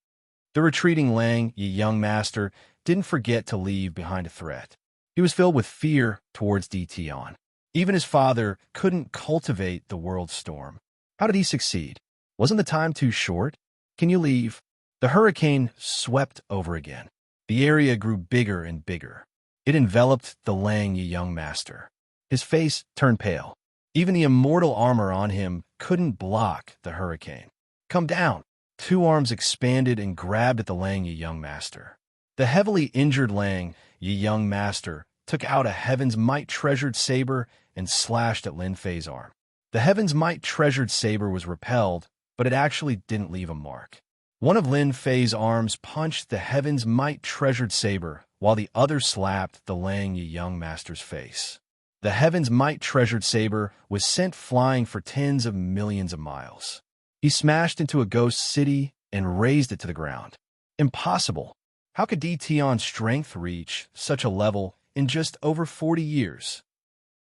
The retreating Langya young master didn't forget to leave behind a threat. He was filled with fear towards Di Tian. Even his father couldn't cultivate the world storm. How did he succeed? Wasn't the time too short? Can you leave? The hurricane swept over again. The area grew bigger and bigger. It enveloped the Langya young master. His face turned pale. Even the immortal armor on him couldn't block the hurricane. Come down. 2 arms expanded and grabbed at the Langya young master. The heavily injured Langya young master took out a Heaven's Might treasured saber and slashed at Lin Fei's arm. The Heaven's Might treasured saber was repelled, but it actually didn't leave a mark. One of Lin Fei's arms punched the Heaven's Might treasured saber, while the other slapped the Lang Yi young master's face. The Heaven's Might treasured saber was sent flying for tens of millions of miles. He smashed into a ghost city and razed it to the ground. Impossible. How could Tion's strength reach such a level in just over 40 years?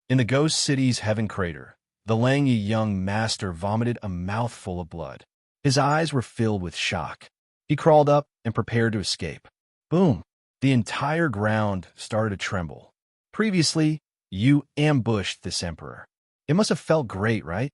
In the ghost city's heaven crater, the Lang Yi young master vomited a mouthful of blood. His eyes were filled with shock. He crawled up and prepared to escape. Boom! The entire ground started to tremble. Previously, you ambushed this emperor. It must have felt great, right?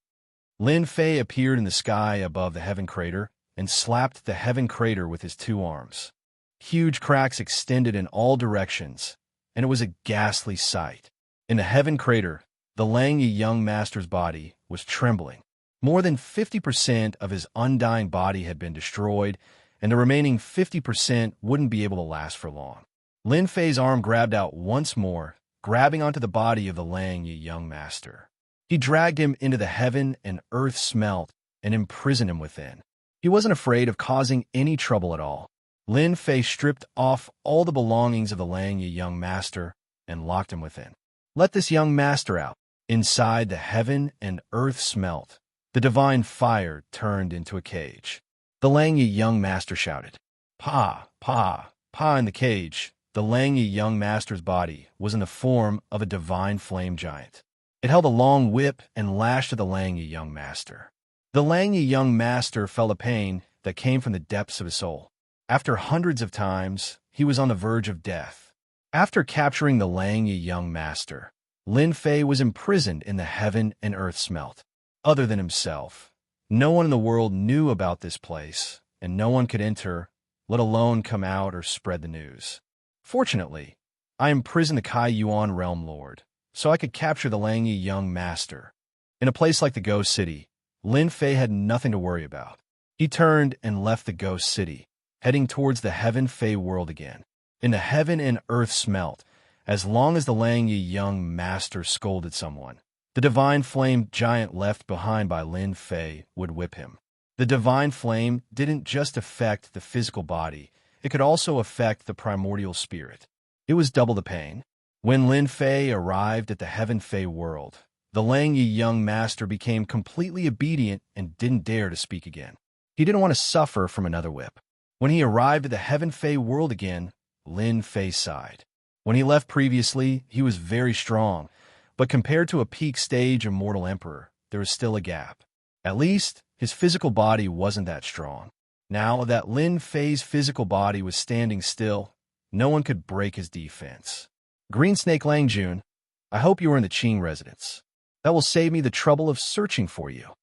Lin Fei appeared in the sky above the heaven crater and slapped the heaven crater with his two arms. Huge cracks extended in all directions, and it was a ghastly sight. In the heaven crater, the Lang Yi young master's body was trembling. More than 50% of his undying body had been destroyed, and the remaining 50% wouldn't be able to last for long. Lin Fei's arm grabbed out once more, grabbing onto the body of the Lang Yi young master. He dragged him into the heaven and earth smelt and imprisoned him within. He wasn't afraid of causing any trouble at all. Lin Fei stripped off all the belongings of the Lang Yi young master and locked him within. Let this young master out. Inside the heaven and earth smelt. The divine fire turned into a cage. The Lang Yi young master shouted, "Pa, Pa, Pa!" In the cage, the Lang Yi young master's body was in the form of a divine flame giant. It held a long whip and lashed at the Lang Yi young master. The Lang Yi young master felt a pain that came from the depths of his soul. After hundreds of times, he was on the verge of death. After capturing the Lang Yi young master, Lin Fei was imprisoned in the heaven and earth smelt. Other than himself, no one in the world knew about this place, and no one could enter, let alone come out or spread the news. Fortunately, I imprisoned the Kai Yuan Realm Lord, so I could capture the Lang Yi young master. In a place like the Ghost City, Lin Fei had nothing to worry about. He turned and left the Ghost City, heading towards the Heaven Fei world again. In the heaven and earth smelt, as long as the Lang Yi young master scolded someone. The divine flame giant left behind by Lin Fei would whip him. The divine flame didn't just affect the physical body, it could also affect the primordial spirit. It was double the pain. When Lin Fei arrived at the Heaven Fei world, the Lang Yi young master became completely obedient and didn't dare to speak again. He didn't want to suffer from another whip. When he arrived at the Heaven Fei world again, Lin Fei sighed. When he left previously, he was very strong, but compared to a peak stage immortal emperor, there was still a gap. At least, his physical body wasn't that strong. Now that Lin Fei's physical body was standing still, no one could break his defense. Green Snake Langjun, I hope you are in the Qing residence. That will save me the trouble of searching for you.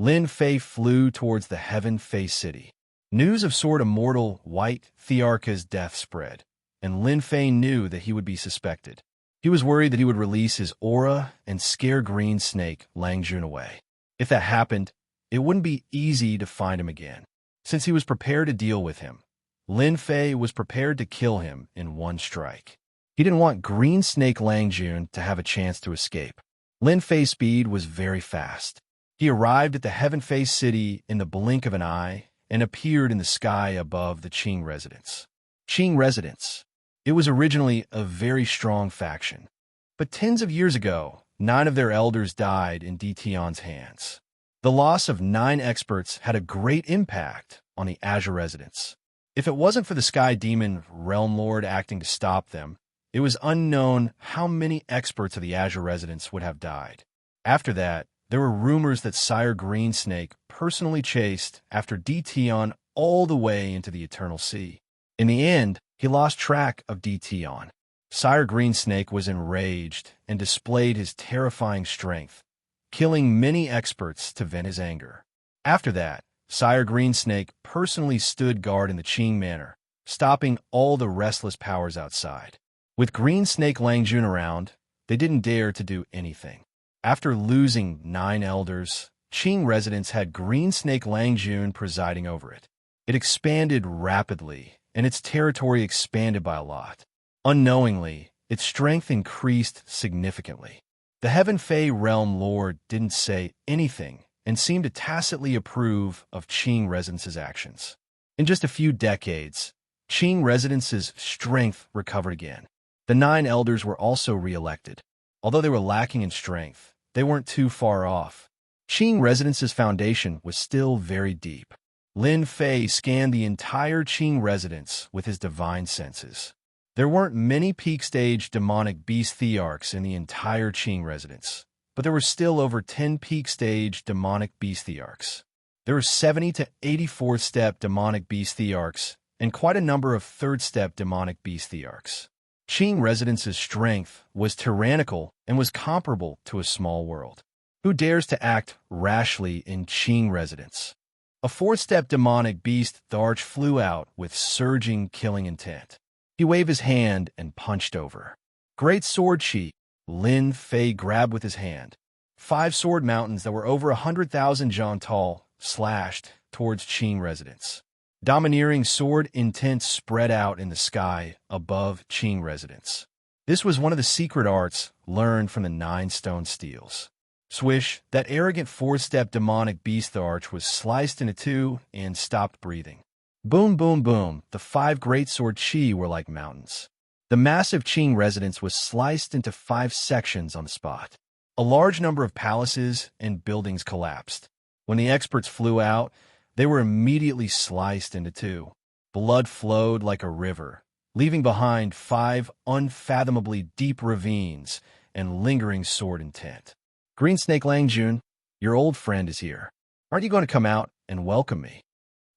Lin Fei flew towards the Heaven Fei city. News of Sword Immortal White Thearka's death spread, and Lin Fei knew that he would be suspected. He was worried that he would release his aura and scare Green Snake Langjun away. If that happened, it wouldn't be easy to find him again. Since he was prepared to deal with him, Lin Fei was prepared to kill him in one strike. He didn't want Green Snake Langjun to have a chance to escape. Lin Fei's speed was very fast. He arrived at the Heaven Fei city in the blink of an eye and appeared in the sky above the Qing residence. Qing residence. It was originally a very strong faction, but tens of years ago, 9 of their elders died in Tion's hands. The loss of 9 experts had a great impact on the Azure residents. If it wasn't for the Sky Demon Realm Lord acting to stop them, it was unknown how many experts of the Azure residents would have died. After that, there were rumors that Sire Greensnake personally chased after Tion all the way into the Eternal Sea. In the end, he lost track of Tion. Sire Greensnake was enraged and displayed his terrifying strength, killing many experts to vent his anger. After that, Sire Greensnake personally stood guard in the Qing Manor, stopping all the restless powers outside. With Greensnake Langjun around, they didn't dare to do anything. After losing 9 elders, Qing residents had Greensnake Langjun presiding over it. It expanded rapidly, and its territory expanded by a lot. Unknowingly, its strength increased significantly. The Heaven Fei Realm Lord didn't say anything and seemed to tacitly approve of Qing residents' actions. In just a few decades, Qing Residence's strength recovered again. The 9 elders were also re-elected. Although they were lacking in strength, they weren't too far off. Qing Residence's foundation was still very deep. Lin Fei scanned the entire Qing residence with his divine senses. There weren't many peak-stage demonic beast thearchs in the entire Qing residence, but there were still over 10 peak-stage demonic beast thearchs. There were 70 to 84th-step demonic beast thearchs and quite a number of 3rd-step demonic beast thearchs. Qing Residence's strength was tyrannical and was comparable to a small world. Who dares to act rashly in Qing Residence? A 4th-step demonic beast Tharch flew out with surging killing intent. He waved his hand and punched over. Great sword chi, Lin Fei grabbed with his hand. 5 sword mountains that were over 100,000 zhang tall slashed towards Qing Residence. Domineering sword intent spread out in the sky above Qing Residence. This was one of the secret arts learned from the 9 stone steels. Swish, that arrogant 4th-step demonic beast arch was sliced into 2 and stopped breathing. Boom, boom, boom, the 5 great sword chi were like mountains. The massive Qing residence was sliced into 5 sections on the spot. A large number of palaces and buildings collapsed. When the experts flew out, they were immediately sliced into 2. Blood flowed like a river, leaving behind 5 unfathomably deep ravines and lingering sword intent. Green Snake Langjun, your old friend is here. Aren't you going to come out and welcome me?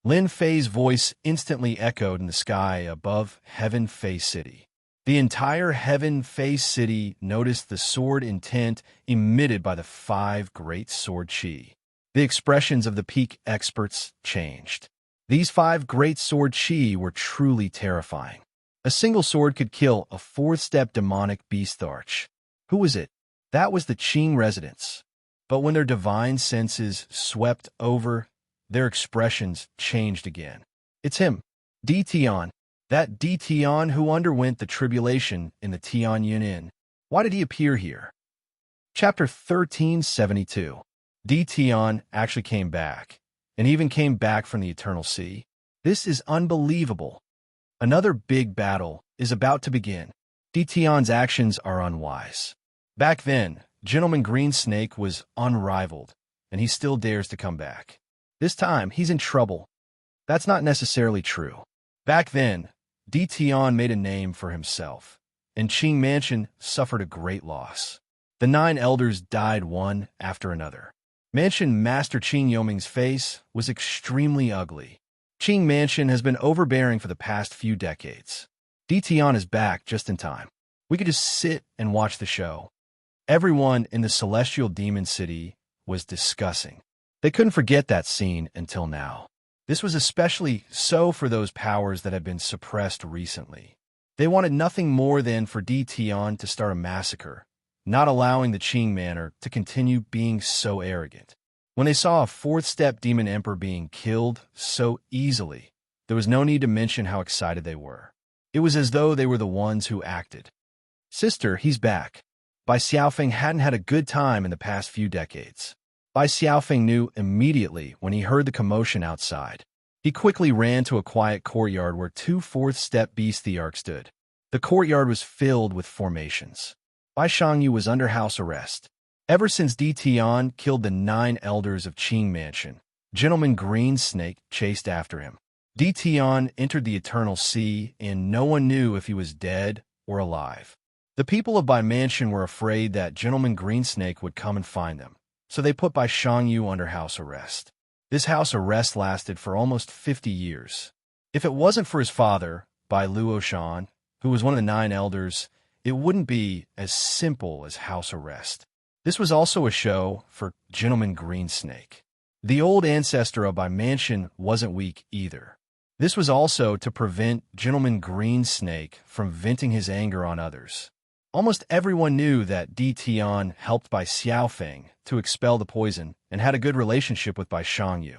Lin Fei's voice instantly echoed in the sky above Heaven Fei City. The entire Heaven Fei City noticed the sword intent emitted by the 5 great sword chi. The expressions of the peak experts changed. These 5 great sword chi were truly terrifying. A single sword could kill a 4th-step demonic beast arch. Who was it? That was the Qing residents. But when their divine senses swept over, their expressions changed again. It's him, Di Tian. That Di Tian who underwent the tribulation in the Tian Yunin. Why did he appear here? Chapter 1372. Di Tian actually came back, and even came back from the Eternal Sea. This is unbelievable. Another big battle is about to begin. Di Tian's actions are unwise. Back then, Gentleman Green Snake was unrivaled, and he still dares to come back. This time, he's in trouble. That's not necessarily true. Back then, Di Tian made a name for himself, and Qing Mansion suffered a great loss. The 9 elders died one after another. Mansion Master Qing Yoming's face was extremely ugly. Qing Mansion has been overbearing for the past few decades. Di Tian is back just in time. We could just sit and watch the show. Everyone in the Celestial Demon City was discussing. They couldn't forget that scene until now. This was especially so for those powers that had been suppressed recently. They wanted nothing more than for Di Tian to start a massacre, not allowing the Qing Manor to continue being so arrogant. When they saw a 4th-step Demon Emperor being killed so easily, there was no need to mention how excited they were. It was as though they were the ones who acted. Sister, he's back. Bai Xiaofeng hadn't had a good time in the past few decades. Bai Xiaofeng knew immediately when he heard the commotion outside. He quickly ran to a quiet courtyard where 2 4th-step beast thearchs stood. The courtyard was filled with formations. Bai Xianxia was under house arrest. Ever since Di Tian killed the 9 elders of Qing Mansion, Gentleman Green Snake chased after him. Di Tian entered the Eternal Sea, and no one knew if he was dead or alive. The people of Bai Mansion were afraid that Gentleman Green Snake would come and find them, so they put Bai Xianxia under house arrest. This house arrest lasted for almost 50 years. If it wasn't for his father, Bai Luoshan, who was one of the 9 elders, it wouldn't be as simple as house arrest. This was also a show for Gentleman Green Snake. The old ancestor of Bai Mansion wasn't weak either. This was also to prevent Gentleman Green Snake from venting his anger on others. Almost everyone knew that Di Tian helped Bai Xiaofeng to expel the poison and had a good relationship with Bai Xianxia.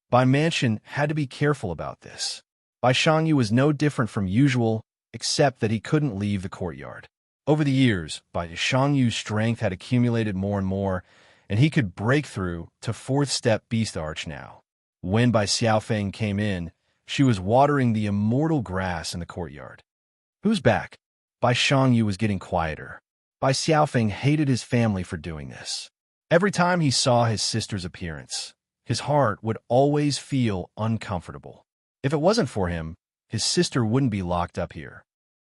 Bai Mansion had to be careful about this. Bai Xianxia was no different from usual, except that he couldn't leave the courtyard. Over the years, Bai Xiangxia's strength had accumulated more and more, and he could break through to 4th-step Beast Arch now. When Bai Xiaofeng came in, She was watering the immortal grass in the courtyard. Who's back? Bai Xianxia was getting quieter. Bai Xiaofeng hated his family for doing this. Every time he saw his sister's appearance, his heart would always feel uncomfortable. If it wasn't for him, his sister wouldn't be locked up here.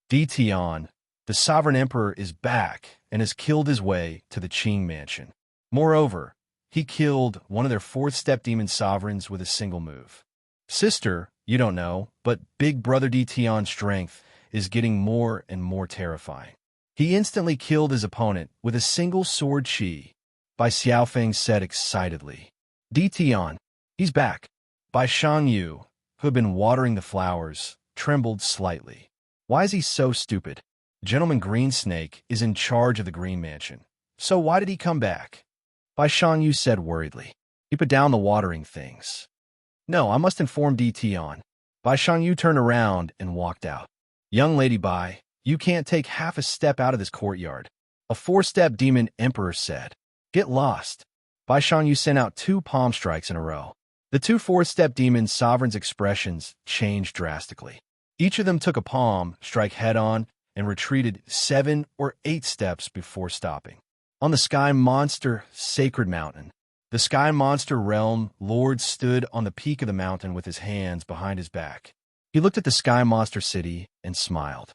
Di Tian, the sovereign emperor, is back and has killed his way to the Qing mansion. Moreover, he killed one of their fourth-step demon sovereigns with a single move. Sister, you don't know, but Big Brother Di Tian's strength is getting more and more terrifying. He instantly killed his opponent with a single sword chi. Bai Xiaofeng said excitedly. Di Tian, he's back. Bai Xianxia, who had been watering the flowers, trembled slightly. Why is he so stupid? Gentleman Greensnake is in charge of the Green Mansion. So why did he come back? Bai Xianxia said worriedly. He put down the watering things. No, I must inform Di Tian. Bai Xianxia turned around and walked out. Young lady Bai, you can't take half a step out of this courtyard. A four-step demon emperor said. Get lost. Bai Xianxia sent out 2 palm strikes in a row. The 2 fourth-step demon sovereigns' expressions changed drastically. Each of them took a palm strike head-on and retreated 7 or 8 steps before stopping. On the Sky Monster Sacred Mountain, the Sky Monster Realm Lord stood on the peak of the mountain with his hands behind his back. He looked at the Sky Monster City and smiled.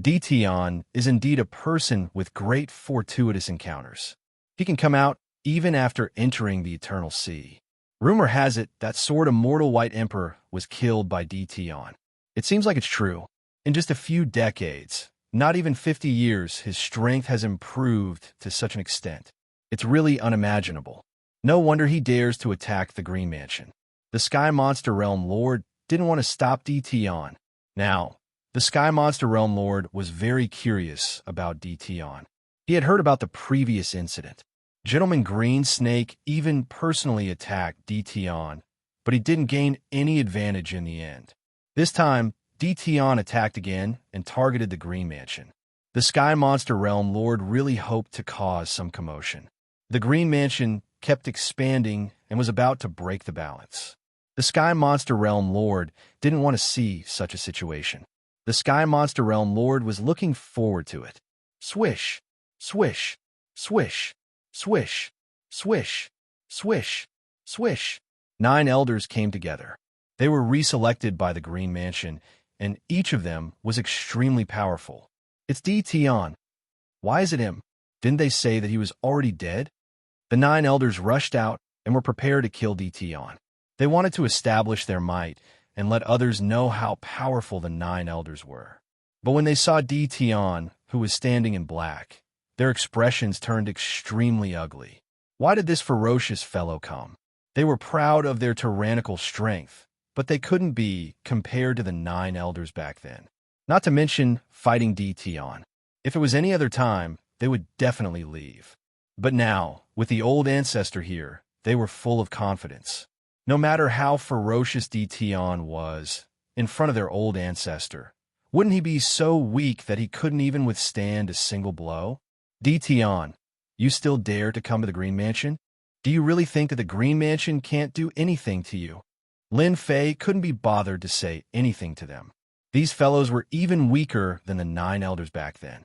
Di Tian is indeed a person with great fortuitous encounters. He can come out even after entering the Eternal Sea. Rumor has it that Sword Immortal White Emperor was killed by Di Tian. It seems like it's true. In just a few decades, not even 50 years, his strength has improved to such an extent. It's really unimaginable. No wonder he dares to attack the Green Mansion. The Sky Monster Realm Lord didn't want to stop Di Tian. Now, the Sky Monster Realm Lord was very curious about Di Tian. He had heard about the previous incident. Gentleman Greensnake even personally attacked Di Tian, but he didn't gain any advantage in the end. This time, Di Tian attacked again and targeted the Green Mansion. The Sky Monster Realm Lord really hoped to cause some commotion. The Green Mansion kept expanding and was about to break the balance. The Sky Monster Realm Lord didn't want to see such a situation. The Sky Monster Realm Lord was looking forward to it. Swish, swish, swish, swish, swish, swish, swish. 9 elders came together. They were reselected by the Green Mansion, and each of them was extremely powerful. It's Di Tian. Why is it him? Didn't they say that he was already dead? The 9 elders rushed out and were prepared to kill Di Tian. They wanted to establish their might and let others know how powerful the 9 elders were. But when they saw Di Tian, who was standing in black, their expressions turned extremely ugly. Why did this ferocious fellow come? They were proud of their tyrannical strength, but they couldn't be compared to the 9 elders back then. Not to mention fighting Di Tian. If it was any other time, they would definitely leave. But now, with the old ancestor here, they were full of confidence. No matter how ferocious Di Tian was, in front of their old ancestor, wouldn't he be so weak that he couldn't even withstand a single blow? Di Tian, you still dare to come to the Green Mansion? Do you really think that the Green Mansion can't do anything to you? Lin Fei couldn't be bothered to say anything to them. These fellows were even weaker than the 9 elders back then.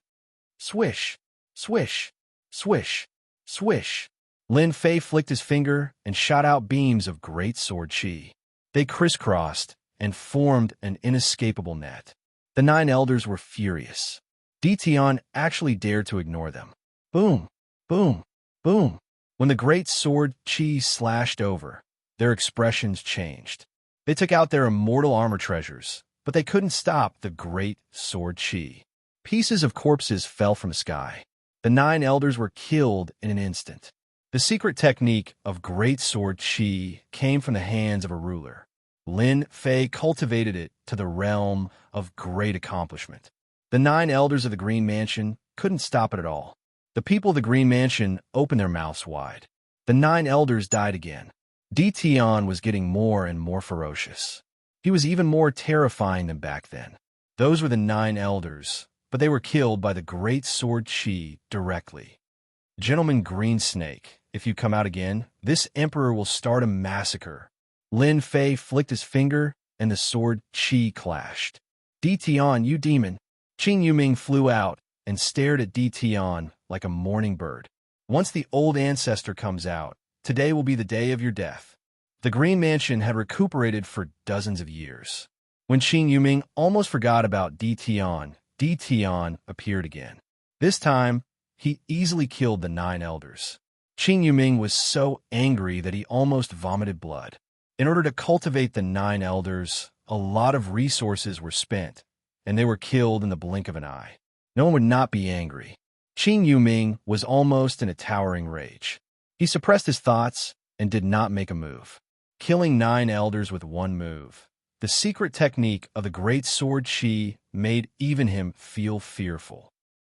Swish, swish, swish, swish. Lin Fei flicked his finger and shot out beams of great sword chi. They crisscrossed and formed an inescapable net. The 9 elders were furious. Di Tian actually dared to ignore them. Boom, boom, boom. When the great sword chi slashed over, their expressions changed. They took out their immortal armor treasures, but they couldn't stop the great sword chi. Pieces of corpses fell from the sky. The 9 elders were killed in an instant. The secret technique of great sword chi came from the hands of a ruler. Lin Fei cultivated it to the realm of great accomplishment. The 9 elders of the Green Mansion couldn't stop it at all. The people of the Green Mansion opened their mouths wide. The 9 elders died again. Di Tian was getting more and more ferocious. He was even more terrifying than back then. Those were the 9 elders, but they were killed by the great sword chi directly. Gentleman Greensnake, if you come out again, this emperor will start a massacre. Lin Fei flicked his finger and the sword Qi clashed. Tian, you demon! Qing Yuming flew out and stared at Tian like a mourning bird. Once the old ancestor comes out, today will be the day of your death. The Green Mansion had recuperated for dozens of years. When Qing Yuming almost forgot about Tian appeared again. This time, he easily killed the 9 elders. Qing Yuming was so angry that he almost vomited blood. In order to cultivate the 9 elders, a lot of resources were spent, and they were killed in the blink of an eye. No one would not be angry. Qing Yuming was almost in a towering rage. He suppressed his thoughts and did not make a move. Killing 9 elders with one move. The secret technique of the great sword Qi made even him feel fearful.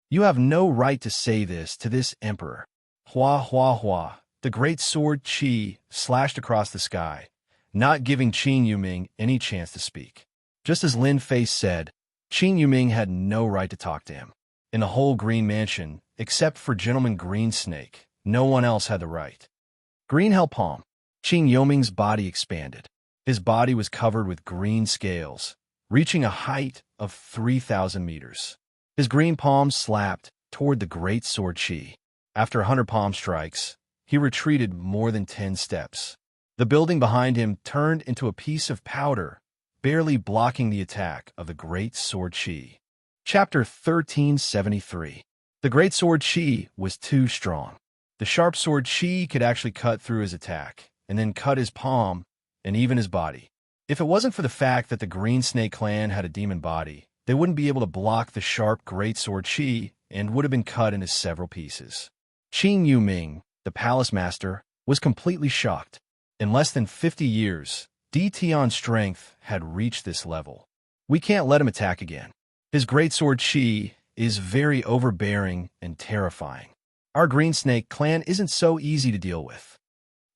You have no right to say this to this emperor. Hua hua hua. The great sword Qi slashed across the sky, not giving Qing Yuming any chance to speak. Just as Lin Fei said, Qing Yuming had no right to talk to him. In the whole Green Mansion, except for Gentleman Green Snake, no one else had the right. Green Hell Palm. Qing Yuming's body expanded. His body was covered with green scales, reaching a height of 3,000 meters. His green palm slapped toward the great sword Qi. After 100 palm strikes, he retreated more than 10 steps. The building behind him turned into a piece of powder, barely blocking the attack of the great sword Qi. Chapter 1373. The great sword Qi was too strong. The sharp sword Qi could actually cut through his attack, and then cut his palm and even his body. If it wasn't for the fact that the Green Snake clan had a demon body, they wouldn't be able to block the sharp great sword Qi and would have been cut into several pieces. Qing Yuming, the palace master, was completely shocked. In less than 50 years, Tian's strength had reached this level. We can't let him attack again. His great sword Qi is very overbearing and terrifying. Our Green Snake clan isn't so easy to deal with.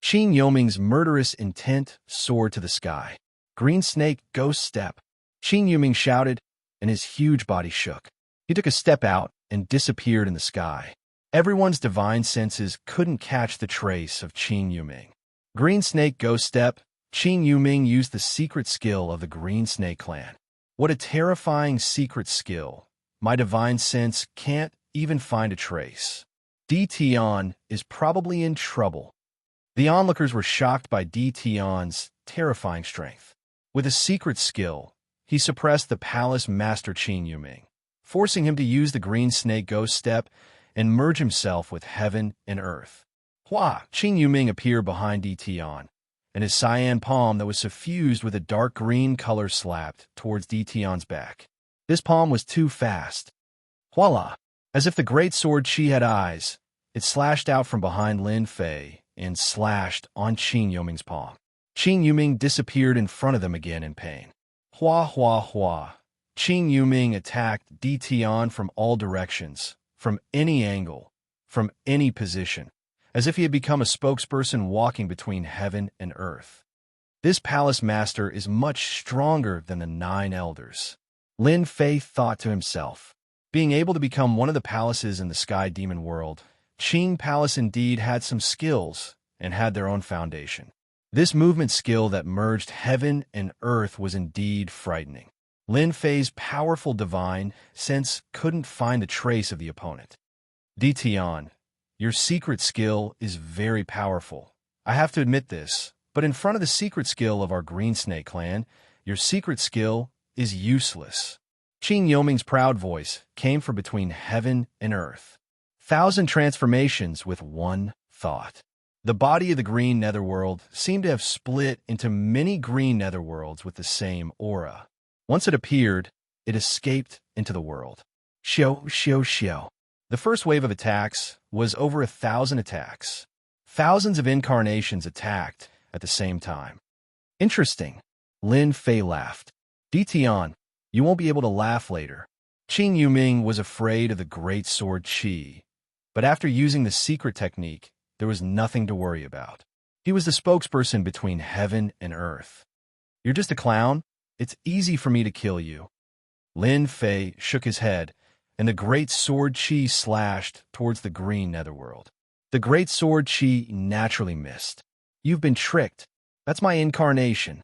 Qing Yuming's murderous intent soared to the sky. Green Snake, ghost step. Qing Yuming shouted, and his huge body shook. He took a step out and disappeared in the sky. Everyone's divine senses couldn't catch the trace of Qing Yuming. Green Snake, ghost step. Qing Yuming used the secret skill of the Green Snake clan. What a terrifying secret skill. My divine sense can't even find a trace. Tian is probably in trouble. The onlookers were shocked by Tian's terrifying strength. With a secret skill, he suppressed the palace master Qing Yuming, forcing him to use the Green Snake ghost step and merge himself with heaven and earth. Hua! Qing Yuming appeared behind Tian, and his cyan palm that was suffused with a dark green color slapped towards Tian's back. This palm was too fast. Voila! As if the great sword Qi had eyes, it slashed out from behind Lin Fei and slashed on Qing Yuming's palm. Qing Yuming disappeared in front of them again in pain. Hua hua hua. Qing Yuming attacked Tian from all directions, from any angle, from any position, as if he had become a spokesperson walking between heaven and earth. This palace master is much stronger than the 9 elders. Lin Fei thought to himself. Being able to become one of the palaces in the Sky Demon world, Qing Palace indeed had some skills and had their own foundation. This movement skill that merged heaven and earth was indeed frightening. Lin Fei's powerful divine sense couldn't find a trace of the opponent. Tian, your secret skill is very powerful. I have to admit this, but in front of the secret skill of our Green Snake clan, your secret skill is useless. Qing Yuming's proud voice came from between heaven and earth. 1,000 transformations with one thought. The body of the green netherworld seemed to have split into many green netherworlds with the same aura. Once it appeared, it escaped into the world. Xiao, xiao, xiao. The first wave of attacks was over 1,000 attacks. Thousands of incarnations attacked at the same time. Interesting. Lin Fei laughed. Tian, you won't be able to laugh later. Qing Yuming was afraid of the great sword Qi, but after using the secret technique, there was nothing to worry about. He was the spokesperson between heaven and earth. You're just a clown? It's easy for me to kill you. Lin Fei shook his head, and the great sword Qi slashed towards the green netherworld. The great sword Qi naturally missed. You've been tricked. That's my incarnation.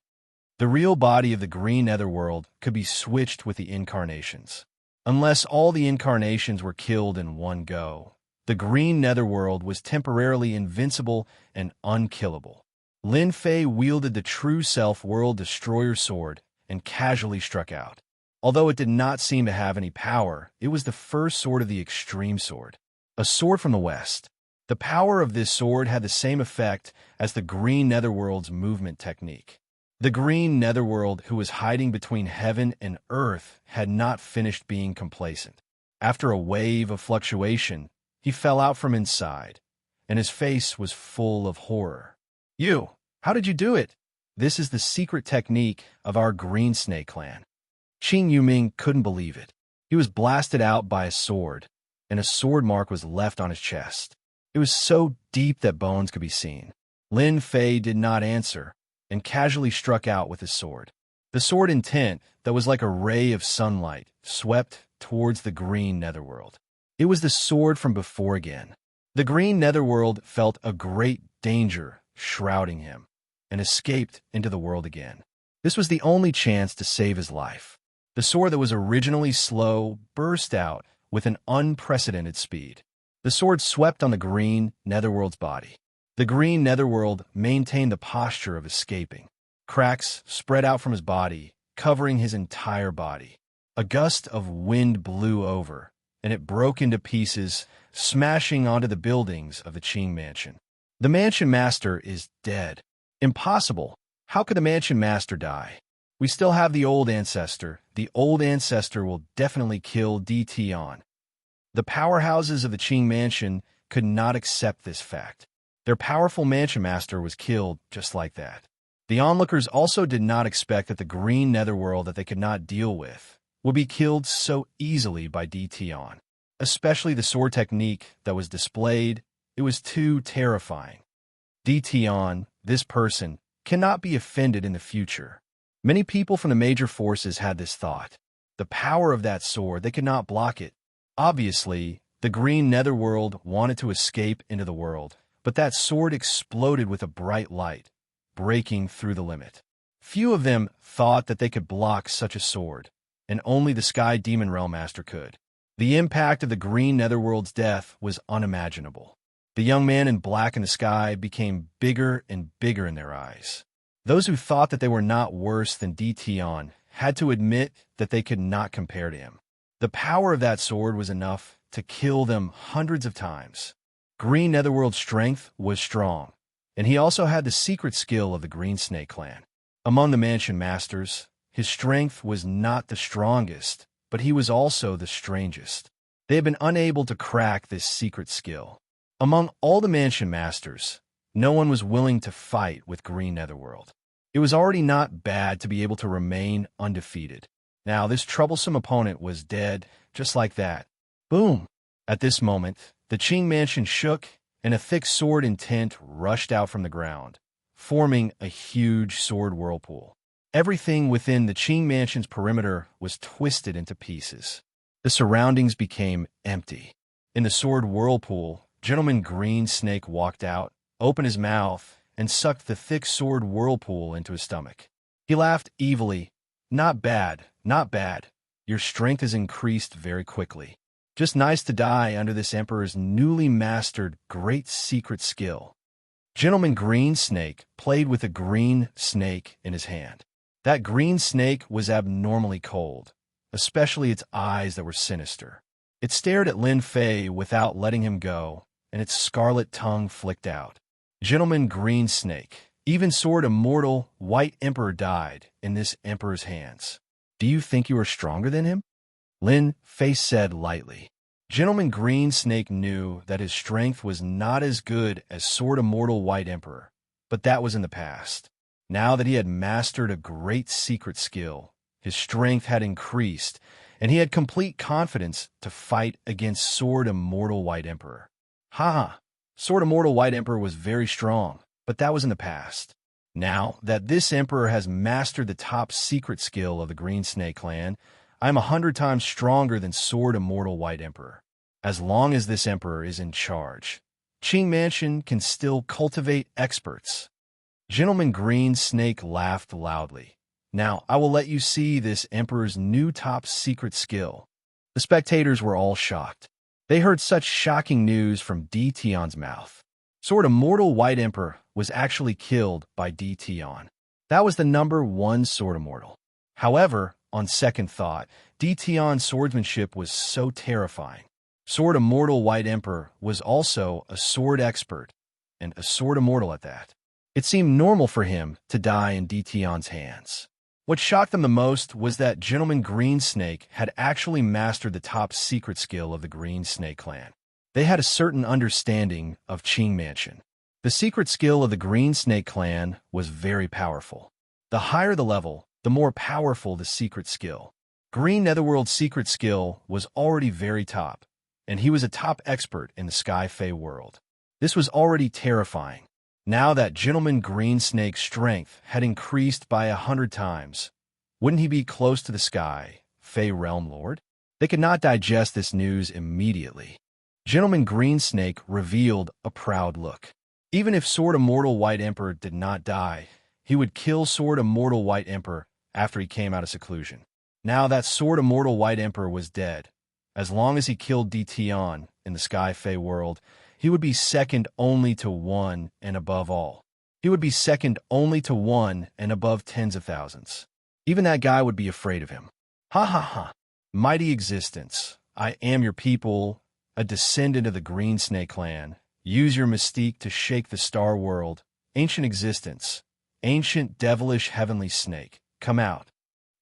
The real body of the green netherworld could be switched with the incarnations. Unless all the incarnations were killed in one go, the green netherworld was temporarily invincible and unkillable. Lin Fei wielded the true self-world destroyer sword and casually struck out. Although it did not seem to have any power, it was the first sword of the extreme sword. A sword from the west. The power of this sword had the same effect as the green netherworld's movement technique. The green netherworld, who was hiding between heaven and earth, had not finished being complacent. After a wave of fluctuation, he fell out from inside, and his face was full of horror. "You! How did you do it?" "This is the secret technique of our green snake clan." Qing Yuming couldn't believe it. He was blasted out by a sword, and a sword mark was left on his chest. It was so deep that bones could be seen. Lin Fei did not answer, and casually struck out with his sword. The sword intent, that was like a ray of sunlight, swept towards the green netherworld. It was the sword from before again. The green netherworld felt a great danger shrouding him, and escaped into the world again. This was the only chance to save his life. The sword that was originally slow burst out with an unprecedented speed. The sword swept on the green netherworld's body. The green netherworld maintained the posture of escaping. Cracks spread out from his body, covering his entire body. A gust of wind blew over, and it broke into pieces, smashing onto the buildings of the Qing mansion. The mansion master is dead. Impossible. How could the mansion master die? We still have the old ancestor. The old ancestor will definitely kill DT on. The powerhouses of the Qing mansion could not accept this fact. Their powerful mansion master was killed just like that. The onlookers also did not expect that the green netherworld that they could not deal with would be killed so easily by DT on. Especially the sword technique that was displayed, it was too terrifying. DT on, this person, cannot be offended in the future. Many people from the major forces had this thought. The power of that sword, they could not block it. Obviously, the green netherworld wanted to escape into the world, but that sword exploded with a bright light, breaking through the limit. Few of them thought that they could block such a sword, and only the Sky Demon Realm Master could. The impact of the green netherworld's death was unimaginable. The young man in black in the sky became bigger and bigger in their eyes. Those who thought that they were not worse than DT on had to admit that they could not compare to him. The power of that sword was enough to kill them hundreds of times. Green Netherworld's strength was strong, and he also had the secret skill of the Green Snake clan. Among the mansion masters, his strength was not the strongest, but he was also the strangest. They had been unable to crack this secret skill. Among all the mansion masters, no one was willing to fight with Green Netherworld. It was already not bad to be able to remain undefeated. Now, this troublesome opponent was dead, just like that. Boom! At this moment, the Qing mansion shook, and a thick sword intent rushed out from the ground, forming a huge sword whirlpool. Everything within the Qing mansion's perimeter was twisted into pieces. The surroundings became empty. In the sword whirlpool, Gentleman Green Snake walked out, opened his mouth, and sucked the thick sword whirlpool into his stomach. He laughed evilly. Not bad, not bad. Your strength has increased very quickly. Just nice to die under this Emperor's newly mastered great secret skill. Gentleman Green Snake played with a green snake in his hand. That green snake was abnormally cold, especially its eyes that were sinister. It stared at Lin Fei without letting him go, and its scarlet tongue flicked out. Gentleman Green Snake, even Sword Immortal White Emperor died in this Emperor's hands. Do you think you are stronger than him? Lin Fei said lightly. Gentleman Green Snake knew that his strength was not as good as Sword Immortal White Emperor, but that was in the past. Now that he had mastered a great secret skill, his strength had increased, and he had complete confidence to fight against Sword Immortal White Emperor. Ha! Sword Immortal White Emperor was very strong, but that was in the past. Now that this Emperor has mastered the top secret skill of the Green Snake clan, I am 100 times stronger than Sword Immortal White Emperor. As long as this Emperor is in charge, Qing Mansion can still cultivate experts. Gentleman Green Snake laughed loudly. Now, I will let you see this Emperor's new top secret skill. The spectators were all shocked. They heard such shocking news from Di Tian's mouth. Sword Immortal White Emperor was actually killed by Di Tian. That was the #1 Sword Immortal. However, on second thought, Di Tian's swordsmanship was so terrifying. Sword Immortal White Emperor was also a sword expert, and a sword immortal at that. It seemed normal for him to die in Di Tian's hands. What shocked them the most was that Gentleman Green Snake had actually mastered the top secret skill of the Green Snake clan. They had a certain understanding of Qing Mansion. The secret skill of the Green Snake clan was very powerful. The higher the level, the more powerful the secret skill. Green Netherworld's secret skill was already very top, and he was a top expert in the Sky Fae world. This was already terrifying. Now that Gentleman Green Snake's strength had increased by 100 times, wouldn't he be close to the Sky Fae Realm Lord? They could not digest this news immediately. Gentleman Green Snake revealed a proud look. Even if Sword Immortal White Emperor did not die, he would kill Sword Immortal White Emperor after he came out of seclusion. Now that Sword Immortal White Emperor was dead, as long as he killed Di Tian in the Sky Fae world, he would be second only to one and above all. He would be second only to one and above tens of thousands. Even that guy would be afraid of him. Ha ha ha. Mighty existence, I am your people, a descendant of the Green Snake clan. Use your mystique to shake the star world. Ancient existence, ancient devilish heavenly snake, come out.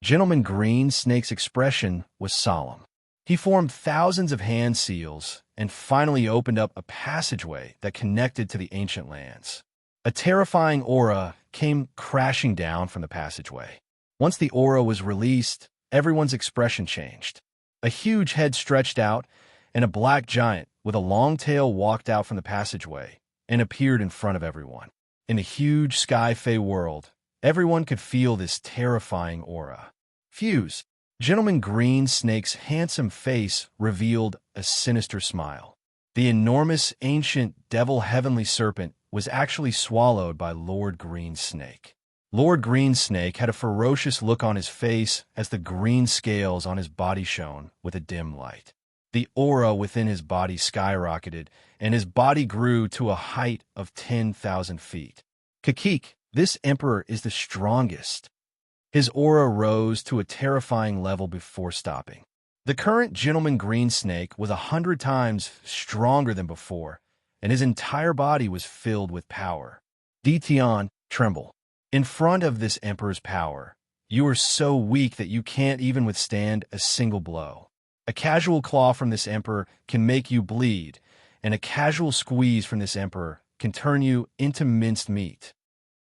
Gentleman Green Snake's expression was solemn. He formed thousands of hand seals and finally opened up a passageway that connected to the ancient lands. A terrifying aura came crashing down from the passageway. Once the aura was released, everyone's expression changed. A huge head stretched out, and a black giant with a long tail walked out from the passageway and appeared in front of everyone. In the huge Sky Fae world, everyone could feel this terrifying aura. Fuse. Gentleman Green Snake's handsome face revealed a sinister smile. The enormous ancient devil heavenly serpent was actually swallowed by Lord Green Snake. Lord Green Snake had a ferocious look on his face as the green scales on his body shone with a dim light. The aura within his body skyrocketed, and his body grew to a height of 10,000 feet. Kakik, this emperor is the strongest. His aura rose to a terrifying level before stopping. The current Gentleman Green Snake was 100 times stronger than before, and his entire body was filled with power. Di Tian, tremble. In front of this emperor's power, you are so weak that you can't even withstand a single blow. A casual claw from this emperor can make you bleed, and a casual squeeze from this emperor can turn you into minced meat.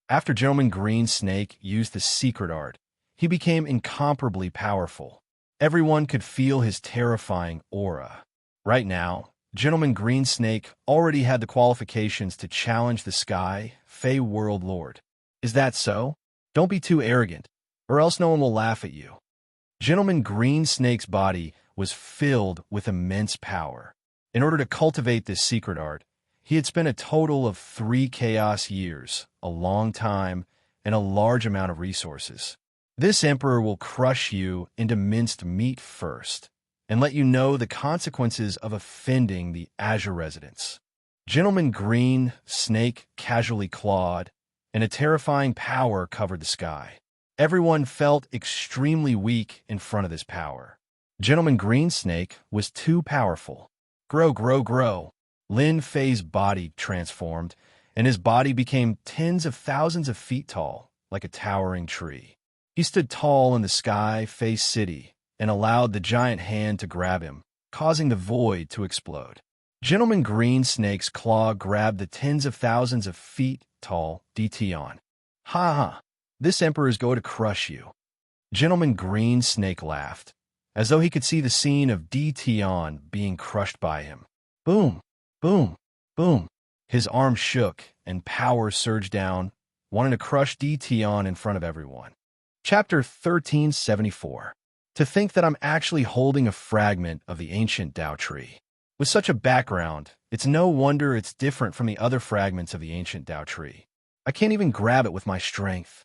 After Gentleman Green Snake used the secret art, he became incomparably powerful. Everyone could feel his terrifying aura. Right now, Gentleman Green Snake already had the qualifications to challenge the Sky Fae World Lord. Is that so? Don't be too arrogant, or else no one will laugh at you. Gentleman Green Snake's body was filled with immense power. In order to cultivate this secret art, he had spent a total of 3 chaos years, a long time, and a large amount of resources. This emperor will crush you into minced meat first, and let you know the consequences of offending the Azure residents. Gentleman Green Snake casually clawed, and a terrifying power covered the sky. Everyone felt extremely weak in front of this power. Gentleman Green Snake was too powerful. Grow, grow, grow. Lin Fei's body transformed, and his body became tens of thousands of feet tall, like a towering tree. He stood tall in the Sky Fae city and allowed the giant hand to grab him, causing the void to explode. Gentleman Green Snake's claw grabbed the tens of thousands of feet tall Di Tian. Ha ha, this emperor is going to crush you. Gentleman Green Snake laughed, as though he could see the scene of Di Tian being crushed by him. Boom, boom, boom. His arm shook and power surged down, wanting to crush Di Tian in front of everyone. Chapter 1374. To think that I'm actually holding a fragment of the ancient Dao tree. With such a background, it's no wonder it's different from the other fragments of the ancient Dao tree. I can't even grab it with my strength.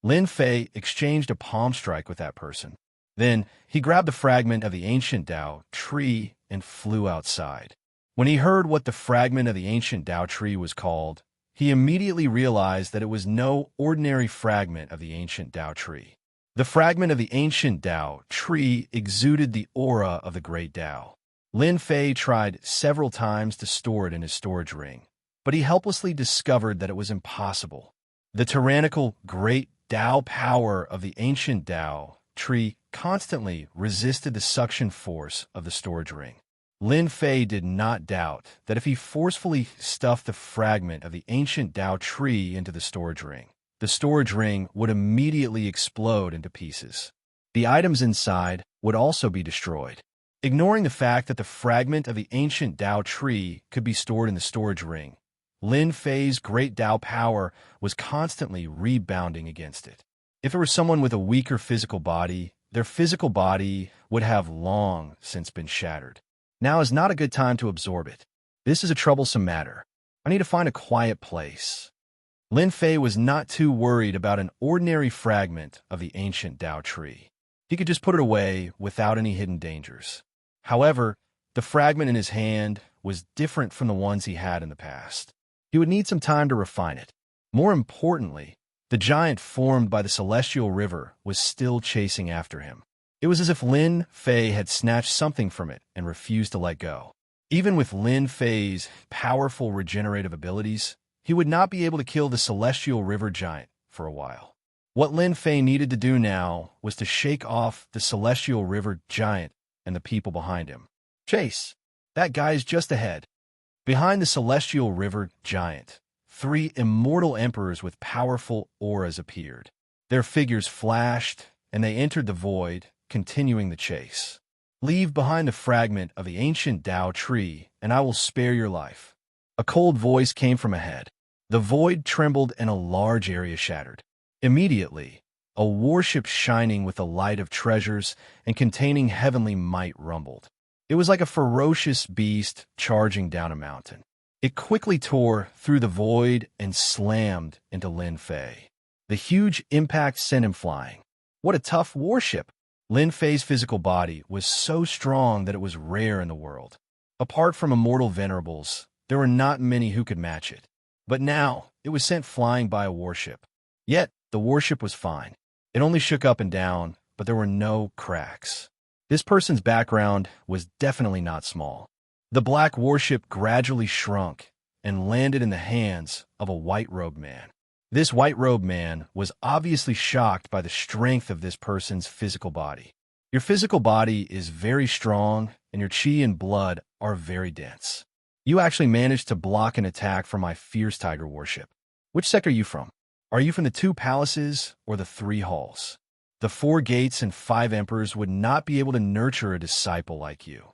Lin Fei exchanged a palm strike with that person. Then he grabbed the fragment of the ancient Dao tree and flew outside. When he heard what the fragment of the ancient Dao tree was called, he immediately realized that it was no ordinary fragment of the ancient Dao tree. The fragment of the ancient Dao tree exuded the aura of the great Dao. Lin Fei tried several times to store it in his storage ring, but he helplessly discovered that it was impossible. The tyrannical great Dao power of the ancient Dao tree constantly resisted the suction force of the storage ring. Lin Fei did not doubt that if he forcefully stuffed the fragment of the ancient Dao tree into the storage ring would immediately explode into pieces. The items inside would also be destroyed. Ignoring the fact that the fragment of the ancient Dao tree could be stored in the storage ring, Lin Fei's great Dao power was constantly rebounding against it. If it were someone with a weaker physical body, their physical body would have long since been shattered. Now is not a good time to absorb it. This is a troublesome matter. I need to find a quiet place. Lin Fei was not too worried about an ordinary fragment of the ancient Dao tree. He could just put it away without any hidden dangers. However, the fragment in his hand was different from the ones he had in the past. He would need some time to refine it. More importantly, the giant formed by the celestial river was still chasing after him. It was as if Lin Fei had snatched something from it and refused to let go. Even with Lin Fei's powerful regenerative abilities, he would not be able to kill the celestial river giant for a while. What Lin Fei needed to do now was to shake off the celestial river giant and the people behind him. Chase! That guy's just ahead. Behind the celestial river giant, 3 immortal emperors with powerful auras appeared. Their figures flashed, and they entered the void, continuing the chase. Leave behind the fragment of the ancient Dao tree, and I will spare your life. A cold voice came from ahead. The void trembled and a large area shattered. Immediately, a warship shining with the light of treasures and containing heavenly might rumbled. It was like a ferocious beast charging down a mountain. It quickly tore through the void and slammed into Lin Fei. The huge impact sent him flying. What a tough warship! Lin Fei's physical body was so strong that it was rare in the world. Apart from immortal venerables, there were not many who could match it. But now, it was sent flying by a warship. Yet, the warship was fine. It only shook up and down, but there were no cracks. This person's background was definitely not small. The black warship gradually shrunk and landed in the hands of a white-robed man. This white-robed man was obviously shocked by the strength of this person's physical body. Your physical body is very strong, and your chi and blood are very dense. You actually managed to block an attack from my fierce tiger warship. Which sect are you from? Are you from the 2 palaces or the 3 halls? The 4 gates and 5 emperors would not be able to nurture a disciple like you.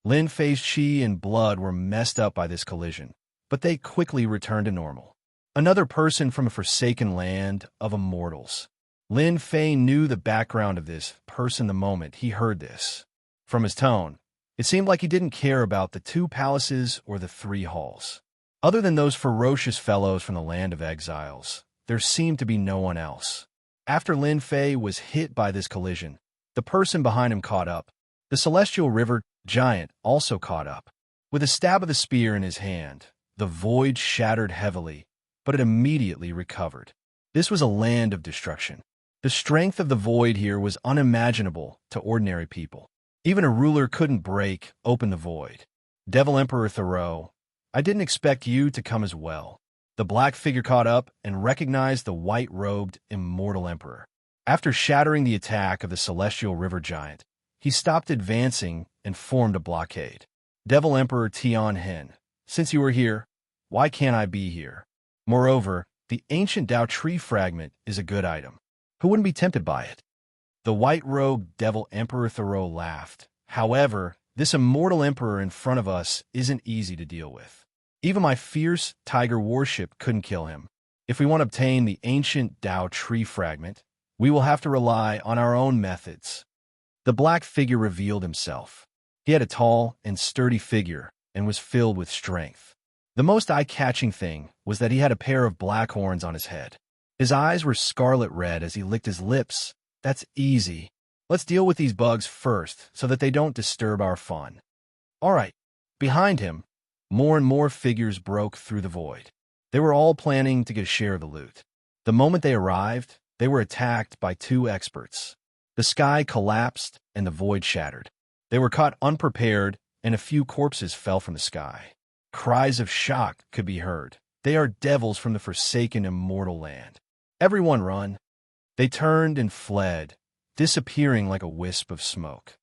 Lin Fei's chi and blood were messed up by this collision, but they quickly returned to normal. Another person from a forsaken land of immortals. Lin Fei knew the background of this person the moment he heard this. From his tone, it seemed like he didn't care about the 2 palaces or the 3 halls. Other than those ferocious fellows from the land of exiles, there seemed to be no one else. After Lin Fei was hit by this collision, the person behind him caught up. The celestial river giant also caught up. With a stab of the spear in his hand, the void shattered heavily, but it immediately recovered. This was a land of destruction. The strength of the void here was unimaginable to ordinary people. Even a ruler couldn't break open the void. Devil Emperor Thoreau, I didn't expect you to come as well. The black figure caught up and recognized the white-robed immortal emperor. After shattering the attack of the celestial river giant, he stopped advancing and formed a blockade. Devil Emperor Tian Hen, since you are here, why can't I be here? Moreover, the ancient Dao tree fragment is a good item. Who wouldn't be tempted by it? The white-robed Devil Emperor Thoreau laughed. However, this immortal emperor in front of us isn't easy to deal with. Even my fierce tiger warship couldn't kill him. If we want to obtain the ancient Dao tree fragment, we will have to rely on our own methods. The black figure revealed himself. He had a tall and sturdy figure and was filled with strength. The most eye-catching thing was that he had a pair of black horns on his head. His eyes were scarlet red as he licked his lips. That's easy. Let's deal with these bugs first so that they don't disturb our fun. All right. Behind him, more and more figures broke through the void. They were all planning to get a share of the loot. The moment they arrived, they were attacked by two experts. The sky collapsed and the void shattered. They were caught unprepared, and a few corpses fell from the sky. Cries of shock could be heard. They are devils from the forsaken immortal land. Everyone run. They turned and fled, disappearing like a wisp of smoke.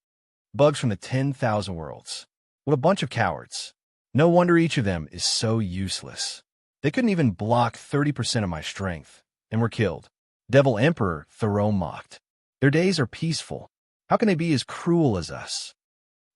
Bugs from the 10,000 worlds. What a bunch of cowards. No wonder each of them is so useless. They couldn't even block 30% of my strength, and were killed. Devil Emperor Thoreau mocked. Their days are peaceful. How can they be as cruel as us?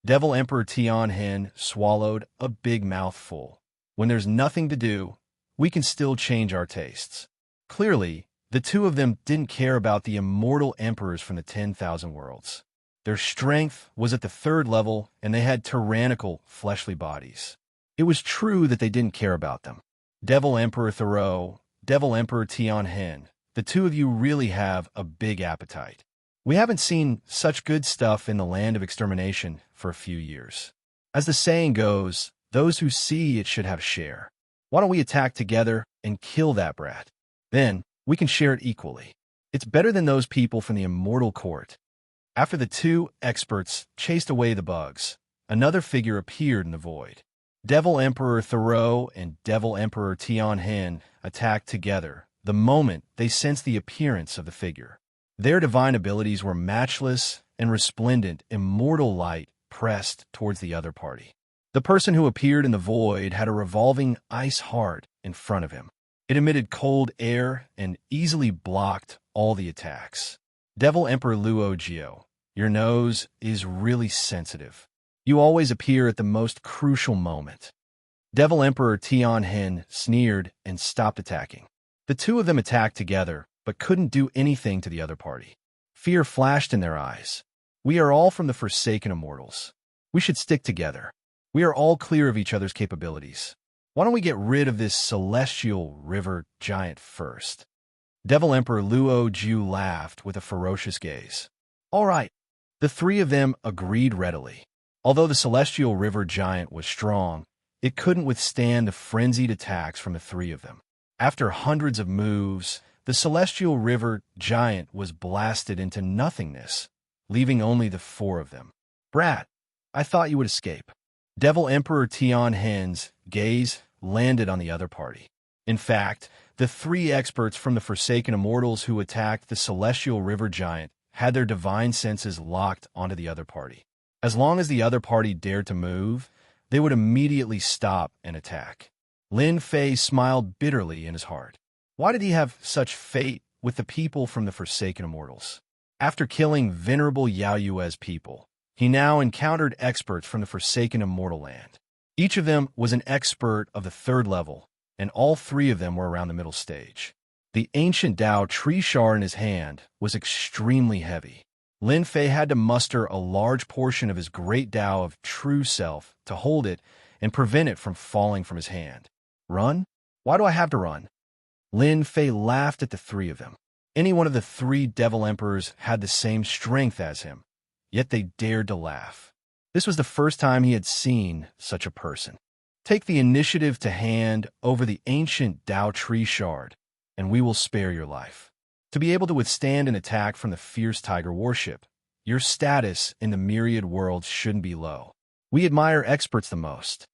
Devil Emperor Tian Hen swallowed a big mouthful. When there's nothing to do, we can still change our tastes. Clearly, the two of them didn't care about the immortal emperors from the 10,000 worlds. Their strength was at the 3rd level, and they had tyrannical, fleshly bodies. It was true that they didn't care about them. Devil Emperor Thoreau, Devil Emperor Tian Hen, the two of you really have a big appetite. We haven't seen such good stuff in the land of extermination for a few years. As the saying goes, those who see it should have a share. Why don't we attack together and kill that brat? Then, we can share it equally. It's better than those people from the immortal court. After the two experts chased away the bugs, another figure appeared in the void. Devil Emperor Thoreau and Devil Emperor Tian Hen attacked together the moment they sensed the appearance of the figure. Their divine abilities were matchless and resplendent, immortal light pressed towards the other party. The person who appeared in the void had a revolving ice heart in front of him. It emitted cold air and easily blocked all the attacks. Devil Emperor Luogio, your nose is really sensitive. You always appear at the most crucial moment. Devil Emperor Tian Hen sneered and stopped attacking. The two of them attacked together, but couldn't do anything to the other party. Fear flashed in their eyes. We are all from the forsaken immortals. We should stick together. We are all clear of each other's capabilities. Why don't we get rid of this celestial river giant first? Devil Emperor Luo Ju laughed with a ferocious gaze. All right. The three of them agreed readily. Although the celestial river giant was strong, it couldn't withstand the frenzied attacks from the three of them. After hundreds of moves, the celestial river giant was blasted into nothingness, leaving only the four of them. Brat, I thought you would escape. Devil Emperor Tian Hen's gaze landed on the other party. In fact, the three experts from the Forsaken Immortals who attacked the celestial river giant had their divine senses locked onto the other party. As long as the other party dared to move, they would immediately stop and attack. Lin Fei smiled bitterly in his heart. Why did he have such fate with the people from the Forsaken Immortals? After killing venerable Yao Yue's people, he now encountered experts from the Forsaken Immortal Land. Each of them was an expert of the 3rd level, and all three of them were around the middle stage. The ancient Dao tree shard in his hand was extremely heavy. Lin Fei had to muster a large portion of his great Dao of true self to hold it and prevent it from falling from his hand. Run? Why do I have to run? Lin Fei laughed at the three of them. Any one of the three Devil Emperors had the same strength as him, yet they dared to laugh. This was the first time he had seen such a person. Take the initiative to hand over the ancient Dao tree shard, and we will spare your life. To be able to withstand an attack from the fierce tiger warship, your status in the myriad worlds shouldn't be low. We admire experts the most.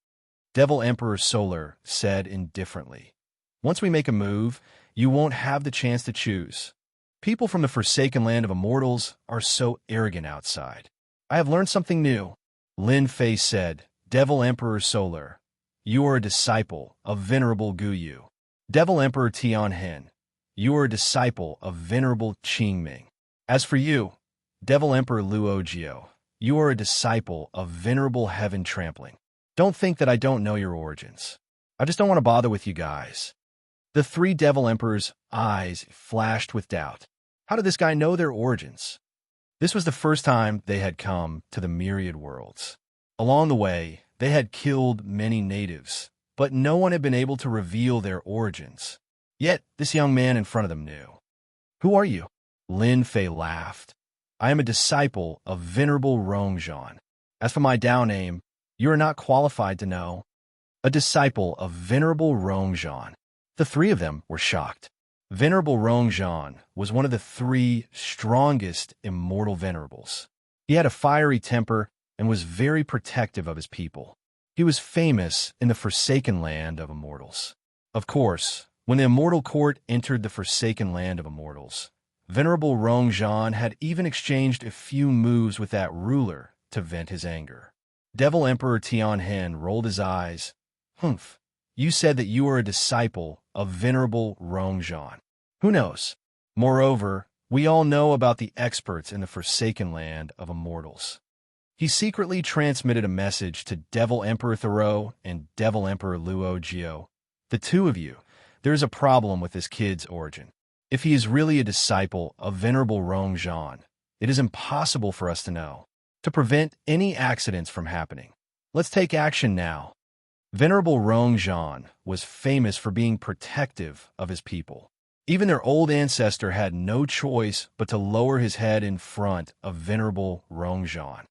Devil Emperor Solar said indifferently. Once we make a move, you won't have the chance to choose. People from the forsaken land of immortals are so arrogant outside. I have learned something new. Lin Fei said, Devil Emperor Solar, you are a disciple of Venerable Guyu. Devil Emperor Tian Hen, you are a disciple of Venerable Qingming. As for you, Devil Emperor Luogio, you are a disciple of Venerable Heaven Trampling. Don't think that I don't know your origins. I just don't want to bother with you guys. The three Devil Emperors' eyes flashed with doubt. How did this guy know their origins? This was the first time they had come to the myriad worlds. Along the way, they had killed many natives, but no one had been able to reveal their origins. Yet this young man in front of them knew. "Who are you?" Lin Fei laughed. "I am a disciple of Venerable Rongzhan. As for my Dao name, you are not qualified to know." A disciple of Venerable Rongzhan. The three of them were shocked. Venerable Rongzhan was one of the three strongest immortal venerables. He had a fiery temper and was very protective of his people. He was famous in the Forsaken Land of Immortals. Of course, when the Immortal Court entered the Forsaken Land of Immortals, Venerable Rongzhan had even exchanged a few moves with that ruler to vent his anger. Devil Emperor Tianhen rolled his eyes. "Humph, you said that you are a disciple of Venerable Rongzhan. Who knows? Moreover, we all know about the experts in the Forsaken Land of Immortals." He secretly transmitted a message to Devil Emperor Thoreau and Devil Emperor Luo Jio. "The two of you, there is a problem with this kid's origin. If he is really a disciple of Venerable Rongzhan, it is impossible for us to know, to prevent any accidents from happening. Let's take action now." Venerable Rongzhan was famous for being protective of his people. Even their old ancestor had no choice but to lower his head in front of Venerable Rongzhan.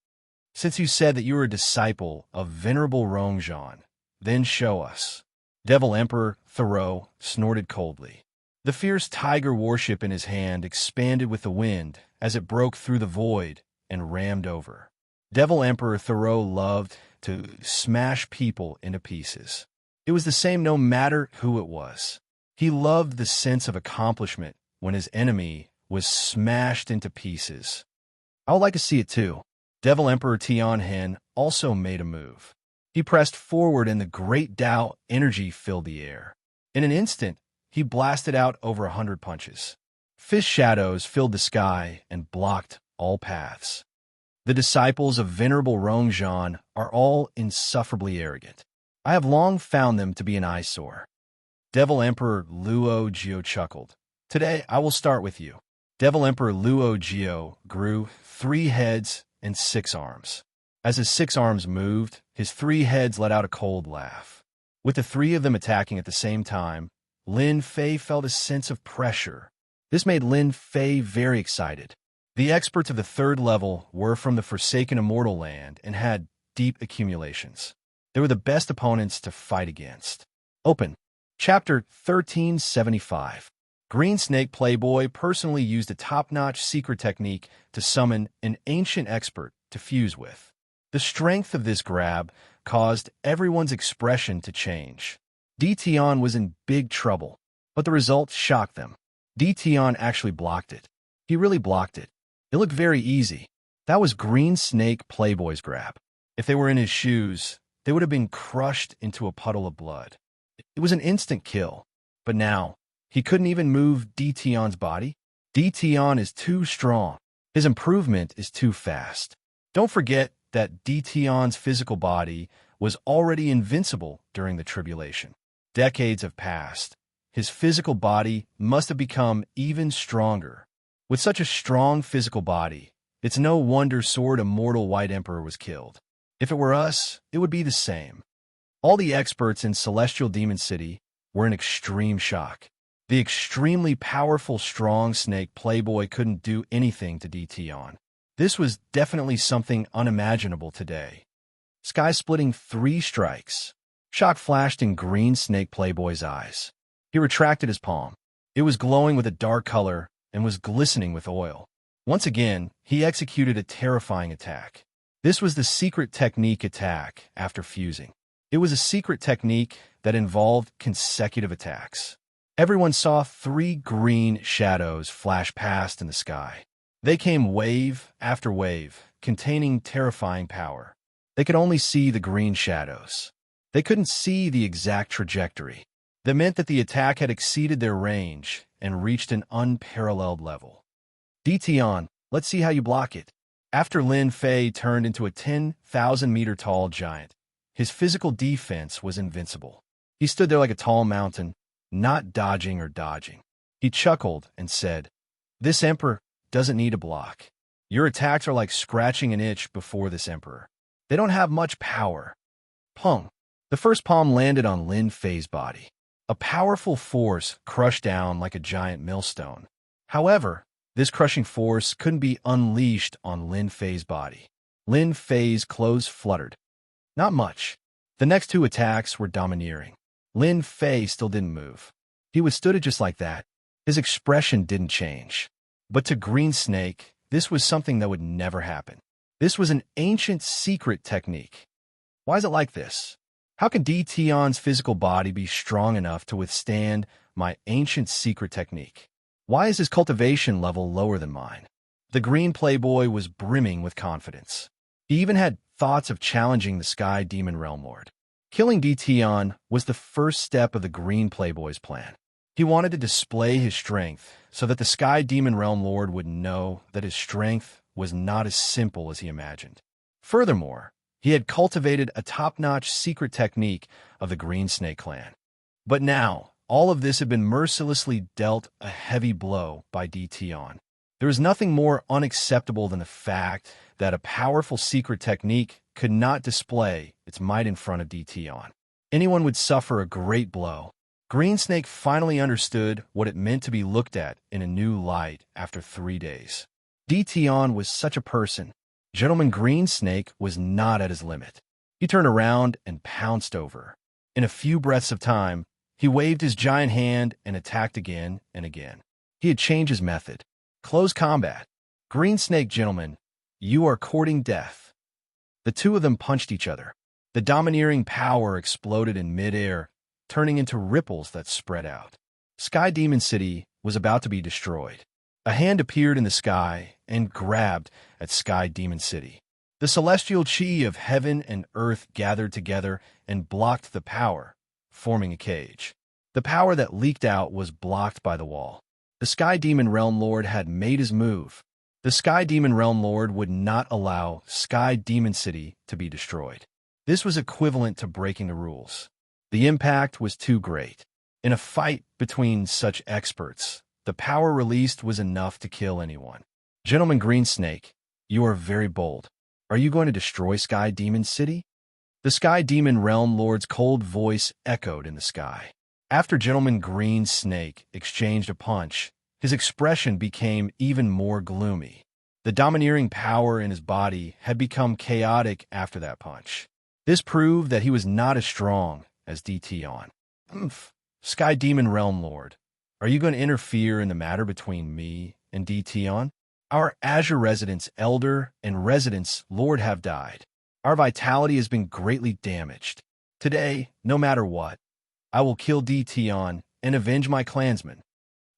"Since you said that you were a disciple of Venerable Rongzhan, then show us." Devil Emperor Thoreau snorted coldly. The fierce tiger warship in his hand expanded with the wind as it broke through the void and rammed over. Devil Emperor Thoreau loved to smash people into pieces. It was the same no matter who it was. He loved the sense of accomplishment when his enemy was smashed into pieces. "I would like to see it too." Devil Emperor Tianhen also made a move. He pressed forward and the great Tao energy filled the air. In an instant, he blasted out over 100 punches. Fish shadows filled the sky and blocked all paths. The disciples of Venerable Rongzhan are all insufferably arrogant. I have long found them to be an eyesore. Devil Emperor Luo Jio chuckled. "Today, I will start with you." Devil Emperor Luo Jio grew 3 heads and 6 arms. As his 6 arms moved, his 3 heads let out a cold laugh. With the 3 of them attacking at the same time, Lin Fei felt a sense of pressure. This made Lin Fei very excited. The experts of the 3rd level were from the Forsaken Immortal Land and had deep accumulations. They were the best opponents to fight against. Open. Chapter 1375. Green Snake Playboy personally used a top-notch secret technique to summon an ancient expert to fuse with. The strength of this grab caused everyone's expression to change. Dition was in big trouble, but the result shocked them. Dition actually blocked it. He really blocked it. It looked very easy. That was Green Snake Playboy's grab. If they were in his shoes, they would have been crushed into a puddle of blood. It was an instant kill. But now, he couldn't even move Dition's body. Dition is too strong. His improvement is too fast. Don't forget that Dition's physical body was already invincible during the tribulation. Decades have passed. His physical body must have become even stronger. With such a strong physical body, it's no wonder Sword Immortal White Emperor was killed. If it were us, it would be the same. All the experts in Celestial Demon City were in extreme shock. The extremely powerful strong snake Playboy couldn't do anything to Dition. This was definitely something unimaginable today. Sky-splitting 3 strikes. Shock flashed in Green Snake Playboy's eyes. He retracted his palm. It was glowing with a dark color and was glistening with oil. Once again, he executed a terrifying attack. This was the secret technique attack after fusing. It was a secret technique that involved consecutive attacks. Everyone saw 3 green shadows flash past in the sky. They came wave after wave, containing terrifying power. They could only see the green shadows. They couldn't see the exact trajectory. That meant that the attack had exceeded their range and reached an unparalleled level. Dition, let's see how you block it. After Lin Fei turned into a 10,000-meter tall giant, his physical defense was invincible. He stood there like a tall mountain, not dodging or dodging. He chuckled and said, "This emperor doesn't need a block. Your attacks are like scratching an itch before this emperor. They don't have much power." Pong. The first palm landed on Lin Fei's body. A powerful force crushed down like a giant millstone. However, this crushing force couldn't be unleashed on Lin Fei's body. Lin Fei's clothes fluttered. Not much. The next two attacks were domineering. Lin Fei still didn't move. He withstood it just like that. His expression didn't change. But to Green Snake, this was something that would never happen. This was an ancient secret technique. Why is it like this? How can D. Tion's physical body be strong enough to withstand my ancient secret technique? Why is his cultivation level lower than mine? The green playboy was brimming with confidence. He even had thoughts of challenging the Sky Demon Realm Lord. Killing D. Tion was the first step of the green playboy's plan. He wanted to display his strength so that the Sky Demon Realm Lord would know that his strength was not as simple as he imagined. Furthermore, he had cultivated a top-notch secret technique of the Green Snake clan. But now, all of this had been mercilessly dealt a heavy blow by D. Tion. There was nothing more unacceptable than the fact that a powerful secret technique could not display its might in front of D. Tion. Anyone would suffer a great blow. Green Snake finally understood what it meant to be looked at in a new light after 3 days. D. Tion was such a person. Gentleman Green Snake was not at his limit. He turned around and pounced over her. In a few breaths of time, he waved his giant hand and attacked again and again. He had changed his method. Close combat. Green Snake Gentleman, you are courting death. The two of them punched each other. The domineering power exploded in midair, turning into ripples that spread out. Sky Demon City was about to be destroyed. A hand appeared in the sky and grabbed at Sky Demon City. The celestial chi of heaven and earth gathered together and blocked the power, forming a cage. The power that leaked out was blocked by the wall. The Sky Demon Realm Lord had made his move. The Sky Demon Realm Lord would not allow Sky Demon City to be destroyed. This was equivalent to breaking the rules. The impact was too great. In a fight between such experts, the power released was enough to kill anyone. Gentleman Green Snake, you are very bold. Are you going to destroy Sky Demon City? The Sky Demon Realm Lord's cold voice echoed in the sky. After Gentleman Green Snake exchanged a punch, his expression became even more gloomy. The domineering power in his body had become chaotic after that punch. This proved that he was not as strong as D. Tion. Sky Demon Realm Lord, are you going to interfere in the matter between me and D. Tion? Our Azure residents, Elder and Residents Lord have died. Our vitality has been greatly damaged. Today, no matter what, I will kill D. Tion and avenge my clansmen.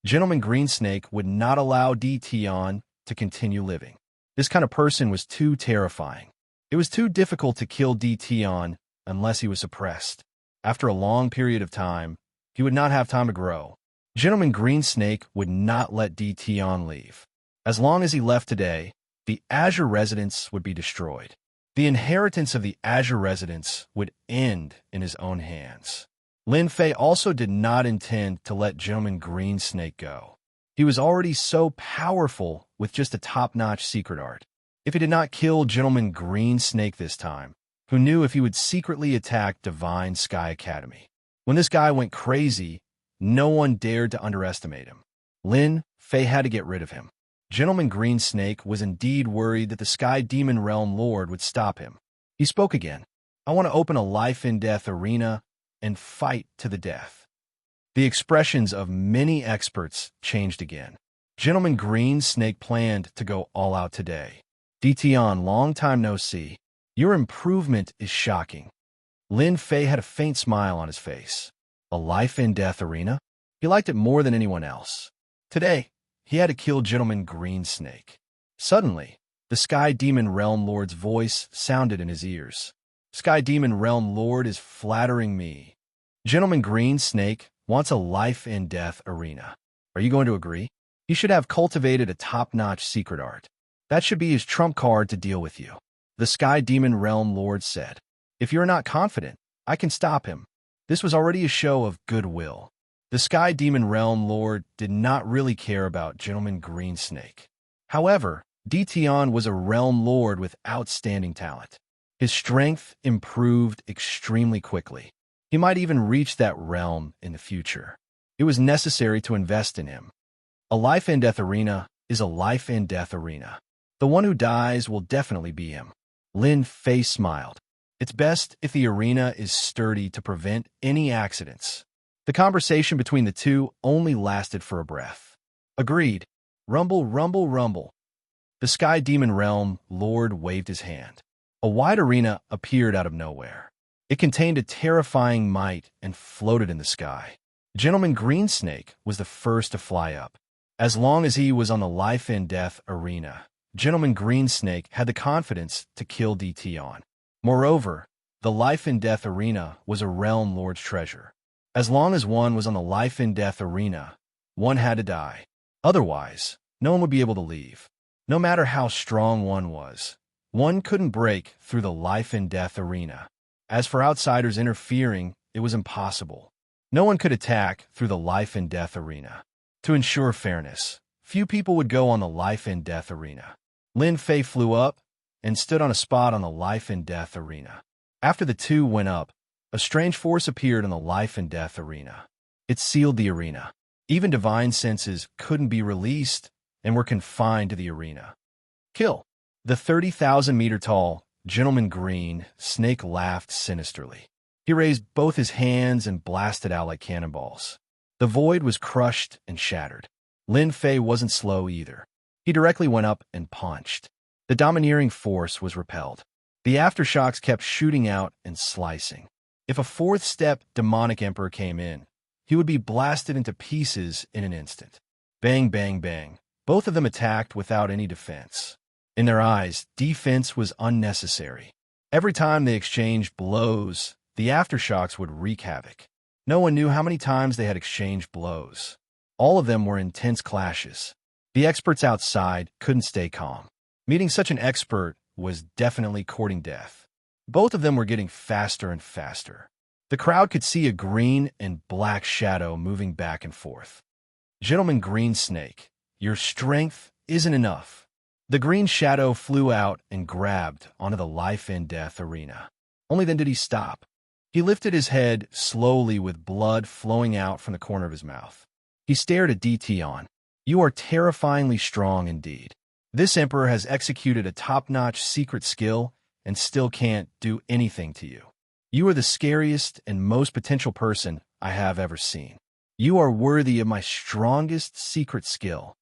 Gentleman Green Snake would not allow D. Tion to continue living. This kind of person was too terrifying. It was too difficult to kill D. Tion unless he was suppressed. After a long period of time, he would not have time to grow. Gentleman Green Snake would not let D. Tion leave. As long as he left today, the Azure residents would be destroyed. The inheritance of the Azure residents would end in his own hands. Lin Fei also did not intend to let Gentleman Green Snake go. He was already so powerful with just a top-notch secret art. If he did not kill Gentleman Green Snake this time, who knew if he would secretly attack Divine Sky Academy? When this guy went crazy, no one dared to underestimate him. Lin Fei had to get rid of him. Gentleman Green Snake was indeed worried that the Sky Demon Realm Lord would stop him. He spoke again. I want to open a life-and-death arena and fight to the death. The expressions of many experts changed again. Gentleman Green Snake planned to go all out today. D. Tion, long time no see. Your improvement is shocking. Lin Fei had a faint smile on his face. A life-and-death arena? He liked it more than anyone else. Today, he had to kill Gentleman Green Snake. Suddenly, the Sky Demon Realm Lord's voice sounded in his ears. Sky Demon Realm Lord is flattering me. Gentleman Green Snake wants a life-and-death arena. Are you going to agree? He should have cultivated a top-notch secret art. That should be his trump card to deal with you. The Sky Demon Realm Lord said. If you're not confident, I can stop him. This was already a show of goodwill. The Sky Demon Realm Lord did not really care about Gentleman Green Snake. However, D. Tion was a Realm Lord with outstanding talent. His strength improved extremely quickly. He might even reach that realm in the future. It was necessary to invest in him. A life-and-death arena is a life-and-death arena. The one who dies will definitely be him. Lin Fei smiled. It's best if the arena is sturdy to prevent any accidents. The conversation between the two only lasted for a breath. Agreed. Rumble, rumble, rumble. The Sky Demon Realm Lord waved his hand. A wide arena appeared out of nowhere. It contained a terrifying might and floated in the sky. Gentleman Greensnake was the first to fly up. As long as he was on the life-and-death arena, Gentleman Greensnake had the confidence to kill DT on. Moreover, the life-and-death arena was a realm lord's treasure. As long as one was on the life-and-death arena, one had to die. Otherwise, no one would be able to leave. No matter how strong one couldn't break through the life-and-death arena. As for outsiders interfering, it was impossible. No one could attack through the life-and-death arena. To ensure fairness, few people would go on the life-and-death arena. Lin Fei flew up and stood on a spot on the life-and-death arena. After the two went up, a strange force appeared on the life-and-death arena. It sealed the arena. Even divine senses couldn't be released and were confined to the arena. Kill. The 30,000-meter-tall Gentleman Green Snake laughed sinisterly. He raised both his hands and blasted out like cannonballs. The void was crushed and shattered. Lin Fei wasn't slow either. He directly went up and punched. The domineering force was repelled. The aftershocks kept shooting out and slicing. If a fourth-step demonic emperor came in, he would be blasted into pieces in an instant. Bang, bang, bang. Both of them attacked without any defense. In their eyes, defense was unnecessary. Every time they exchanged blows, the aftershocks would wreak havoc. No one knew how many times they had exchanged blows. All of them were intense clashes. The experts outside couldn't stay calm. Meeting such an expert was definitely courting death. Both of them were getting faster and faster. The crowd could see a green and black shadow moving back and forth. Gentleman Greensnake, your strength isn't enough. The green shadow flew out and grabbed onto the life-and-death arena. Only then did he stop. He lifted his head slowly with blood flowing out from the corner of his mouth. He stared at DT on. You are terrifyingly strong indeed. This emperor has executed a top-notch secret skill and still can't do anything to you. You are the scariest and most potential person I have ever seen. You are worthy of my strongest secret skill.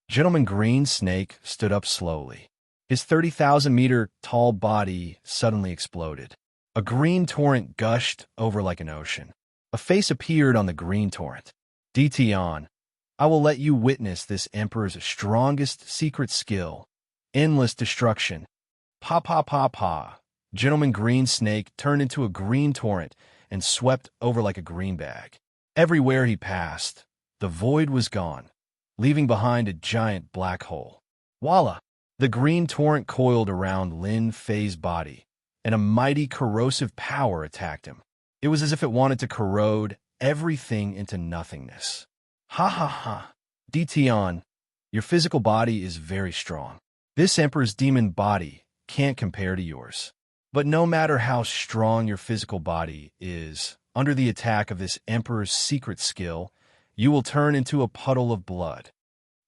Gentleman Greensnake stood up slowly. His 30,000-meter-tall body suddenly exploded. A green torrent gushed over like an ocean. A face appeared on the green torrent. DT on. I will let you witness this emperor's strongest secret skill. Endless destruction. Pa pa pa pa. Gentleman Greensnake turned into a green torrent and swept over like a green bag. Everywhere he passed, the void was gone, leaving behind a giant black hole. Voila! The green torrent coiled around Lin Fei's body, and a mighty corrosive power attacked him. It was as if it wanted to corrode everything into nothingness. Ha ha ha. DT on. Your physical body is very strong. This emperor's demon body can't compare to yours. But no matter how strong your physical body is, under the attack of this emperor's secret skill, you will turn into a puddle of blood.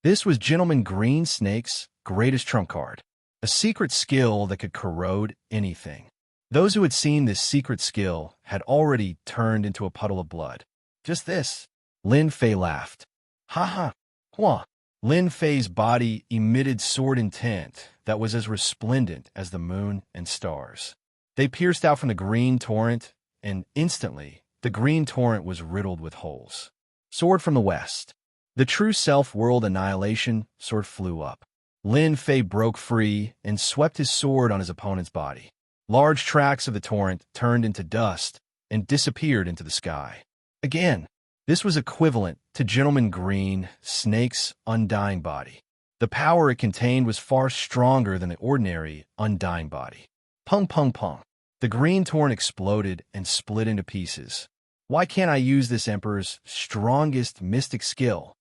This was Gentleman Greensnake's greatest trump card, a secret skill that could corrode anything. Those who had seen this secret skill had already turned into a puddle of blood. Just this. Lin Fei laughed. Ha ha. Hua. Lin Fei's body emitted sword intent that was as resplendent as the moon and stars. They pierced out from the green torrent, and instantly, the green torrent was riddled with holes. Sword from the west. The true self-world annihilation sword flew up. Lin Fei broke free and swept his sword on his opponent's body. Large tracts of the torrent turned into dust and disappeared into the sky. Again, this was equivalent to Gentleman Greensnake's undying body. The power it contained was far stronger than the ordinary undying body. Pung pung pung. The green torrent exploded and split into pieces. Why can't I use this emperor's strongest mystic skill?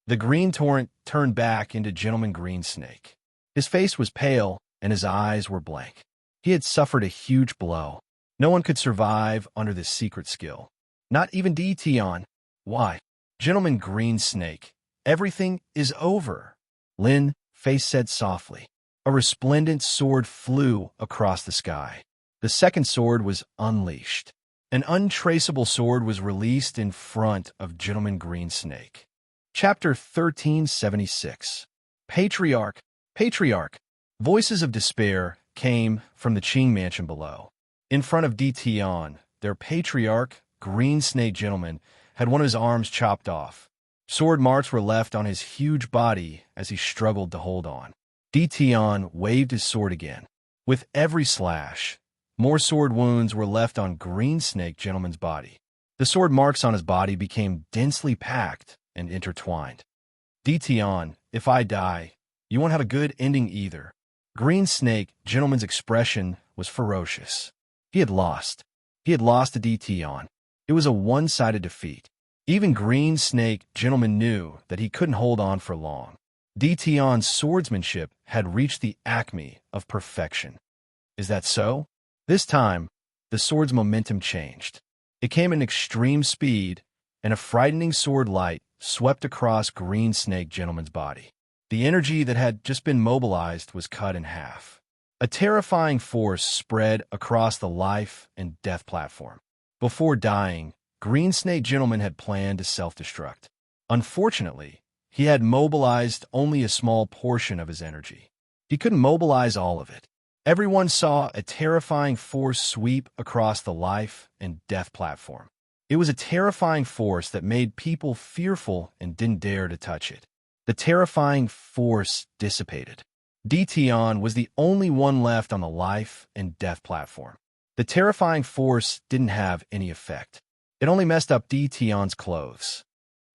The green torrent turned back into Gentleman Greensnake. His face was pale and his eyes were blank. He had suffered a huge blow. No one could survive under this secret skill. Not even Tion. Why? Gentleman Green Snake, everything is over. Lin Fei said softly. A resplendent sword flew across the sky. The second sword was unleashed. An untraceable sword was released in front of Gentleman Green Snake. Chapter 1376. Patriarch, Patriarch. Voices of despair came from the Qing mansion below. In front of Tion, their patriarch, Green Snake Gentleman, had one of his arms chopped off. Sword marks were left on his huge body as he struggled to hold on. Tion waved his sword again. With every slash, more sword wounds were left on Green Snake Gentleman's body. The sword marks on his body became densely packed and intertwined. Tion, if I die, you won't have a good ending either. Green Snake Gentleman's expression was ferocious. He had lost. He had lost to Tion. It was a one-sided defeat. Even Green Snake Gentleman knew that he couldn't hold on for long. Tion's swordsmanship had reached the acme of perfection. Is that so? This time, the sword's momentum changed. It came at extreme speed, and a frightening sword light swept across Green Snake Gentleman's body. The energy that had just been mobilized was cut in half. A terrifying force spread across the life and death platform. Before dying, Green Snake Gentleman had planned to self-destruct. Unfortunately, he had mobilized only a small portion of his energy. He couldn't mobilize all of it. Everyone saw a terrifying force sweep across the life and death platform. It was a terrifying force that made people fearful and didn't dare to touch it. The terrifying force dissipated. Tion was the only one left on the life and death platform. The terrifying force didn't have any effect. It only messed up Tion's clothes.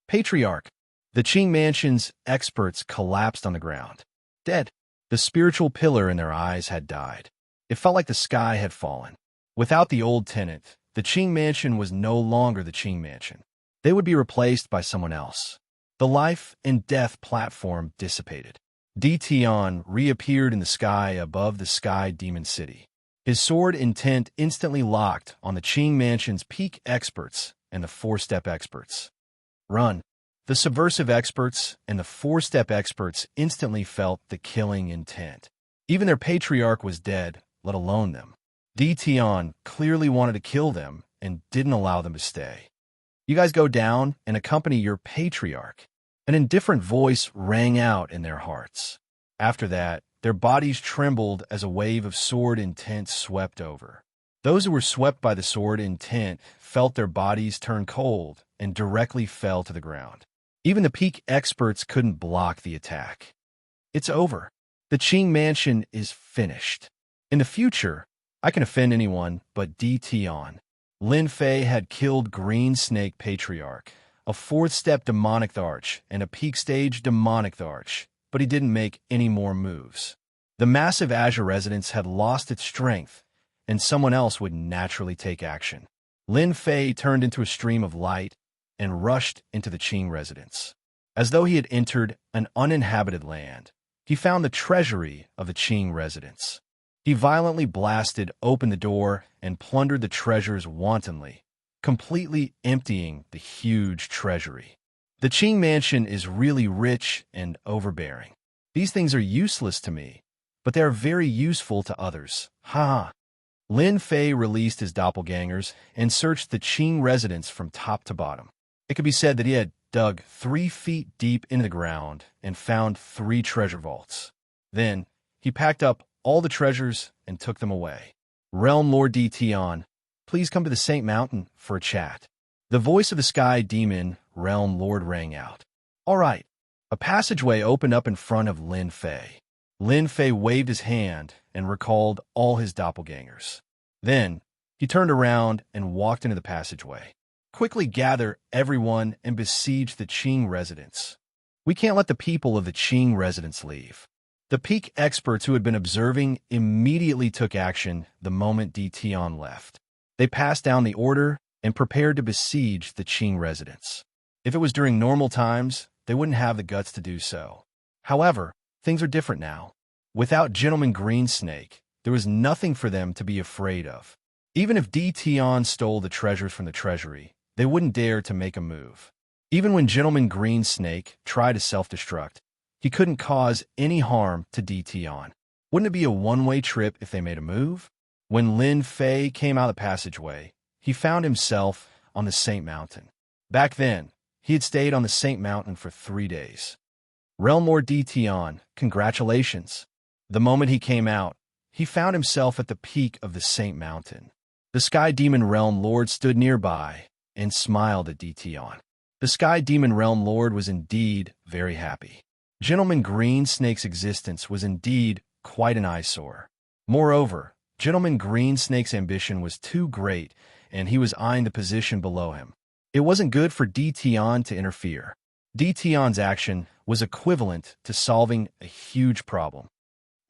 Patriarch, the Qing Mansion's experts collapsed on the ground. Dead. The spiritual pillar in their eyes had died. It felt like the sky had fallen. Without the old tenant, the Qing Mansion was no longer the Qing Mansion. They would be replaced by someone else. The life and death platform dissipated. Tion reappeared in the sky above the Sky Demon City. His sword intent instantly locked on the Qing Mansion's peak experts and the four-step experts. Run. The subversive experts and the four-step experts instantly felt the killing intent. Even their patriarch was dead, let alone them. Tion clearly wanted to kill them and didn't allow them to stay. You guys go down and accompany your patriarch. An indifferent voice rang out in their hearts. After that, their bodies trembled as a wave of sword intent swept over. Those who were swept by the sword intent felt their bodies turn cold and directly fell to the ground. Even the peak experts couldn't block the attack. It's over. The Qing Mansion is finished. In the future, I can offend anyone but Tion. Lin Fei had killed Green Snake Patriarch, a fourth-step demonic arch and a peak-stage demonic arch, but he didn't make any more moves. The massive Azure residence had lost its strength, and someone else would naturally take action. Lin Fei turned into a stream of light and rushed into the Qing residence. As though he had entered an uninhabited land, he found the treasury of the Qing residence. He violently blasted open the door and plundered the treasures wantonly, completely emptying the huge treasury. The Qing Mansion is really rich and overbearing. These things are useless to me, but they are very useful to others. Ha! Lin Fei released his doppelgangers and searched the Qing residence from top to bottom. It could be said that he had dug 3 feet deep into the ground and found 3 treasure vaults. Then, he packed up all the treasures and took them away. Realm Lord Tion, please come to the Saint Mountain for a chat. The voice of the Sky Demon, Realm Lord, rang out. All right. A passageway opened up in front of Lin Fei. Lin Fei waved his hand and recalled all his doppelgangers. Then, he turned around and walked into the passageway. Quickly gather everyone and besiege the Qing residence. We can't let the people of the Qing residence leave. The peak experts who had been observing immediately took action the moment Tion left. They passed down the order and prepared to besiege the Qing residence. If it was during normal times, they wouldn't have the guts to do so. However, things are different now. Without Gentleman Green Snake, there was nothing for them to be afraid of. Even if Di Tian stole the treasures from the treasury, they wouldn't dare to make a move. Even when Gentleman Green Snake tried to self-destruct, he couldn't cause any harm to Di Tian. Wouldn't it be a one-way trip if they made a move? When Lin Fei came out of the passageway, he found himself on the Saint Mountain. Back then, he had stayed on the Saint Mountain for 3 days. Realm Lord Di Tian, congratulations. The moment he came out, he found himself at the peak of the Saint Mountain. The Sky Demon Realm Lord stood nearby and smiled at Di Tian. The Sky Demon Realm Lord was indeed very happy. Gentleman Green Snake's existence was indeed quite an eyesore. Moreover, Gentleman Green Snake's ambition was too great, and he was eyeing the position below him. It wasn't good for Di Tian to interfere. Di Tian's action was equivalent to solving a huge problem.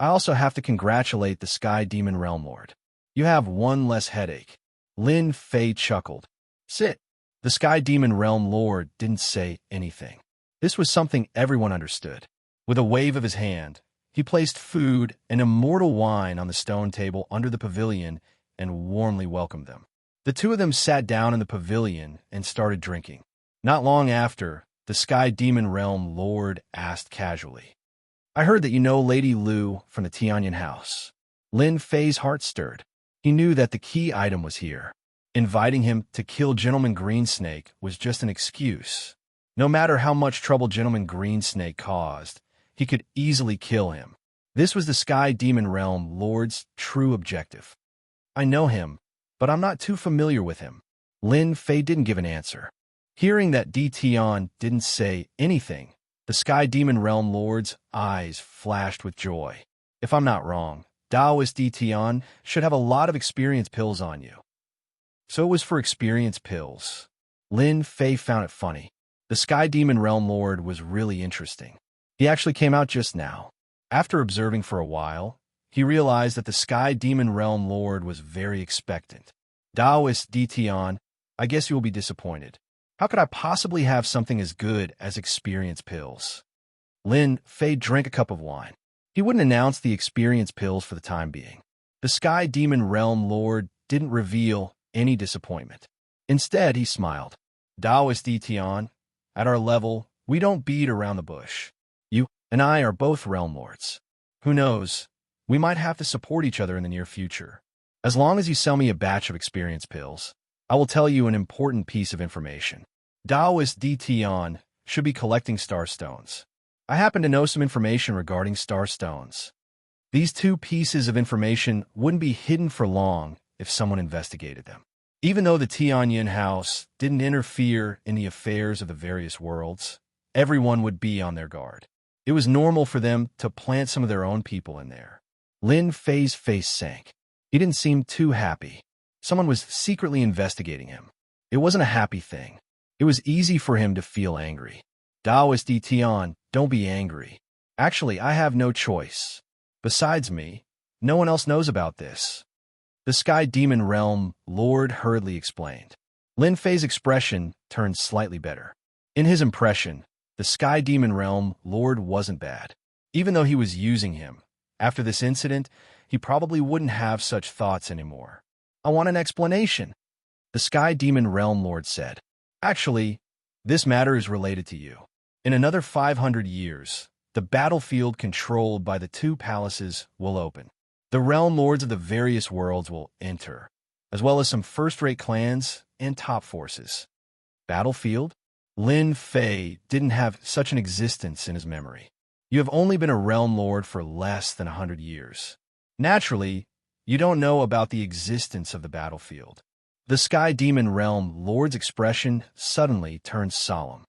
I also have to congratulate the Sky Demon Realm Lord. You have one less headache. Lin Fei chuckled. Sit. The Sky Demon Realm Lord didn't say anything. This was something everyone understood. With a wave of his hand, he placed food and immortal wine on the stone table under the pavilion and warmly welcomed them. The two of them sat down in the pavilion and started drinking. Not long after, the Sky Demon Realm Lord asked casually, I heard that you know Lady Lu from the Tianyan house. Lin Fei's heart stirred. He knew that the key item was here. Inviting him to kill Gentleman Green Snake was just an excuse. No matter how much trouble Gentleman Green Snake caused, he could easily kill him. This was the Sky Demon Realm Lord's true objective. I know him, but I'm not too familiar with him. Lin Fei didn't give an answer. Hearing that Di Tian didn't say anything, the Sky Demon Realm Lord's eyes flashed with joy. If I'm not wrong, Taoist Di Tian should have a lot of experience pills on you. So it was for experience pills. Lin Fei found it funny. The Sky Demon Realm Lord was really interesting. He actually came out just now. After observing for a while, he realized that the Sky Demon Realm Lord was very expectant. Taoist Di Tian, I guess you will be disappointed. How could I possibly have something as good as experience pills? Lin Fei drank a cup of wine. He wouldn't announce the experience pills for the time being. The Sky Demon Realm Lord didn't reveal any disappointment. Instead, he smiled. Taoist Di Tian, at our level, we don't beat around the bush. You and I are both Realm Lords. Who knows? We might have to support each other in the near future. As long as you sell me a batch of experience pills, I will tell you an important piece of information. Taoist Di Tian should be collecting star stones. I happen to know some information regarding star stones. These two pieces of information wouldn't be hidden for long if someone investigated them. Even though the Tianyan house didn't interfere in the affairs of the various worlds, everyone would be on their guard. It was normal for them to plant some of their own people in there. Lin Fei's face sank. He didn't seem too happy. Someone was secretly investigating him. It wasn't a happy thing. It was easy for him to feel angry. Taoist Di Tian, don't be angry. Actually, I have no choice. Besides me, no one else knows about this. The Sky Demon Realm Lord hurriedly explained. Lin Fei's expression turned slightly better. In his impression, the Sky Demon Realm Lord wasn't bad. Even though he was using him, after this incident, he probably wouldn't have such thoughts anymore. I want an explanation, the Sky Demon Realm Lord said. Actually, this matter is related to you. In another 500 years, the battlefield controlled by the two palaces will open. The Realm Lords of the various worlds will enter, as well as some first-rate clans and top forces. Battlefield? Lin Fei didn't have such an existence in his memory. You have only been a Realm Lord for less than 100 years. Naturally, you don't know about the existence of the battlefield. The Sky Demon Realm Lord's expression suddenly turned solemn.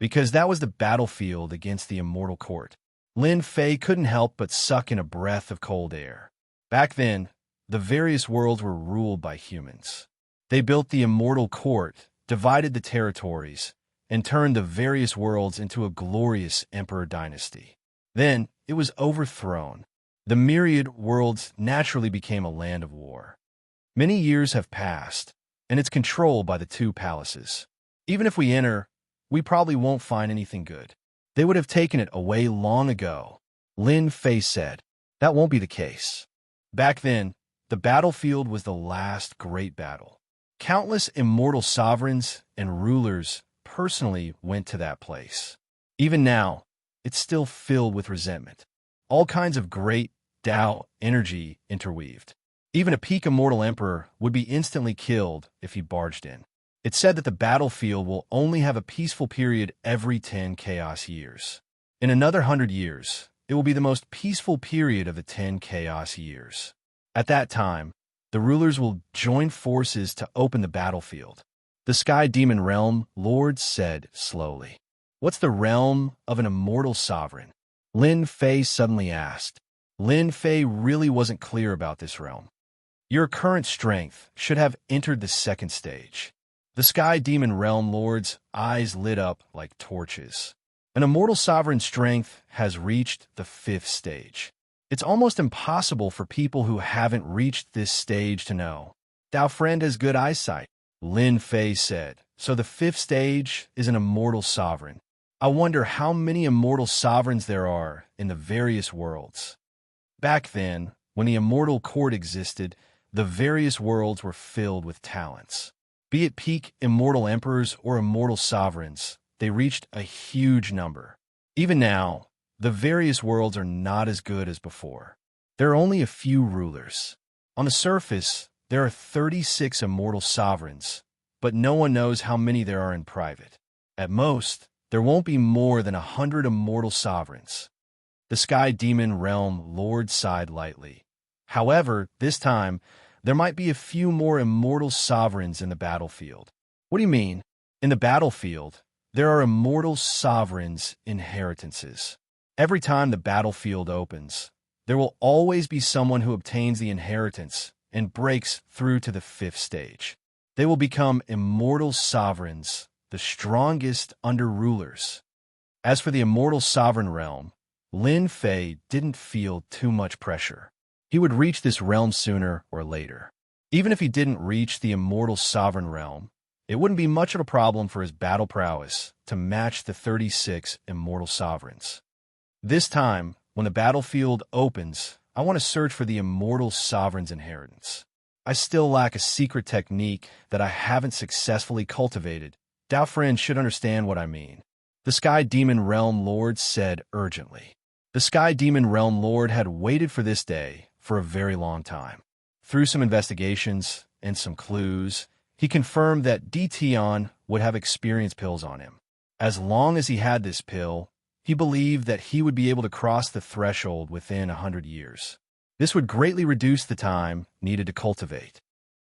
Because that was the battlefield against the Immortal Court. Lin Fei couldn't help but suck in a breath of cold air. Back then, the various worlds were ruled by humans. They built the Immortal Court, divided the territories, and turned the various worlds into a glorious emperor dynasty. Then, it was overthrown. The myriad worlds naturally became a land of war. Many years have passed, and it's controlled by the two palaces. Even if we enter, we probably won't find anything good. They would have taken it away long ago. Lin Fei said, that won't be the case. Back then, The battlefield was the last great battle. Countless immortal sovereigns and rulers personally went to that place. Even now, it's still filled with resentment. All kinds of great Tao energy interweaved. Even a peak immortal emperor would be instantly killed if he barged in. It's said that the battlefield will only have a peaceful period every 10 chaos years. In another 100 years, it will be the most peaceful period of the 10 chaos years. At that time, the rulers will join forces to open the battlefield. The Sky Demon Realm Lord said slowly. What's the realm of an immortal sovereign? Lin Fei suddenly asked. Lin Fei really wasn't clear about this realm. Your current strength should have entered the second stage. The Sky Demon Realm Lord's eyes lit up like torches. An immortal sovereign's strength has reached the 5th stage. It's almost impossible for people who haven't reached this stage to know. Dao friend has good eyesight, Lin Fei said. So the 5th stage is an immortal sovereign. I wonder how many immortal sovereigns there are in the various worlds. Back then, when the immortal court existed, the various worlds were filled with talents. Be it peak immortal emperors or immortal sovereigns, they reached a huge number. Even now, the various worlds are not as good as before. There are only a few rulers. On the surface, there are 36 immortal sovereigns, but no one knows how many there are in private. At most, there won't be more than 100 immortal sovereigns. The Sky Demon Realm Lord sighed lightly. However, this time, there might be a few more immortal sovereigns in the battlefield. What do you mean? In the battlefield, there are immortal sovereigns' inheritances. Every time the battlefield opens, there will always be someone who obtains the inheritance and breaks through to the 5th stage. They will become immortal sovereigns, the strongest under rulers. As for the immortal sovereign realm, Lin Fei didn't feel too much pressure. He would reach this realm sooner or later. Even if he didn't reach the immortal sovereign realm, it wouldn't be much of a problem for his battle prowess to match the 36 immortal sovereigns. This time, when the battlefield opens, I want to search for the immortal sovereign's inheritance. I still lack a secret technique that I haven't successfully cultivated. Dao friend should understand what I mean. The Sky Demon Realm Lord said urgently. The Sky Demon Realm Lord had waited for this day for a very long time. Through some investigations and some clues, he confirmed that Tion would have experience pills on him. As long as he had this pill, he believed that he would be able to cross the threshold within 100 years. This would greatly reduce the time needed to cultivate.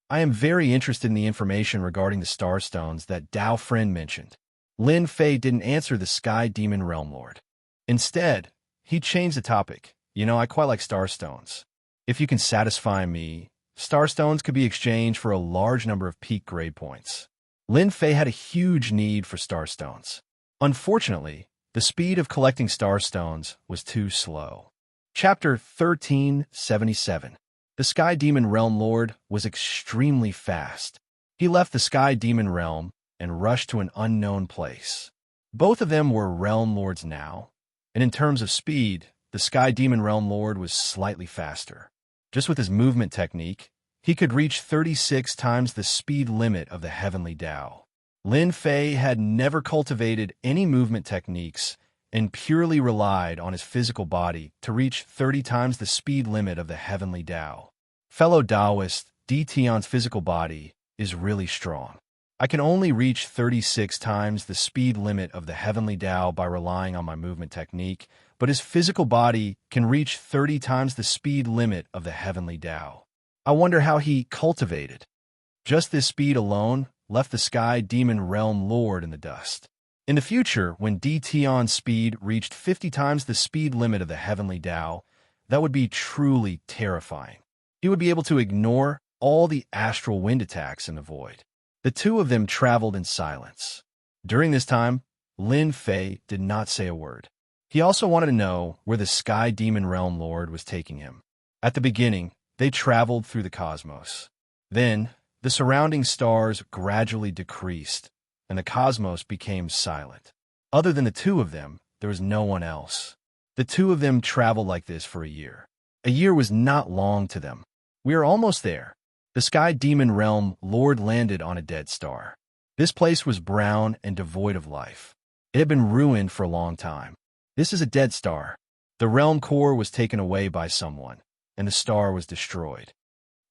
I am very interested in the information regarding the Starstones that Dao friend mentioned. Lin Fei didn't answer the Sky Demon Realm Lord. Instead, he changed the topic. I quite like Starstones. If you can satisfy me, Starstones could be exchanged for a large number of peak grade points. Lin Fei had a huge need for Starstones. Unfortunately, the speed of collecting Starstones was too slow. Chapter 1377. The Sky Demon Realm Lord was extremely fast. He left the Sky Demon Realm and rushed to an unknown place. Both of them were Realm Lords now, and in terms of speed, the Sky Demon Realm Lord was slightly faster. Just with his movement technique, he could reach 36 times the speed limit of the Heavenly Tao. Lin Fei had never cultivated any movement techniques and purely relied on his physical body to reach 30 times the speed limit of the Heavenly Tao. Fellow Taoist, Tion's physical body is really strong. I can only reach 36 times the speed limit of the Heavenly Tao by relying on my movement technique, but his physical body can reach 30 times the speed limit of the Heavenly Tao. I wonder how he cultivated. Just this speed alone left the Sky Demon Realm Lord in the dust. In the future, when Tion's speed reached 50 times the speed limit of the Heavenly Tao, that would be truly terrifying. He would be able to ignore all the astral wind attacks in the void. The two of them traveled in silence. During this time, Lin Fei did not say a word. He also wanted to know where the Sky Demon Realm Lord was taking him. At the beginning, they traveled through the cosmos. Then, the surrounding stars gradually decreased, and the cosmos became silent. Other than the two of them, there was no one else. The two of them traveled like this for a year. A year was not long to them. We are almost there. The Sky Demon Realm Lord landed on a dead star. This place was brown and devoid of life. It had been ruined for a long time. This is a dead star. The realm core was taken away by someone, and the star was destroyed.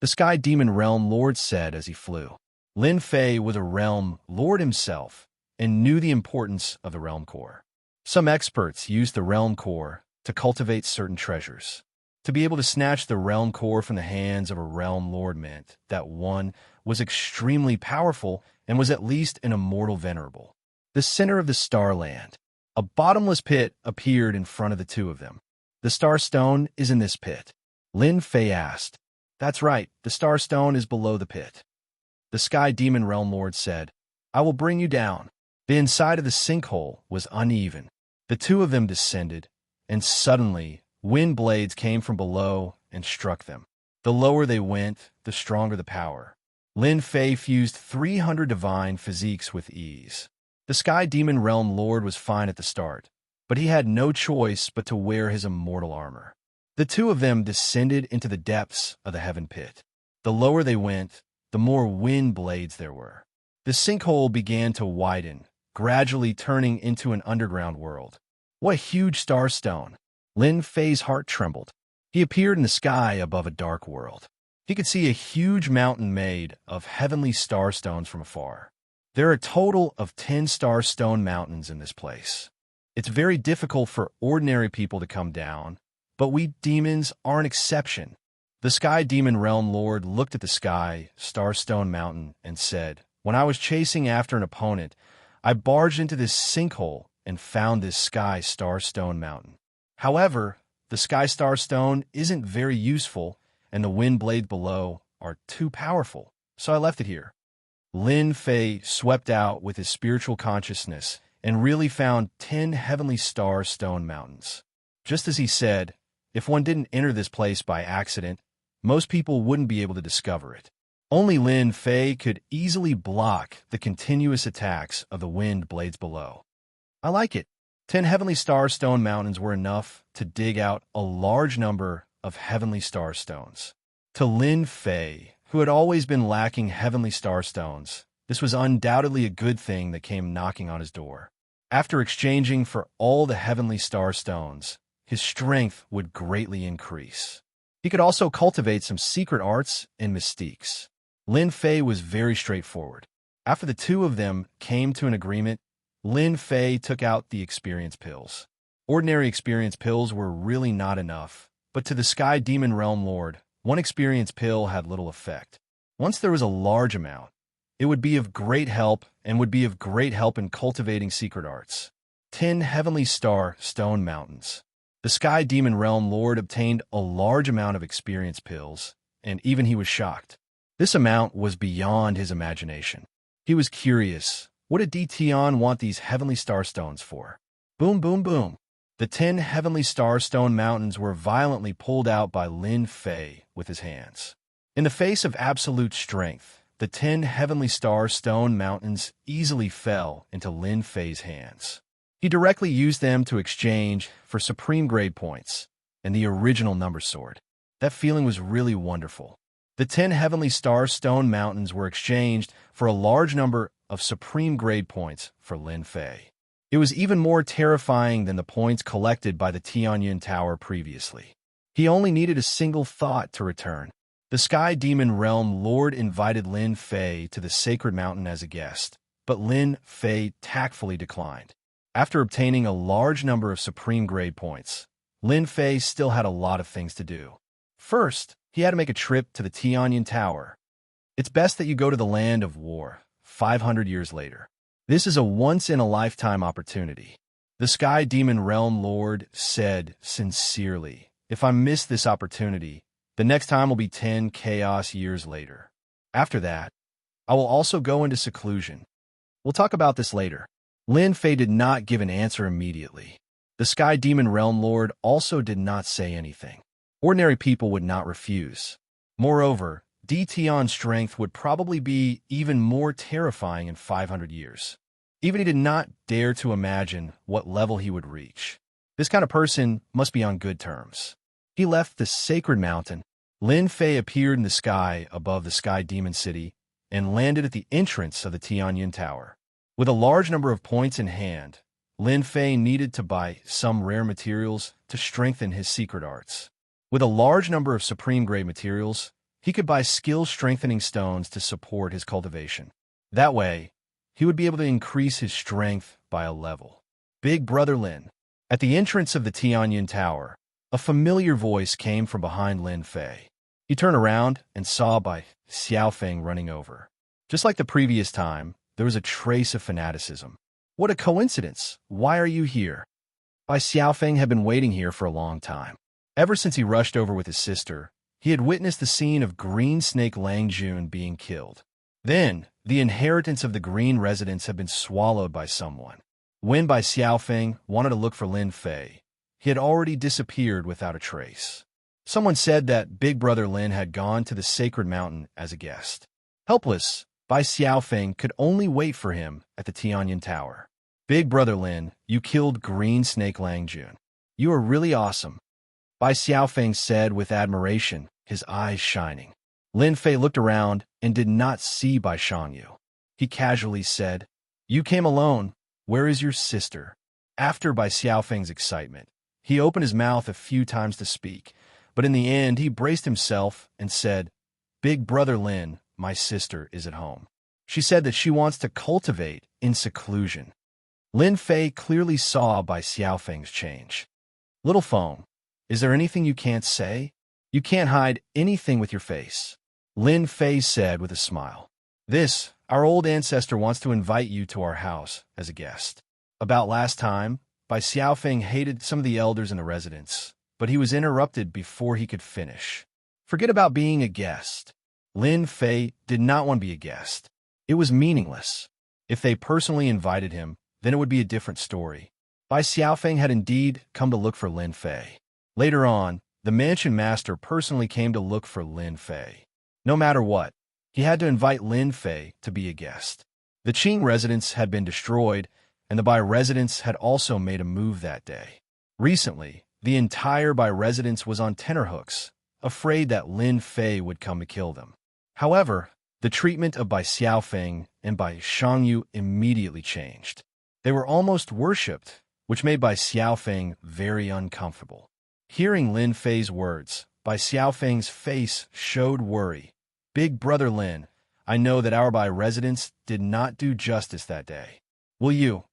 The Sky Demon Realm Lord said as he flew. Lin Fei was a realm lord himself and knew the importance of the realm core. Some experts used the realm core to cultivate certain treasures. To be able to snatch the realm core from the hands of a realm lord meant that one was extremely powerful and was at least an immortal venerable. The center of the Starland. A bottomless pit appeared in front of the two of them. The Star Stone is in this pit. Lin Fei asked. That's right, the Star Stone is below the pit. The Sky Demon Realm Lord said, I will bring you down. The inside of the sinkhole was uneven. The two of them descended, and suddenly wind blades came from below and struck them. The lower they went, the stronger the power. Lin Fei fused 300 divine physiques with ease. The Sky Demon Realm Lord was fine at the start, but he had no choice but to wear his immortal armor. The two of them descended into the depths of the heaven pit. The lower they went, the more wind blades there were. The sinkhole began to widen, gradually turning into an underground world. What a huge starstone! Lin Fei's heart trembled. He appeared in the sky above a dark world. He could see a huge mountain made of heavenly starstones from afar. There are a total of 10 starstone mountains in this place. It's very difficult for ordinary people to come down, but we demons are an exception. The Sky Demon Realm Lord looked at the sky, Starstone Mountain, and said, When I was chasing after an opponent, I barged into this sinkhole and found this Sky Starstone Mountain. However, the Sky Starstone isn't very useful, and the wind blade below are too powerful, so I left it here. Lin Fei swept out with his spiritual consciousness and really found 10 heavenly star stone mountains. Just as he said, if one didn't enter this place by accident, most people wouldn't be able to discover it. Only Lin Fei could easily block the continuous attacks of the wind blades below. I like it. 10 heavenly star stone mountains were enough to dig out a large number of heavenly star stones. To Lin Fei, who had always been lacking heavenly star stones, this was undoubtedly a good thing that came knocking on his door. After exchanging for all the heavenly star stones, his strength would greatly increase. He could also cultivate some secret arts and mystiques. Lin Fei was very straightforward. After the two of them came to an agreement, Lin Fei took out the experience pills. Ordinary experience pills were really not enough, but to the Sky Demon Realm Lord, one experience pill had little effect. Once there was a large amount, it would be of great help and would be of great help in cultivating secret arts. 10 heavenly star stone mountains. The Sky Demon Realm Lord obtained a large amount of experience pills, and even he was shocked. This amount was beyond his imagination. He was curious. What did DTon want these heavenly star stones for? Boom, boom, boom. The 10 heavenly star stone mountains were violently pulled out by Lin Fei with his hands. In the face of absolute strength, the 10 heavenly star stone mountains easily fell into Lin Fei's hands. He directly used them to exchange for supreme grade points and the original number sword. That feeling was really wonderful. The 10 heavenly star stone mountains were exchanged for a large number of supreme grade points for Lin Fei. It was even more terrifying than the points collected by the Tianyin Tower previously. He only needed a single thought to return. The Sky Demon Realm Lord invited Lin Fei to the Sacred Mountain as a guest, but Lin Fei tactfully declined. After obtaining a large number of supreme grade points, Lin Fei still had a lot of things to do. First, he had to make a trip to the Tianyin Tower. It's best that you go to the land of war, 500 years later. This is a once-in-a-lifetime opportunity. The Sky Demon Realm Lord said sincerely, if I miss this opportunity, the next time will be 10 chaos years later. After that, I will also go into seclusion. We'll talk about this later. Lin Fei did not give an answer immediately. The Sky Demon Realm Lord also did not say anything. Ordinary people would not refuse. Moreover, DTon's strength would probably be even more terrifying in 500 years. Even he did not dare to imagine what level he would reach. This kind of person must be on good terms. He left the sacred mountain. Lin Fei appeared in the sky above the Sky Demon City and landed at the entrance of the Tianyin Tower. With a large number of points in hand, Lin Fei needed to buy some rare materials to strengthen his secret arts. With a large number of supreme-grade materials, he could buy skill-strengthening stones to support his cultivation. That way, he would be able to increase his strength by a level. Big Brother Lin. At the entrance of the Tianyin Tower, a familiar voice came from behind Lin Fei. He turned around and saw Bai Xiaofeng running over. Just like the previous time, there was a trace of fanaticism. What a coincidence! Why are you here? Bai Xiaofeng had been waiting here for a long time. Ever since he rushed over with his sister, he had witnessed the scene of Green Snake Langjun being killed. Then, the inheritance of the Green residents had been swallowed by someone. When Bai Xiaofeng wanted to look for Lin Fei, he had already disappeared without a trace. Someone said that Big Brother Lin had gone to the sacred mountain as a guest. Helpless, Bai Xiaofeng could only wait for him at the Tianyin Tower. Big Brother Lin, you killed Green Snake Langjun. You are really awesome, Bai Xiaofeng said with admiration, his eyes shining. Lin Fei looked around and did not see Bai Xiangyu. He casually said, "You came alone. Where is your sister?" After Bai Xiaofeng's excitement, he opened his mouth a few times to speak, but in the end he braced himself and said, "Big Brother Lin, my sister is at home. She said that she wants to cultivate in seclusion." Lin Fei clearly saw Bai Xiaofeng's change. "Little phone, is there anything you can't say? You can't hide anything with your face," Lin Fei said with a smile. "This, our old ancestor wants to invite you to our house as a guest." About last time, Bai Xiaofeng hated some of the elders in the residence, but he was interrupted before he could finish. Forget about being a guest. Lin Fei did not want to be a guest. It was meaningless. If they personally invited him, then it would be a different story. Bai Xiaofeng had indeed come to look for Lin Fei. Later on, the mansion master personally came to look for Lin Fei. No matter what, he had to invite Lin Fei to be a guest. The Qing residence had been destroyed, and the Bai residence had also made a move that day. Recently, the entire Bai residence was on tenterhooks, afraid that Lin Fei would come to kill them. However, the treatment of Bai Xiaofeng and Bai Xiangyu immediately changed. They were almost worshipped, which made Bai Xiaofeng very uncomfortable. Hearing Lin Fei's words, Bai Xiaofeng's face showed worry. "Big Brother Lin, I know that our Bai residents did not do justice that day. Will you?"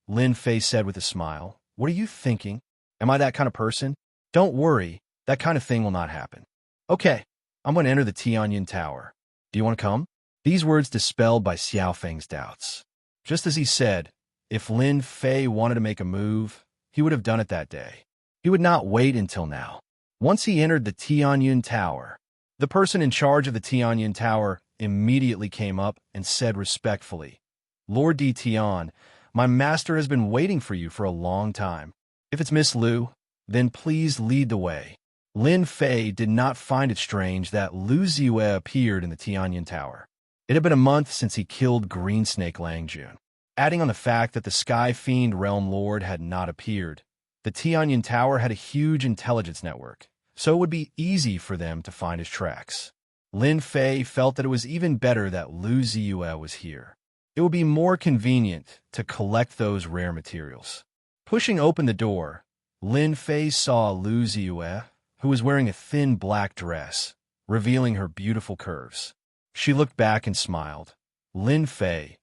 Lin Fei said with a smile. "What are you thinking? Am I that kind of person? Don't worry, that kind of thing will not happen. Okay, I'm going to enter the Tianyin Tower. Do you want to come?" These words dispelled Bai Xiaofeng's doubts. Just as he said, if Lin Fei wanted to make a move, he would have done it that day. He would not wait until now. Once he entered the Tianyin Tower, the person in charge of the Tianyin Tower immediately came up and said respectfully, "Lord Di Tian, my master has been waiting for you for a long time. If it's Miss Lu, then please lead the way." Lin Fei did not find it strange that Lu Ziyue appeared in the Tianyin Tower. It had been a month since he killed Green Snake Langjun. Adding on the fact that the Sky Fiend Realm Lord had not appeared, the Tianyin Tower had a huge intelligence network, so it would be easy for them to find his tracks. Lin Fei felt that it was even better that Lu Ziyue was here. It would be more convenient to collect those rare materials. Pushing open the door, Lin Fei saw Lu Ziyue, who was wearing a thin black dress, revealing her beautiful curves. She looked back and smiled. "Lin Fei,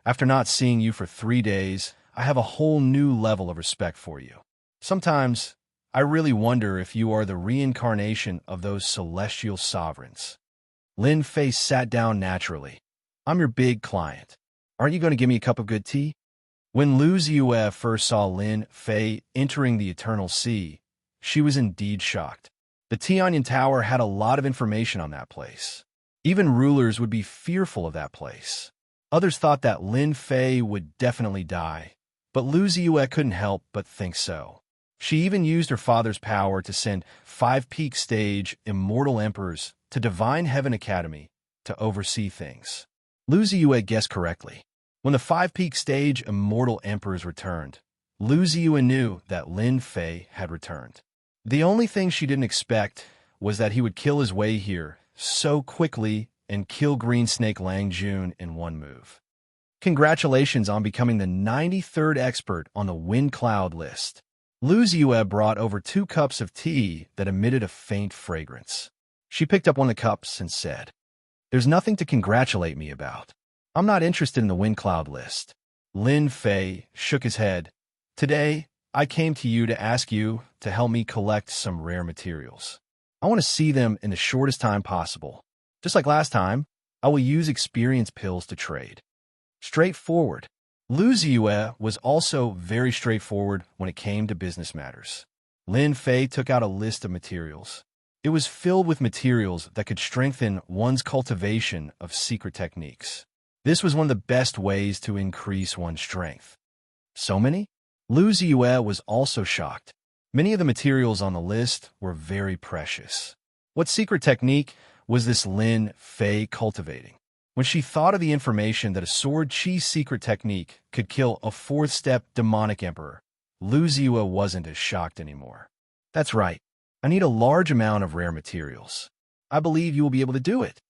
after not seeing you for 3 days, I have a whole new level of respect for you. Sometimes, I really wonder if you are the reincarnation of those celestial sovereigns." Lin Fei sat down naturally. "I'm your big client. Aren't you going to give me a cup of good tea?" When Lu Ziyue first saw Lin Fei entering the Eternal Sea, she was indeed shocked. The Tianyin Tower had a lot of information on that place. Even rulers would be fearful of that place. Others thought that Lin Fei would definitely die, but Lu Ziyue couldn't help but think so. She even used her father's power to send 5 peak stage immortal emperors to Divine Heaven Academy to oversee things. Lu Ziyue guessed correctly. When the 5 peak stage immortal emperors returned, Lu Ziyue knew that Lin Fei had returned. The only thing she didn't expect was that he would kill his way here so quickly and kill Green Snake Lang Jun in one move. Congratulations on becoming the 93rd expert on the Wind Cloud list. Wuxia brought over 2 cups of tea that emitted a faint fragrance. She picked up one of the cups and said, "There's nothing to congratulate me about. I'm not interested in the Wind Cloud list." Lin Fei shook his head. "Today, I came to you to ask you to help me collect some rare materials. I want to see them in the shortest time possible. Just like last time, I will use experience pills to trade." Straightforward. Wuxia was also very straightforward when it came to business matters. Lin Fei took out a list of materials. It was filled with materials that could strengthen one's cultivation of secret techniques. This was one of the best ways to increase one's strength. So many? Wuxia was also shocked. Many of the materials on the list were very precious. What secret technique was this Lin Fei cultivating? When she thought of the information that a sword chi secret technique could kill a 4th-step demonic emperor, Wuxia wasn't as shocked anymore. "That's right. I need a large amount of rare materials. I believe you will be able to do it."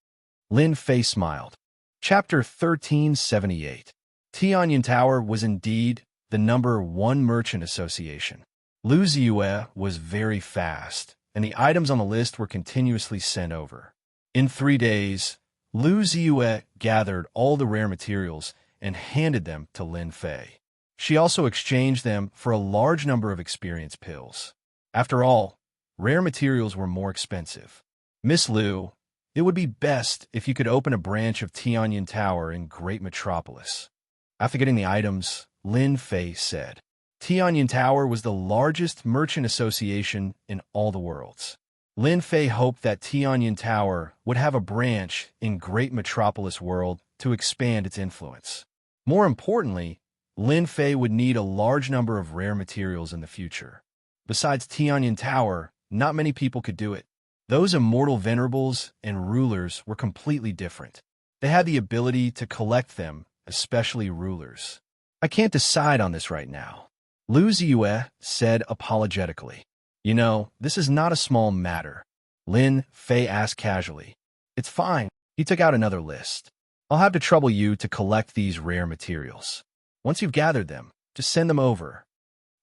Lin Fei smiled. Chapter 1378. Tianyan Tower was indeed the #1 merchant association. Wuxia was very fast, and the items on the list were continuously sent over. In 3 days, Wuxia gathered all the rare materials and handed them to Lin Fei. She also exchanged them for a large number of experience pills. After all, rare materials were more expensive. "Miss Liu, it would be best if you could open a branch of Tianyan Tower in Great Metropolis." After getting the items, Lin Fei said, Tianyan Tower was the largest merchant association in all the worlds. Lin Fei hoped that Tianyan Tower would have a branch in Great Metropolis world to expand its influence. More importantly, Lin Fei would need a large number of rare materials in the future. Besides Tianyan Tower, not many people could do it. Those immortal venerables and rulers were completely different. They had the ability to collect them, especially rulers. "I can't decide on this right now," Wuxia said apologetically. "You know, this is not a small matter." Lin Fei asked casually. "It's fine." He took out another list. "I'll have to trouble you to collect these rare materials. Once you've gathered them, just send them over."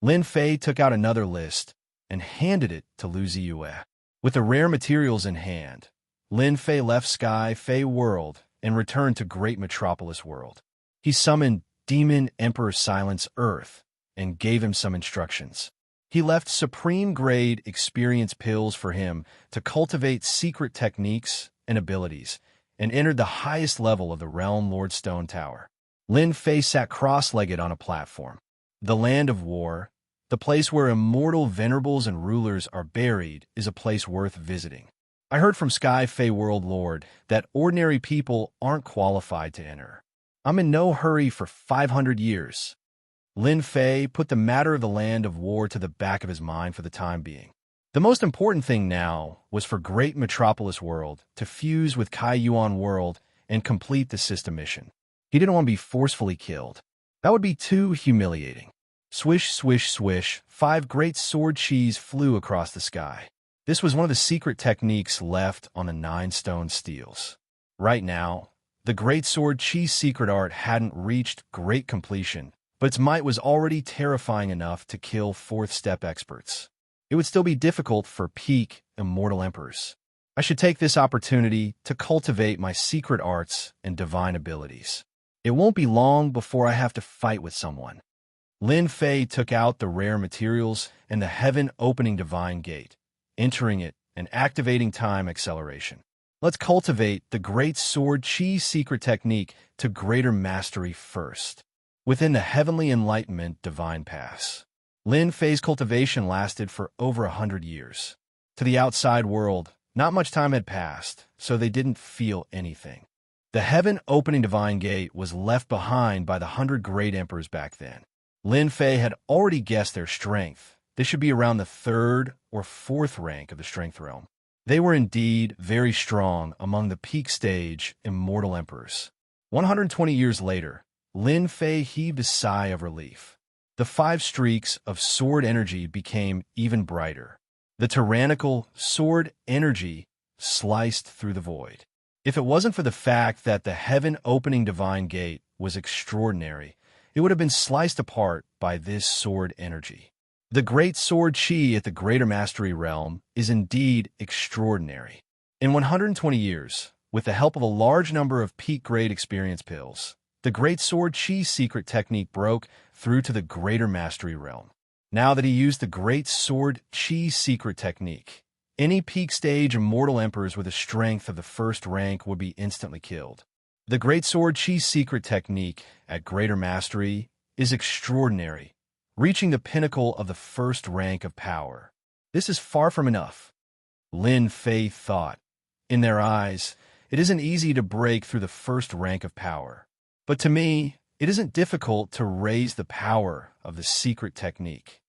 Lin Fei took out another list and handed it to Wuxia. With the rare materials in hand, Lin Fei left Sky Fei World and returned to Great Metropolis World. He summoned Demon Emperor Silence Earth and gave him some instructions. He left supreme-grade experience pills for him to cultivate secret techniques and abilities, and entered the highest level of the Realm Lord Stone Tower. Lin Fei sat cross-legged on a platform. The land of war, the place where immortal venerables and rulers are buried, is a place worth visiting. I heard from Sky Fei World Lord that ordinary people aren't qualified to enter. I'm in no hurry for 500 years. Lin Fei put the matter of the land of war to the back of his mind for the time being. The most important thing now was for Great Metropolis World to fuse with Kai Yuan World and complete the system mission. He didn't want to be forcefully killed. That would be too humiliating. Swish, swish, swish, 5 great sword chis flew across the sky. This was one of the secret techniques left on the 9 stone steels. Right now, the great sword chi's secret art hadn't reached great completion, but its might was already terrifying enough to kill 4th-step experts. It would still be difficult for peak immortal emperors. I should take this opportunity to cultivate my secret arts and divine abilities. It won't be long before I have to fight with someone. Lin Fei took out the rare materials and the heaven-opening divine gate, entering it and activating time acceleration. Let's cultivate the great sword chi secret technique to greater mastery first. Within the heavenly enlightenment divine pass, Lin Fei's cultivation lasted for over 100 years. To the outside world, not much time had passed, so they didn't feel anything. The heaven-opening divine gate was left behind by the 100 great emperors back then. Lin Fei had already guessed their strength. They should be around the 3rd or 4th rank of the strength realm. They were indeed very strong among the peak stage immortal emperors. 120 years later, Lin Fei heaved a sigh of relief. The 5 streaks of sword energy became even brighter. The tyrannical sword energy sliced through the void. If it wasn't for the fact that the heaven-opening divine gate was extraordinary, it would have been sliced apart by this sword energy. The great sword chi at the Greater Mastery realm is indeed extraordinary. In 120 years, with the help of a large number of peak-grade experience pills, the great sword chi secret technique broke through to the Greater Mastery realm. Now that he used the great sword chi secret technique, any peak stage immortal emperors with a strength of the first rank would be instantly killed. The great sword chi secret technique at Greater Mastery is extraordinary, reaching the pinnacle of the first rank of power. This is far from enough. Lin Fei thought. In their eyes, it isn't easy to break through the first rank of power. But to me, it isn't difficult to raise the power of the secret technique.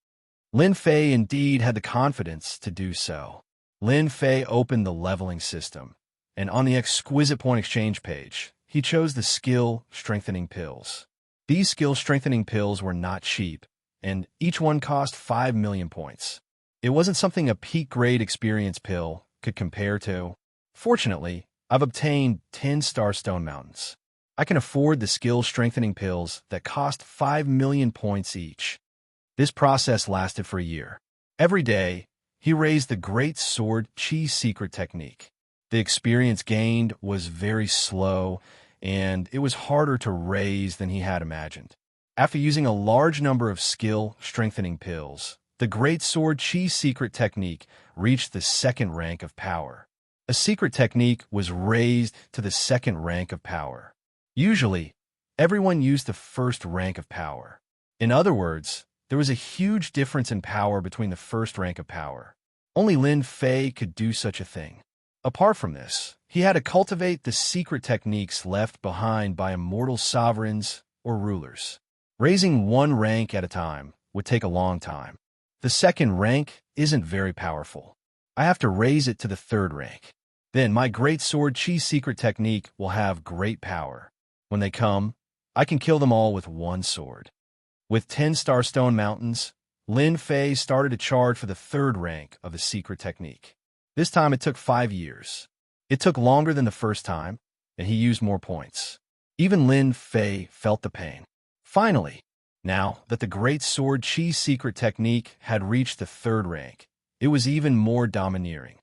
Lin Fei indeed had the confidence to do so. Lin Fei opened the leveling system, and on the exquisite point exchange page, he chose the skill strengthening pills. These skill strengthening pills were not cheap, and each one cost 5 million points. It wasn't something a peak-grade experience pill could compare to. Fortunately, I've obtained 10 Starstone Mountains. I can afford the skill strengthening pills that cost 5 million points each. This process lasted for a year. Every day, he raised the great sword chi secret technique. The experience gained was very slow, and it was harder to raise than he had imagined. After using a large number of skill-strengthening pills, the great sword chi secret technique reached the second rank of power. A secret technique was raised to the second rank of power. Usually, everyone used the first rank of power. In other words, there was a huge difference in power between the first rank of power. Only Lin Fei could do such a thing. Apart from this, he had to cultivate the secret techniques left behind by immortal sovereigns or rulers. Raising one rank at a time would take a long time. The second rank isn't very powerful. I have to raise it to the third rank. Then my great sword chi secret technique will have great power. When they come, I can kill them all with one sword. With 10 Starstone Mountains, Lin Fei started to charge for the third rank of the secret technique. This time it took 5 years. It took longer than the first time, and he used more points. Even Lin Fei felt the pain. Finally, now that the great sword chi secret technique had reached the third rank, it was even more domineering.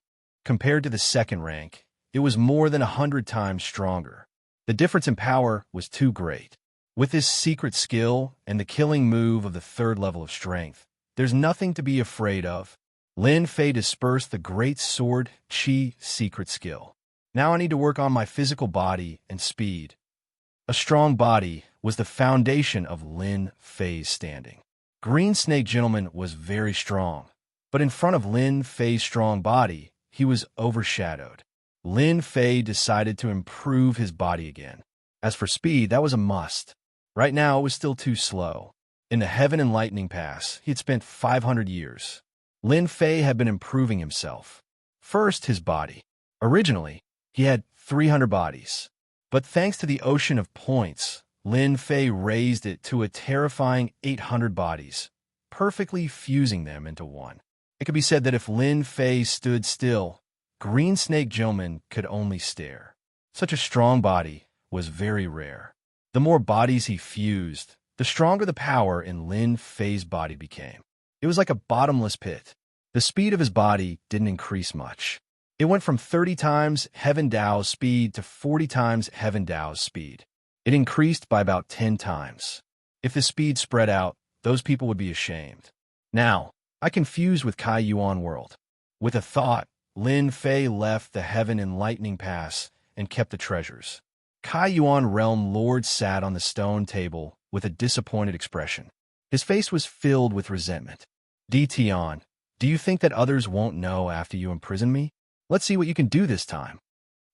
Compared to the second rank, it was more than 100 times stronger. The difference in power was too great. With this secret skill and the killing move of the third level of strength, there's nothing to be afraid of. Lin Fei dispersed the great sword chi secret skill. Now I need to work on my physical body and speed. A strong body was the foundation of Lin Fei's standing. Green Snake Gentleman was very strong, but in front of Lin Fei's strong body, he was overshadowed. Lin Fei decided to improve his body again. As for speed, that was a must. Right now, it was still too slow. In the Heaven and Lightning Pass, he had spent 500 years. Lin Fei had been improving himself. First, his body. Originally, he had 300 bodies. But thanks to the ocean of points, Lin Fei raised it to a terrifying 800 bodies, perfectly fusing them into one. It could be said that if Lin Fei stood still, Green Snake Gentleman could only stare. Such a strong body was very rare. The more bodies he fused, the stronger the power in Lin Fei's body became. It was like a bottomless pit. The speed of his body didn't increase much. It went from 30 times Heaven Dao's speed to 40 times Heaven Dao's speed. It increased by about 10 times. If the speed spread out, those people would be ashamed. Now, I can fuse with Kai Yuan World. With a thought, Lin Fei left the Heaven and Lightning Pass and kept the treasures. Kai Yuan Realm Lord sat on the stone table with a disappointed expression. His face was filled with resentment. Tian, do you think that others won't know after you imprison me? Let's see what you can do this time.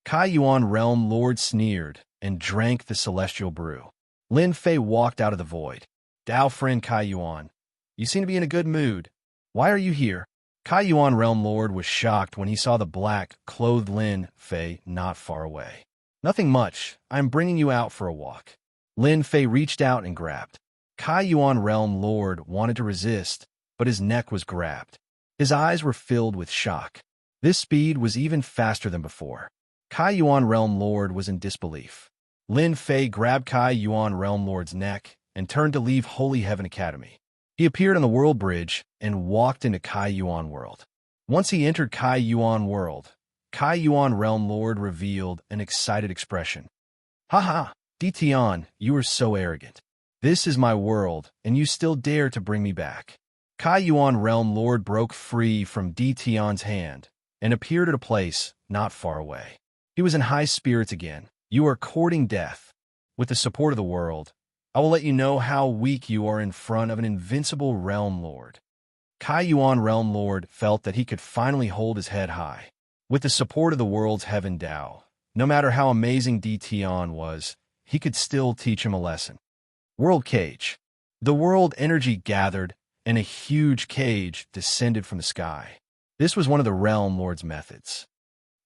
Kai Yuan Realm Lord sneered and drank the celestial brew. Lin Fei walked out of the void. Dao friend Kai Yuan, you seem to be in a good mood. Why are you here? Kai Yuan Realm Lord was shocked when he saw the black-clothed Lin Fei not far away. Nothing much. I'm bringing you out for a walk. Lin Fei reached out and grabbed. Kai Yuan Realm Lord wanted to resist, but his neck was grabbed. His eyes were filled with shock. This speed was even faster than before. Kai Yuan Realm Lord was in disbelief. Lin Fei grabbed Kai Yuan Realm Lord's neck and turned to leave Holy Heaven Academy. He appeared on the world bridge and walked into Kai Yuan World. Once he entered Kai Yuan World, Kai Yuan Realm Lord revealed an excited expression. "Haha, Ditian, you are so arrogant. This is my world, and you still dare to bring me back." Kai Yuan Realm Lord broke free from Ditian's hand and appeared at a place not far away. He was in high spirits again. "You are courting death. With the support of the world, I will let you know how weak you are in front of an invincible Realm Lord." Kai Yuan Realm Lord felt that he could finally hold his head high. With the support of the world's Heaven Dao, no matter how amazing Ditian was, he could still teach him a lesson. World Cage. The world energy gathered, and a huge cage descended from the sky. This was one of the Realm Lord's methods.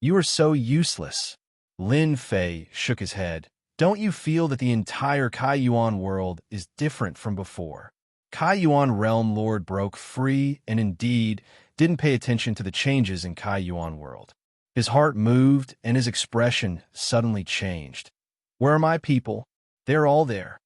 "You are so useless." Lin Fei shook his head. "Don't you feel that the entire Kai Yuan world is different from before?" Kai Yuan Realm Lord broke free and indeed didn't pay attention to the changes in Kai Yuan world. His heart moved and his expression suddenly changed. "Where are my people? They're all there."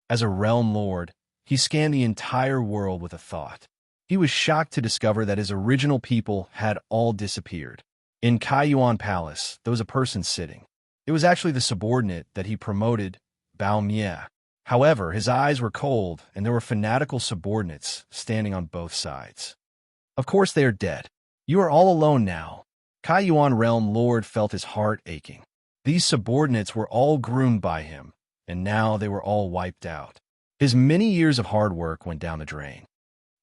As a Realm Lord, he scanned the entire world with a thought. He was shocked to discover that his original people had all disappeared. In Kai Yuan Palace, there was a person sitting. It was actually the subordinate that he promoted, Bao Mie. However, his eyes were cold, and there were fanatical subordinates standing on both sides. "Of course they are dead. You are all alone now." Kai Yuan Realm Lord felt his heart aching. These subordinates were all groomed by him, and now they were all wiped out. His many years of hard work went down the drain.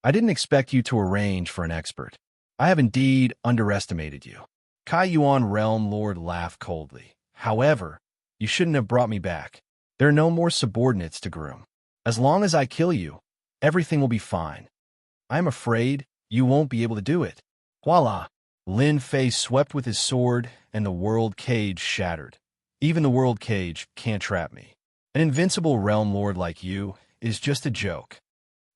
"I didn't expect you to arrange for an expert. I have indeed underestimated you." Kai Yuan Realm Lord laughed coldly. "However, you shouldn't have brought me back. There are no more subordinates to groom. As long as I kill you, everything will be fine. I am afraid you won't be able to do it." Voila! Lin Fei swept with his sword, and the world cage shattered. "Even the world cage can't trap me. An invincible Realm Lord like you is just a joke."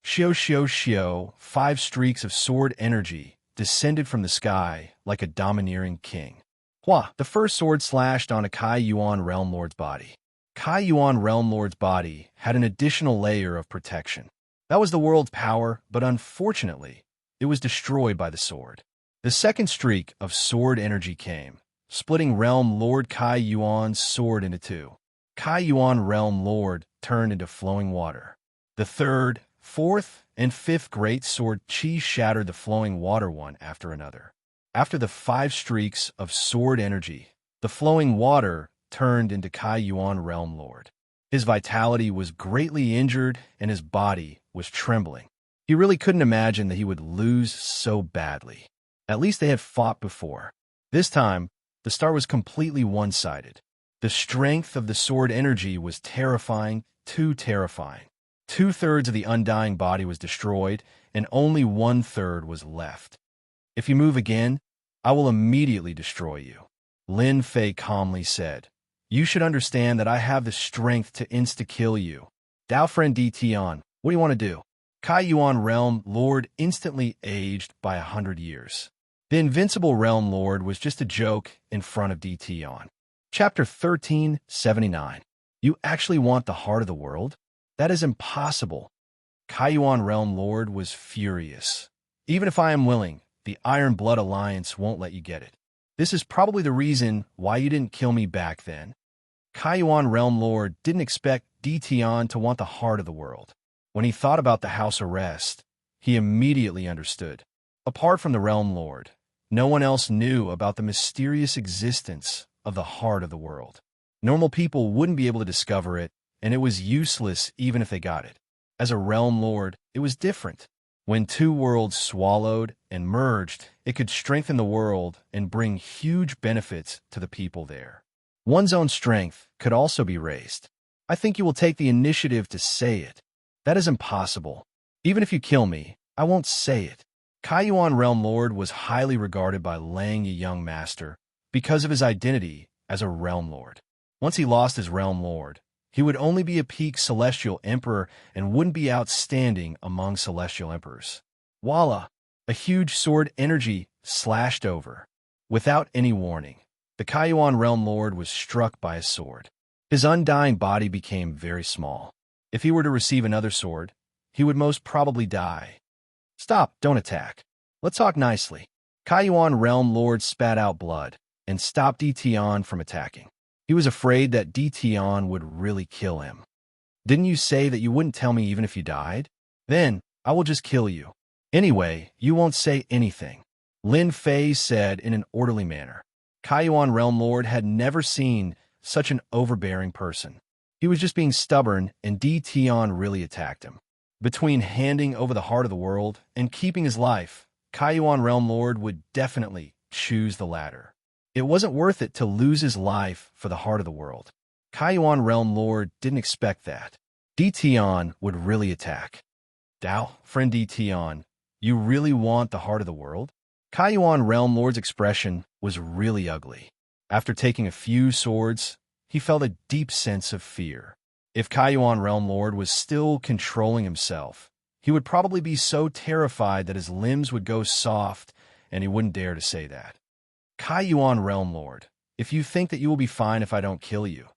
Xiao Xiao Xiao, 5 streaks of sword energy descended from the sky like a domineering king. Hua! The first sword slashed on a Kai Yuan Realm Lord's body. Kai Yuan Realm Lord's body had an additional layer of protection. That was the world's power, but unfortunately, it was destroyed by the sword. The second streak of sword energy came, splitting Realm Lord Kai Yuan's sword into 2. Kai Yuan Realm Lord turned into flowing water. The third, fourth, and fifth great sword chi shattered the flowing water one after another. After the 5 streaks of sword energy, the flowing water turned into Kai Yuan Realm Lord. His vitality was greatly injured and his body was trembling. He really couldn't imagine that he would lose so badly. At least they had fought before. This time, the start was completely one-sided. The strength of the sword energy was terrifying, too terrifying. 2/3 of the undying body was destroyed, and only 1/3 was left. "If you move again, I will immediately destroy you," Lin Fei calmly said. "You should understand that I have the strength to insta-kill you." "Dao friend Ditian, what do you want to do?" Kai Yuan Realm Lord instantly aged by 100 years. The invincible Realm Lord was just a joke in front of Ditian. Chapter 1379. "You actually want the heart of the world? That is impossible." Kai Yuan Realm Lord was furious. "Even if I am willing, the Iron Blood Alliance won't let you get it. This is probably the reason why you didn't kill me back then." Kai Yuan Realm Lord didn't expect Ditian to want the heart of the world. When he thought about the house arrest, he immediately understood. Apart from the Realm Lord, no one else knew about the mysterious existence of the heart of the world. Normal people wouldn't be able to discover it, and it was useless even if they got it. As a Realm Lord, it was different. When 2 worlds swallowed and merged, it could strengthen the world and bring huge benefits to the people there. One's own strength could also be raised. "I think you will take the initiative to say it." "That is impossible. Even if you kill me, I won't say it." Kai Yuan Realm Lord was highly regarded by Lang, a young master, because of his identity as a Realm Lord. Once he lost his Realm Lord, he would only be a peak Celestial Emperor and wouldn't be outstanding among Celestial Emperors. Voila! A huge sword energy slashed over. Without any warning, the Kaiyuan Realm Lord was struck by a sword. His undying body became very small. If he were to receive another sword, he would most probably die. Stop, don't attack. Let's talk nicely. Kaiyuan Realm Lord spat out blood and stopped Ditian from attacking. He was afraid that Ditian would really kill him. Didn't you say that you wouldn't tell me even if you died? Then, I will just kill you. Anyway, you won't say anything. Lin Fei said in an orderly manner. Kaiyuan Realm Lord had never seen such an overbearing person. He was just being stubborn, and Ditian really attacked him. Between handing over the heart of the world and keeping his life, Kaiyuan Realm Lord would definitely choose the latter. It wasn't worth it to lose his life for the heart of the world. Kaiyuan Realm Lord didn't expect that. Ditian would really attack. Dao, friend Ditian, you really want the heart of the world? Kaiyuan Realm Lord's expression was really ugly. After taking a few swords, he felt a deep sense of fear. If Kaiyuan Realm Lord was still controlling himself, he would probably be so terrified that his limbs would go soft and he wouldn't dare to say that. Kaiyuan Realm Lord, if you think that you will be fine if I don't kill you,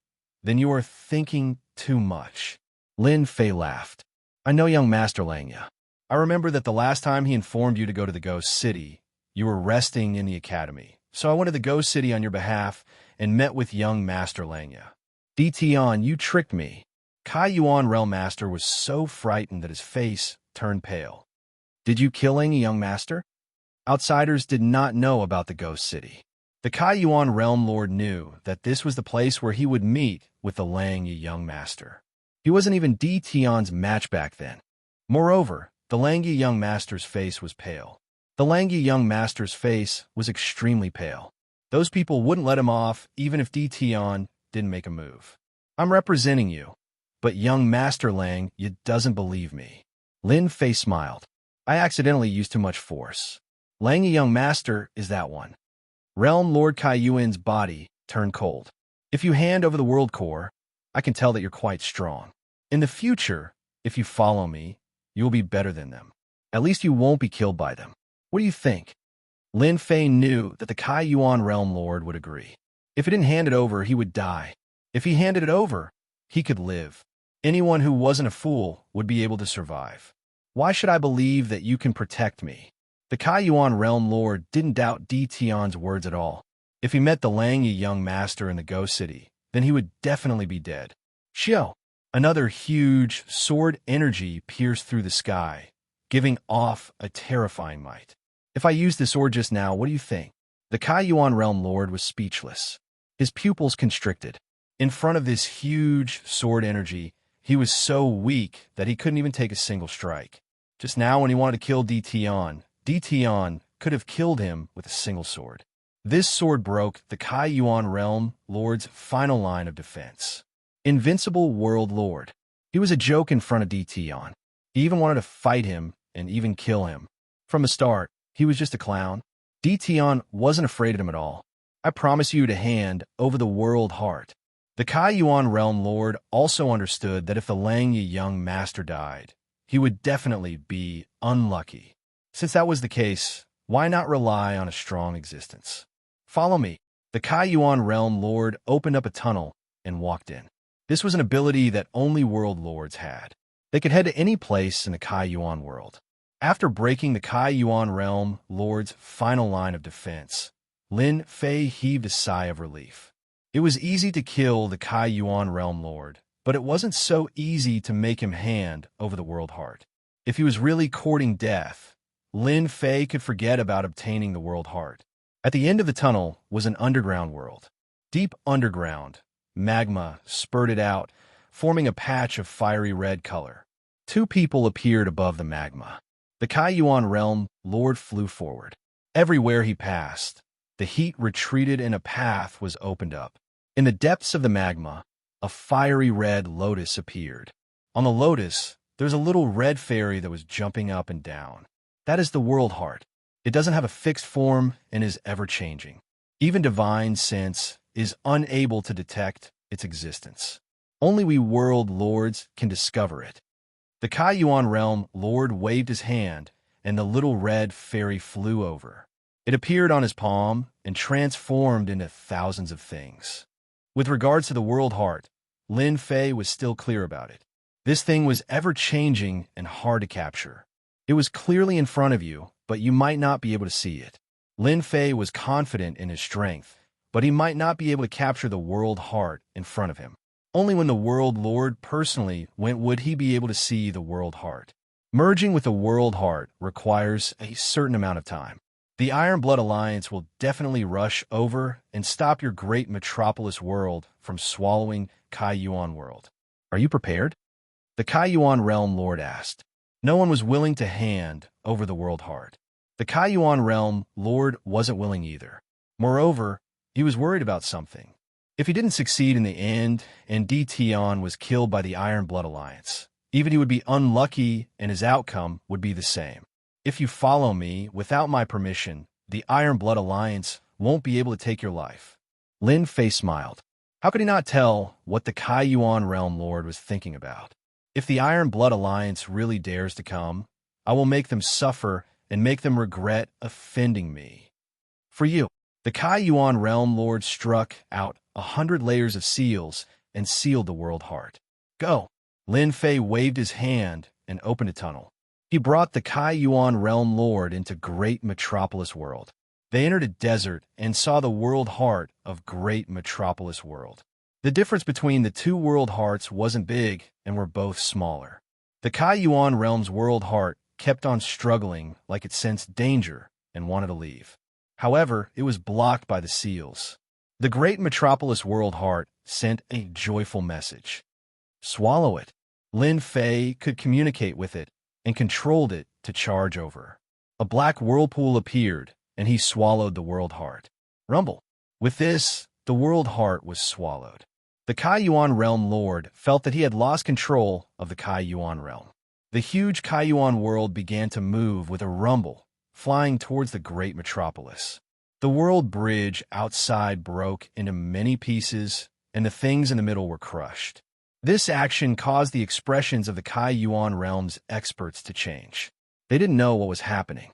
then you are thinking too much. Lin Fei laughed. I know young Master Xianxia. I remember that the last time he informed you to go to the Ghost City, you were resting in the academy. So I went to the Ghost City on your behalf and met with young Master Xianxia. Ditian, you tricked me. Kaiyuan Realm Master was so frightened that his face turned pale. Did you kill Xianxia, young Master? Outsiders did not know about the Ghost City. The Kaiyuan Realm Lord knew that this was the place where he would meet with the Xianxia young Master. He wasn't even Ditian's match back then. Moreover, the Xianxia young Master's face was pale. The Xianxia young Master's face was extremely pale. Those people wouldn't let him off even if Ditian didn't make a move. I'm representing you, but young Master Xianxia doesn't believe me. Lin Fei smiled. I accidentally used too much force. Xianxia young Master is that one. Realm Lord Kaiyuan's body turned cold. If you hand over the world core, I can tell that you're quite strong. In the future, if you follow me, you will be better than them. At least you won't be killed by them. What do you think? Lin Fei knew that the Kaiyuan Realm Lord would agree. If he didn't hand it over, he would die. If he handed it over, he could live. Anyone who wasn't a fool would be able to survive. Why should I believe that you can protect me? The Kaiyuan Realm Lord didn't doubt Ditian's words at all. If he met the Xianxia young Master in the Ghost City, then he would definitely be dead. Xiao! Another huge sword energy pierced through the sky, giving off a terrifying might. If I used this sword just now, what do you think? The Kaiyuan Realm Lord was speechless. His pupils constricted. In front of this huge sword energy, he was so weak that he couldn't even take a single strike. Just now, when he wanted to kill Ditian, Ditian could have killed him with a single sword. This sword broke the Kaiyuan Realm Lord's final line of defense. Invincible World Lord. He was a joke in front of Ditian. He even wanted to fight him and even kill him. From the start, he was just a clown. Ditian wasn't afraid of him at all. I promise you to hand over the world heart. The Kaiyuan Realm Lord also understood that if the Xianxia young Master died, he would definitely be unlucky. Since that was the case, why not rely on a strong existence? Follow me. The Kaiyuan Realm Lord opened up a tunnel and walked in. This was an ability that only World Lords had. They could head to any place in the Kaiyuan world. After breaking the Kaiyuan Realm Lord's final line of defense, Lin Fei heaved a sigh of relief. It was easy to kill the Kaiyuan Realm Lord, but it wasn't so easy to make him hand over the world heart. If he was really courting death, Lin Fei could forget about obtaining the world heart. At the end of the tunnel was an underground world. Deep underground, magma spurted out, forming a patch of fiery red color. Two people appeared above the magma. The Kaiyuan Realm Lord flew forward. Everywhere he passed, the heat retreated and a path was opened up. In the depths of the magma, a fiery red lotus appeared. On the lotus, there's a little red fairy that was jumping up and down. That is the world heart. It doesn't have a fixed form and is ever-changing. Even divine sense is unable to detect its existence. Only we world lords can discover it. The Kaiyuan Realm Lord waved his hand, and the little red fairy flew over. It appeared on his palm and transformed into thousands of things. With regards to the world heart, Lin Fei was still clear about it. This thing was ever-changing and hard to capture. It was clearly in front of you, but you might not be able to see it. Lin Fei was confident in his strength, but he might not be able to capture the world heart in front of him. Only when the World Lord personally went would he be able to see the world heart. Merging with the world heart requires a certain amount of time. The Iron Blood Alliance will definitely rush over and stop your great metropolis world from swallowing Kaiyuan world. Are you prepared? The Kaiyuan Realm Lord asked. No one was willing to hand over the world heart. The Kaiyuan Realm Lord wasn't willing either. Moreover, he was worried about something. If he didn't succeed in the end and Tian was killed by the Iron Blood Alliance, even he would be unlucky and his outcome would be the same. If you follow me without my permission, the Iron Blood Alliance won't be able to take your life. Lin Fei smiled. How could he not tell what the Kaiyuan Realm Lord was thinking about? If the Iron Blood Alliance really dares to come, I will make them suffer and make them regret offending me. For you, the Kaiyuan Realm Lord struck out 100 layers of seals and sealed the world heart. Go! Lin Fei waved his hand and opened a tunnel. He brought the Kaiyuan Realm Lord into Great Metropolis World. They entered a desert and saw the world heart of Great Metropolis World. The difference between the two world hearts wasn't big and were both smaller. The Kaiyuan Realm's world heart kept on struggling like it sensed danger and wanted to leave. However, it was blocked by the seals. The Great Metropolis World Heart sent a joyful message. Swallow it. Lin Fei could communicate with it and controlled it to charge over. A black whirlpool appeared, and he swallowed the world heart. Rumble. With this, the world heart was swallowed. The Kaiyuan Realm Lord felt that he had lost control of the Kaiyuan Realm. The huge Kaiyuan world began to move with a rumble, flying towards the great metropolis. The world bridge outside broke into many pieces, and the things in the middle were crushed. This action caused the expressions of the Kaiyuan Realm's experts to change. They didn't know what was happening.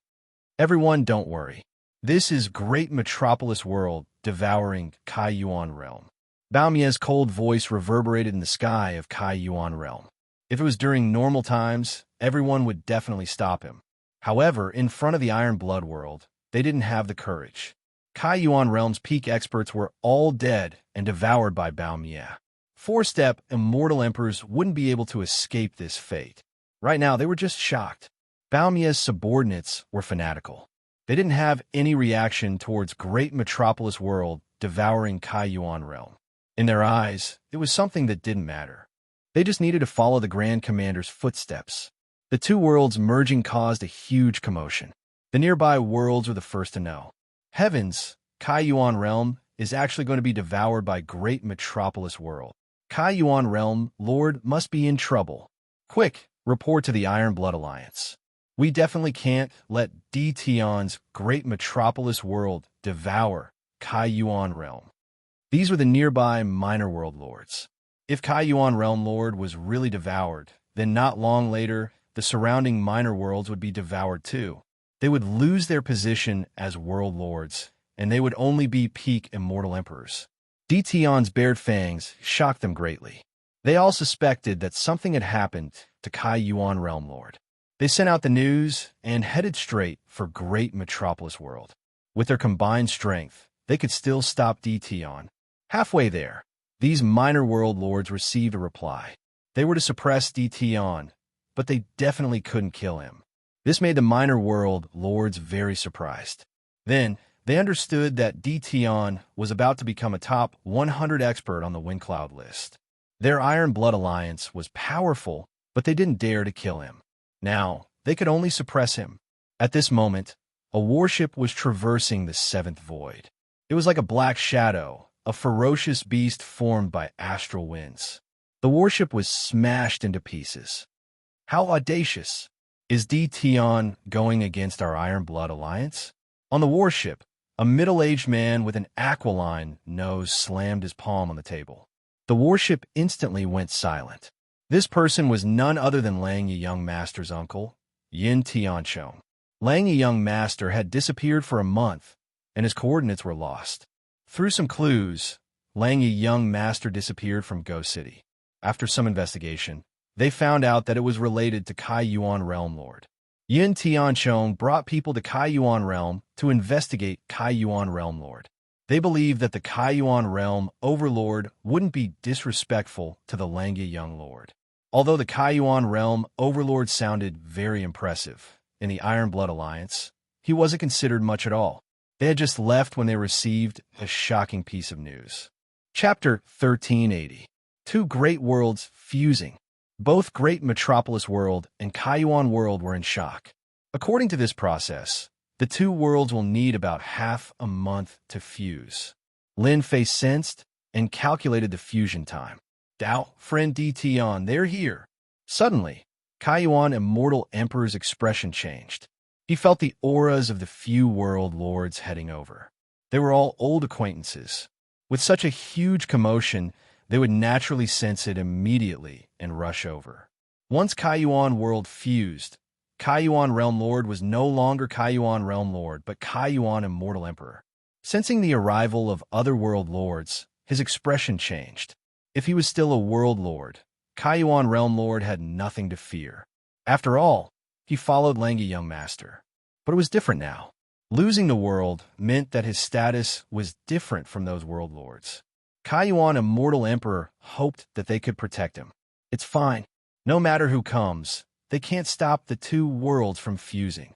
Everyone, don't worry. This is Great Metropolis World devouring Kaiyuan Realm. Baomie's cold voice reverberated in the sky of Kaiyuan Realm. If it was during normal times, everyone would definitely stop him. However, in front of the Iron Blood World, they didn't have the courage. Kaiyuan Realm's peak experts were all dead and devoured by Baomie. Four-step immortal emperors wouldn't be able to escape this fate. Right now, they were just shocked. Baomie's subordinates were fanatical. They didn't have any reaction towards Great Metropolis World devouring Kaiyuan Realm. In their eyes, it was something that didn't matter. They just needed to follow the Grand Commander's footsteps. The two worlds merging caused a huge commotion. The nearby worlds were the first to know. Heavens, Kaiyuan Realm is actually going to be devoured by Great Metropolis World. Kaiyuan Realm Lord must be in trouble. Quick, report to the Iron Blood Alliance. We definitely can't let Tian's Great Metropolis World devour Kaiyuan Realm. These were the nearby minor world lords. If Kaiyuan Realm Lord was really devoured, then not long later, the surrounding minor worlds would be devoured too. They would lose their position as world lords, and they would only be peak immortal emperors. Tian's bared fangs shocked them greatly. They all suspected that something had happened to Kaiyuan Realm Lord. They sent out the news and headed straight for Great Metropolis World. With their combined strength, they could still stop Tian. Halfway there, these minor world lords received a reply. They were to suppress Tian, but they definitely couldn't kill him. This made the minor world lords very surprised. Then, they understood that Tian was about to become a top 100 expert on the Wind Cloud list. Their Iron Blood Alliance was powerful, but they didn't dare to kill him. Now, they could only suppress him. At this moment, a warship was traversing the seventh void. It was like a black shadow, a ferocious beast formed by astral winds. The warship was smashed into pieces. How audacious! Is Tian going against our Iron Blood Alliance? On the warship, a middle-aged man with an aquiline nose slammed his palm on the table. The warship instantly went silent. This person was none other than Lang Yi Young Master's uncle, Yin Tianchong. Lang, a young master, had disappeared for a month, and his coordinates were lost. Through some clues, Lang, a young master, disappeared from Go City. After some investigation, they found out that it was related to Kai Yuan Realm Lord. Yin Tianchong brought people to Kai Yuan Realm to investigate Kai Yuan Realm Lord. They believed that the Kai Yuan Realm Overlord wouldn't be disrespectful to the Langya Young Lord. Although the Kai Yuan Realm Overlord sounded very impressive in the Iron Blood Alliance, he wasn't considered much at all. They had just left when they received a shocking piece of news. Chapter 1380. Two great worlds fusing. Both Great Metropolis World and Kai Yuan World were in shock. According to this process, the two worlds will need about half a month to fuse. Lin Fei sensed and calculated the fusion time. Dao, friend Tian, they're here. Suddenly, Kai Yuan Immortal Emperor's expression changed. He felt the auras of the few world lords heading over. They were all old acquaintances. With such a huge commotion, they would naturally sense it immediately and rush over. Once Kai Yuan World fused, Kai Yuan Realm Lord was no longer Kai Yuan Realm Lord, but Kai Yuan Immortal Emperor. Sensing the arrival of other world lords, his expression changed. If he was still a world lord, Kai Yuan Realm Lord had nothing to fear. After all, he followed Langya Young Master. But it was different now. Losing the world meant that his status was different from those world lords. Kai Yuan Immortal Emperor hoped that they could protect him. It's fine. No matter who comes, they can't stop the two worlds from fusing.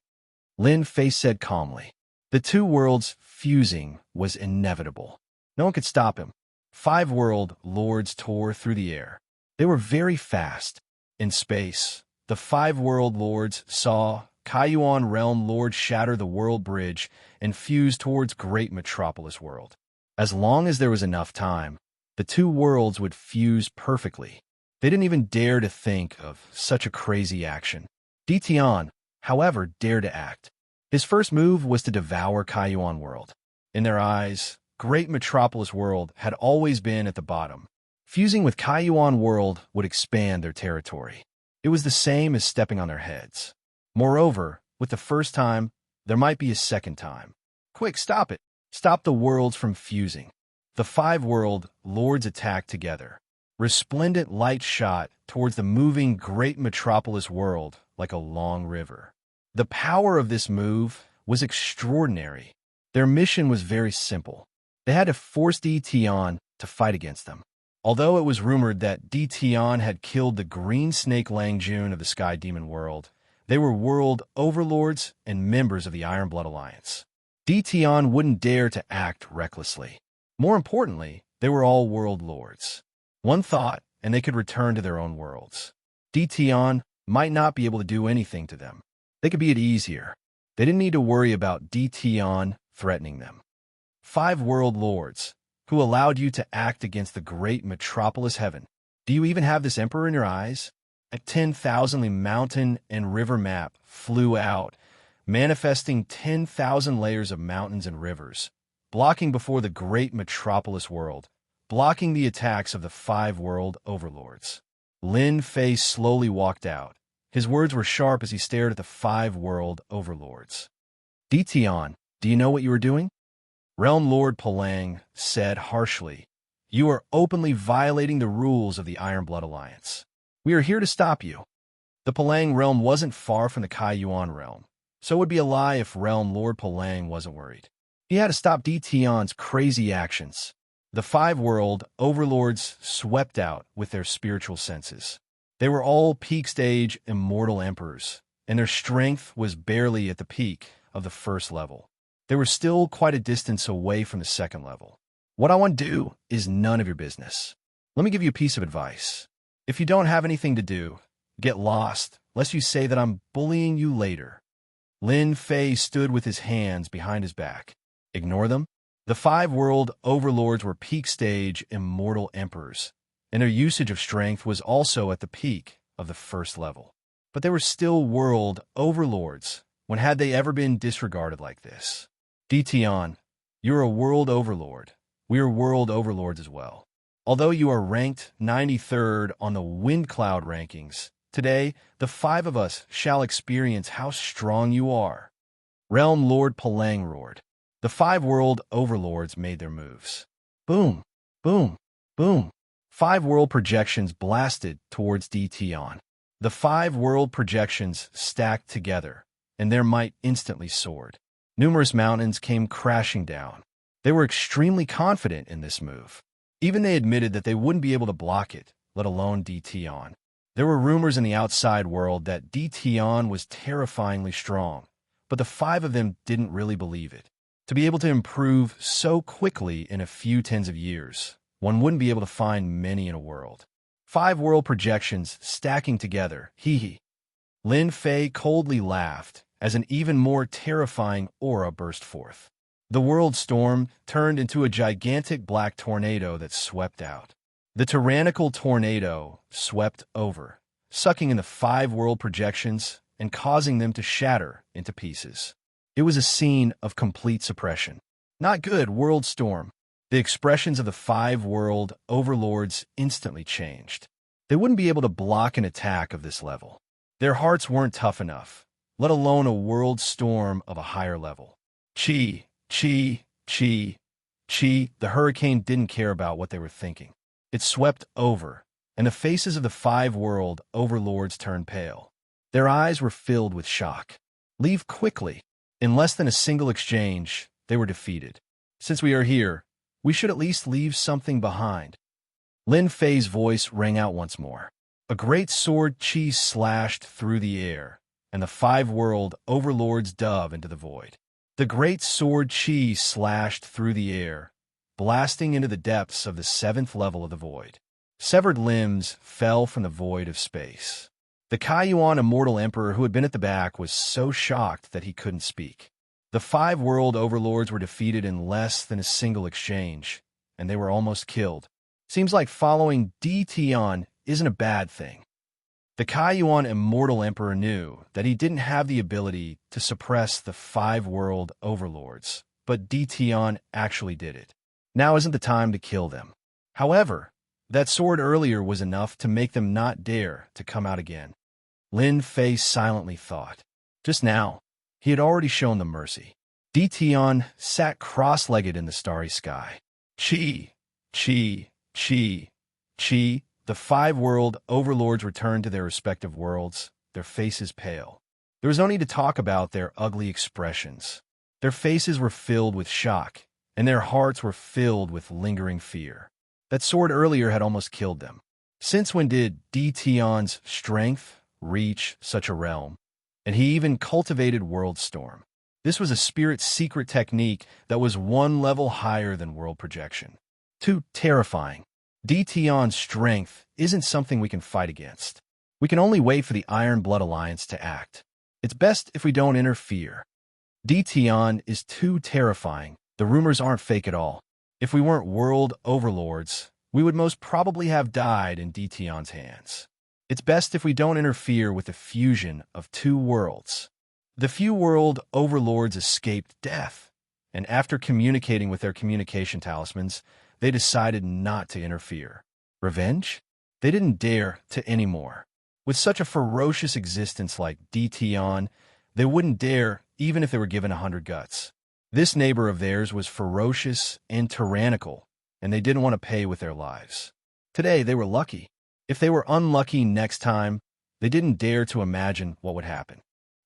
Lin Fei said calmly. The two worlds fusing was inevitable. No one could stop him. 5 world lords tore through the air. They were very fast. In space, the 5 world lords saw Kai Yuan Realm Lord shatter the world bridge and fuse towards Great Metropolis World. As long as there was enough time, the two worlds would fuse perfectly. They didn't even dare to think of such a crazy action. Tian, however, dared to act. His first move was to devour Kai Yuan World. In their eyes, Great Metropolis World had always been at the bottom. Fusing with Kai Yuan World would expand their territory. It was the same as stepping on their heads. Moreover, with the first time, there might be a second time. Quick, stop it! Stop the worlds from fusing. The 5 world lords attacked together. Resplendent light shot towards the moving Great Metropolis World like a long river. The power of this move was extraordinary. Their mission was very simple. They had to force Tian to fight against them. Although it was rumored that Tian had killed the green snake Langjun of the Sky Demon World, they were world overlords and members of the Iron Blood Alliance. Tian wouldn't dare to act recklessly. More importantly, they were all world lords. One thought, and they could return to their own worlds. Tian might not be able to do anything to them. They could be at ease here. They didn't need to worry about Tian threatening them. 5 world lords, who allowed you to act against the Great Metropolis Heaven. Do you even have this emperor in your eyes? A 10,000-ly mountain and river map flew out, manifesting 10,000 layers of mountains and rivers, blocking before the Great Metropolis World, blocking the attacks of the 5 world overlords. Lin Fei slowly walked out. His words were sharp as he stared at the 5 world overlords. Tian, do you know what you are doing? Realm Lord Palang said harshly, you are openly violating the rules of the Iron Blood Alliance. We are here to stop you. The Palang realm wasn't far from the Kai Yuan realm, so it would be a lie if Realm Lord Palang wasn't worried. He had to stop Tian's crazy actions. The 5 world overlords swept out with their spiritual senses. They were all peak stage immortal emperors, and their strength was barely at the peak of the first level. They were still quite a distance away from the second level. What I want to do is none of your business. Let me give you a piece of advice. If you don't have anything to do, get lost, lest you say that I'm bullying you later. Lin Fei stood with his hands behind his back. Ignore them? The 5 world overlords were peak stage immortal emperors, and their usage of strength was also at the peak of the first level. But they were still world overlords. When had they ever been disregarded like this? Tian, you're a world overlord. We are world overlords as well. Although you are ranked 93rd on the Wind Cloud rankings, today the 5 of us shall experience how strong you are. Realm Lord Palang roared. The 5 world overlords made their moves. Boom, boom, boom. 5 world projections blasted towards Dtion. The 5 world projections stacked together, and their might instantly soared. Numerous mountains came crashing down. They were extremely confident in this move. Even they admitted that they wouldn't be able to block it, let alone Dtion. There were rumors in the outside world that Dtion was terrifyingly strong, but the 5 of them didn't really believe it. To be able to improve so quickly in a few tens of years, one wouldn't be able to find many in a world. 5 world projections stacking together, hee. Lin Fei coldly laughed as an even more terrifying aura burst forth. The world storm turned into a gigantic black tornado that swept out. The tyrannical tornado swept over, sucking in the 5 world projections and causing them to shatter into pieces. It was a scene of complete suppression. Not good, world storm. The expressions of the 5 world overlords instantly changed. They wouldn't be able to block an attack of this level. Their hearts weren't tough enough, let alone a world storm of a higher level. Chi, chi, chi, chi. The hurricane didn't care about what they were thinking. It swept over, and the faces of the 5 world overlords turned pale. Their eyes were filled with shock. Leave quickly. In less than a single exchange, they were defeated. Since we are here, we should at least leave something behind. Lin Fei's voice rang out once more. A great sword chi slashed through the air, and the 5 world overlords dove into the void. The great sword chi slashed through the air, blasting into the depths of the 7th level of the void. Severed limbs fell from the void of space. The Kaiyuan Immortal Emperor who had been at the back was so shocked that he couldn't speak. The 5 world overlords were defeated in less than a single exchange, and they were almost killed. Seems like following Dtion isn't a bad thing. The Kaiyuan Immortal Emperor knew that he didn't have the ability to suppress the 5 world overlords, but Dtion actually did it. Now isn't the time to kill them. However, that sword earlier was enough to make them not dare to come out again. Lin Fei silently thought. Just now, he had already shown them mercy. Dtion sat cross-legged in the starry sky. Chi, chi, chi, chi. The 5 world overlords returned to their respective worlds, their faces pale. There was no need to talk about their ugly expressions. Their faces were filled with shock, and their hearts were filled with lingering fear. That sword earlier had almost killed them. Since when did Dtion's strength reach such a realm? And he even cultivated World Storm. This was a spirit's secret technique that was 1 level higher than world projection. Too terrifying. Dtion's strength isn't something we can fight against. We can only wait for the Iron Blood Alliance to act. It's best if we don't interfere. Dtion is too terrifying. The rumors aren't fake at all. If we weren't world overlords, we would most probably have died in Dtion's hands. It's best if we don't interfere with the fusion of 2 worlds. The few world overlords escaped death, and after communicating with their communication talismans, they decided not to interfere. Revenge? They didn't dare to anymore. With such a ferocious existence like Dtion, they wouldn't dare even if they were given 100 guts. This neighbor of theirs was ferocious and tyrannical, and they didn't want to pay with their lives. Today, they were lucky. If they were unlucky next time, they didn't dare to imagine what would happen.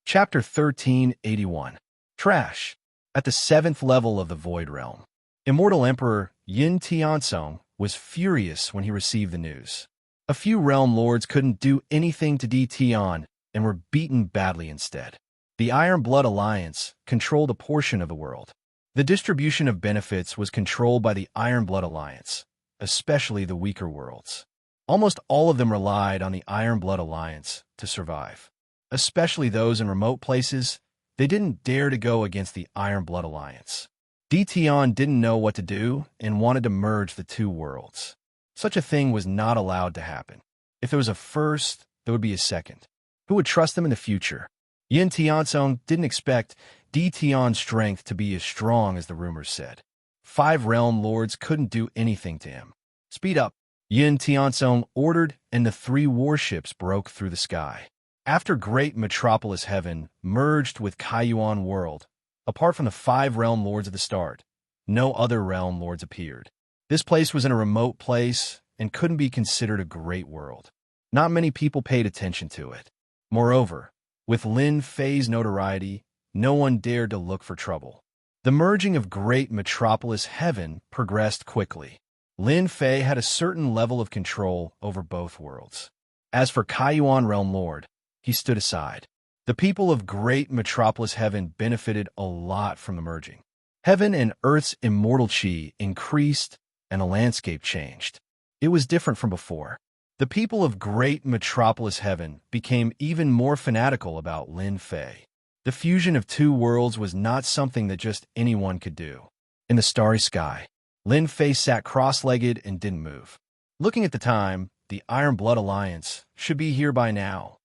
Chapter 1381. Trash. At the 7th level of the Void Realm, Immortal Emperor Yin Tianzong was furious when he received the news. A few realm lords couldn't do anything to Dtion and were beaten badly instead. The Iron Blood Alliance controlled a portion of the world. The distribution of benefits was controlled by the Iron Blood Alliance, especially the weaker worlds. Almost all of them relied on the Iron Blood Alliance to survive. Especially those in remote places, they didn't dare to go against the Iron Blood Alliance. Dtion didn't know what to do and wanted to merge the 2 worlds. Such a thing was not allowed to happen. If there was a first, there would be a second. Who would trust them in the future? Yin Tianzong didn't expect Dtion's strength to be as strong as the rumors said. 5 realm lords couldn't do anything to him. Speed up, Yin Tianzong ordered, and the 3 warships broke through the sky. After Great Metropolis Heaven merged with Kaiyuan World, Apart from the 5 realm lords at the start, no other realm lords appeared. This place was in a remote place and couldn't be considered a great world. Not many people paid attention to it. Moreover, with Lin Fei's notoriety, no one dared to look for trouble. The merging of great metropolis heaven progressed quickly. Lin Fei had a certain level of control over both worlds. As for Kaiyuan Realm Lord, he stood aside. The people of great metropolis heaven benefited a lot from the merging. Heaven and Earth's immortal chi increased, and the landscape changed. It was different from before. The people of great metropolis heaven became even more fanatical about Lin Fei. The fusion of 2 worlds was not something that just anyone could do. In the starry sky, Lin Fei sat cross-legged and didn't move. Looking at the time, the Iron Blood Alliance should be here by now.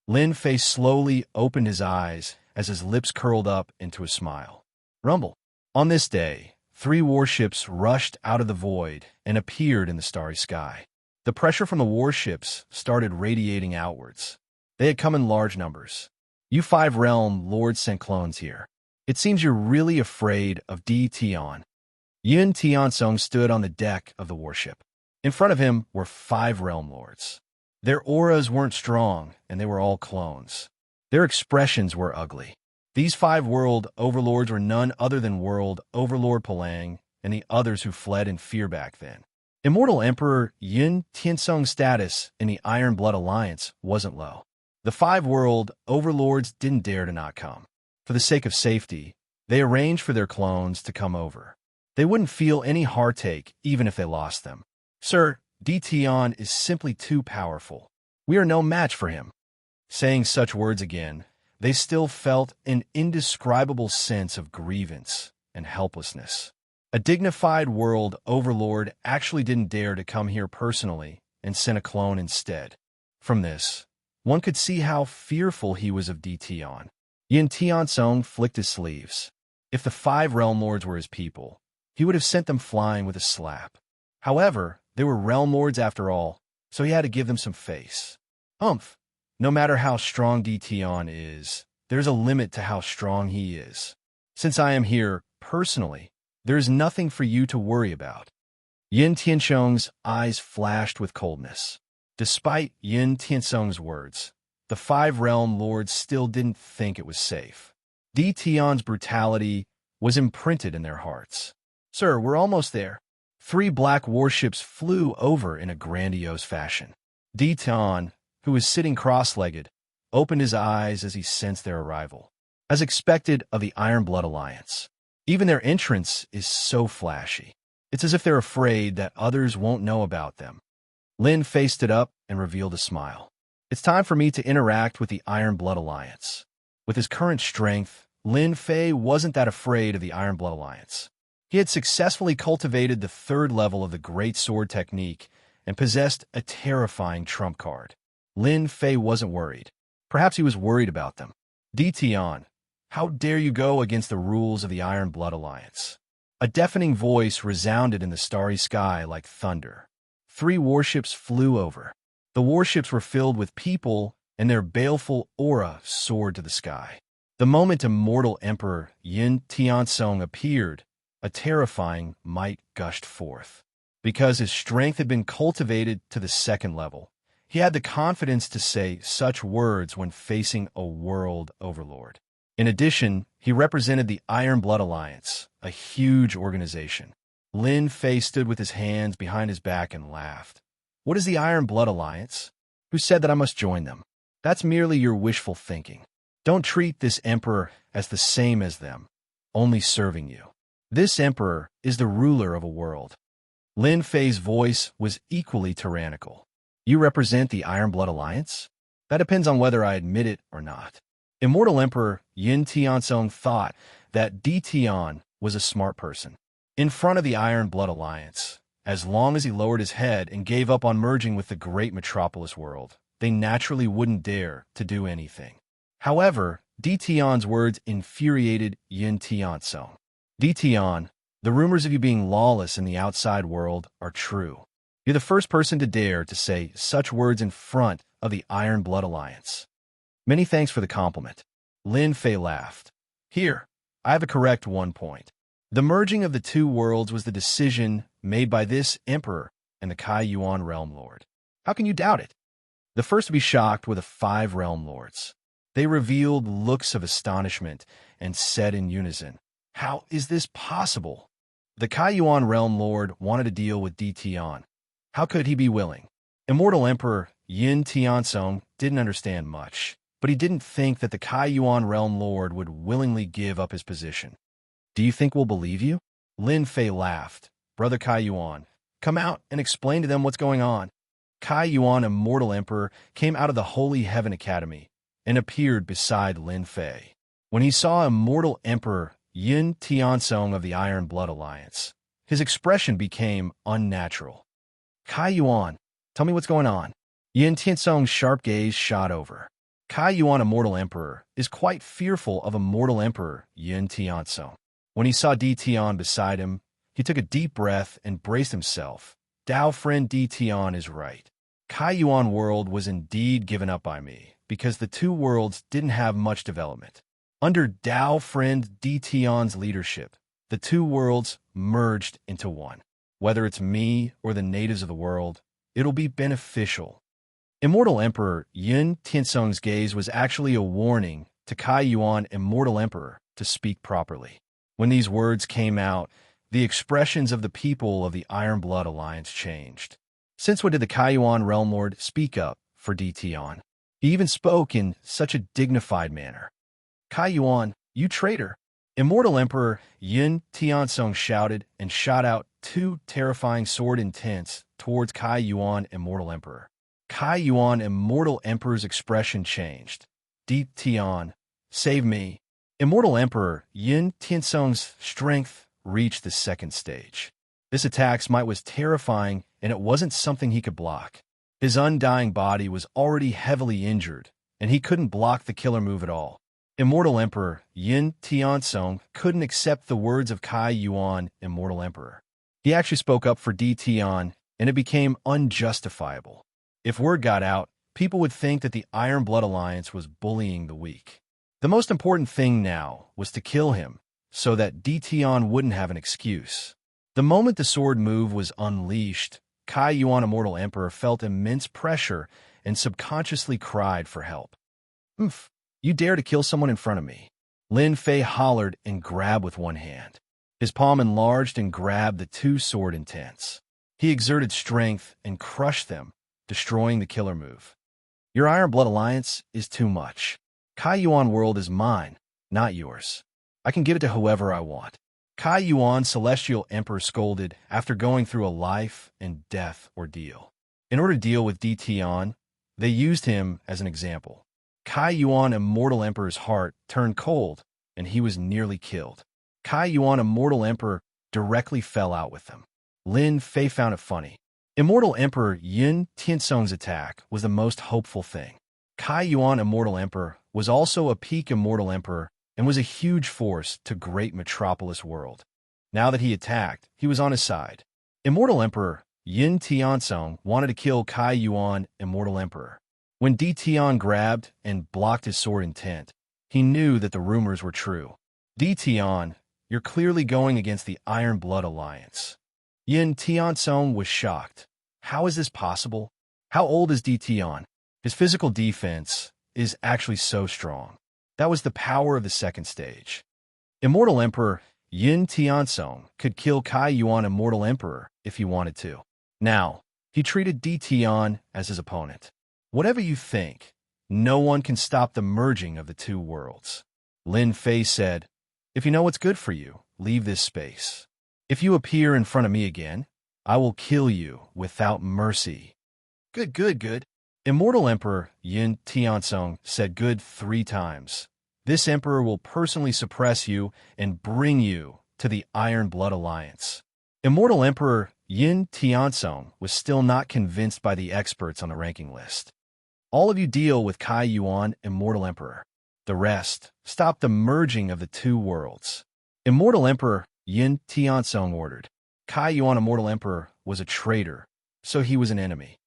Lin Fei slowly opened his eyes as his lips curled up into a smile. Rumble. On this day, 3 warships rushed out of the void and appeared in the starry sky. The pressure from the warships started radiating outwards. They had come in large numbers. You 5 realm lords sent clones here. It seems you're really afraid of Di Tian. Yin Tiansong stood on the deck of the warship. In front of him were 5 realm lords. Their auras weren't strong, and they were all clones. Their expressions were ugly. These 5 world overlords were none other than World Overlord Palang and the others who fled in fear back then. Immortal Emperor Yin Tiansong's status in the Iron Blood Alliance wasn't low. The 5 world overlords didn't dare to not come. For the sake of safety, they arranged for their clones to come over. They wouldn't feel any heartache even if they lost them. Sir, Di Tian is simply too powerful. We are no match for him. Saying such words again, they still felt an indescribable sense of grievance and helplessness. A dignified world overlord actually didn't dare to come here personally and sent a clone instead. From this, one could see how fearful he was of Di Tian. Yin Tiansong flicked his sleeves. If the 5 realm lords were his people, he would have sent them flying with a slap. However, they were realm lords after all, so he had to give them some face. Humph! No matter how strong Di Tian is, there's a limit to how strong he is. Since I am here, personally, there is nothing for you to worry about. Yin Tianxiong's eyes flashed with coldness. Despite Yin Tiansong's words, the 5 realm lords still didn't think it was safe. Di Tian's brutality was imprinted in their hearts. Sir, we're almost there. 3 black warships flew over in a grandiose fashion. Di Tian, who was sitting cross-legged, opened his eyes as he sensed their arrival. As expected of the Iron Blood Alliance, even their entrance is so flashy. It's as if they're afraid that others won't know about them. Lin Fei stood up and revealed a smile. It's time for me to interact with the Iron Blood Alliance. With his current strength, Lin Fei wasn't that afraid of the Iron Blood Alliance. He had successfully cultivated the 3rd level of the Great Sword Technique and possessed a terrifying trump card. Lin Fei wasn't worried. Perhaps he was worried about them. Di Tian, how dare you go against the rules of the Iron Blood Alliance? A deafening voice resounded in the starry sky like thunder. 3 warships flew over. The warships were filled with people, and their baleful aura soared to the sky. The moment Immortal Emperor Yin Tiansong appeared, a terrifying might gushed forth. Because his strength had been cultivated to the 2nd level, he had the confidence to say such words when facing a world overlord. In addition, he represented the Iron Blood Alliance, a huge organization. Lin Fei stood with his hands behind his back and laughed. What is the Iron Blood Alliance? Who said that I must join them? That's merely your wishful thinking. Don't treat this emperor as the same as them, only serving you. This emperor is the ruler of a world. Lin Fei's voice was equally tyrannical. You represent the Iron Blood Alliance? That depends on whether I admit it or not. Immortal Emperor Yin Tiansong thought that Di Tian was a smart person. In front of the Iron Blood Alliance, as long as he lowered his head and gave up on merging with the great metropolis world, they naturally wouldn't dare to do anything. However, Di Tian's words infuriated Yin Tiansong. Di Tian, the rumors of you being lawless in the outside world are true. You're the first person to dare to say such words in front of the Iron Blood Alliance. Many thanks for the compliment. Lin Fei laughed. Here, I have a correct 1 point. The merging of the two worlds was the decision made by this emperor and the Kai Yuan realm lord. How can you doubt it? The first to be shocked were the 5 realm lords. They revealed looks of astonishment and said in unison, "How is this possible?" The Kai Yuan realm lord wanted to deal with Di Tian. How could he be willing? Immortal Emperor Yin Tiansong didn't understand much, but he didn't think that the Kai Yuan realm lord would willingly give up his position. "Do you think we'll believe you?" Lin Fei laughed. "Brother Kai Yuan, come out and explain to them what's going on." Kai Yuan, Immortal Emperor, came out of the Holy Heaven Academy and appeared beside Lin Fei. When he saw Immortal Emperor Yin Tiansong of the Iron Blood Alliance, his expression became unnatural. "Kai Yuan, tell me what's going on." Yin Tiansong's sharp gaze shot over. Kai Yuan, Immortal Emperor, is quite fearful of Immortal Emperor Yin Tiansong. When he saw Di Tian beside him, he took a deep breath and braced himself. Dao friend Di Tian is right. Kai Yuan world was indeed given up by me, because the two worlds didn't have much development. Under Dao friend Di Tian's leadership, the two worlds merged into one. Whether it's me or the natives of the world, it'll be beneficial. Immortal Emperor Yin Tiansong's gaze was actually a warning to Kai Yuan, Immortal Emperor, to speak properly. When these words came out, the expressions of the people of the Iron Blood Alliance changed. Since when did the Kai Yuan Realm Lord speak up for Di Tian? He even spoke in such a dignified manner. "Kai Yuan, you traitor!" Immortal Emperor Yin Tiansong shouted and shot out 2 terrifying sword intents towards Kai Yuan, Immortal Emperor. Kai Yuan, Immortal Emperor's expression changed. "Di Tian, save me!" Immortal Emperor Yin Tiansong's strength reached the 2nd stage. This attack's might was terrifying, and it wasn't something he could block. His undying body was already heavily injured, and he couldn't block the killer move at all. Immortal Emperor Yin Tiansong couldn't accept the words of Kai Yuan, Immortal Emperor. He actually spoke up for Di Tian, and it became unjustifiable. If word got out, people would think that the Iron Blood Alliance was bullying the weak. The most important thing now was to kill him, so that Di Tian wouldn't have an excuse. The moment the sword move was unleashed, Kai Yuan, Immortal Emperor, felt immense pressure and subconsciously cried for help. "Oomph, you dare to kill someone in front of me." Lin Fei hollered and grabbed with one hand. His palm enlarged and grabbed the 2 sword intents. He exerted strength and crushed them, destroying the killer move. "Your Iron Blood Alliance is too much. Kai Yuan world is mine, not yours. I can give it to whoever I want." Kai Yuan, Celestial Emperor, scolded after going through a life and death ordeal. In order to deal with Di Tian, they used him as an example. Kai Yuan, Immortal Emperor's heart turned cold, and he was nearly killed. Kai Yuan, Immortal Emperor, directly fell out with them. Lin Fei found it funny. Immortal Emperor Yin Tiansong's attack was the most hopeful thing. Kai Yuan, Immortal Emperor, was also a peak Immortal Emperor and was a huge force to great metropolis world. Now that he attacked, he was on his side. Immortal Emperor Yin Tiansong wanted to kill Kai Yuan, Immortal Emperor. When Di Tian grabbed and blocked his sword intent, he knew that the rumors were true. "Di Tian, you're clearly going against the Iron Blood Alliance." Yin Tiansong was shocked. How is this possible? How old is Di Tian? His physical defense is actually so strong. That was the power of the 2nd stage. Immortal Emperor Yin Tiansong could kill Kai Yuan, Immortal Emperor, if he wanted to. Now, he treated Di Tian as his opponent. Whatever you think, no one can stop the merging of the two worlds. Lin Fei said, "If you know what's good for you, leave this space. If you appear in front of me again, I will kill you without mercy." "Good, good, good." Immortal Emperor Yin Tiansong said good 3 times. "This emperor will personally suppress you and bring you to the Iron Blood Alliance." Immortal Emperor Yin Tiansong was still not convinced by the experts on the ranking list. "All of you deal with Kai Yuan, Immortal Emperor. The rest, stop the merging of the two worlds." Immortal Emperor Yin Tiansong ordered. Kai Yuan, Immortal Emperor, was a traitor, so he was an enemy.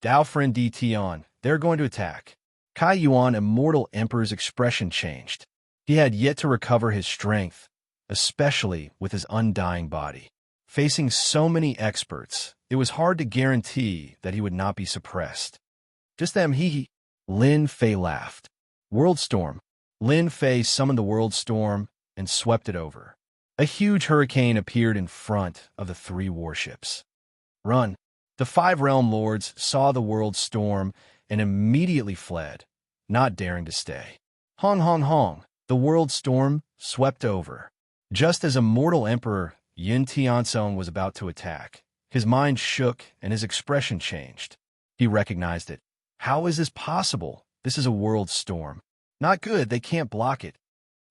"Dao friend Di Tian, they're going to attack." Kai Yuan, Immortal Emperor's expression changed. He had yet to recover his strength, especially with his undying body. Facing so many experts, it was hard to guarantee that he would not be suppressed. Just then, Lin Fei laughed. World storm. Lin Fei summoned the world storm and swept it over. A huge hurricane appeared in front of the 3 warships. Run! The 5 realm lords saw the world storm and immediately fled, not daring to stay. Hong hong hong! The world storm swept over. Just as Immortal Emperor Yin Tianzong was about to attack, his mind shook and his expression changed. He recognized it. How is this possible? This is a world storm. Not good, they can't block it.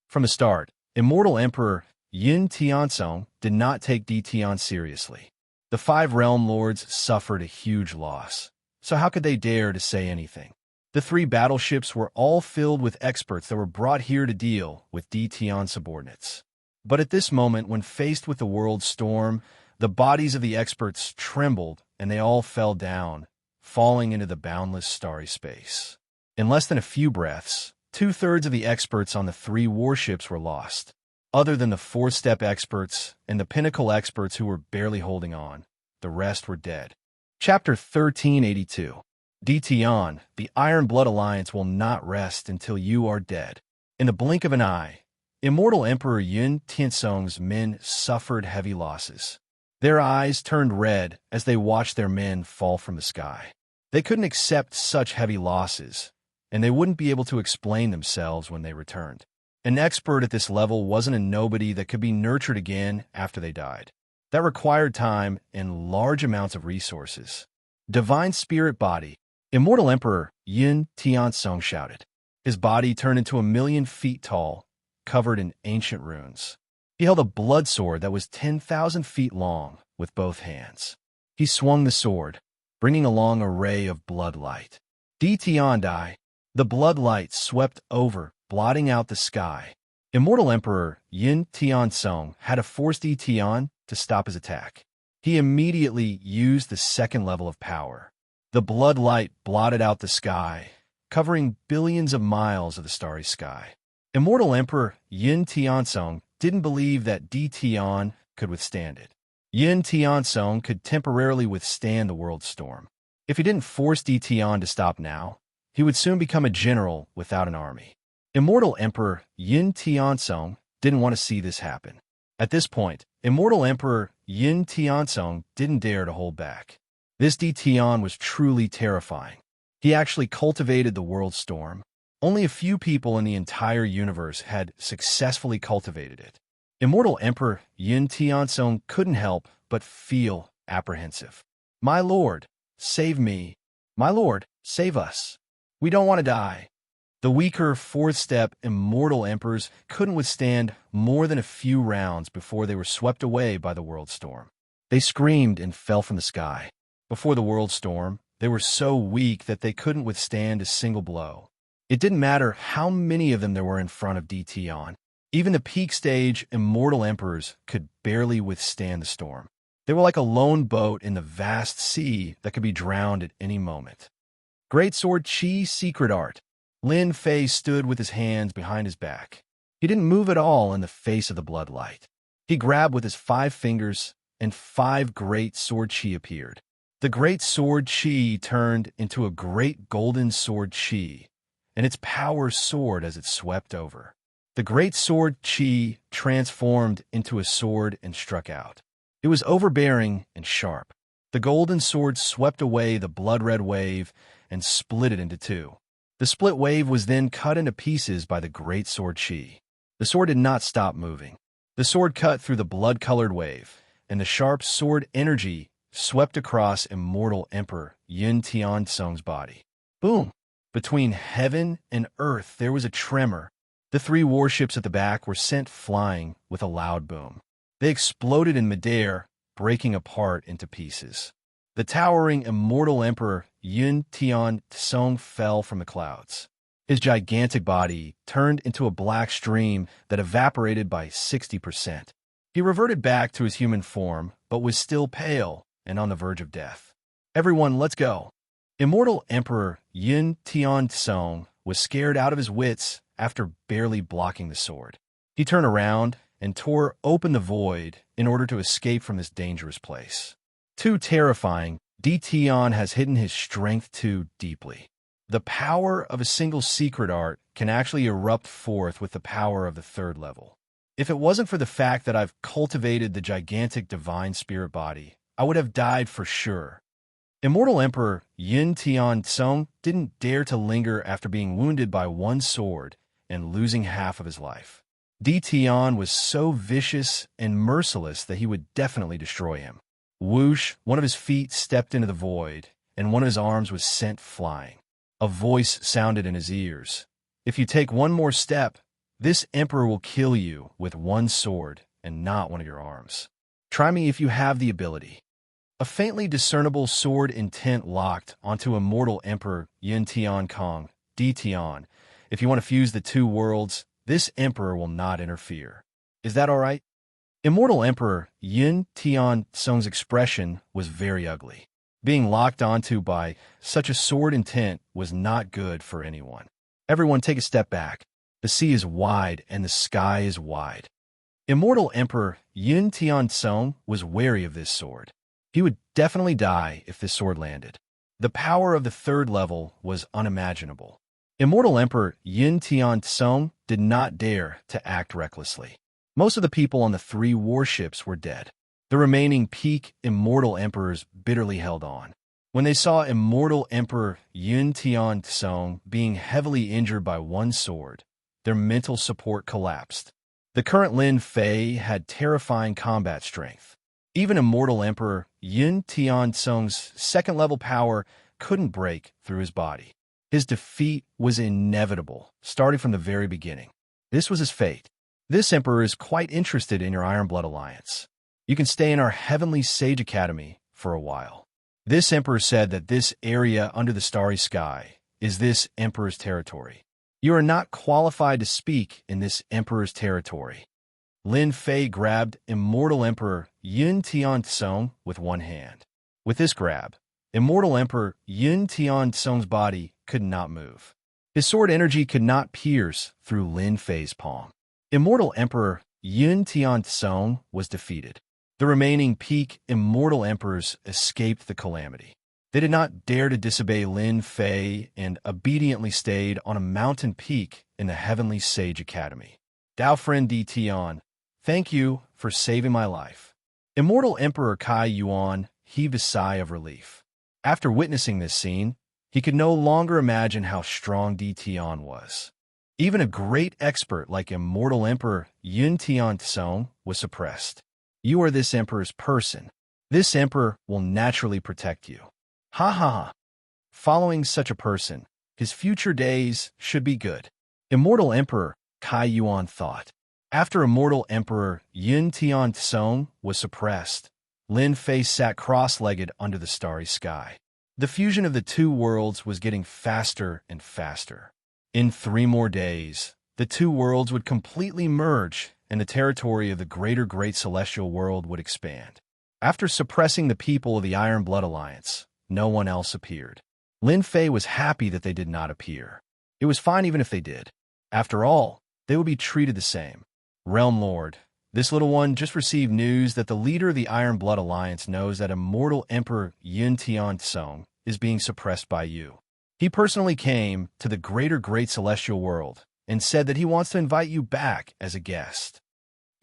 From the start, Immortal Emperor Yin Tianzong did not take D Tian seriously. The 5 realm lords suffered a huge loss, so how could they dare to say anything? The 3 battleships were all filled with experts that were brought here to deal with D Tian subordinates. But at this moment, when faced with the world storm, the bodies of the experts trembled and they all fell down, falling into the boundless starry space. In less than a few breaths, 2/3 of the experts on the 3 warships were lost. Other than the 4-step experts and the pinnacle experts who were barely holding on, the rest were dead. Chapter 1382. D Tian, the Iron Blood Alliance will not rest until you are dead. In the blink of an eye, Immortal Emperor Yin Tianzong's men suffered heavy losses. Their eyes turned red as they watched their men fall from the sky. They couldn't accept such heavy losses, and they wouldn't be able to explain themselves when they returned. An expert at this level wasn't a nobody that could be nurtured again after they died. That required time and large amounts of resources. Divine Spirit Body. Immortal Emperor Yin Tianzong shouted. His body turned into 1,000,000 feet tall, covered in ancient runes. He held a blood sword that was 10,000 feet long with both hands. He swung the sword, bringing along a ray of blood light. D Tian died. The blood light swept over, blotting out the sky. Immortal Emperor Yin Tianzong had to force D Tian to stop his attack. He immediately used the 2nd level of power. The blood light blotted out the sky, covering billions of miles of the starry sky. Immortal Emperor Yin Tianzong didn't believe that D Tian could withstand it. Yin Tianzong could temporarily withstand the world storm. If he didn't force D Tian to stop now, he would soon become a general without an army. Immortal Emperor Yin Tianzong didn't want to see this happen. At this point, Immortal Emperor Yin Tianzong didn't dare to hold back. This D Tian was truly terrifying. He actually cultivated the world storm. Only a few people in the entire universe had successfully cultivated it. Immortal Emperor Yin Tianzong couldn't help but feel apprehensive. My lord, save me. My lord, save us. We don't want to die. The weaker 4th-step Immortal Emperors couldn't withstand more than a few rounds before they were swept away by the world storm. They screamed and fell from the sky. Before the world storm, they were so weak that they couldn't withstand a single blow. It didn't matter how many of them there were in front of D Tian. Even the peak stage Immortal Emperors could barely withstand the storm. They were like a lone boat in the vast sea that could be drowned at any moment. Great Sword Chi Secret Art. Lin Fei stood with his hands behind his back. He didn't move at all in the face of the bloodlight. He grabbed with his 5 fingers, and 5 great sword chi appeared. The great sword chi turned into a great golden sword chi, and its power soared as it swept over. The great sword chi transformed into a sword and struck out. It was overbearing and sharp. The golden sword swept away the blood-red wave and split it into 2. The split wave was then cut into pieces by the great sword chi. The sword did not stop moving. The sword cut through the blood-colored wave, and the sharp sword energy swept across Immortal Emperor Yin Tianzong's body. Boom! Between heaven and earth there was a tremor. The 3 warships at the back were sent flying with a loud boom. They exploded in midair, breaking apart into pieces. The towering Immortal Emperor Yin Tianzong fell from the clouds. His gigantic body turned into a black stream that evaporated by 60%. He reverted back to his human form, but was still pale and on the verge of death. Everyone, let's go. Immortal Emperor Yin Tianzong was scared out of his wits after barely blocking the sword. He turned around and tore open the void in order to escape from this dangerous place. Too terrifying, Dition has hidden his strength too deeply. The power of a single secret art can actually erupt forth with the power of the third level. If it wasn't for the fact that I've cultivated the gigantic divine spirit body, I would have died for sure. Immortal Emperor Yin Tian didn't dare to linger after being wounded by one sword and losing half of his life. Dition was so vicious and merciless that he would definitely destroy him. Whoosh, one of his feet stepped into the void, and one of his arms was sent flying. A voice sounded in his ears. If you take one more step, this emperor will kill you with one sword and not one of your arms. Try me if you have the ability. A faintly discernible sword intent locked onto Immortal Emperor Yin Tian Kong, Dition. If you want to fuse the two worlds, this emperor will not interfere. Is that all right? Immortal Emperor Yin Tian's expression was very ugly. Being locked onto by such a sword intent was not good for anyone. Everyone take a step back. The sea is wide and the sky is wide. Immortal Emperor Yin Tian was wary of this sword. He would definitely die if this sword landed. The power of the third level was unimaginable. Immortal Emperor Yin Tian did not dare to act recklessly. Most of the people on the 3 warships were dead. The remaining peak Immortal Emperors bitterly held on. When they saw Immortal Emperor Yin Tian being heavily injured by one sword, their mental support collapsed. The current Lin Fei had terrifying combat strength. Even Immortal Emperor Yin Tian's second-level power couldn't break through his body. His defeat was inevitable, starting from the very beginning. This was his fate. This emperor is quite interested in your Iron Blood Alliance. You can stay in our Heavenly Sage Academy for a while. This emperor said that this area under the starry sky is this emperor's territory. You are not qualified to speak in this emperor's territory. Lin Fei grabbed Immortal Emperor Yin Tian with one hand. With this grab, Immortal Emperor Yin Tian's body could not move. His sword energy could not pierce through Lin Fei's palm. Immortal Emperor Yin Tian was defeated. The remaining peak Immortal Emperors escaped the calamity. They did not dare to disobey Lin Fei and obediently stayed on a mountain peak in the Heavenly Sage Academy. Dao friend Dition, thank you for saving my life. Immortal Emperor Kai Yuan heaved a sigh of relief. After witnessing this scene, he could no longer imagine how strong Dition was. Even a great expert like Immortal Emperor Yin Tian was suppressed. You are this emperor's person. This emperor will naturally protect you. Ha ha ha. Following such a person, his future days should be good. Immortal Emperor Kai Yuan thought. After Immortal Emperor Yin Tian was suppressed, Lin Fei sat cross-legged under the starry sky. The fusion of the two worlds was getting faster and faster. In 3 more days, the two worlds would completely merge and the territory of the great celestial world would expand. After suppressing the people of the Iron Blood Alliance, no one else appeared. Lin Fei was happy that they did not appear. It was fine even if they did. After all, they would be treated the same. Realm Lord, this little one just received news that the leader of the Iron Blood Alliance knows that Immortal Emperor Yin Tian is being suppressed by you. He personally came to the great celestial world and said that he wants to invite you back as a guest.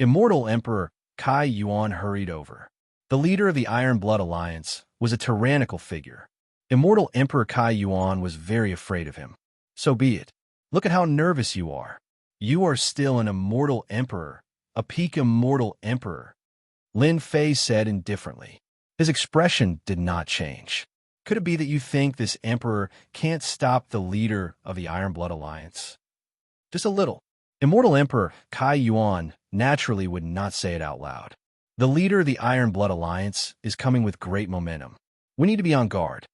Immortal Emperor Kai Yuan hurried over. The leader of the Iron Blood Alliance was a tyrannical figure. Immortal Emperor Kai Yuan was very afraid of him. So be it. Look at how nervous you are. You are still an Immortal Emperor, a peak Immortal Emperor. Lin Fei said indifferently. His expression did not change. Could it be that you think this emperor can't stop the leader of the Iron Blood Alliance? Just a little. Immortal Emperor Kai Yuan naturally would not say it out loud. The leader of the Iron Blood Alliance is coming with great momentum. We need to be on guard.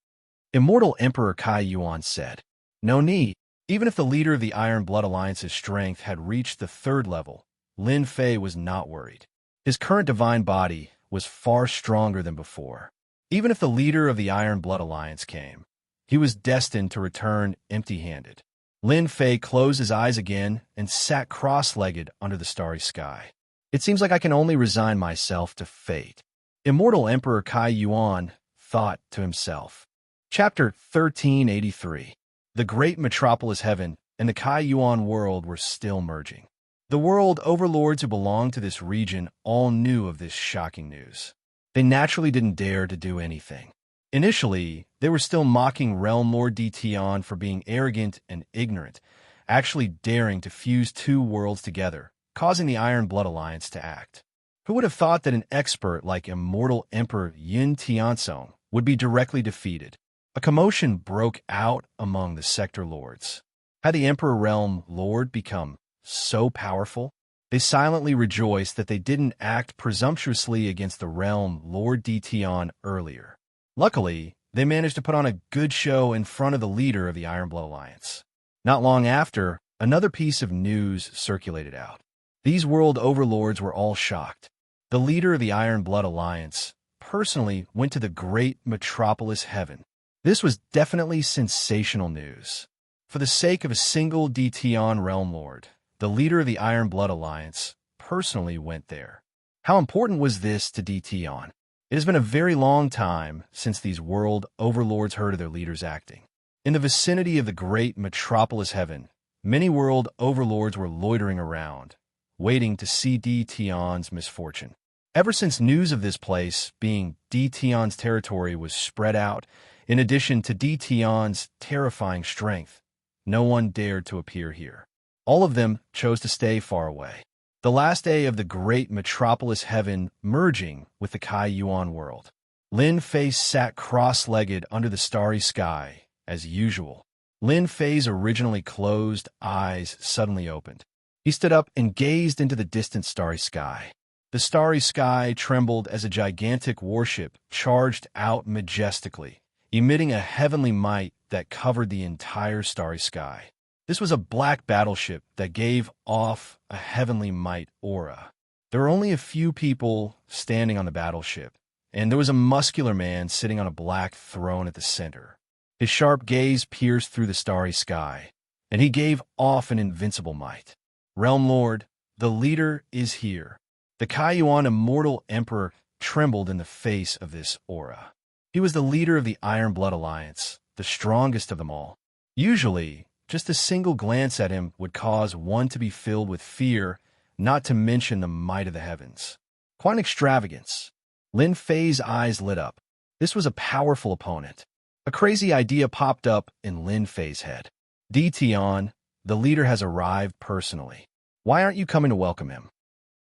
Immortal Emperor Kai Yuan said. No need. Even if the leader of the Iron Blood Alliance's strength had reached the 3rd level, Lin Fei was not worried. His current divine body was far stronger than before. Even if the leader of the Iron Blood Alliance came, he was destined to return empty-handed. Lin Fei closed his eyes again and sat cross-legged under the starry sky. It seems like I can only resign myself to fate. Immortal Emperor Kai Yuan thought to himself. Chapter 1383. The great metropolis heaven and the Kai Yuan world were still merging. The world overlords who belonged to this region all knew of this shocking news. They naturally didn't dare to do anything. Initially, they were still mocking Realm Lord Tian for being arrogant and ignorant, actually daring to fuse two worlds together, causing the Iron Blood Alliance to act. Who would have thought that an expert like Immortal Emperor Yin Tianzong would be directly defeated? A commotion broke out among the sector lords. Had the Emperor Realm Lord become so powerful? They silently rejoiced that they didn't act presumptuously against the Realm Lord Tian earlier. Luckily, they managed to put on a good show in front of the leader of the Iron Blood Alliance. Not long after, another piece of news circulated out. These world overlords were all shocked. The leader of the Iron Blood Alliance personally went to the great metropolis heaven. This was definitely sensational news. For the sake of a single Tian Realm Lord, the leader of the Iron Blood Alliance personally went there. How important was this to Tian? It has been a very long time since these world overlords heard of their leaders acting. In the vicinity of the great metropolis heaven, many world overlords were loitering around, waiting to see Tian's misfortune. Ever since news of this place being Tian's territory was spread out, in addition to Tian's terrifying strength, no one dared to appear here. All of them chose to stay far away. The last day of the great metropolis heaven merging with the Kai Yuan world. Lin Fei sat cross-legged under the starry sky, as usual. Lin Fei's originally closed eyes suddenly opened. He stood up and gazed into the distant starry sky. The starry sky trembled as a gigantic warship charged out majestically, emitting a heavenly might that covered the entire starry sky. This was a black battleship that gave off a heavenly might aura. There were only a few people standing on the battleship, and there was a muscular man sitting on a black throne at the center. His sharp gaze pierced through the starry sky, and he gave off an invincible might. Realm Lord, the leader is here. The Kai Yuan Immortal Emperor trembled in the face of this aura. He was the leader of the Iron Blood Alliance, the strongest of them all. Usually, just a single glance at him would cause one to be filled with fear, not to mention the might of the heavens. Quite an extravagance. Lin Fei's eyes lit up. This was a powerful opponent. A crazy idea popped up in Lin Fei's head. Tian, the leader has arrived personally. Why aren't you coming to welcome him?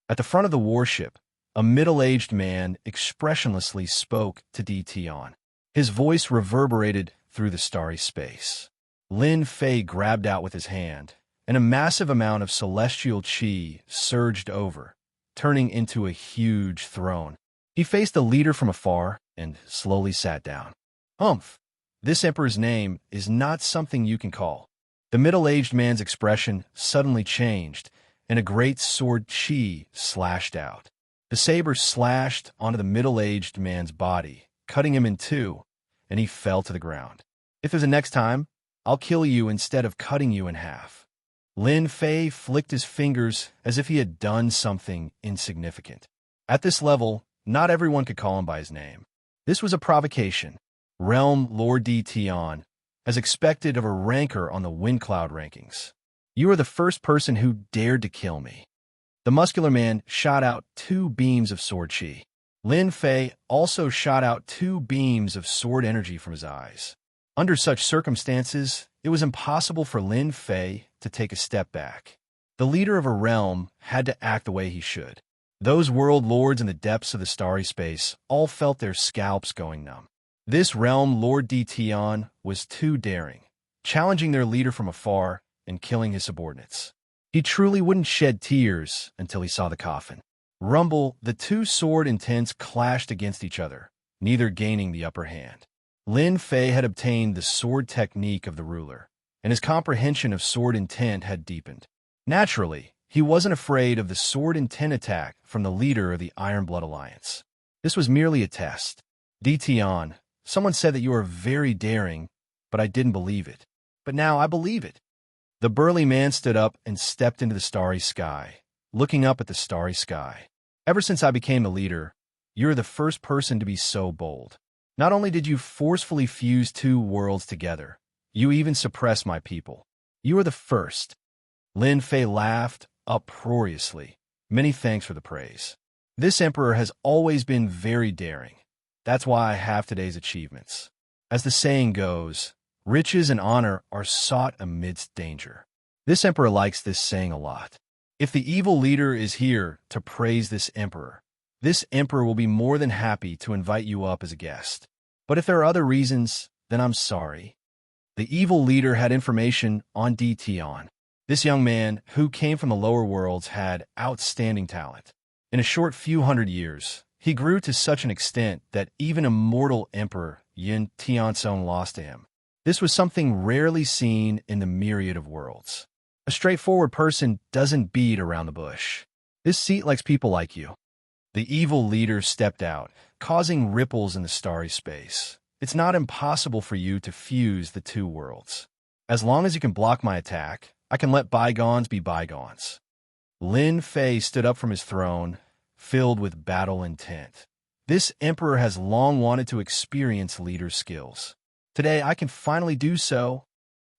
At the front of the warship, a middle-aged man expressionlessly spoke to Tian. His voice reverberated through the starry space. Lin Fei grabbed out with his hand, and a massive amount of celestial qi surged over, turning into a huge throne. He faced the leader from afar and slowly sat down. Humph! This emperor's name is not something you can call. The middle-aged man's expression suddenly changed, and a great sword qi slashed out. The saber slashed onto the middle-aged man's body, cutting him in two, and he fell to the ground. If there's a next time, I'll kill you instead of cutting you in half. Lin Fei flicked his fingers as if he had done something insignificant. At this level, not everyone could call him by his name. This was a provocation. Realm Lord Tian, as expected of a ranker on the Wind Cloud rankings. You are the first person who dared to kill me. The muscular man shot out 2 beams of sword qi. Lin Fei also shot out 2 beams of sword energy from his eyes. Under such circumstances, it was impossible for Lin Fei to take a step back. The leader of a realm had to act the way he should. Those world lords in the depths of the starry space all felt their scalps going numb. This realm Lord Tian was too daring, challenging their leader from afar and killing his subordinates. He truly wouldn't shed tears until he saw the coffin. Rumble, the 2 sword intents clashed against each other, neither gaining the upper hand. Lin Fei had obtained the sword technique of the ruler, and his comprehension of sword intent had deepened. Naturally, he wasn't afraid of the sword intent attack from the leader of the Iron Blood Alliance. This was merely a test. Tian, someone said that you are very daring, but I didn't believe it. But now I believe it. The burly man stood up and stepped into the starry sky, looking up at the starry sky. Ever since I became a leader, you're the first person to be so bold. Not only did you forcefully fuse two worlds together, you even suppressed my people. You are the first. Lin Fei laughed uproariously. Many thanks for the praise. This emperor has always been very daring. That's why I have today's achievements. As the saying goes, riches and honor are sought amidst danger. This emperor likes this saying a lot. If the evil leader is here to praise this emperor will be more than happy to invite you up as a guest. But if there are other reasons, then I'm sorry. The evil leader had information on Tion. This young man, who came from the lower worlds, had outstanding talent. In a short few hundred years, he grew to such an extent that even immortal Emperor Yin Tianzong lost to him. This was something rarely seen in the myriad of worlds. A straightforward person doesn't beat around the bush. This seat likes people like you. The evil leader stepped out, causing ripples in the starry space. It's not impossible for you to fuse the two worlds. As long as you can block my attack, I can let bygones be bygones. Lin Fei stood up from his throne, filled with battle intent. This emperor has long wanted to experience leader skills. Today, I can finally do so.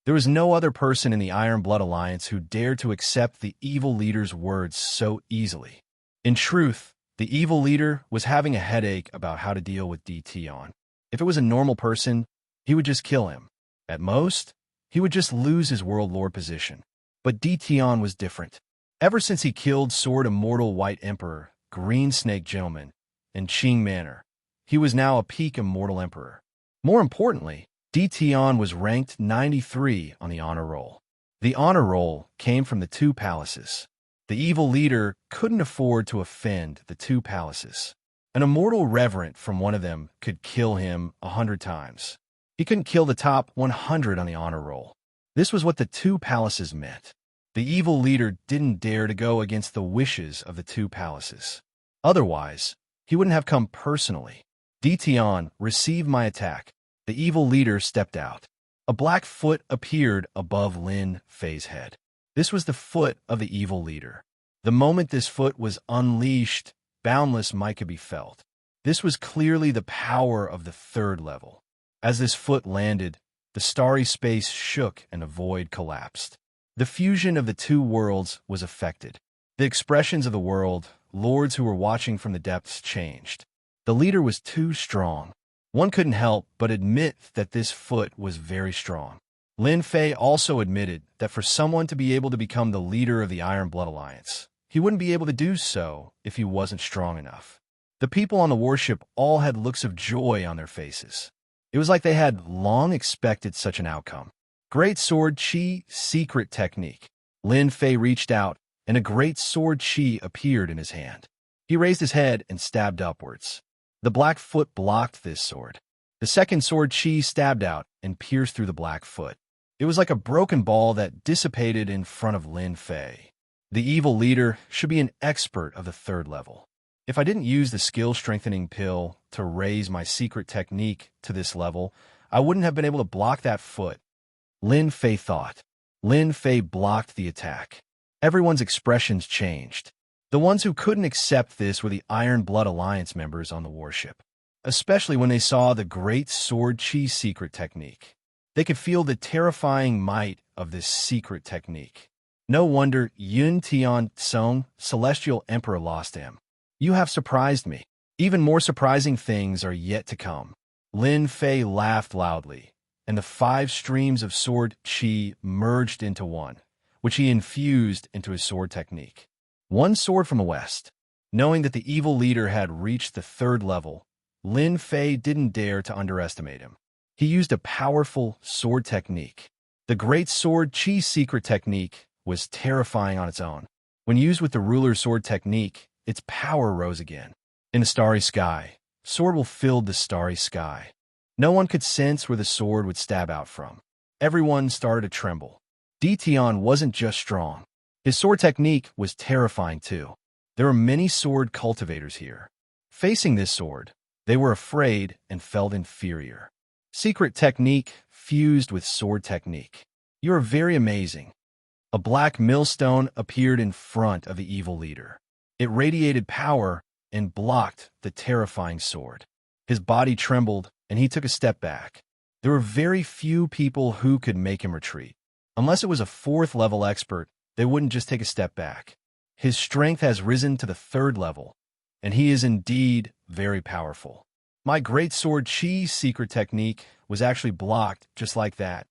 There was no other person in the Iron Blood Alliance who dared to accept the evil leader's words so easily. In truth, the evil leader was having a headache about how to deal with Tion. If it was a normal person, he would just kill him. At most, he would just lose his world lord position. But Tion was different. Ever since he killed Sword Immortal White Emperor, Green Snake Gentleman, in Qing Manor, he was now a peak immortal emperor. More importantly, Tion was ranked 93 on the honor roll. The honor roll came from the two palaces. The evil leader couldn't afford to offend the two palaces. An immortal reverend from one of them could kill him 100 times. He couldn't kill the top 100 on the honor roll. This was what the two palaces meant. The evil leader didn't dare to go against the wishes of the two palaces. Otherwise, he wouldn't have come personally. Tion, receive my attack. The evil leader stepped out. A black foot appeared above Lin Fei's head. This was the foot of the evil leader. The moment this foot was unleashed, boundless might could be felt. This was clearly the power of the third level. As this foot landed, the starry space shook and the void collapsed. The fusion of the two worlds was affected. The expressions of the world, lords who were watching from the depths, changed. The leader was too strong. One couldn't help but admit that this foot was very strong. Lin Fei also admitted that for someone to be able to become the leader of the Iron Blood Alliance, he wouldn't be able to do so if he wasn't strong enough. The people on the warship all had looks of joy on their faces. It was like they had long expected such an outcome. Great Sword Qi Secret Technique. Lin Fei reached out, and a great sword Qi appeared in his hand. He raised his head and stabbed upwards. The black foot blocked this sword. The second sword Qi stabbed out and pierced through the black foot. It was like a broken ball that dissipated in front of Lin Fei. The evil leader should be an expert of the third level. If I didn't use the skill-strengthening pill to raise my secret technique to this level, I wouldn't have been able to block that foot. Lin Fei thought. Lin Fei blocked the attack. Everyone's expressions changed. The ones who couldn't accept this were the Iron Blood Alliance members on the warship, especially when they saw the Great Sword Qi secret technique. They could feel the terrifying might of this secret technique. No wonder Yun Tianzong, Celestial Emperor, lost him. You have surprised me. Even more surprising things are yet to come. Lin Fei laughed loudly, and the 5 streams of sword Qi merged into one, which he infused into his sword technique. One sword from the west. Knowing that the evil leader had reached the third level, Lin Fei didn't dare to underestimate him. He used a powerful sword technique. The Great Sword Qi secret technique was terrifying on its own. When used with the ruler's sword technique, its power rose again. In the starry sky, sword will fill the starry sky. No one could sense where the sword would stab out from. Everyone started to tremble. Tion wasn't just strong. His sword technique was terrifying too. There were many sword cultivators here. Facing this sword, they were afraid and felt inferior. Secret technique fused with sword technique. You are very amazing. A black millstone appeared in front of the evil leader. It radiated power and blocked the terrifying sword. His body trembled, and he took a step back. There were very few people who could make him retreat. Unless it was a 4th level expert, they wouldn't just take a step back. His strength has risen to the 3rd level, and he is indeed very powerful. My great sword Chi's secret technique was actually blocked just like that.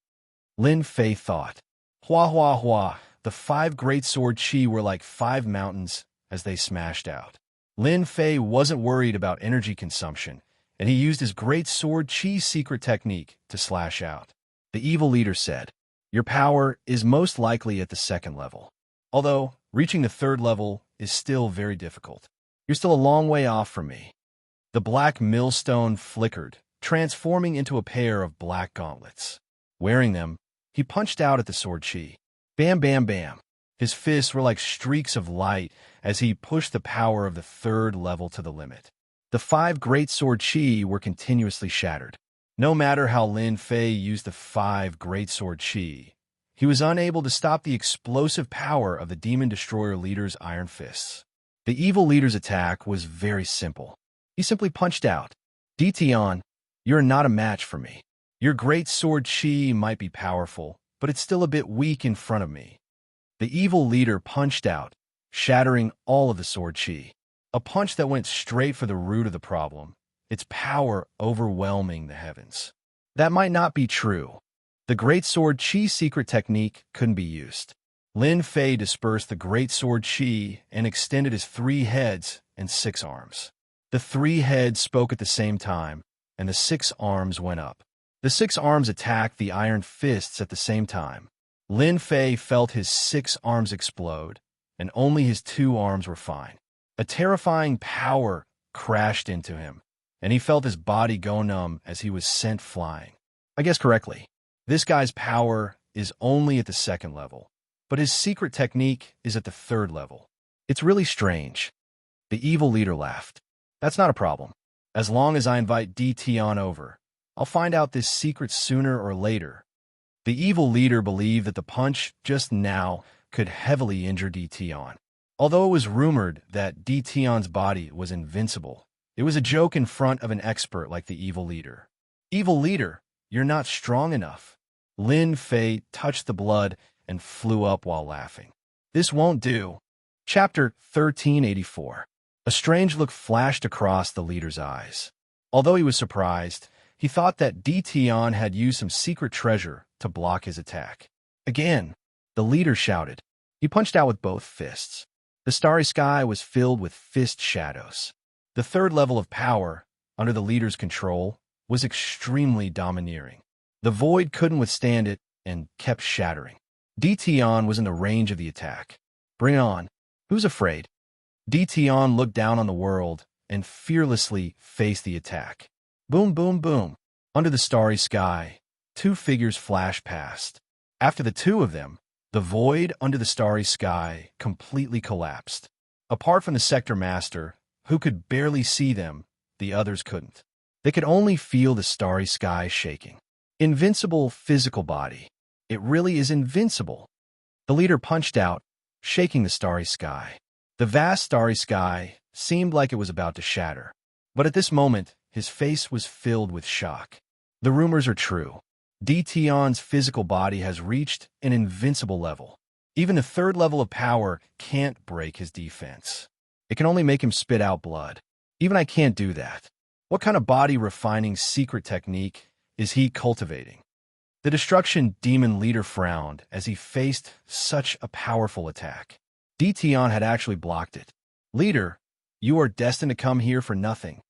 Lin Fei thought. Hua hua hua, the 5 great sword Chi were like 5 mountains as they smashed out. Lin Fei wasn't worried about energy consumption, and he used his great sword Chi's secret technique to slash out. The evil leader said, "Your power is most likely at the 2nd level. Although, reaching the 3rd level is still very difficult. You're still a long way off from me." The black millstone flickered, transforming into a pair of black gauntlets. Wearing them, he punched out at the sword Chi. Bam, bam, bam. His fists were like streaks of light as he pushed the power of the 3rd level to the limit. The 5 great sword Chi were continuously shattered. No matter how Lin Fei used the 5 great sword Chi, he was unable to stop the explosive power of the demon destroyer leader's iron fists. The evil leader's attack was very simple. He simply punched out. "Dition, you're not a match for me. Your great sword Chi might be powerful, but it's still a bit weak in front of me." The evil leader punched out, shattering all of the sword Chi. A punch that went straight for the root of the problem, its power overwhelming the heavens. That might not be true. The great sword Chi's secret technique couldn't be used. Lin Fei dispersed the great sword Chi and extended his 3 heads and 6 arms. The 3 heads spoke at the same time, and the 6 arms went up. The 6 arms attacked the iron fists at the same time. Lin Fei felt his 6 arms explode, and only his 2 arms were fine. A terrifying power crashed into him, and he felt his body go numb as he was sent flying. I guessed correctly. This guy's power is only at the 2nd level, but his secret technique is at the 3rd level. It's really strange. The evil leader laughed. "That's not a problem. As long as I invite Dition over, I'll find out this secret sooner or later." The evil leader believed that the punch just now could heavily injure Dition. Although it was rumored that Dition's body was invincible, it was a joke in front of an expert like the evil leader. "Evil leader, you're not strong enough." Lin Fei touched the blood and flew up while laughing. "This won't do." Chapter 1384. A strange look flashed across the leader's eyes. Although he was surprised, he thought that Dition had used some secret treasure to block his attack. Again, the leader shouted. He punched out with both fists. The starry sky was filled with fist shadows. The 3rd level of power, under the leader's control, was extremely domineering. The void couldn't withstand it and kept shattering. Dition was in the range of the attack. "Bring it on. Who's afraid?" Dition looked down on the world and fearlessly faced the attack. Boom, boom, boom. Under the starry sky, 2 figures flashed past. After the 2 of them, the void under the starry sky completely collapsed. Apart from the sector master, who could barely see them, the others couldn't. They could only feel the starry sky shaking. Invincible physical body. It really is invincible. The leader punched out, shaking the starry sky. The vast starry sky seemed like it was about to shatter. But at this moment, his face was filled with shock. The rumors are true. Dition's physical body has reached an invincible level. Even the 3rd level of power can't break his defense. It can only make him spit out blood. Even I can't do that. What kind of body-refining secret technique is he cultivating? The destruction demon leader frowned as he faced such a powerful attack. Dition had actually blocked it. "Leader, you are destined to come here for nothing."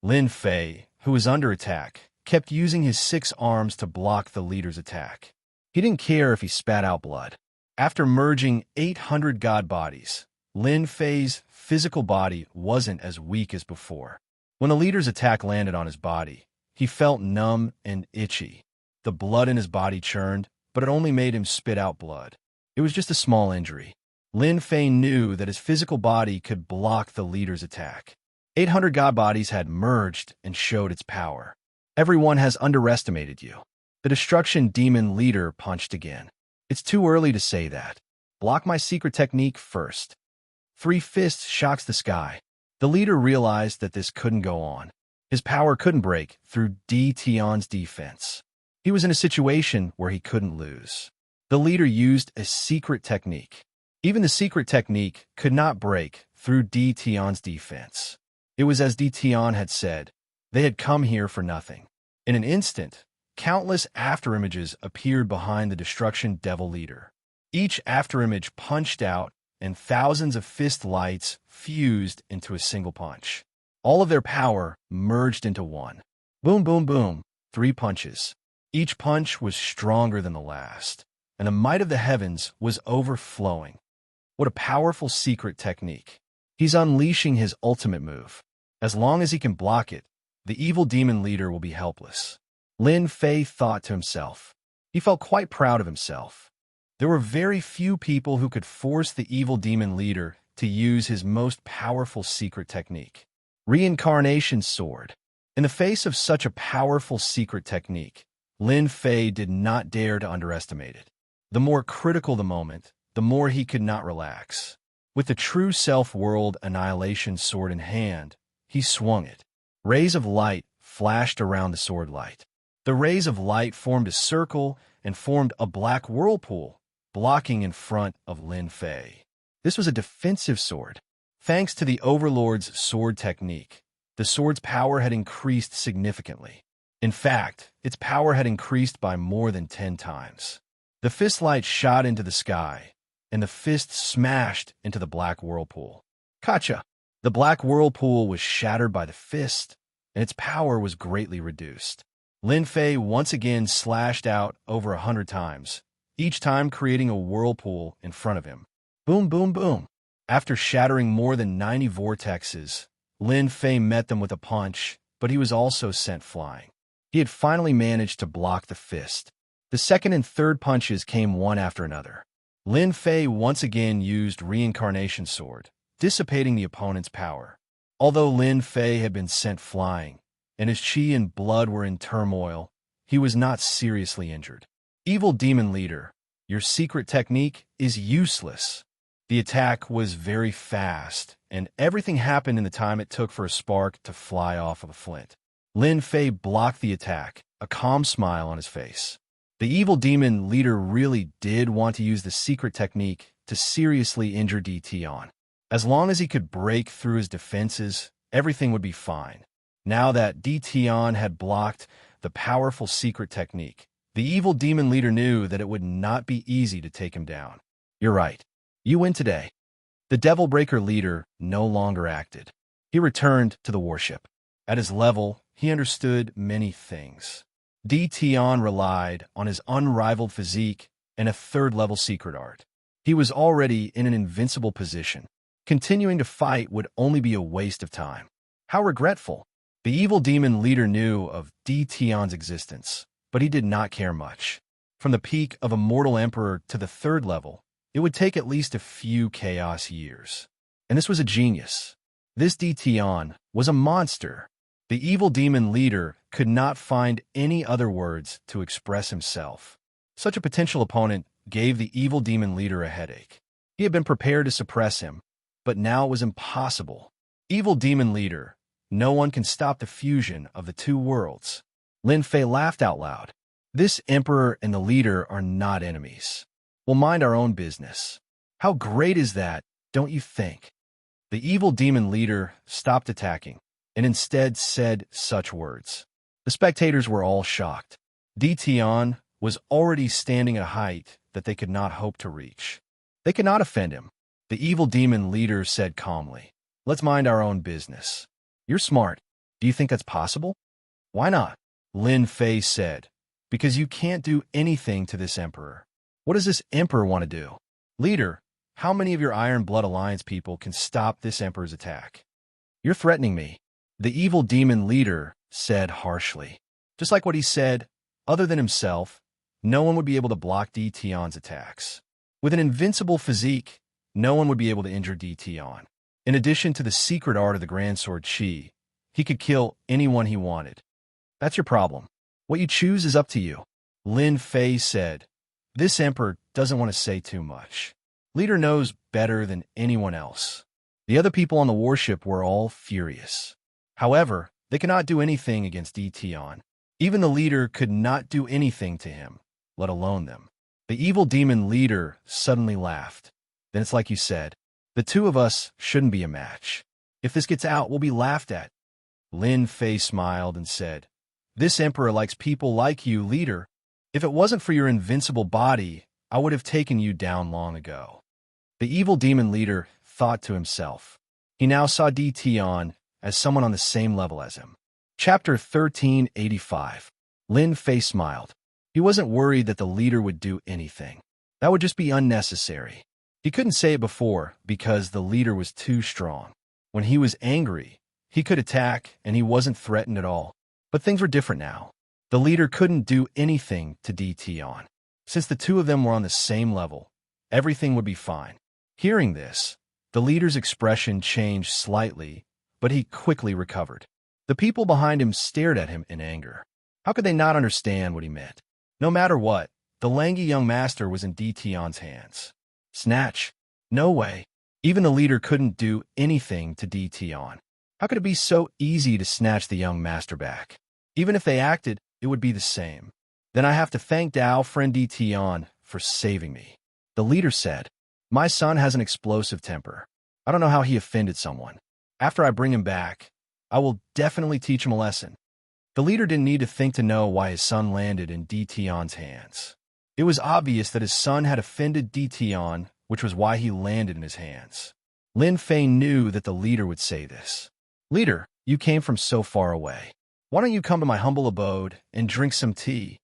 Lin Fei, who was under attack, kept using his 6 arms to block the leader's attack. He didn't care if he spat out blood. After merging 800 god bodies, Lin Fei's physical body wasn't as weak as before. When the leader's attack landed on his body, he felt numb and itchy. The blood in his body churned, but it only made him spit out blood. It was just a small injury. Lin Fei knew that his physical body could block the leader's attack. 800 god bodies had merged and showed its power. "Everyone has underestimated you." The destruction demon leader punched again. "It's too early to say that. Block my secret technique first. Three fists shocks the sky. The leader realized that this couldn't go on. His power couldn't break through Di Tian's defense. He was in a situation where he couldn't lose. The leader used a secret technique. Even the secret technique could not break through Di Tian's defense. It was as Di Tian had said, they had come here for nothing. In an instant, countless afterimages appeared behind the destruction devil leader. Each afterimage punched out, and thousands of fist lights fused into a single punch. All of their power merged into one. Boom, boom, boom, 3 punches. Each punch was stronger than the last, and the might of the heavens was overflowing. What a powerful secret technique. He's unleashing his ultimate move. As long as he can block it, the evil demon leader will be helpless. Lin Fei thought to himself. He felt quite proud of himself. There were very few people who could force the evil demon leader to use his most powerful secret technique. Reincarnation Sword. In the face of such a powerful secret technique, Lin Fei did not dare to underestimate it. The more critical the moment, the more he could not relax. With the true self-world annihilation sword in hand, he swung it. Rays of light flashed around the sword light. The rays of light formed a circle and formed a black whirlpool, blocking in front of Lin Fei. This was a defensive sword. Thanks to the Overlord's sword technique, the sword's power had increased significantly. In fact, its power had increased by more than 10 times. The fist light shot into the sky, and the fist smashed into the black whirlpool. Gotcha! The black whirlpool was shattered by the fist, and its power was greatly reduced. Lin Fei once again slashed out over 100 times, each time creating a whirlpool in front of him. Boom, boom, boom. After shattering more than 90 vortexes, Lin Fei met them with a punch, but he was also sent flying. He had finally managed to block the fist. The second and third punches came one after another. Lin Fei once again used Reincarnation Sword, dissipating the opponent's power. Although Lin Fei had been sent flying, and his chi and blood were in turmoil, he was not seriously injured. Evil Demon Leader, your secret technique is useless. The attack was very fast, and everything happened in the time it took for a spark to fly off of a flint. Lin Fei blocked the attack, a calm smile on his face. The evil demon leader really did want to use the secret technique to seriously injure Di Tian. As long as he could break through his defenses, everything would be fine. Now that Di Tian had blocked the powerful secret technique, the evil demon leader knew that it would not be easy to take him down. You're right. You win today. The Devil Breaker leader no longer acted. He returned to the warship. At his level, he understood many things. Di Tian relied on his unrivaled physique and a third-level secret art. He was already in an invincible position. Continuing to fight would only be a waste of time. How regretful. The evil demon leader knew of Di Tian's existence, but he did not care much. From the peak of Immortal Emperor to the third level, it would take at least a few chaos years. And this was a genius. This Di Tian was a monster. The evil demon leader could not find any other words to express himself. Such a potential opponent gave the evil demon leader a headache. He had been prepared to suppress him, but now it was impossible. Evil demon leader, no one can stop the fusion of the two worlds. Lin Fei laughed out loud. This emperor and the leader are not enemies. We'll mind our own business. How great is that, don't you think? The evil demon leader stopped attacking and instead said such words. The spectators were all shocked. Di Tian was already standing at a height that they could not hope to reach. They could not offend him. The evil demon leader said calmly, "Let's mind our own business." You're smart. Do you think that's possible? Why not? Lin Fei said, because you can't do anything to this emperor. What does this emperor want to do? Leader, how many of your Iron Blood Alliance people can stop this emperor's attack? You're threatening me. The evil demon leader said harshly. Just like what he said, other than himself, no one would be able to block Di Tian's attacks. With an invincible physique, no one would be able to injure Di Tian. In addition to the secret art of the Grand Sword Qi, he could kill anyone he wanted. That's your problem. What you choose is up to you. Lin Fei said. This emperor doesn't want to say too much. Leader knows better than anyone else. The other people on the warship were all furious. However, they could not do anything against Dition. Even the leader could not do anything to him, let alone them. The evil demon leader suddenly laughed. Then it's like you said, the two of us shouldn't be a match. If this gets out, we'll be laughed at. Lin Fei smiled and said, "This emperor likes people like you, leader. If it wasn't for your invincible body, I would have taken you down long ago." The evil demon leader thought to himself. He now saw Dition as someone on the same level as him. Chapter 1385. Lin Fei smiled. He wasn't worried that the leader would do anything. That would just be unnecessary. He couldn't say it before because the leader was too strong. When he was angry, he could attack and he wasn't threatened at all. But things were different now. The leader couldn't do anything to Dition. Since the two of them were on the same level, everything would be fine. Hearing this, the leader's expression changed slightly, but he quickly recovered. The people behind him stared at him in anger. How could they not understand what he meant? No matter what, the lanky young master was in Dition's hands. Snatch? No way. Even the leader couldn't do anything to Dition. How could it be so easy to snatch the young master back? Even if they acted, it would be the same. Then I have to thank Dao friend Dition for saving me. The leader said, "My son has an explosive temper. I don't know how he offended someone. After I bring him back, I will definitely teach him a lesson." The leader didn't need to think to know why his son landed in Dition's hands. It was obvious that his son had offended Dition, which was why he landed in his hands. Lin Fei knew that the leader would say this. "Leader, you came from so far away. Why don't you come to my humble abode and drink some tea?"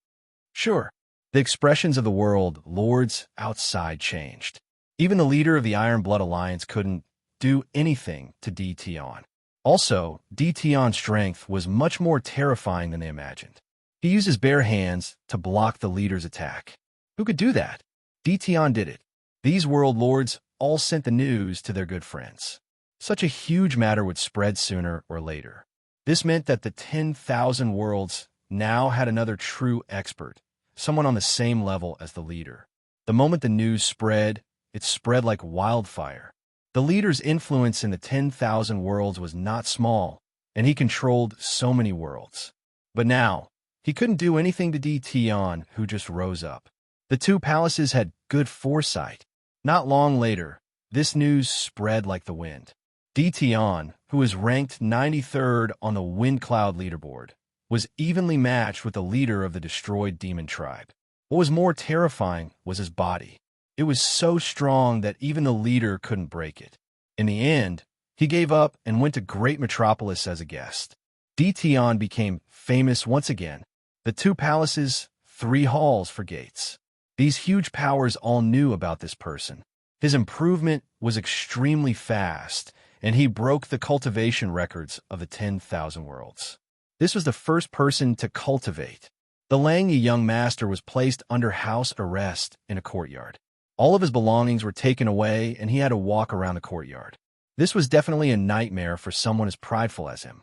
"Sure." The expressions of the world lords outside changed. Even the leader of the Iron Blood Alliance couldn't do anything to Dition. Also, Dition's strength was much more terrifying than they imagined. He used his bare hands to block the leader's attack. Who could do that? Dition did it. These world lords all sent the news to their good friends. Such a huge matter would spread sooner or later. This meant that the 10,000 worlds now had another true expert, someone on the same level as the leader. The moment the news spread, it spread like wildfire. The leader's influence in the 10,000 worlds was not small, and he controlled so many worlds. But now, he couldn't do anything to Dition, who just rose up. The two palaces had good foresight. Not long later, this news spread like the wind. Dition, who was ranked 93rd on the Wind Cloud leaderboard, was evenly matched with the leader of the destroyed demon tribe. What was more terrifying was his body. It was so strong that even the leader couldn't break it. In the end, he gave up and went to Great Metropolis as a guest. Dition became famous once again. The two palaces, 3 halls for gates. These huge powers all knew about this person. His improvement was extremely fast, and he broke the cultivation records of the 10,000 worlds. This was the first person to cultivate. The lanky young master was placed under house arrest in a courtyard. All of his belongings were taken away, and he had to walk around the courtyard. This was definitely a nightmare for someone as prideful as him.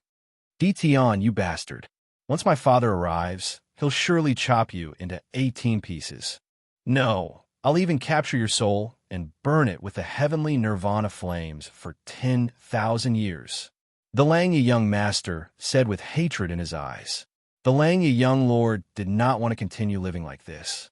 "Dition, you bastard. Once my father arrives, he'll surely chop you into 18 pieces. No, I'll even capture your soul and burn it with the heavenly nirvana flames for 10,000 years." The lanky young master said with hatred in his eyes. The lanky young lord did not want to continue living like this.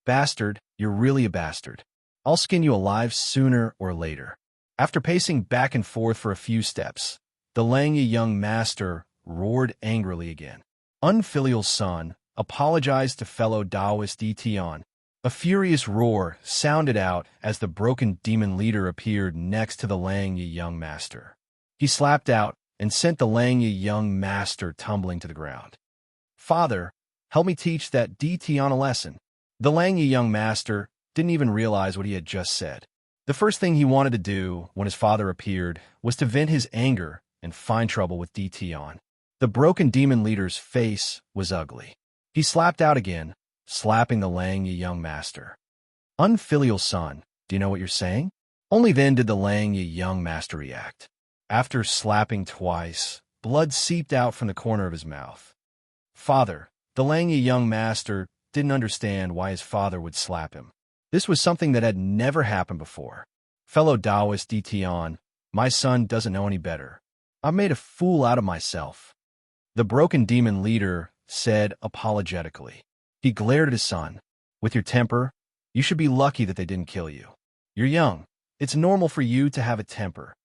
"Bastard, you're really a bastard. I'll skin you alive sooner or later." After pacing back and forth for a few steps, the lanky young master roared angrily again. "Unfilial son, apologize to fellow Taoist Dition." A furious roar sounded out as the broken demon leader appeared next to the lanky young master. He slapped out and sent the lanky young master tumbling to the ground. "Father, help me teach that Dition a lesson." The lanky young master didn't even realize what he had just said. The first thing he wanted to do when his father appeared was to vent his anger and find trouble with Dition. The broken demon leader's face was ugly. He slapped out again, slapping the lanky young master. "Unfilial son, do you know what you're saying?" Only then did the lanky young master react. After slapping twice, blood seeped out from the corner of his mouth. "Father," the lanky young master didn't understand why his father would slap him. This was something that had never happened before. Fellow Taoist Ditian, my son doesn't know any better. I made a fool out of myself. The broken demon leader said apologetically. He glared at his son. With your temper, you should be lucky that they didn't kill you. You're young. It's normal for you to have a temper.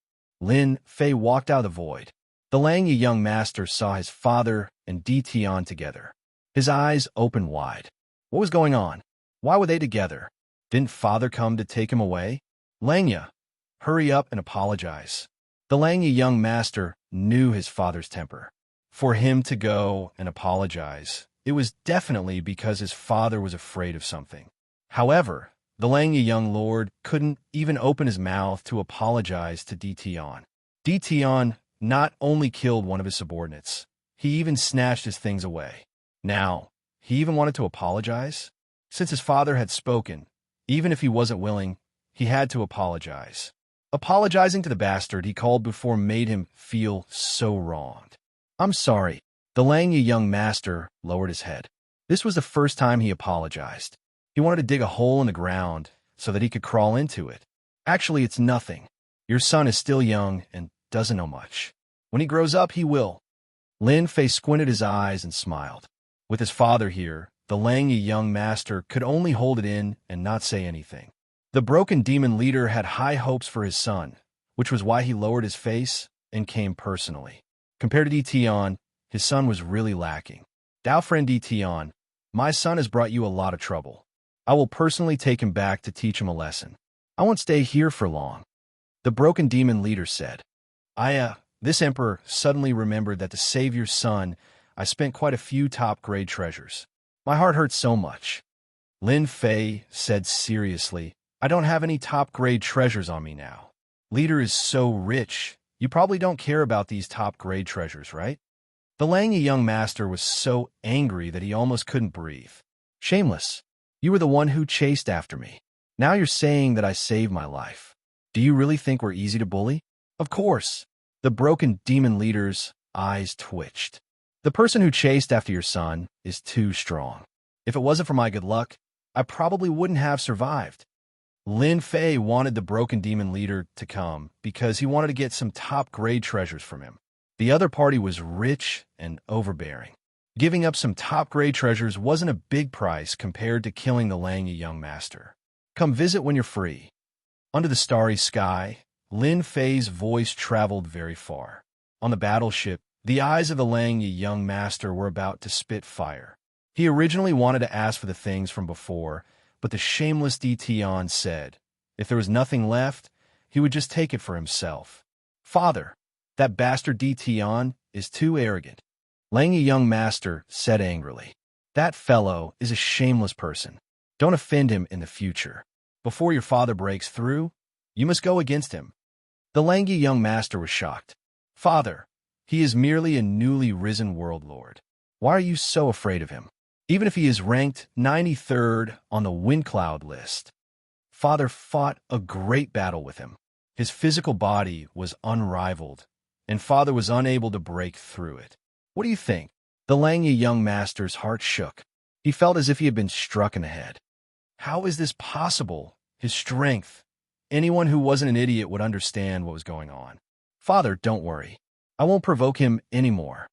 Lin Fei walked out of the void. The Langya young master saw his father and Ditian together. His eyes opened wide. What was going on? Why were they together? Didn't father come to take him away? Langya, hurry up and apologize. The Langya young master knew his father's temper. For him to go and apologize, it was definitely because his father was afraid of something. However, the Langya young lord couldn't even open his mouth to apologize to Ditian. Ditian not only killed one of his subordinates, he even snatched his things away. Now, he even wanted to apologize? Since his father had spoken, even if he wasn't willing, he had to apologize. Apologizing to the bastard he called before made him feel so wronged. I'm sorry. The Langya young master lowered his head. This was the first time he apologized. He wanted to dig a hole in the ground so that he could crawl into it. Actually, it's nothing. Your son is still young and doesn't know much. When he grows up, he will. Lin Fei squinted his eyes and smiled. With his father here, the Langya young master could only hold it in and not say anything. The broken demon leader had high hopes for his son, which was why he lowered his face and came personally. Compared to Ditian, his son was really lacking. Dao friend Ditian, my son has brought you a lot of trouble. I will personally take him back to teach him a lesson. I won't stay here for long. The broken demon leader said. This emperor suddenly remembered that to save your son, I spent quite a few top-grade treasures. My heart hurts so much. Lin Fei said seriously, I don't have any top-grade treasures on me now. Leader is so rich, you probably don't care about these top-grade treasures, right? The Langya young master was so angry that he almost couldn't breathe. Shameless. You were the one who chased after me. Now you're saying that I saved my life. Do you really think we're easy to bully? Of course. The broken demon leader's eyes twitched. The person who chased after your son is too strong. If it wasn't for my good luck, I probably wouldn't have survived. Lin Fei wanted the broken demon leader to come because he wanted to get some top-grade treasures from him. The other party was rich and overbearing. Giving up some top-grade treasures wasn't a big price compared to killing the Langya young master. Come visit when you're free. Under the starry sky, Lin Fei's voice traveled very far. On the battleship, the eyes of the Langya young master were about to spit fire. He originally wanted to ask for the things from before, but the shameless Ditian said, if there was nothing left, he would just take it for himself. Father, that bastard Ditian is too arrogant. Langya young master said angrily. That fellow is a shameless person. Don't offend him in the future. Before your father breaks through, you must go against him. The Langya young master was shocked. Father, he is merely a newly risen world lord. Why are you so afraid of him? Even if he is ranked 93rd on the wind cloud list. Father fought a great battle with him. His physical body was unrivaled, and father was unable to break through it. What do you think? The Langya young master's heart shook. He felt as if he had been struck in the head. How is this possible? His strength. Anyone who wasn't an idiot would understand what was going on. Father, don't worry. I won't provoke him anymore.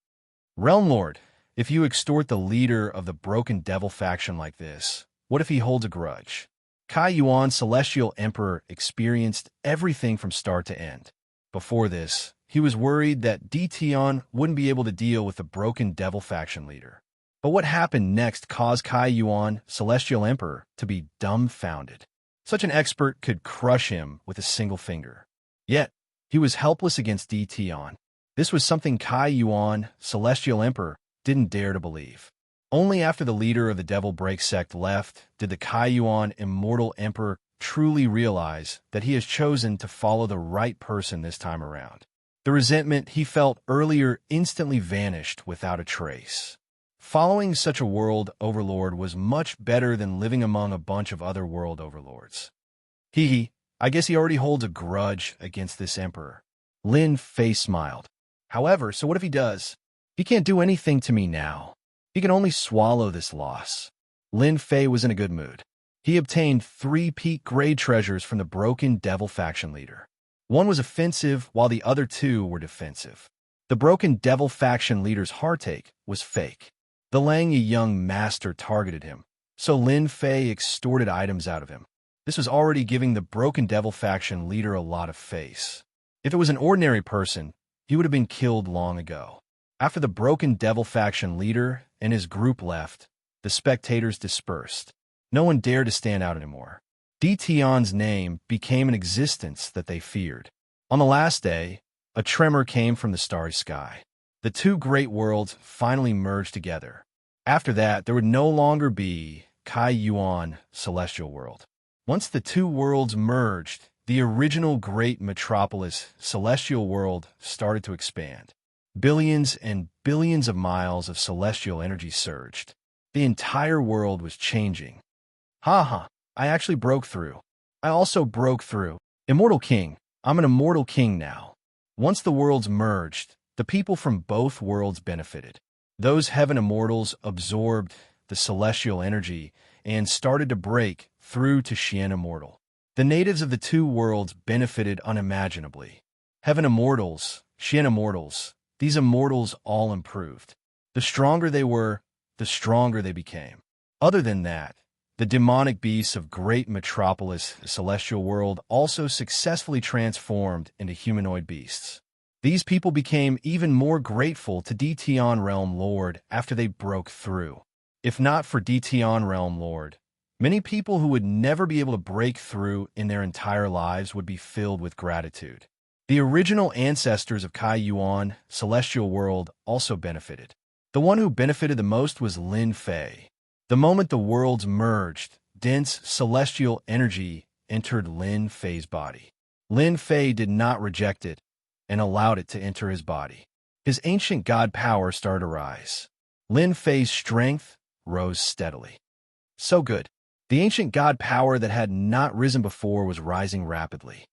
Realm Lord, if you extort the leader of the broken devil faction like this, what if he holds a grudge? Kai Yuan, Celestial Emperor, experienced everything from start to end. Before this, he was worried that Ditian wouldn't be able to deal with the broken devil faction leader. But what happened next caused Kai Yuan, Celestial Emperor, to be dumbfounded. Such an expert could crush him with a single finger. Yet, he was helpless against Ditian. This was something Kai Yuan, Celestial Emperor, didn't dare to believe. Only after the leader of the Devil Break sect left did the Kai Yuan Immortal Emperor truly realize that he has chosen to follow the right person this time around. The resentment he felt earlier instantly vanished without a trace. Following such a world overlord was much better than living among a bunch of other world overlords. I guess he already holds a grudge against this emperor. Lin Fei smiled. However, so what if he does? He can't do anything to me now. He can only swallow this loss. Lin Fei was in a good mood. He obtained 3 peak grade treasures from the Broken Devil faction leader. One was offensive, while the other 2 were defensive. The Broken Devil faction leader's heartache was fake. The Lang Yi young master targeted him, so Lin Fei extorted items out of him. This was already giving the Broken Devil faction leader a lot of face. If it was an ordinary person, he would have been killed long ago. After the Broken Devil faction leader and his group left, the spectators dispersed. No one dared to stand out anymore. Di Tian's name became an existence that they feared. On the last day, a tremor came from the starry sky. The 2 great worlds finally merged together. After that, there would no longer be Kai Yuan Celestial World. Once the 2 worlds merged, the original great metropolis, Celestial World, started to expand. Billions and billions of miles of celestial energy surged. The entire world was changing. Haha, I actually broke through. I also broke through. Immortal King, I'm an immortal king now. Once the worlds merged, the people from both worlds benefited. Those heaven immortals absorbed the celestial energy and started to break through to Xian Immortal. The natives of the 2 worlds benefited unimaginably. Heaven immortals, Xian immortals, these immortals all improved. The stronger they were, the stronger they became. Other than that, the demonic beasts of great metropolis, the Celestial World, also successfully transformed into humanoid beasts. These people became even more grateful to Di Tian Realm Lord after they broke through. If not for Di Tian Realm Lord, many people who would never be able to break through in their entire lives would be filled with gratitude. The original ancestors of Kai Yuan, Celestial World, also benefited. The one who benefited the most was Lin Fei. The moment the worlds merged, dense celestial energy entered Lin Fei's body. Lin Fei did not reject it and allowed it to enter his body. His ancient god power started to rise. Lin Fei's strength rose steadily. So good. The ancient god power that had not risen before was rising rapidly.